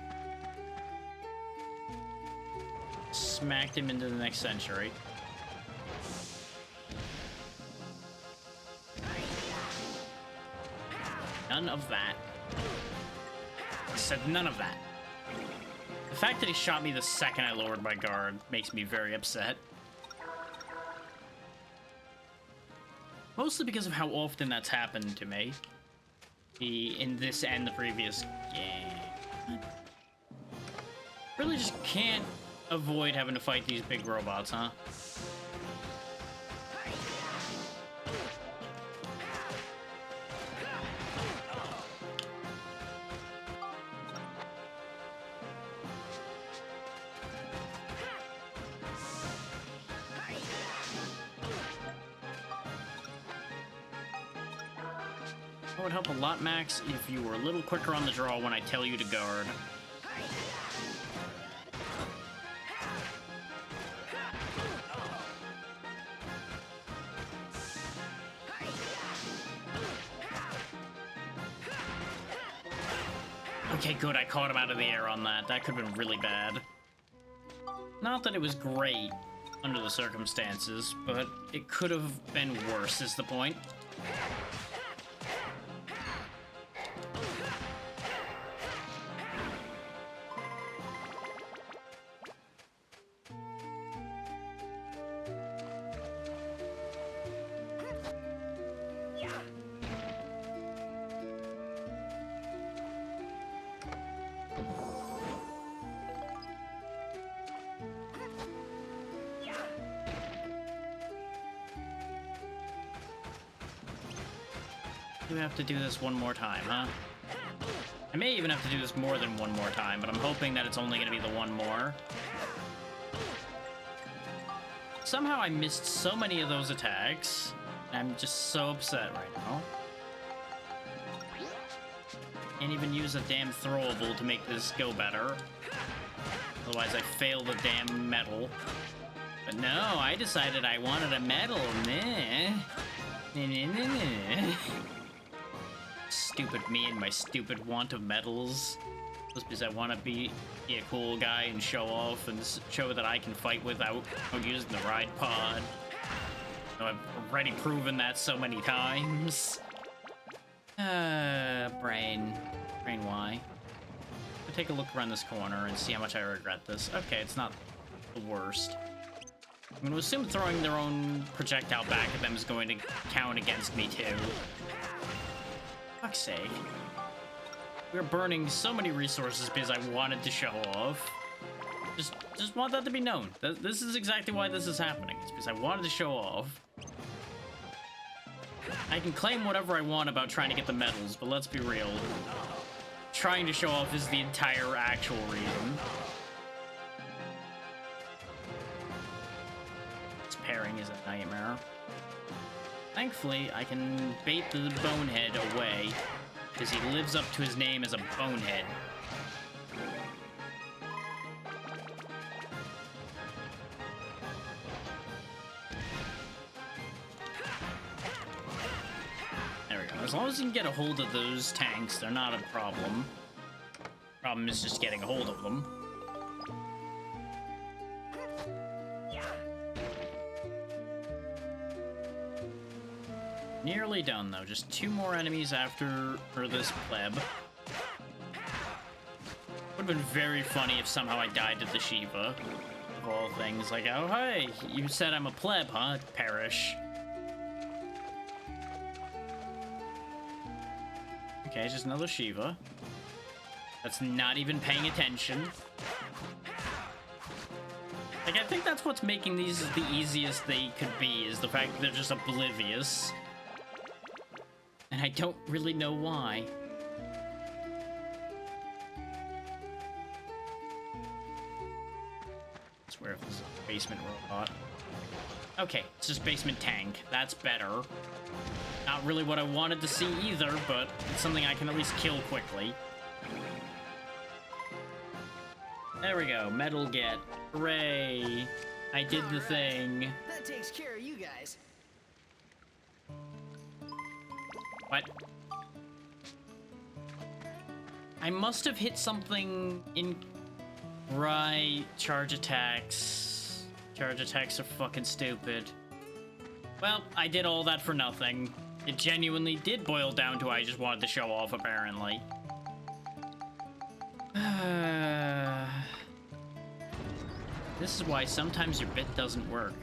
smacked him into the next century. None of that. I said none of that. The fact that he shot me the second I lowered my guard makes me very upset. Mostly because of how often that's happened to me. In this and the previous game. Really just can't avoid having to fight these big robots, huh? It would help a lot, Max, if you were a little quicker on the draw when I tell you to guard. Okay, good, I caught him out of the air on that. That could have been really bad. Not that it was great under the circumstances, but it could have been worse, is the point. We have to do this one more time, huh? I may even have to do this more than one more time, but I'm hoping that it's only going to be the one more. Somehow I missed so many of those attacks. I'm just so upset right now. Can't even use a damn throwable to make this go better. Otherwise I fail the damn medal. But no, I decided I wanted a medal. Stupid me and my stupid want of medals. Just because I want to be a cool guy and show off and show that I can fight without using the ride pod. So I've already proven that so many times. Brain why? I'll take a look around this corner and see how much I regret this. Okay, it's not the worst. I'm going to assume throwing their own projectile back at them is going to count against me too. Fuck's sake. We're burning so many resources because I wanted to show off. Just want that to be known. This is exactly why this is happening. It's because I wanted to show off. I can claim whatever I want about trying to get the medals, but let's be real. Trying to show off is the entire actual reason. This pairing is a nightmare. Thankfully, I can bait the bonehead away, because he lives up to his name as a bonehead. There we go. As long as you can get a hold of those tanks, they're not a problem. Problem is just getting a hold of them. Nearly done, though. Just 2 more enemies after this pleb. Would've been very funny if somehow I died to the Shiva. Of all things. Like, oh, hey, you said I'm a pleb, huh? Perish. Okay, just another Shiva. That's not even paying attention. Like, I think that's what's making these the easiest they could be, is the fact that they're just oblivious. And I don't really know why. I swear if this is a basement robot. Okay, it's just basement tank. That's better. Not really what I wanted to see either, but it's something I can at least kill quickly. There we go. Medal get. Hooray. I did the thing. That takes care of you guys. What? I must have hit something Right, charge attacks. Charge attacks are fucking stupid. Well, I did all that for nothing. It genuinely did boil down to I just wanted to show off, apparently. This is why sometimes your bit doesn't work.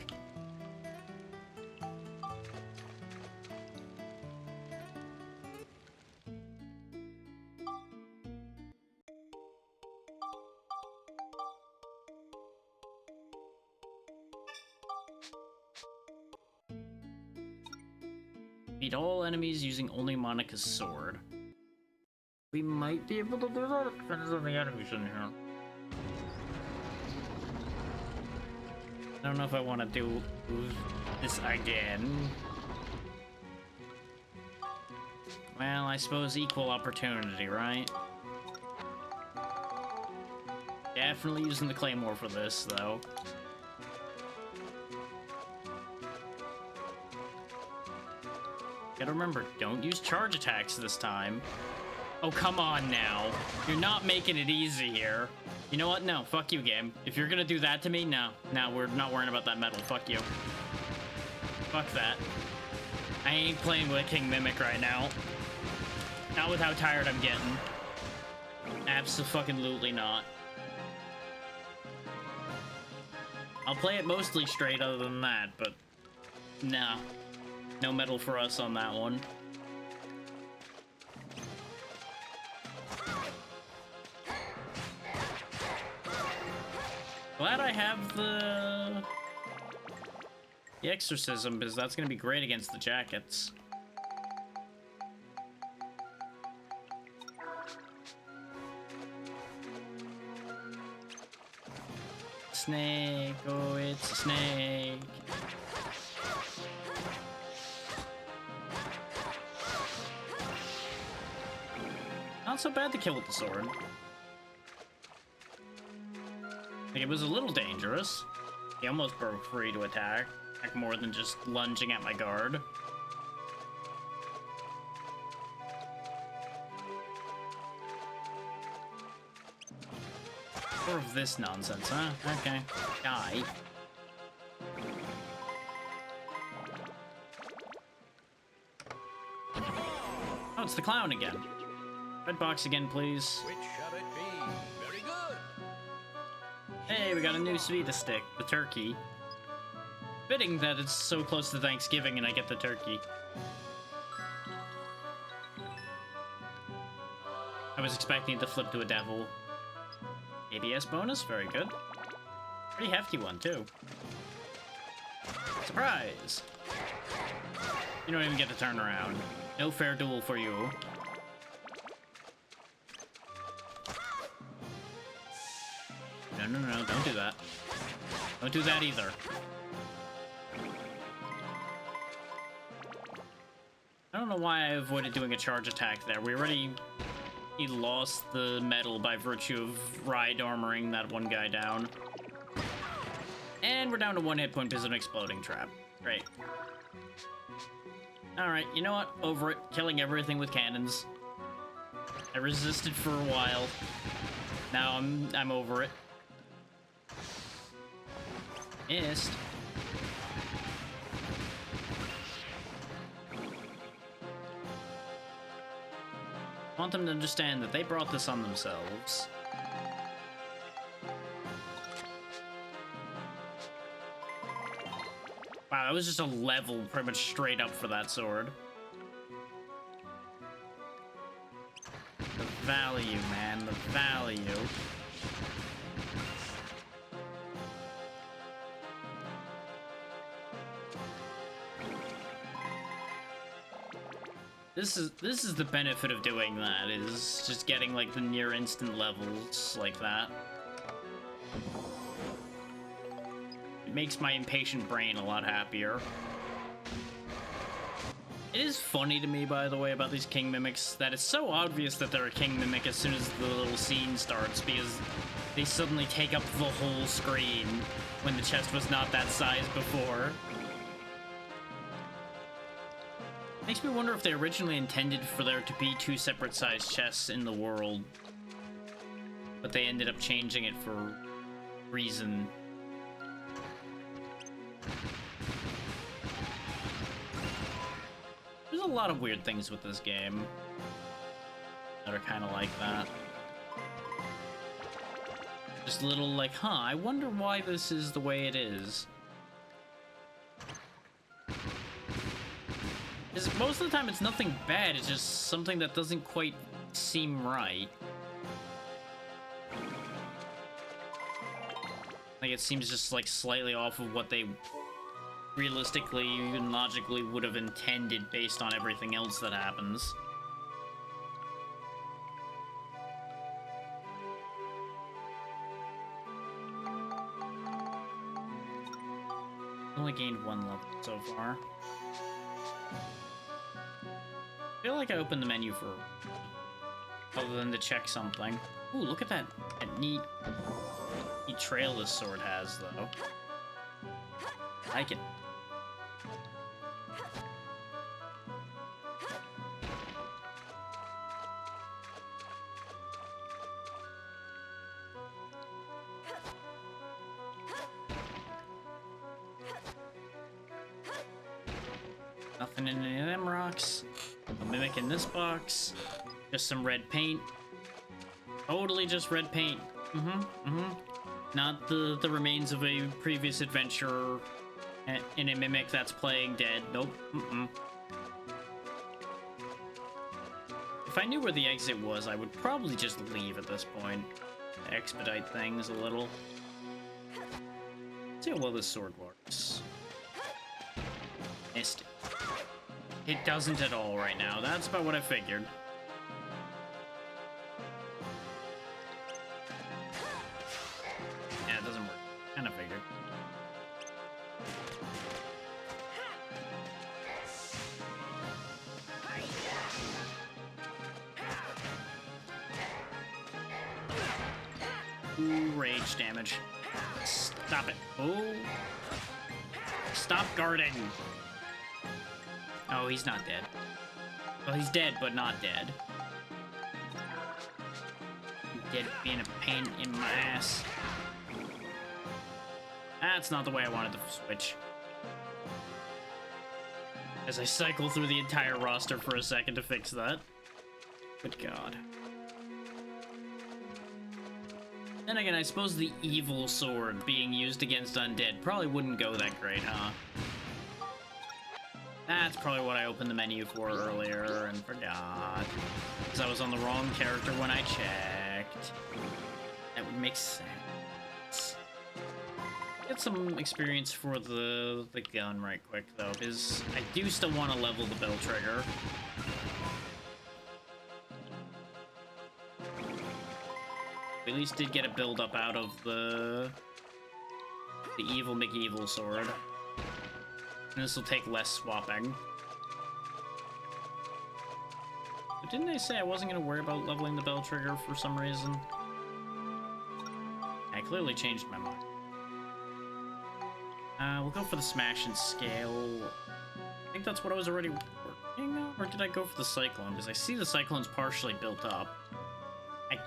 Beat all enemies using only Monica's sword. We might be able to do that. It depends on the enemies in here. I don't know if I want to do this again. Well, I suppose equal opportunity, right? Definitely using the claymore for this, though. Gotta remember, don't use charge attacks this time. Oh, come on now. You're not making it easy here. You know what? No, fuck you, game. If you're gonna do that to me, no. No, we're not worrying about that medal. Fuck you. Fuck that. I ain't playing with a King Mimic right now. Not with how tired I'm getting. Abso-fucking-lutely not. I'll play it mostly straight other than that, but... nah. No medal for us on that one. Glad I have the exorcism, because that's gonna be great against the jackets. Snake, oh, it's a snake. Not so bad to kill with the sword. Like, it was a little dangerous. He almost broke free to attack, like more than just lunging at my guard. More of this nonsense, huh? Okay. Die. Oh, it's the clown again. Red box again, please. Which shall it be? Very good. Hey, we got a new Svita stick, the turkey. Fitting that it's so close to Thanksgiving and I get the turkey. I was expecting it to flip to a devil. ABS bonus, very good. Pretty hefty one, too. Surprise! You don't even get to turn around. No fair duel for you. No, no, no, don't do that. Don't do that either. I don't know why I avoided doing a charge attack there. We already... he lost the medal by virtue of ride armoring that one guy down. And we're down to 1 hit point because of an exploding trap. Great. Alright, you know what? Over it. Killing everything with cannons. I resisted for a while. Now I'm over it. Missed. I want them to understand that they brought this on themselves. Wow, that was just a level pretty much straight up for that sword. The value, man, the value. This is the benefit of doing that, is just getting like the near instant levels like that. It makes my impatient brain a lot happier. It is funny to me, by the way, about these King Mimics, that it's so obvious that they're a King Mimic as soon as the little scene starts, because they suddenly take up the whole screen when the chest was not that size before. Makes me wonder if they originally intended for there to be 2 separate sized chests in the world. but they ended up changing it for reason. There's a lot of weird things with this game that are kind of like that. Just little like, huh, I wonder why this is the way it is. Because most of the time it's nothing bad, it's just something that doesn't quite seem right. Like it seems just like slightly off of what they realistically and logically would have intended based on everything else that happens. Only gained 1 level so far. I feel like I opened the menu for other than to check something. Ooh, look at that neat trail this sword has, though. I like it. Nothing in any of them rocks. A mimic in this box. Just some red paint. Totally just red paint. Not the remains of a previous adventure in a mimic that's playing dead. Nope. If I knew where the exit was, I would probably just leave at this point. To expedite things a little. See how well this sword works. Missed it. It doesn't at all right now. That's about what I figured. Yeah, it doesn't work. Kinda figured. Ooh, rage damage. Stop it. Oh. Stop guarding. Oh, he's not dead. Well, he's dead, but not dead. Dead being a pain in my ass. That's not the way I wanted to switch. As I cycle through the entire roster for a second to fix that. Good God. Then again, I suppose the evil sword being used against undead probably wouldn't go that great, huh? That's probably what I opened the menu for earlier and forgot. Because I was on the wrong character when I checked. That would make sense. Get some experience for the gun right quick, though, because I do still want to level the bell trigger. We at least did get a build-up out of the evil McEvil sword. And this will take less swapping. But didn't they say I wasn't going to worry about leveling the bell trigger for some reason? I clearly changed my mind. We'll go for the smash and scale. I think that's what I was already working on, or did I go for the cyclone? Because I see the cyclone's partially built up. I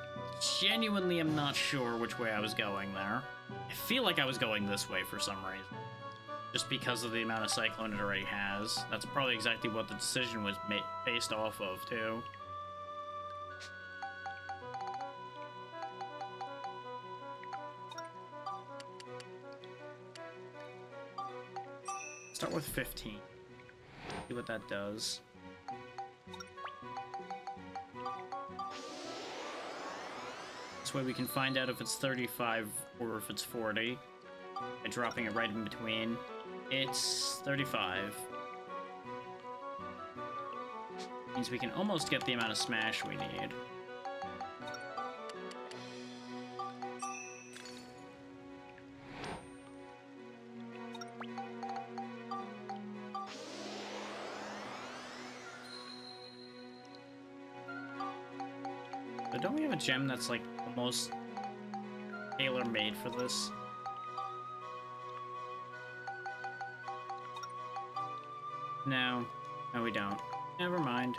genuinely am not sure which way I was going there. I feel like I was going this way for some reason. Just because of the amount of cyclone it already has. That's probably exactly what the decision was based off of, too. Start with 15. See what that does. This way we can find out if it's 35 or if it's 40. By dropping it right in between. It's 35. Means we can almost get the amount of smash we need. But don't we have a gem that's like almost tailor-made for this? No. No, we don't. Never mind.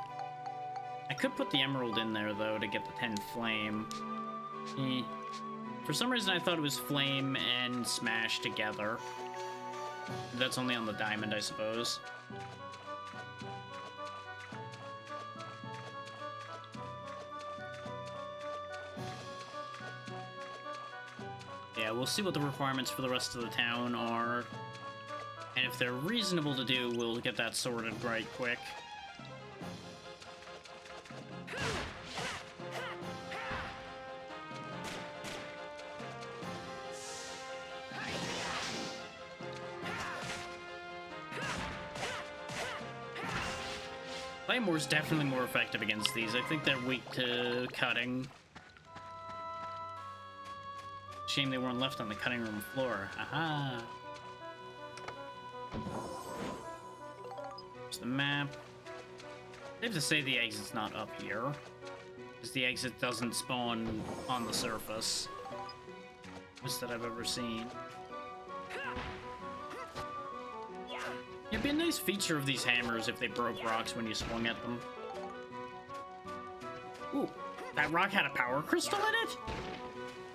I could put the emerald in there, though, to get the 10 flame. For some reason, I thought it was Flame and Smash together. That's only on the Diamond, I suppose. Yeah, we'll see what the requirements for the rest of the town are. And if they're reasonable to do, we'll get that sorted right quick. Claymore's definitely more effective against these. I think they're weak to cutting. Shame they weren't left on the cutting room floor. Aha! There's the map. Safe to say the exit's not up here, because the exit doesn't spawn on the surface. Most that I've ever seen. It'd be a nice feature of these hammers if they broke rocks when you swung at them. Ooh, that rock had a power crystal in it?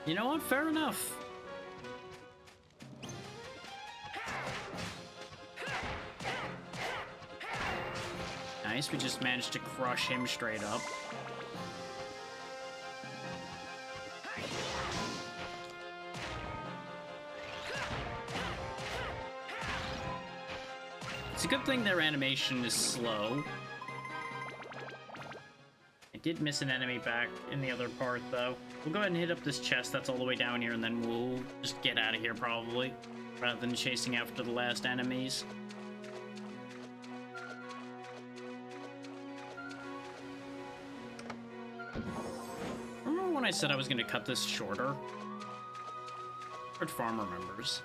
You know what? Fair enough. Nice, we just managed to crush him straight up. It's a good thing their animation is slow. I did miss an enemy back in the other part, though. We'll go ahead and hit up this chest that's all the way down here, and then we'll just get out of here, probably, rather than chasing after the last enemies. Remember when I said I was going to cut this shorter? Art Farm remembers.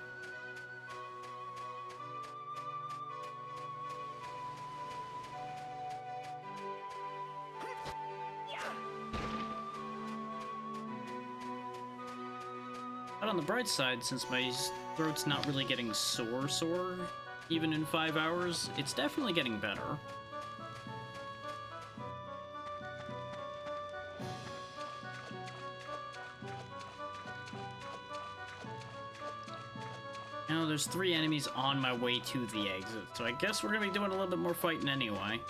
But on the bright side, since my throat's not really getting sore, even in 5 hours, it's definitely getting better. Now there's 3 enemies on my way to the exit, so I guess we're gonna be doing a little bit more fighting anyway.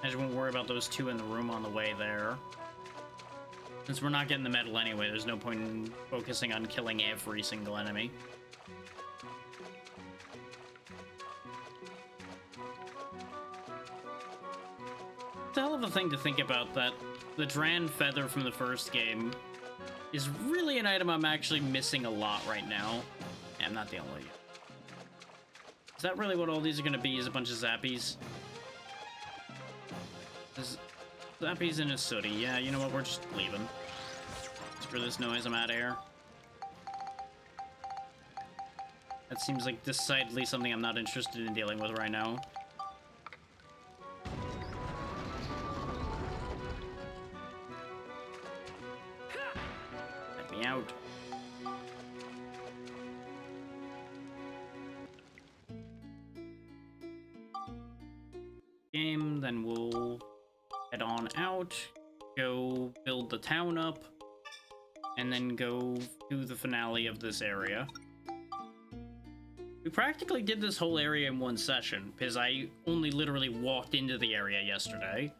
I just won't worry about those 2 in the room on the way there. Since we're not getting the medal anyway, there's no point in focusing on killing every single enemy. It's a hell of a thing to think about that the Dran Feather from the first game is really an item I'm actually missing a lot right now. Yeah, I'm not the only. Is that really what all these are going to be, is a bunch of Zappies? Zappies and a Sooty. Yeah, you know what? We're just leaving. Screw this noise. I'm out of here. That seems like decidedly something I'm not interested in dealing with right now. Let me out. Game, then we'll head on out, go build the town up, and then go do the finale of this area. We practically did this whole area in one session, because I only literally walked into the area yesterday.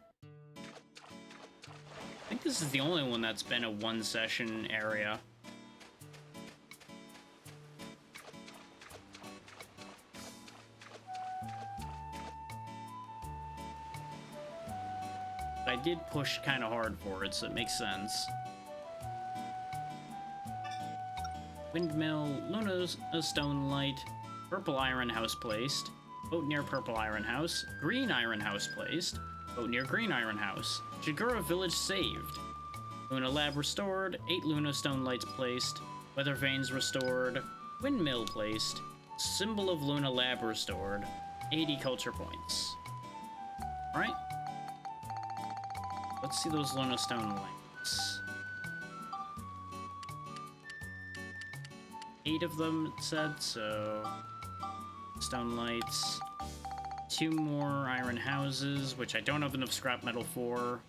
I think this is the only one that's been a one-session area. I did push kind of hard for it, so it makes sense. Windmill, Luna's a stone light, purple iron house placed, boat near purple iron house, green iron house placed, boat near green iron house, Jagura village saved, Luna lab restored, 8 Luna stone lights placed, weather vanes restored, windmill placed, symbol of Luna lab restored, 80 culture points. Alright. Let's see those Luna stone lights. 8 of them, it said, so... Stone lights. 2 more iron houses, which I don't have enough scrap metal for.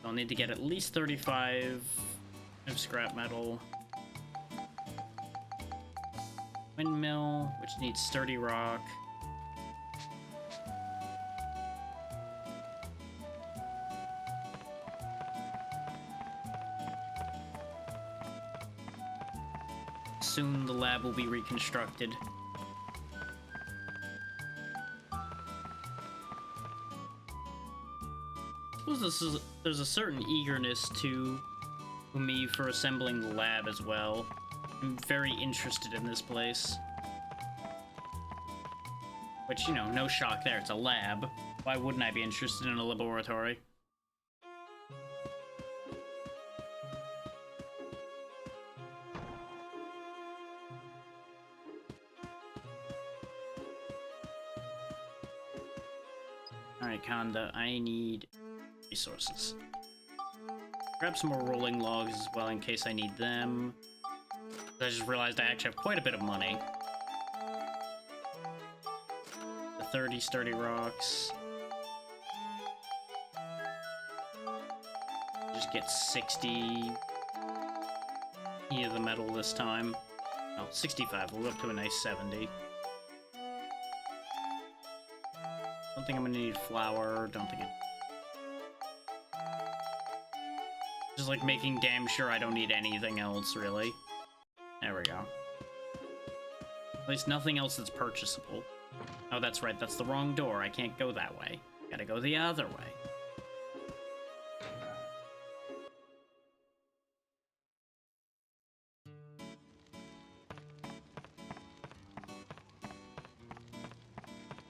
I'll need to get at least 35 of scrap metal. Windmill, which needs sturdy rock. Soon the lab will be reconstructed. I suppose there's a certain eagerness to me for assembling the lab as well. I'm very interested in this place. Which, you know, no shock there, it's a lab. Why wouldn't I be interested in a laboratory? Alright, Kanda, I need resources. Grab some more rolling logs as well in case I need them. I just realized I actually have quite a bit of money. The 30 sturdy rocks. Just get 60 of the metal this time. Oh, 65. We'll go up to a nice 70. Don't think I'm gonna need flour. Don't think it... Just like making damn sure I don't need anything else, really. There we go. At least nothing else that's purchasable. Oh, that's right, that's the wrong door. I can't go that way. Gotta go the other way.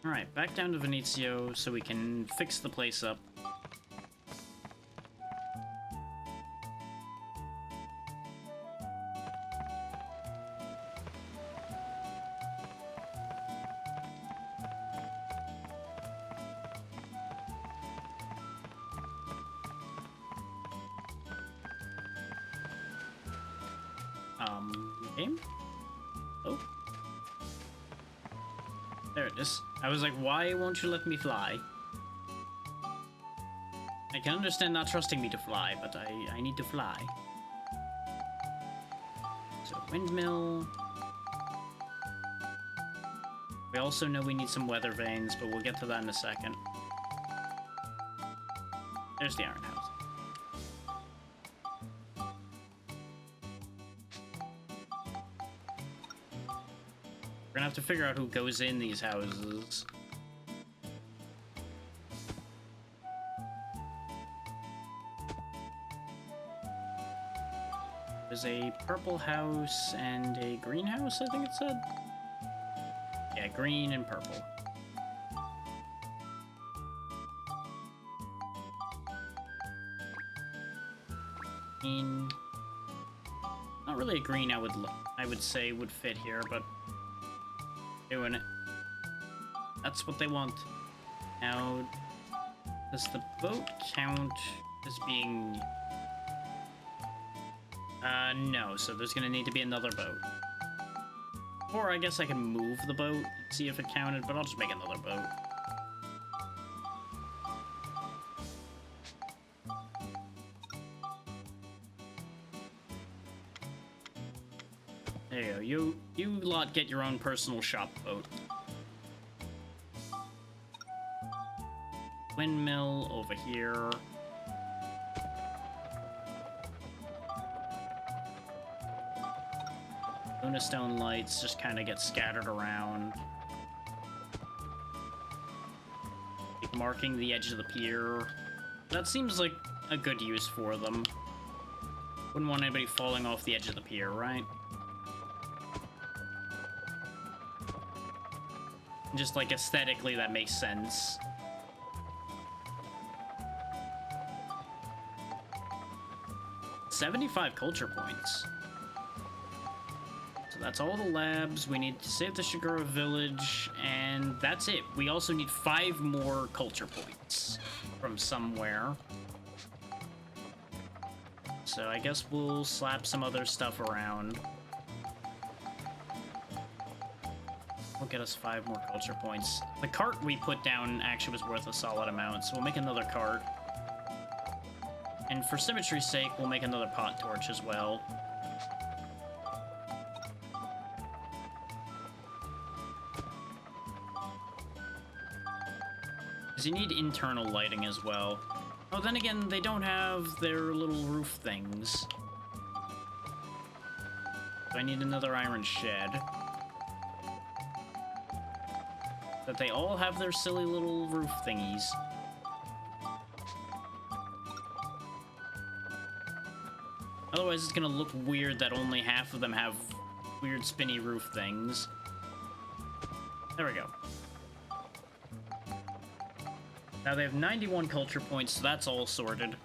Alright, back down to Venezio so we can fix the place up. Game? Oh. There it is. I was like, why won't you let me fly? I can understand not trusting me to fly, but I need to fly. So, windmill. We also know we need some weather vanes, but we'll get to that in a second. There's the iron house. We're gonna have to figure out who goes in these houses. There's a purple house and a greenhouse, I think it said. Yeah, green and purple. Green. Not really a green I would say would fit here, but doing it. That's what they want. Now, does the boat count as being... no, so there's gonna need to be another boat. Or I guess I can move the boat and see if it counted, but I'll just make another boat. There you go. You lot get your own personal shop boat. Windmill over here. Luna stone lights just kind of get scattered around. Keep marking the edge of the pier. That seems like a good use for them. Wouldn't want anybody falling off the edge of the pier, right? Just like aesthetically, that makes sense. $75 culture points. So that's all the labs. We need to save the Shigura village, and that's it. We also need 5 more culture points from somewhere. So I guess we'll slap some other stuff around. Will get us 5 more culture points. The cart we put down actually was worth a solid amount, so we'll make another cart. And for symmetry's sake, we'll make another pot torch as well. Because you need internal lighting as well. Oh, then again, they don't have their little roof things. So I need another iron shed. That they all have their silly little roof thingies. Otherwise, it's gonna look weird that only half of them have weird spinny roof things. There we go. Now they have 91 culture points, so that's all sorted.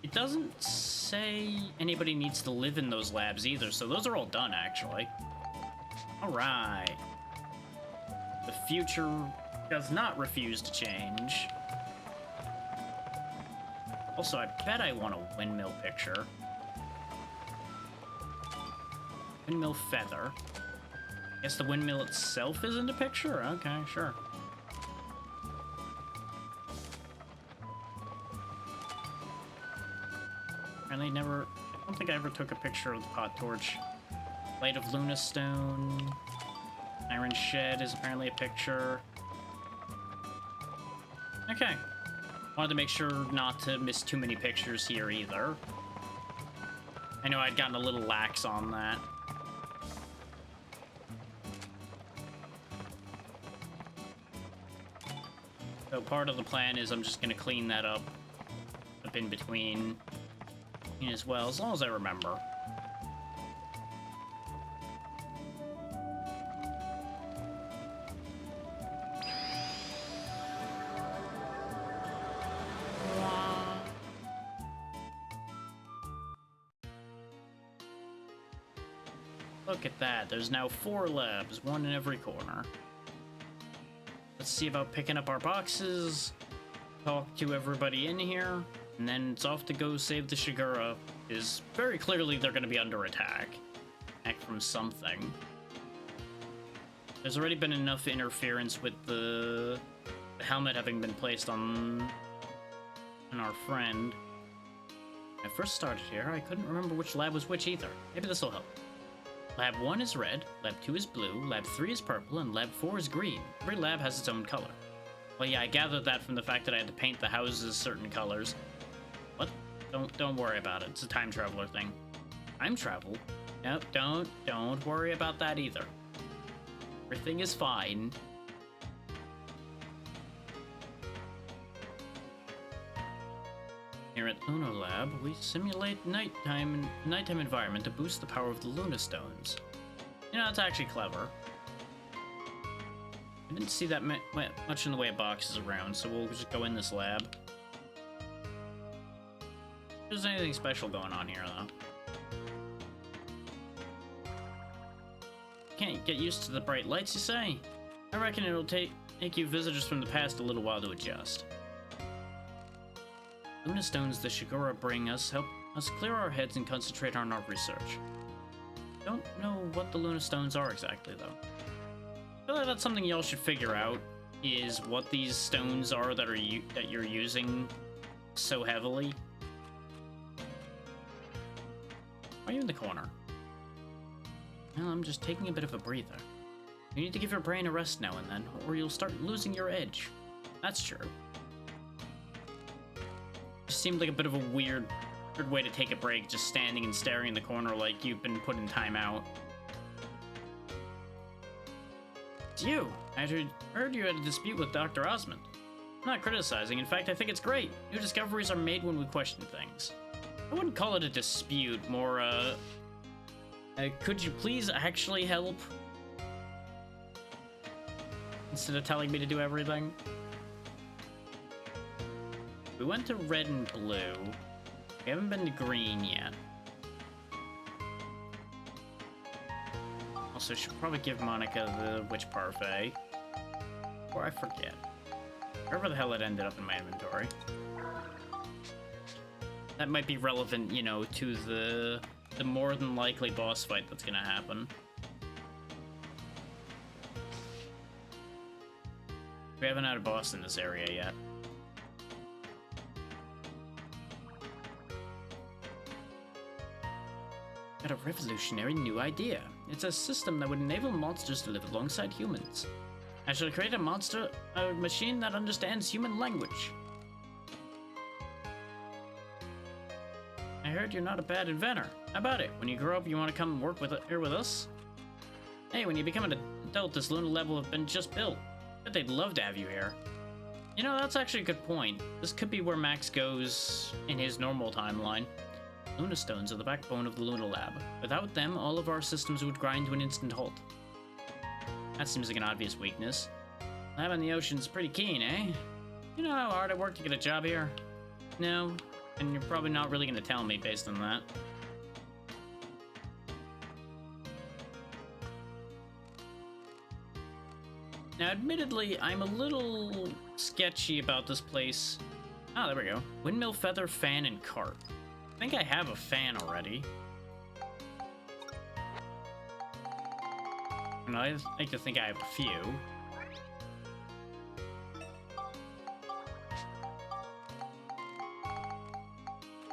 It doesn't say anybody needs to live in those labs either, so those are all done, actually. Alright. The future does not refuse to change. Also, I bet I want a windmill picture. Windmill feather. Guess the windmill itself isn't a picture? Okay, sure. Apparently never... I don't think I ever took a picture of the pot torch. Light of Lunastone. Iron Shed is apparently a picture. Okay. Wanted to make sure not to miss too many pictures here either. I know I'd gotten a little lax on that. So part of the plan is I'm just gonna clean that up in between as well, as long as I remember. Look at that, there's now 4 labs, 1 in every corner. Let's see about picking up our boxes, talk to everybody in here, and then it's off to go save the Shigura, because very clearly they're going to be under attack. Attack from something. There's already been enough interference with the helmet having been placed on our friend. When I first started here, I couldn't remember which lab was which either. Maybe this will help. Lab 1 is red, Lab 2 is blue, Lab 3 is purple, and Lab 4 is green. Every lab has its own color. Well, yeah, I gathered that from the fact that I had to paint the houses certain colors. What? Don't worry about it. It's a time traveler thing. Time travel? Nope, don't worry about that either. Everything is fine. Here at Lunar Lab, we simulate nighttime environment to boost the power of the Lunastones. You know, it's actually clever. I didn't see that much in the way of boxes around, so we'll just go in this lab. If there's anything special going on here, though. Can't get used to the bright lights, you say? I reckon it'll take you visitors from the past a little while to adjust. Lunastones the Shigura bring us help us clear our heads and concentrate on our research. Don't know what the Lunastones are exactly, though. I feel like that's something y'all should figure out, is what these stones are that you're using so heavily. Why are you in the corner? Well, I'm just taking a bit of a breather. You need to give your brain a rest now and then, or you'll start losing your edge. That's true. Just seemed like a bit of a weird way to take a break, just standing and staring in the corner like you've been put in timeout. It's you! I heard you had a dispute with Dr. Osmond. I'm not criticizing, in fact I think it's great. New discoveries are made when we question things. I wouldn't call it a dispute, more could you please actually help? Instead of telling me to do everything. We went to red and blue. We haven't been to green yet. Also, should probably give Monica the witch parfait. Or I forget. Wherever the hell it ended up in my inventory. That might be relevant, you know, to the more than likely boss fight that's gonna happen. We haven't had a boss in this area yet. got a revolutionary new idea. It's a system that would enable monsters to live alongside humans. I shall create a machine that understands human language. I heard you're not a bad inventor. How about it? When you grow up, you want to come work here with us? Hey, when you become an adult, this lunar lab will have been just built. Bet they'd love to have you here. You know, that's actually a good point. This could be where Max goes in his normal timeline. Luna stones are the backbone of the Luna Lab. Without them, all of our systems would grind to an instant halt. That seems like an obvious weakness. Lab in the ocean's pretty keen, eh? You know how hard I worked to get a job here? No, and you're probably not really gonna tell me based on that. Now, admittedly, I'm a little sketchy about this place. Ah, there we go. Windmill, feather, fan, and cart. I think I have a fan already. And I like to think I have a few.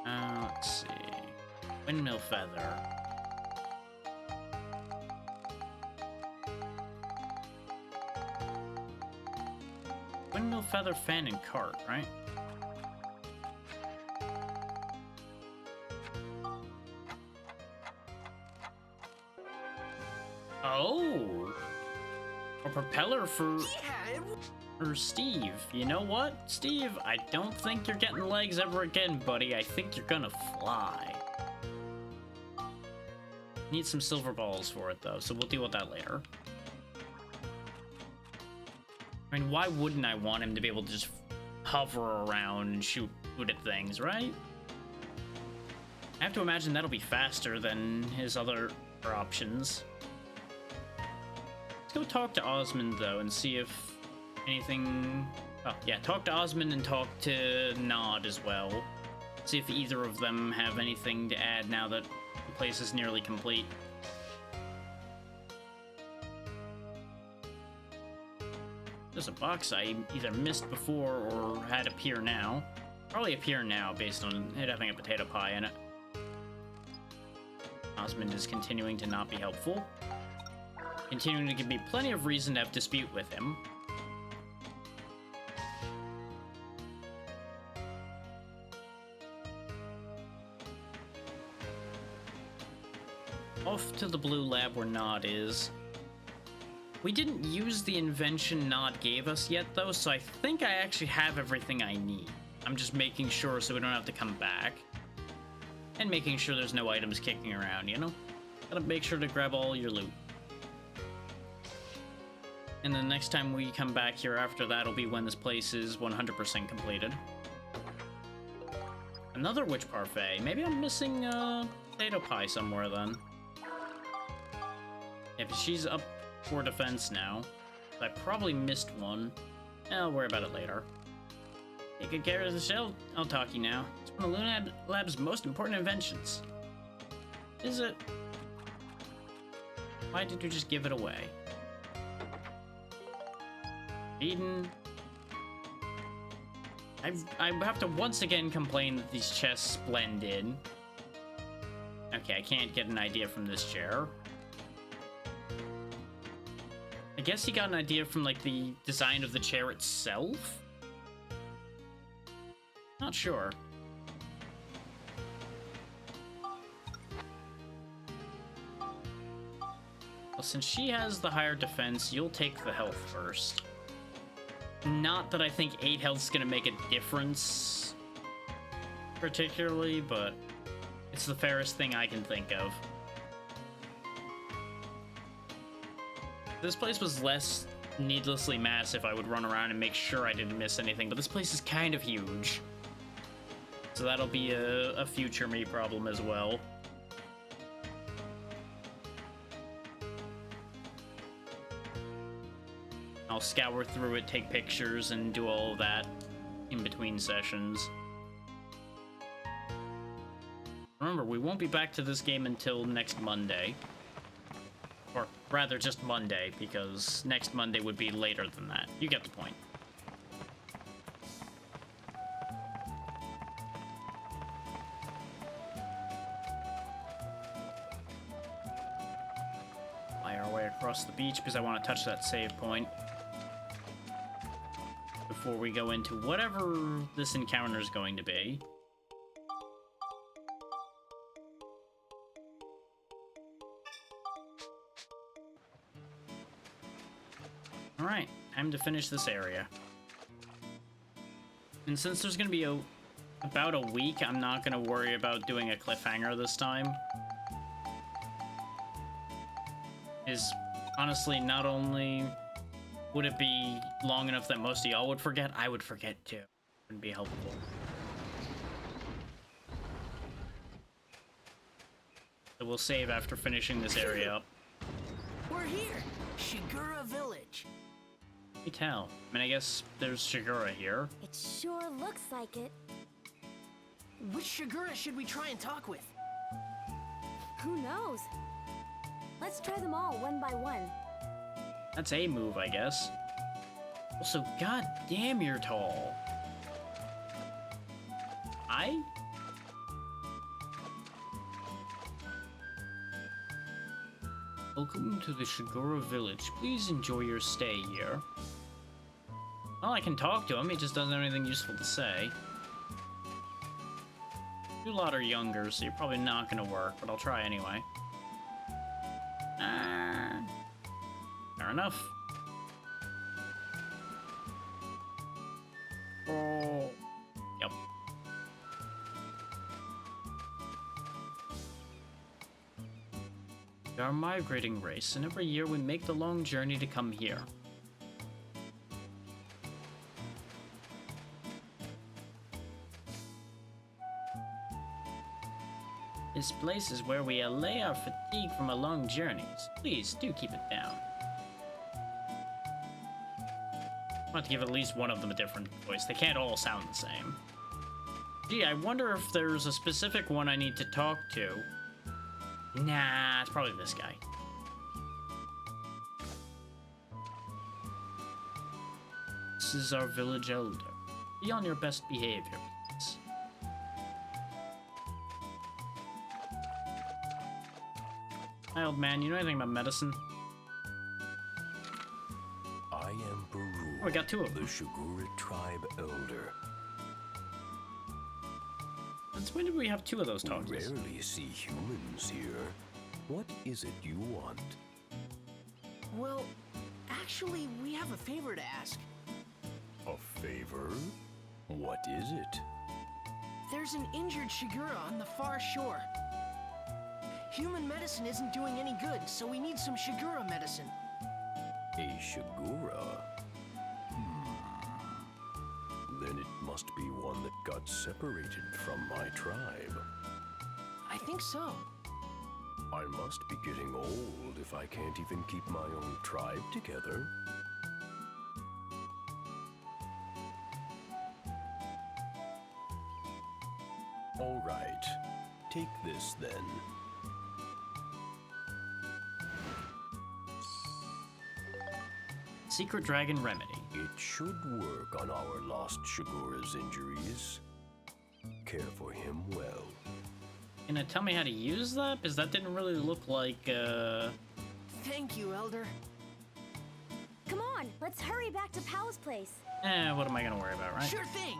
Let's see. Windmill, feather. Windmill, feather, fan, and cart, right? Oh! A propeller for Steve. You know what, Steve? I don't think you're getting legs ever again, buddy. I think you're gonna fly. Need some silver balls for it, though, so we'll deal with that later. I mean, why wouldn't I want him to be able to just hover around and shoot at things, right? I have to imagine that'll be faster than his other options. Let's go talk to Osmond, though, and see if anything... Oh, yeah, talk to Osmond and talk to Nod as well. See if either of them have anything to add now that the place is nearly complete. There's a box I either missed before or had appear now. Probably appear now based on it having a potato pie in it. Osmond is continuing to not be helpful. Continuing to give me plenty of reason to have dispute with him. Off to the blue lab where Nod is. We didn't use the invention Nod gave us yet, though, so I think I actually have everything I need. I'm just making sure so we don't have to come back. And making sure there's no items kicking around, you know? Gotta make sure to grab all your loot. And the next time we come back here after that'll be when this place is 100% completed. Another witch parfait. Maybe I'm missing potato pie somewhere then. If she's up for defense now, I probably missed one. I'll worry about it later. Take good care of the shell. I'll talk you now. It's one of Luna Lab's most important inventions. Is it? Why did you just give it away? Eden. I have to once again complain that these chests blend in. Okay, I can't get an idea from this chair. I guess he got an idea from, like, the design of the chair itself? Not sure. Well, since she has the higher defense, you'll take the health first. Not that I think 8 health's gonna make a difference, particularly, but it's the fairest thing I can think of. If this place was less needlessly massive, I would run around and make sure I didn't miss anything, but this place is kind of huge. So that'll be a future me problem as well. I'll scour through it, take pictures, and do all of that in between sessions. Remember, we won't be back to this game until next Monday. Or rather, just Monday, because next Monday would be later than that. You get the point. across the beach because I want to touch that save point before we go into whatever this encounter is going to be. Alright, time to finish this area. And since there's going to be about a week, I'm not going to worry about doing a cliffhanger this time. Is honestly, not only would it be long enough that most of y'all would forget, I would forget too. Wouldn't be helpful. So we'll save after finishing this area up. We're here! Shigura Village. Let me tell. I mean, I guess there's Shigura here. It sure looks like it. Which Shigura should we try and talk with? Who knows? Let's try them all one by one. That's a move, I guess. Also, god damn, you're tall. Welcome to the Shigura village. Please enjoy your stay here. Well, I can talk to him, he just doesn't have anything useful to say. You lot are younger, so you're probably not gonna work, but I'll try anyway. Fair enough. Oh, yep. We are a migrating race, and every year we make the long journey to come here. This place is where we allay our fatigue from our long journeys. Please, do keep it down. I want to give at least one of them a different voice. They can't all sound the same. Gee, I wonder if there's a specific one I need to talk to. Nah, it's probably this guy. This is our village elder. Be on your best behavior, please. Hi, old man. You know anything about medicine? I am Baru, Oh, we got two of the them. Shigura tribe elder. Since when did we have two of those We talks? rarely see humans here. What is it you want? Well, actually, we have a favor to ask. A favor? What is it? There's an injured Shigura on the far shore. Human medicine isn't doing any good, so we need some Shigura medicine. A Shigura? Then it must be one that got separated from my tribe. I think so. I must be getting old if I can't even keep my own tribe together. All right, take this then. Secret Dragon Remedy. It should work on our lost Shigura's injuries. Care for him well. Can you tell me how to use that? Because that didn't really look like, Thank you, Elder. Come on, let's hurry back to Pal's place. what am I gonna worry about, right? Sure thing.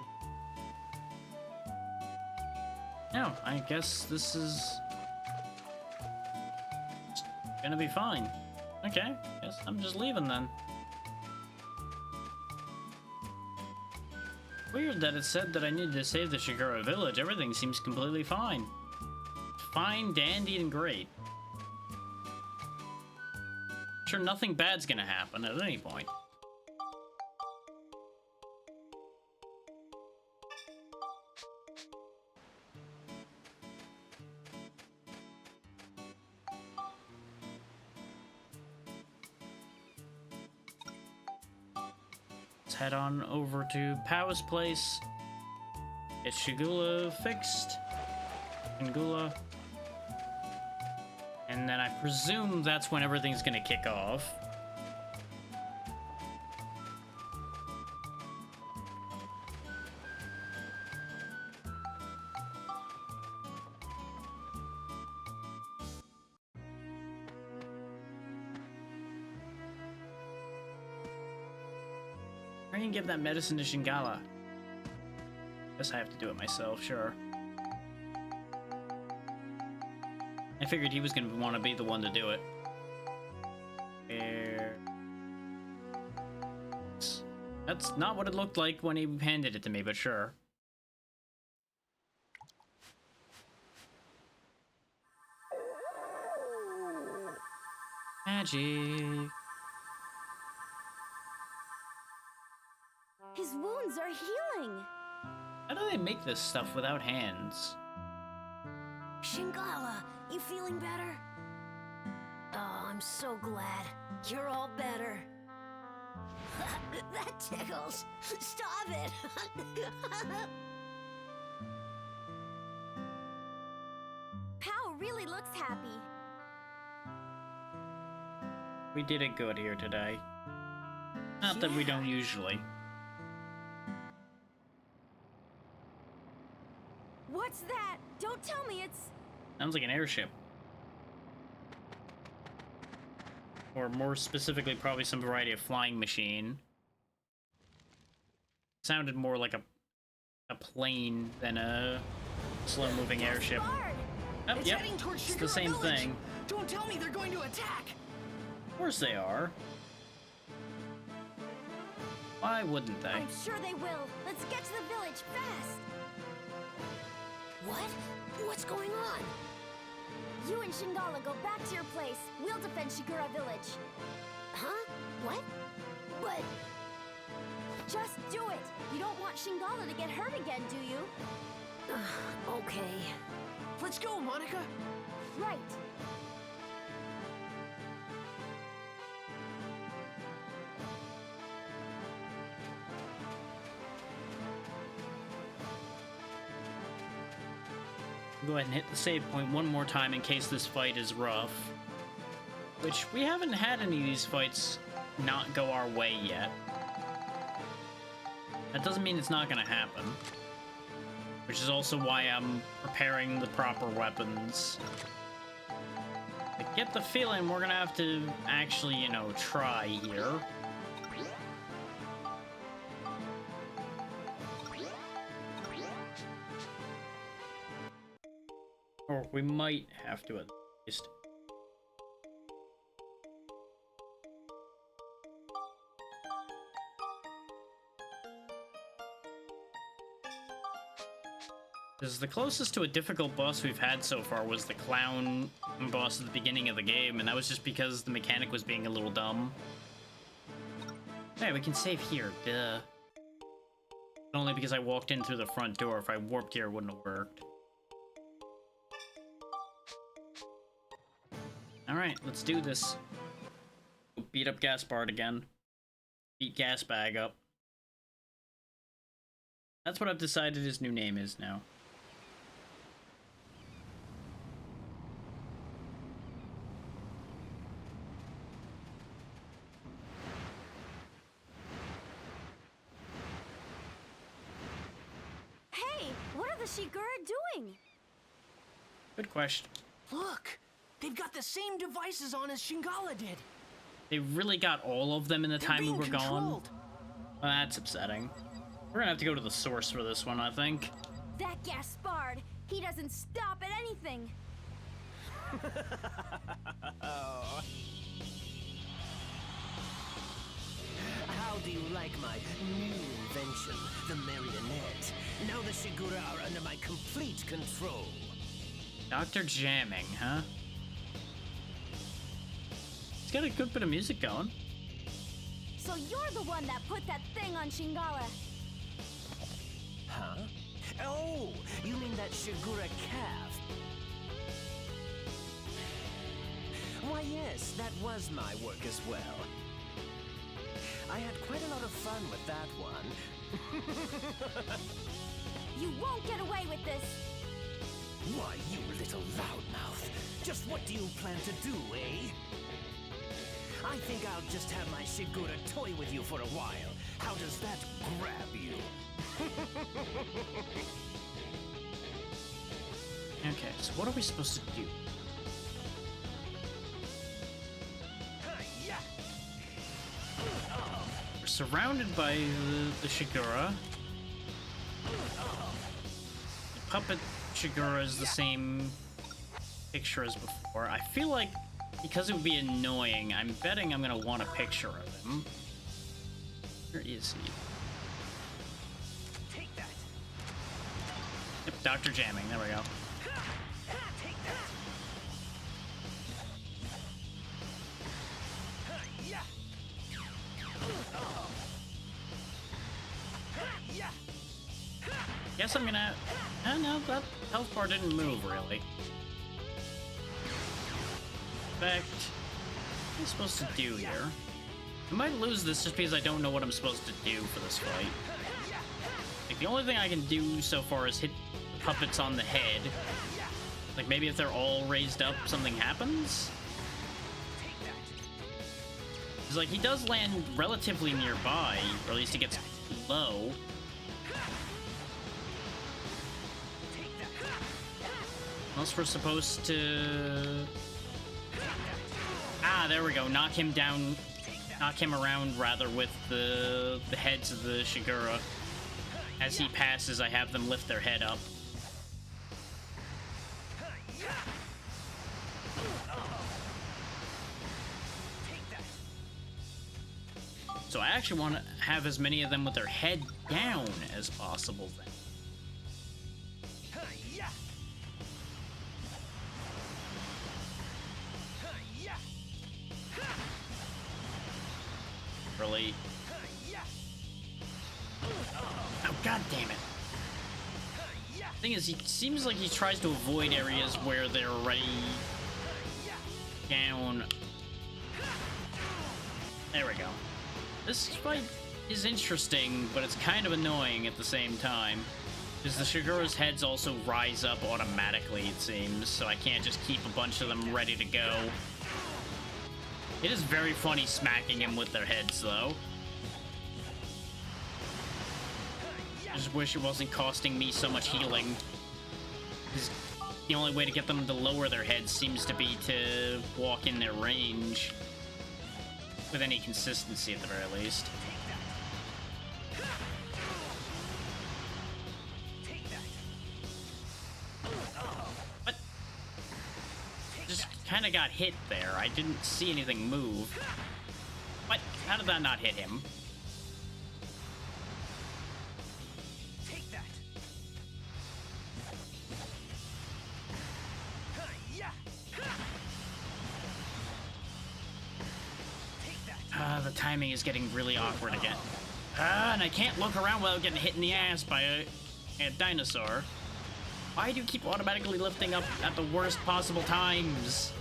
No, I guess this is gonna be fine. Okay, guess I'm just leaving then. Weird that it said that I needed to save the Shigura village. Everything seems completely fine. Fine, dandy, and great. Sure, nothing bad's gonna happen at any point. Let's head on over to Pow's place. Get Shigula fixed. And Gula. And then I presume that's when everything's gonna kick off. I can give that medicine to Shingala. Guess I have to do it myself, sure. I figured he was gonna want to be the one to do it. That's not what it looked like when he handed it to me, but sure. Magic. His wounds are healing. How do they make this stuff without hands? Shingala, you feeling better? Oh, I'm so glad. You're all better. That tickles. Stop it. Pow really looks happy. We did it good here today. Not that we don't usually. What's that? Don't tell me it's... Sounds like an airship. Or more specifically, probably some variety of flying machine. Sounded more like a plane than a slow-moving airship. Oh, It's yep, heading towards it's the Shigura same Village. thing. Don't tell me they're going to attack. Of course they are. Why wouldn't they? I'm sure they will. Let's get to the village fast. What? What's going on? You and Shingala go back to your place. We'll defend Shigura Village. Huh? What? But... Just do it. You don't want Shingala to get hurt again, do you? Okay. Let's go, Monica. Right. Go ahead and hit the save point one more time in case this fight is rough. Which, we haven't had any of these fights not go our way yet. That doesn't mean it's not gonna happen. Which is also why I'm preparing the proper weapons. I get the feeling we're gonna have to actually, you know, try here. Or we might have to at least. Because the closest to a difficult boss we've had so far was the clown boss at the beginning of the game, and that was just because the mechanic was being a little dumb. Hey, we can save here, duh. Only because I walked in through the front door. If I warped here, it wouldn't have worked. Alright, let's do this. Beat up Gaspard again. Beat Gasbag up. That's what I've decided his new name is now. Hey, what are the Shigura doing? Good question. Look, they've got the same devices on as Shingala did. They really got all of them in the They're time we being were gone? controlled. Well, that's upsetting. We're gonna have to go to the source for this one, I think. That Gaspard, he doesn't stop at anything. How do you like my new invention, the marionette? Now the Shigura are under my complete control. Dr. Jamming, huh? It's got a good bit of music going. So you're the one that put that thing on Shingala. Huh? Oh, you mean that Shigura calf? Why, yes, that was my work as well. I had quite a lot of fun with that one. You won't get away with this. Why, you little loudmouth. Just what do you plan to do, eh? I think I'll just have my Shigura toy with you for a while. How does that grab you? Okay, so what are we supposed to do? For surrounded by the Shigura. The puppet Shigura is the same picture as before. I feel like because it would be annoying, I'm betting I'm gonna want a picture of him. Where is he? Take that. Yep, Dr. Jamming. There we go. Take that. Yeah. Yeah. Guess I'm gonna... no, that health bar didn't move, really. In fact, what am I supposed to do here? I might lose this just because I don't know what I'm supposed to do for this fight. Like, the only thing I can do so far is hit the puppets on the head. Like, maybe if they're all raised up, something happens? Because, like, he does land relatively nearby, or at least he gets low. Unless we're supposed to... Ah, there we go. Knock him down. Knock him around, rather, with the heads of the Shigura. As he passes, I have them lift their head up. So I actually want to have as many of them with their head down as possible then. Really? Oh, god damn it. Thing is, he seems like he tries to avoid areas where they're already down. There we go. This fight is interesting, but it's kind of annoying at the same time. Because the Shigura's heads also rise up automatically, it seems, so I can't just keep a bunch of them ready to go. It is very funny smacking him with their heads, though. I just wish it wasn't costing me so much healing. Because the only way to get them to lower their heads seems to be to walk in their range. With any consistency, at the very least. What? Just kind of got hit there. I didn't see anything move. What? How did that not hit him? Take that. The timing is getting really awkward again. And I can't look around without getting hit in the ass by a dinosaur. Why do you keep automatically lifting up at the worst possible times?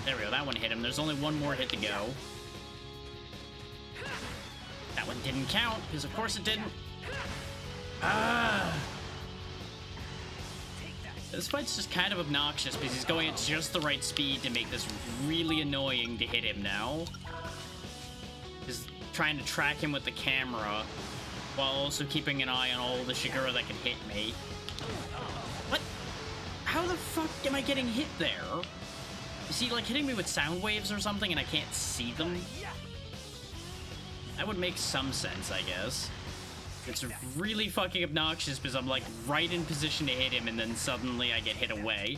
There we go, that one hit him. There's only one more hit to go. That one didn't count, because of course it didn't. This fight's just kind of obnoxious because he's going at just the right speed to make this really annoying to hit him now. Just trying to track him with the camera while also keeping an eye on all the Shigura that can hit me. What? How the fuck am I getting hit there? Is he like hitting me with sound waves or something and I can't see them? That would make some sense, I guess. It's really fucking obnoxious because I'm like right in position to hit him and then suddenly I get hit away.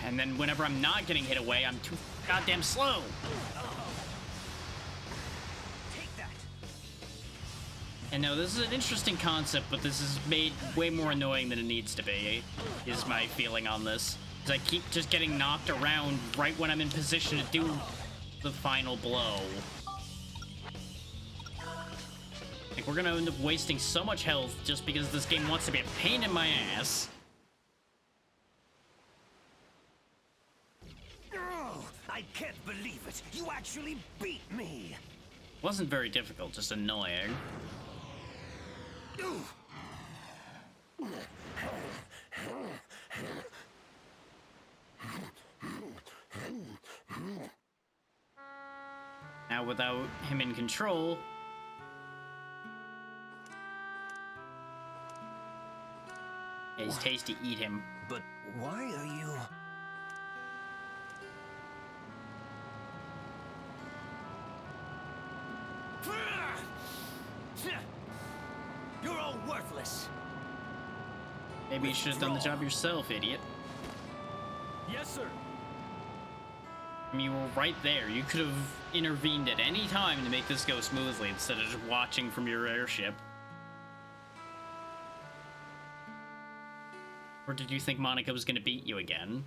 And then whenever I'm not getting hit away, I'm too goddamn slow. And no, this is an interesting concept, but this is made way more annoying than it needs to be, is my feeling on this. Because I keep just getting knocked around right when I'm in position to do the final blow. Like, we're gonna end up wasting so much health just because this game wants to be a pain in my ass. Oh, I can't believe it. You actually beat me. Wasn't very difficult, just annoying. Now, without him in control, yeah, he's tasty. Eat him. But why are you... Maybe you should have done the job yourself, idiot. Yes, sir. I mean, you were right there. You could have intervened at any time to make this go smoothly instead of just watching from your airship. Or did you think Monica was gonna beat you again?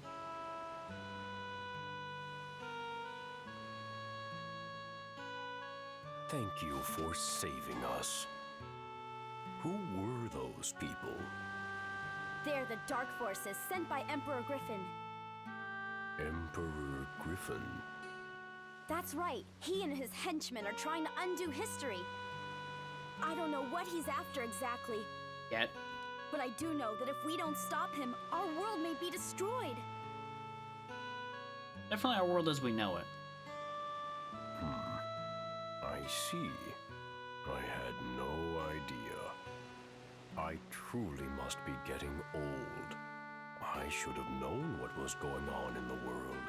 Thank you for saving us. Who were those people? They're the Dark Forces sent by Emperor Griffin. Emperor Griffin. That's right. He and his henchmen are trying to undo history. I don't know what he's after exactly, Yet. but I do know that if we don't stop him, our world may be destroyed. Definitely our world as we know it. I see. I had no idea. I truly must be getting old. I should have known what was going on in the world.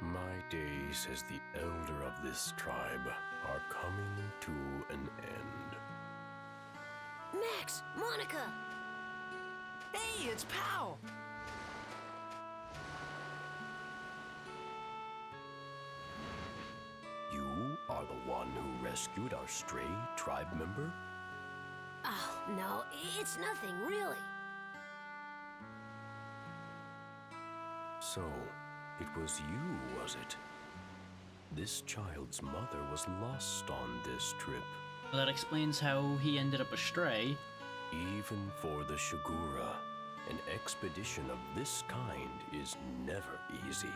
My days as the elder of this tribe are coming to an end. Max, Monica! Hey, it's Pow! You are the one who rescued our stray tribe member? Oh, no, it's nothing, really. So, it was you, was it? This child's mother was lost on this trip. That explains how he ended up astray. Even for the Shigura, an expedition of this kind is never easy.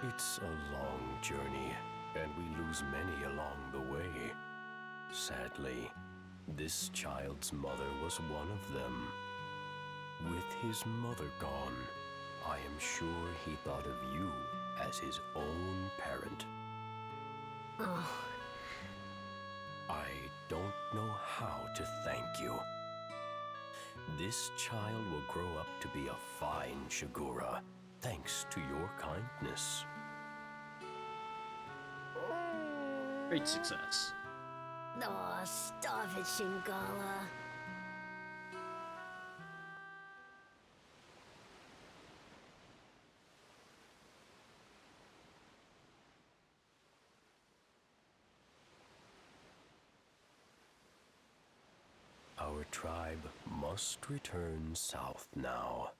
It's a long journey, and we lose many along the way. Sadly, this child's mother was one of them. With his mother gone, I am sure he thought of you as his own parent. Oh, I don't know how to thank you. This child will grow up to be a fine Shigura, thanks to your kindness. Great success. oh, stop it, Shingala. Our tribe must return south now.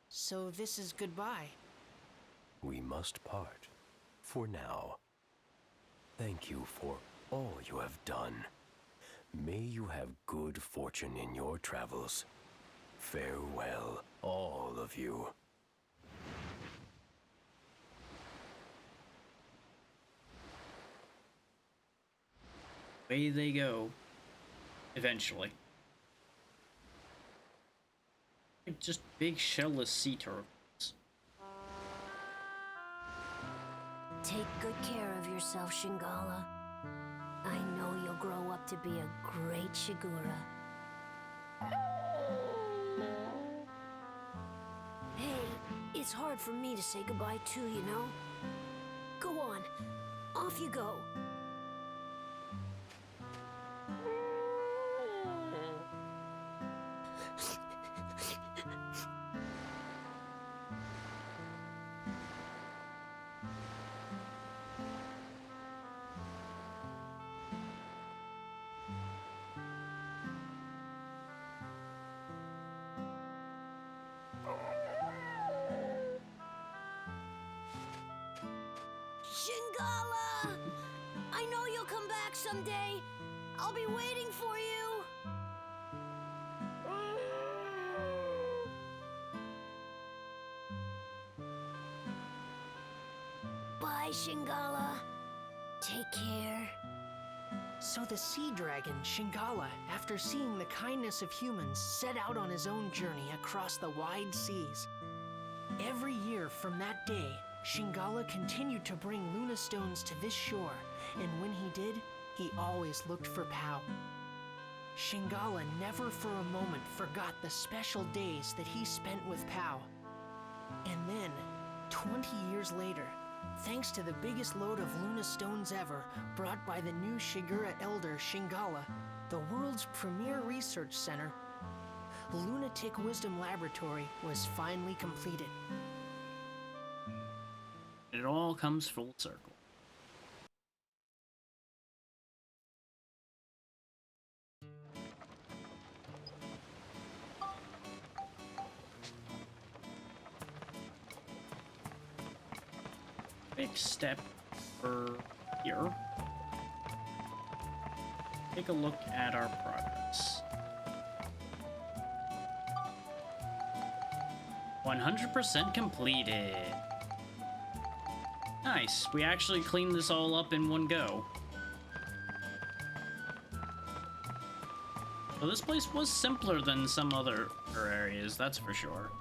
So this is goodbye. We must part, for now. Thank you for all you have done. May you have good fortune in your travels. Farewell, all of you. Away they go. Eventually. Just big shellless sea turtles. Take good care of yourself, Shingala. I know you'll grow up to be a great Shigura. Hey, it's hard for me to say goodbye too, you know? Go on. Off you go. Shingala! I know you'll come back someday. I'll be waiting for you. Bye, Shingala. Take care. So the sea dragon, Shingala, after seeing the kindness of humans, set out on his own journey across the wide seas. Every year from that day, Shingala continued to bring Luna stones to this shore, and when he did, he always looked for Pow. Shingala never for a moment forgot the special days that he spent with Pow. And then, 20 years later, thanks to the biggest load of Luna stones ever brought by the new Shigura elder Shingala, the world's premier research center, Lunatic Wisdom Laboratory, was finally completed. It all comes full circle. Big step for here. Take a look at our progress. 100% completed. Nice, we actually cleaned this all up in one go. So this place was simpler than some other areas, that's for sure.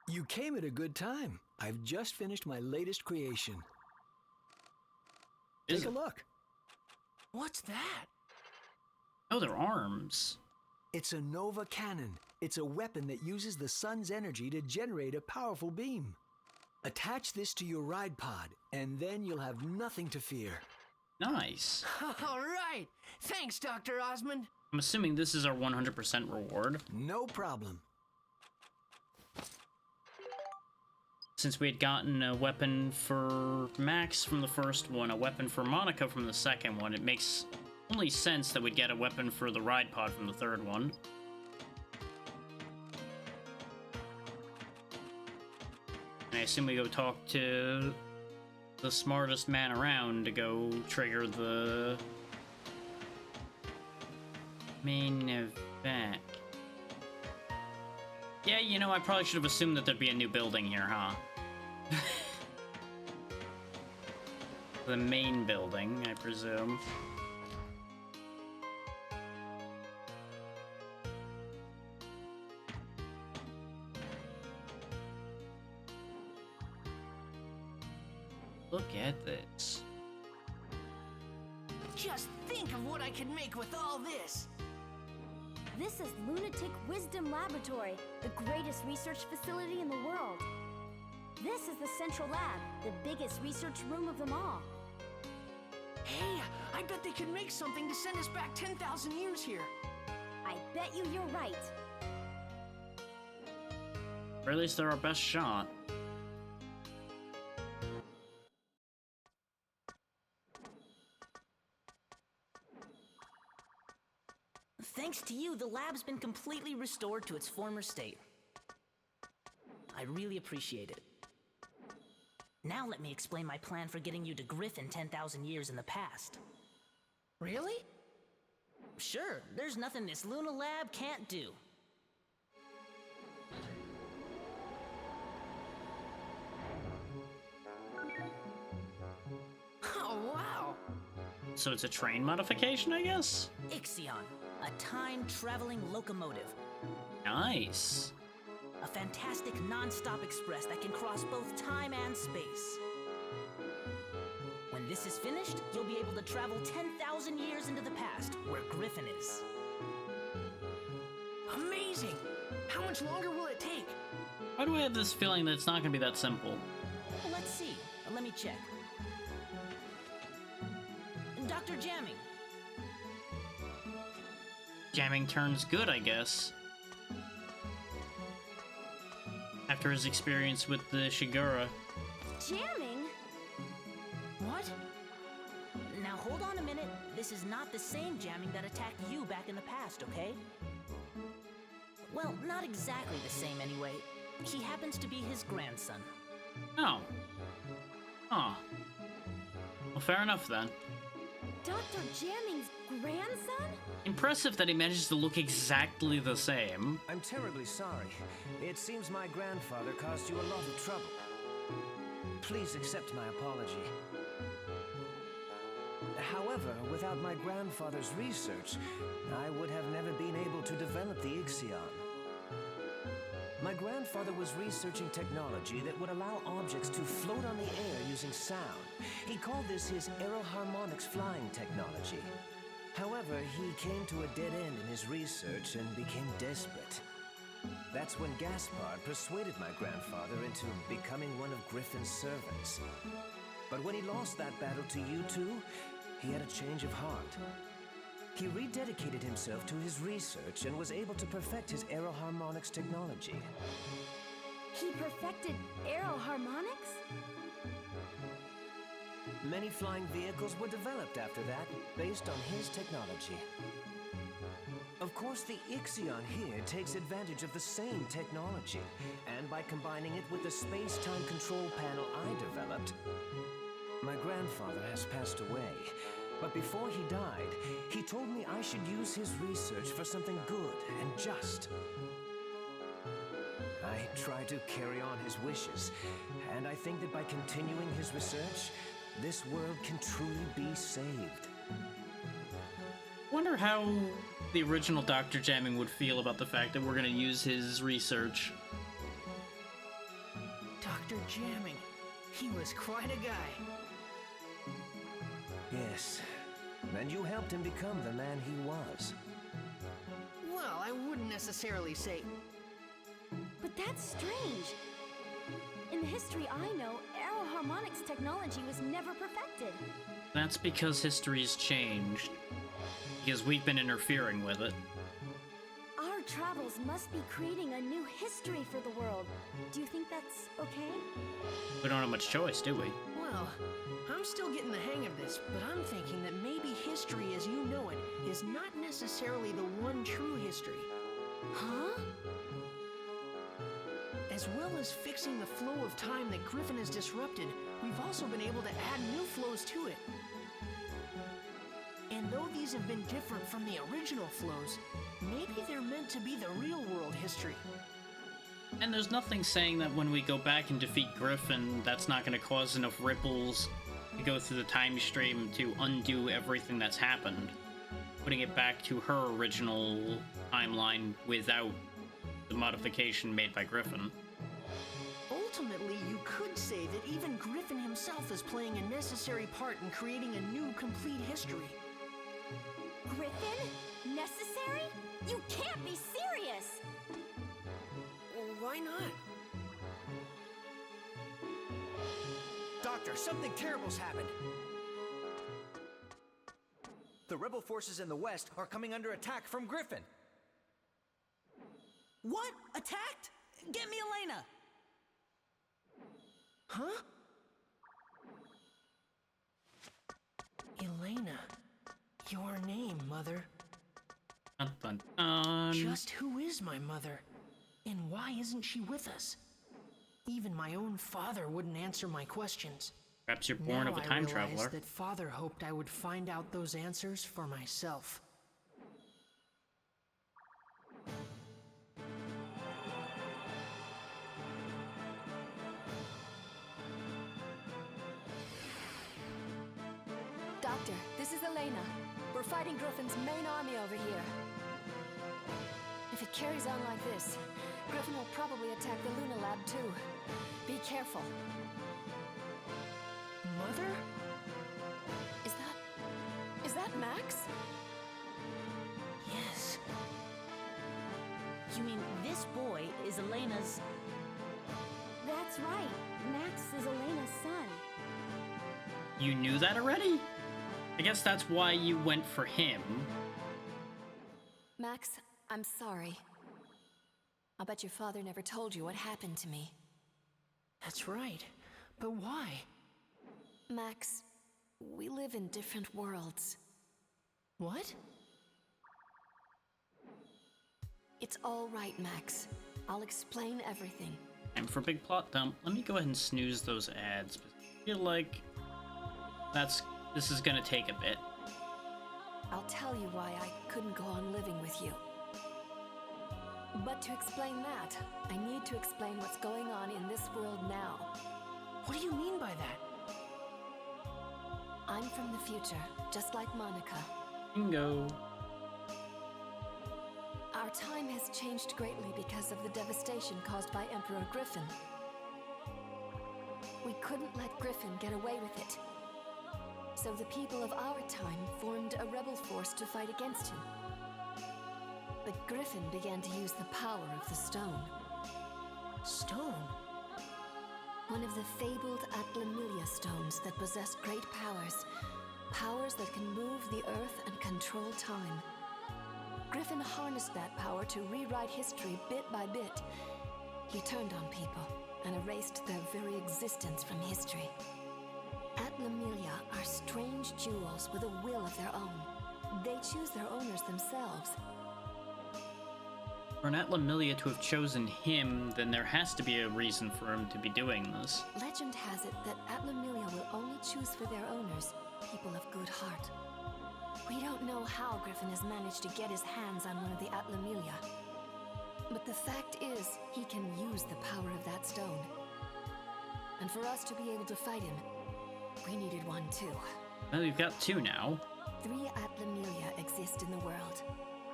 You came at a good time. I've just finished my latest creation. Take a look. What's that? Oh, they're arms. It's a Nova Cannon. It's a weapon that uses the sun's energy to generate a powerful beam. Attach this to your ride pod, and then you'll have nothing to fear. Nice. All right. Thanks, Dr. Osmond. I'm assuming this is our 100% reward. No problem. Since we had gotten a weapon for Max from the first one, a weapon for Monica from the second one, it makes only sense that we'd get a weapon for the ride pod from the third one. And I assume we go talk to the smartest man around to go trigger the main event. Yeah, you know, I probably should have assumed that there'd be a new building here, huh? The main building, I presume. Look at this. Just think of what I could make with all this. This is Lunatic Wisdom Laboratory, the greatest research facility in the world. This is the Central Lab, the biggest research room of them all. Hey, I bet they could make something to send us back 10,000 years here. I bet you you're right. Or at least they're our best shot. Thanks to you, the lab's been completely restored to its former state. I really appreciate it. Now let me explain my plan for getting you to Griffin 10,000 years in the past. Really? Sure, there's nothing this Luna Lab can't do. Oh, wow. So it's a train modification, I guess? Ixion, a time-traveling locomotive. Nice. A fantastic non-stop express that can cross both time and space. When this is finished, you'll be able to travel 10,000 years into the past, where Griffin is. Amazing! How much longer will it take? Why do I have this feeling that it's not gonna be that simple? Well, let's see. Let me check. Dr. Jamming. Jamming turns good, I guess. After his experience with the Shigura. Jamming? What? Now hold on a minute. This is not the same Jamming that attacked you back in the past, okay? Well, not exactly the same anyway. He happens to be his grandson. Oh. Huh. Well, fair enough then. Dr. Jamming's grandson? Impressive that he managed to look exactly the same. I'm terribly sorry. It seems my grandfather caused you a lot of trouble. Please accept my apology. However, without my grandfather's research, I would have never been able to develop the Ixion. My grandfather was researching technology that would allow objects to float on the air using sound. He called this his aeroharmonics flying technology. However, he came to a dead end in his research and became desperate. That's when Gaspard persuaded my grandfather into becoming one of Griffin's servants. But when he lost that battle to you two, he had a change of heart. He rededicated himself to his research and was able to perfect his aeroharmonics technology. He perfected aeroharmonics? Many flying vehicles were developed after that, based on his technology. Of course, the Ixion here takes advantage of the same technology, and by combining it with the space-time control panel I developed, my grandfather has passed away. But before he died, he told me I should use his research for something good and just. I tried to carry on his wishes, and I think that by continuing his research, this world can truly be saved. Wonder how the original Dr. Jamming would feel about the fact that we're gonna use his research. Dr. Jamming. He was quite a guy. Yes, and you helped him become the man he was. Well, I wouldn't necessarily say... But that's strange. In the history I know, aeroharmonics technology was never perfected. That's because history's changed. Because we've been interfering with it. Our travels must be creating a new history for the world. Do you think that's okay? We don't have much choice, do we? Well, I'm still getting the hang of this, but I'm thinking that maybe history as you know it is not necessarily the one true history. Huh? As well as fixing the flow of time that Griffin has disrupted, we've also been able to add new flows to it. And though these have been different from the original flows, maybe they're meant to be the real world history. And there's nothing saying that when we go back and defeat Griffin, that's not going to cause enough ripples to go through the time stream to undo everything that's happened, putting it back to her original timeline without the modification made by Griffin. Ultimately, you could say that even Griffin himself is playing a necessary part in creating a new, complete history. Griffin? Necessary? You can't be serious! Well, why not? Doctor, something terrible's happened. The rebel forces in the west are coming under attack from Griffin. What? Attacked? Get me Elena! Huh? Elena. Your name, Mother. Dun, dun, dun. Just who is my mother? And why isn't she with us? Even my own father wouldn't answer my questions. Perhaps you're born now of a time I realize traveler. that Father hoped I would find out those answers for myself. Doctor, this is Elena. We're fighting Griffin's main army over here. If it carries on like this, Griffin will probably attack the Luna Lab too. Be careful. Mother? Is that Max? Yes. You mean this boy is Elena's... That's right. Max is Elena's son. You knew that already? I guess that's why you went for him. Max, I'm sorry. I'll bet your father never told you what happened to me. That's right. But why? Max, we live in different worlds. What? It's all right, Max. I'll explain everything. Time for big plot dump. Let me go ahead and snooze those ads. I feel like this is gonna take a bit. I'll tell you why I couldn't go on living with you. But to explain that, I need to explain what's going on in this world now. What do you mean by that? I'm from the future, just like Monica. Bingo. Our time has changed greatly because of the devastation caused by Emperor Griffin. We couldn't let Griffin get away with it. So the people of our time formed a rebel force to fight against him. But Griffin began to use the power of the stone. Stone? One of the fabled Atlamilia stones that possess great powers. Powers that can move the earth and control time. Griffin harnessed that power to rewrite history bit by bit. He turned on people and erased their very existence from history. Atlamilia are strange jewels with a will of their own. They choose their owners themselves. For an Atlamilia to have chosen him, then there has to be a reason for him to be doing this. Legend has it that Atlamilia will only choose for their owners people of good heart. We don't know how Griffin has managed to get his hands on one of the Atlamilia. But the fact is, he can use the power of that stone. And for us to be able to fight him, we needed one too. Well, we've got two now. 3 Atlamilia exist in the world.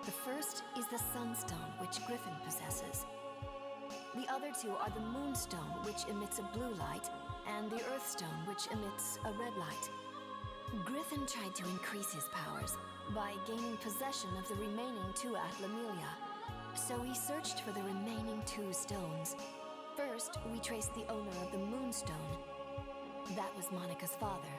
The first is the Sunstone, which Griffin possesses. The other 2 are the Moonstone, which emits a blue light, and the Earthstone, which emits a red light. Griffin tried to increase his powers by gaining possession of the remaining 2 Atlamilia. So he searched for the remaining 2 stones. First, we traced the owner of the Moonstone. That was Monica's father,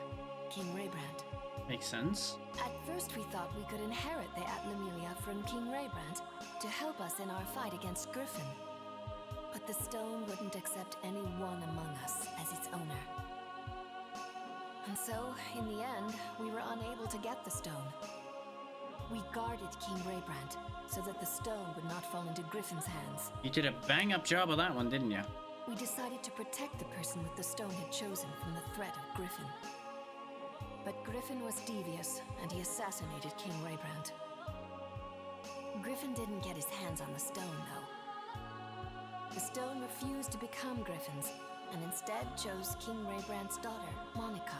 King Raybrand. Makes sense. At first we thought we could inherit the Atlamilia from King Raybrand to help us in our fight against Griffin. But the stone wouldn't accept any one among us as its owner. And so, in the end, we were unable to get the stone. We guarded King Raybrand so that the stone would not fall into Griffin's hands. You did a bang-up job of that one, didn't you? We decided to protect the person with the stone had chosen from the threat of Griffin. But Griffin was devious, and he assassinated King Raybrand. Griffin didn't get his hands on the stone, though. The stone refused to become Griffin's, and instead chose King Raybrand's daughter, Monica,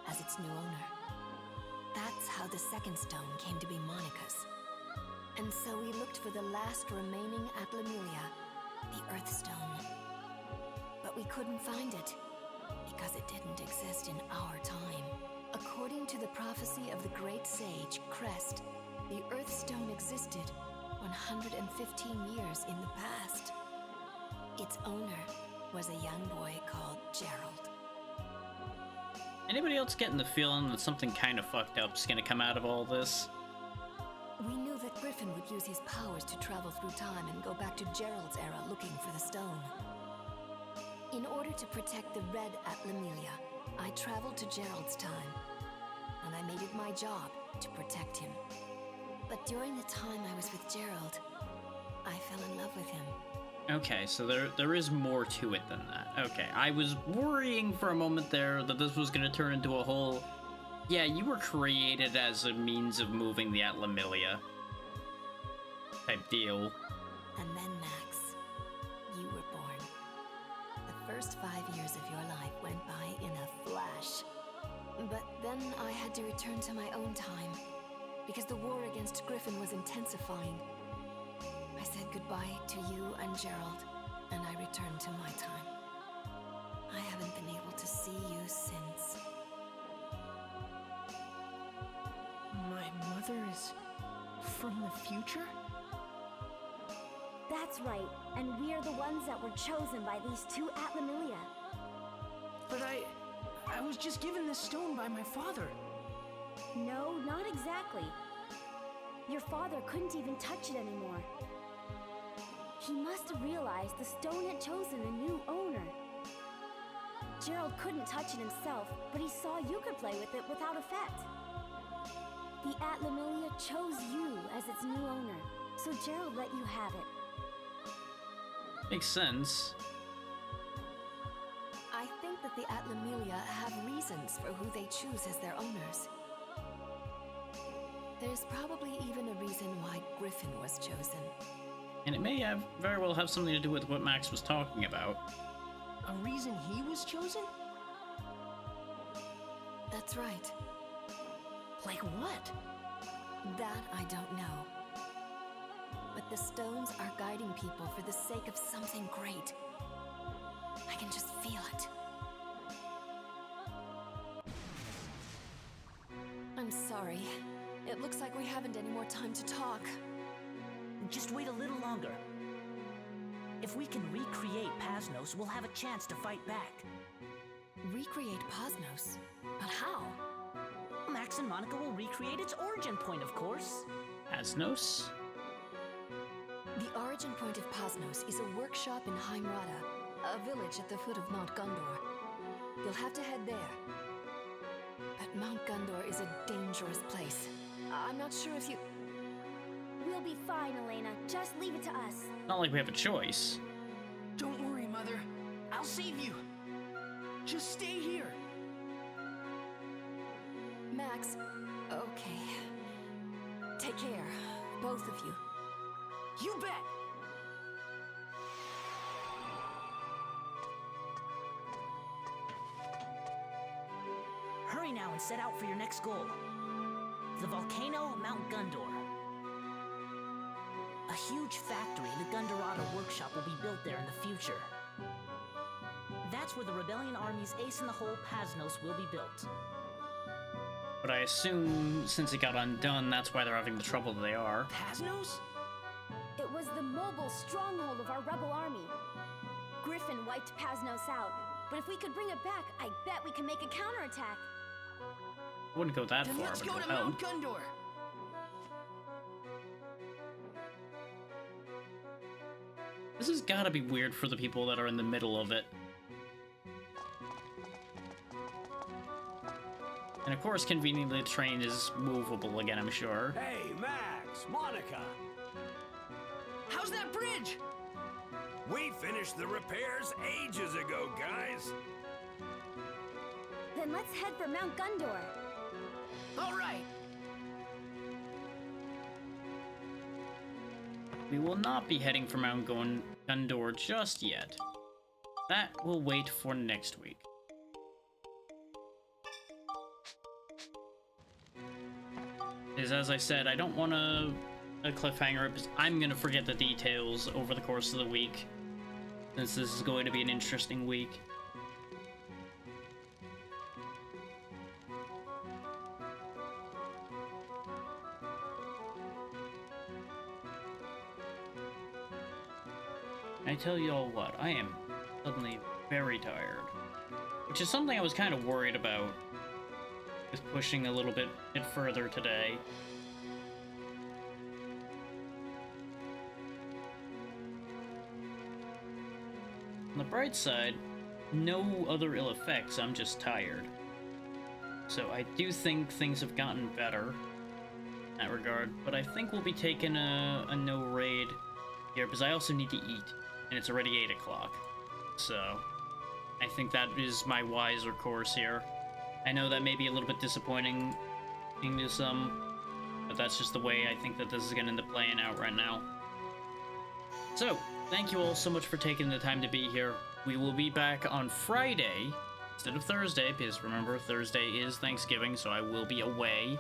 as its new owner. That's how the second stone came to be Monica's. And so we looked for the last remaining Atlamilia, the Earthstone. But we couldn't find it, because it didn't exist in our time. According to the prophecy of the great sage, Crest, the Earthstone existed 115 years in the past. Its owner was a young boy called Gerald. Anybody else getting the feeling that something kind of fucked up's gonna come out of all this? We knew that Griffin would use his powers to travel through time and go back to Gerald's era looking for the stone. In order to protect the Red Atlamilia, I traveled to Gerald's time, and I made it my job to protect him. But during the time I was with Gerald, I fell in love with him. Okay, so there is more to it than that. Okay, I was worrying for a moment there that this was going to turn into a whole, yeah, you were created as a means of moving the Atlamilia type deal. And then, Max, you were born. The first 5 years of your life went by in a flash. But then I had to return to my own time, because the war against Griffin was intensifying. I said goodbye to you and Gerald, and I returned to my time. I haven't been able to see you since. My mother is from the future? That's right, and we're the ones that were chosen by these 2 Atlamilia. But I was just given this stone by my father. No, not exactly. Your father couldn't even touch it anymore. He must have realized the stone had chosen a new owner. Gerald couldn't touch it himself, but he saw you could play with it without effect. The Atlamilia chose you as its new owner, so Gerald let you have it. Makes sense. I think that the Atlamilia have reasons for who they choose as their owners. There's probably even a reason why Griffin was chosen. And it may have very well have something to do with what Max was talking about. A reason he was chosen? That's right. Like what? That I don't know. But the stones are guiding people for the sake of something great. I can just feel it. I'm sorry. It looks like we haven't any more time to talk. Just wait a little longer. If we can recreate Pasnos, we'll have a chance to fight back. Recreate Pasnos? But how? Max and Monica will recreate its origin point, of course. Asnos? The origin point of Pasnos is a workshop in Heimrada, a village at the foot of Mount Gundor. You'll have to head there. But Mount Gundor is a dangerous place. I'm not sure if you... We'll be fine, Elena. Just leave it to us. Not like we have a choice. Don't worry, Mother. I'll save you. Just stay here. Max, okay. Take care, both of you. You bet. Hurry now and set out for your next goal. The volcano Mount Gundor. A huge factory, the Gundorada workshop, will be built there in the future. That's where the Rebellion Army's ace in the hole, Pasnos, will be built. But I assume since it got undone, that's why they're having the trouble they are. Pasnos? It was the mobile stronghold of our rebel army. Griffin wiped Pasnos out, but if we could bring it back, I bet we can make a counterattack. Wouldn't go that Then far, let's but go to it'll help. Mount Gundor. This has gotta be weird for the people that are in the middle of it. And of course, conveniently, the train is movable again, I'm sure. Hey, Max, Monica, How's that bridge? we finished the repairs ages ago, guys. Then let's head for Mount Gundor. All right. We will not be heading for Mount Gundor just yet. That will wait for next week. Because as I said, I don't want a cliffhanger because I'm going to forget the details over the course of the week, since this is going to be an interesting week. I tell you all what, I am suddenly very tired. Which is something I was kind of worried about with pushing a little bit further today. On the bright side, no other ill effects, I'm just tired. So I do think things have gotten better in that regard, but I think we'll be taking a no raid here because I also need to eat. And it's already 8 o'clock, so I think that is my wiser course here. I know that may be a little bit disappointing to some, but that's just the way I think that this is going to end up playing out right now. So, thank you all so much for taking the time to be here. We will be back on Friday instead of Thursday, because remember, Thursday is Thanksgiving, so I will be away.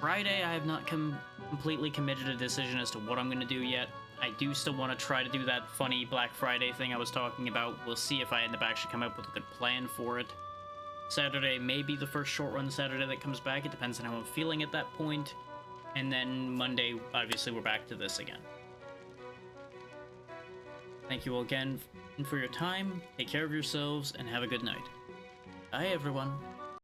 Friday, I have not completely committed a decision as to what I'm going to do yet. I do still want to try to do that funny Black Friday thing I was talking about. We'll see if I end up actually coming up with a good plan for it. Saturday may be the first short run Saturday that comes back. It depends on how I'm feeling at that point. And then Monday, obviously, we're back to this again. Thank you all again for your time. Take care of yourselves and have a good night. Bye, everyone.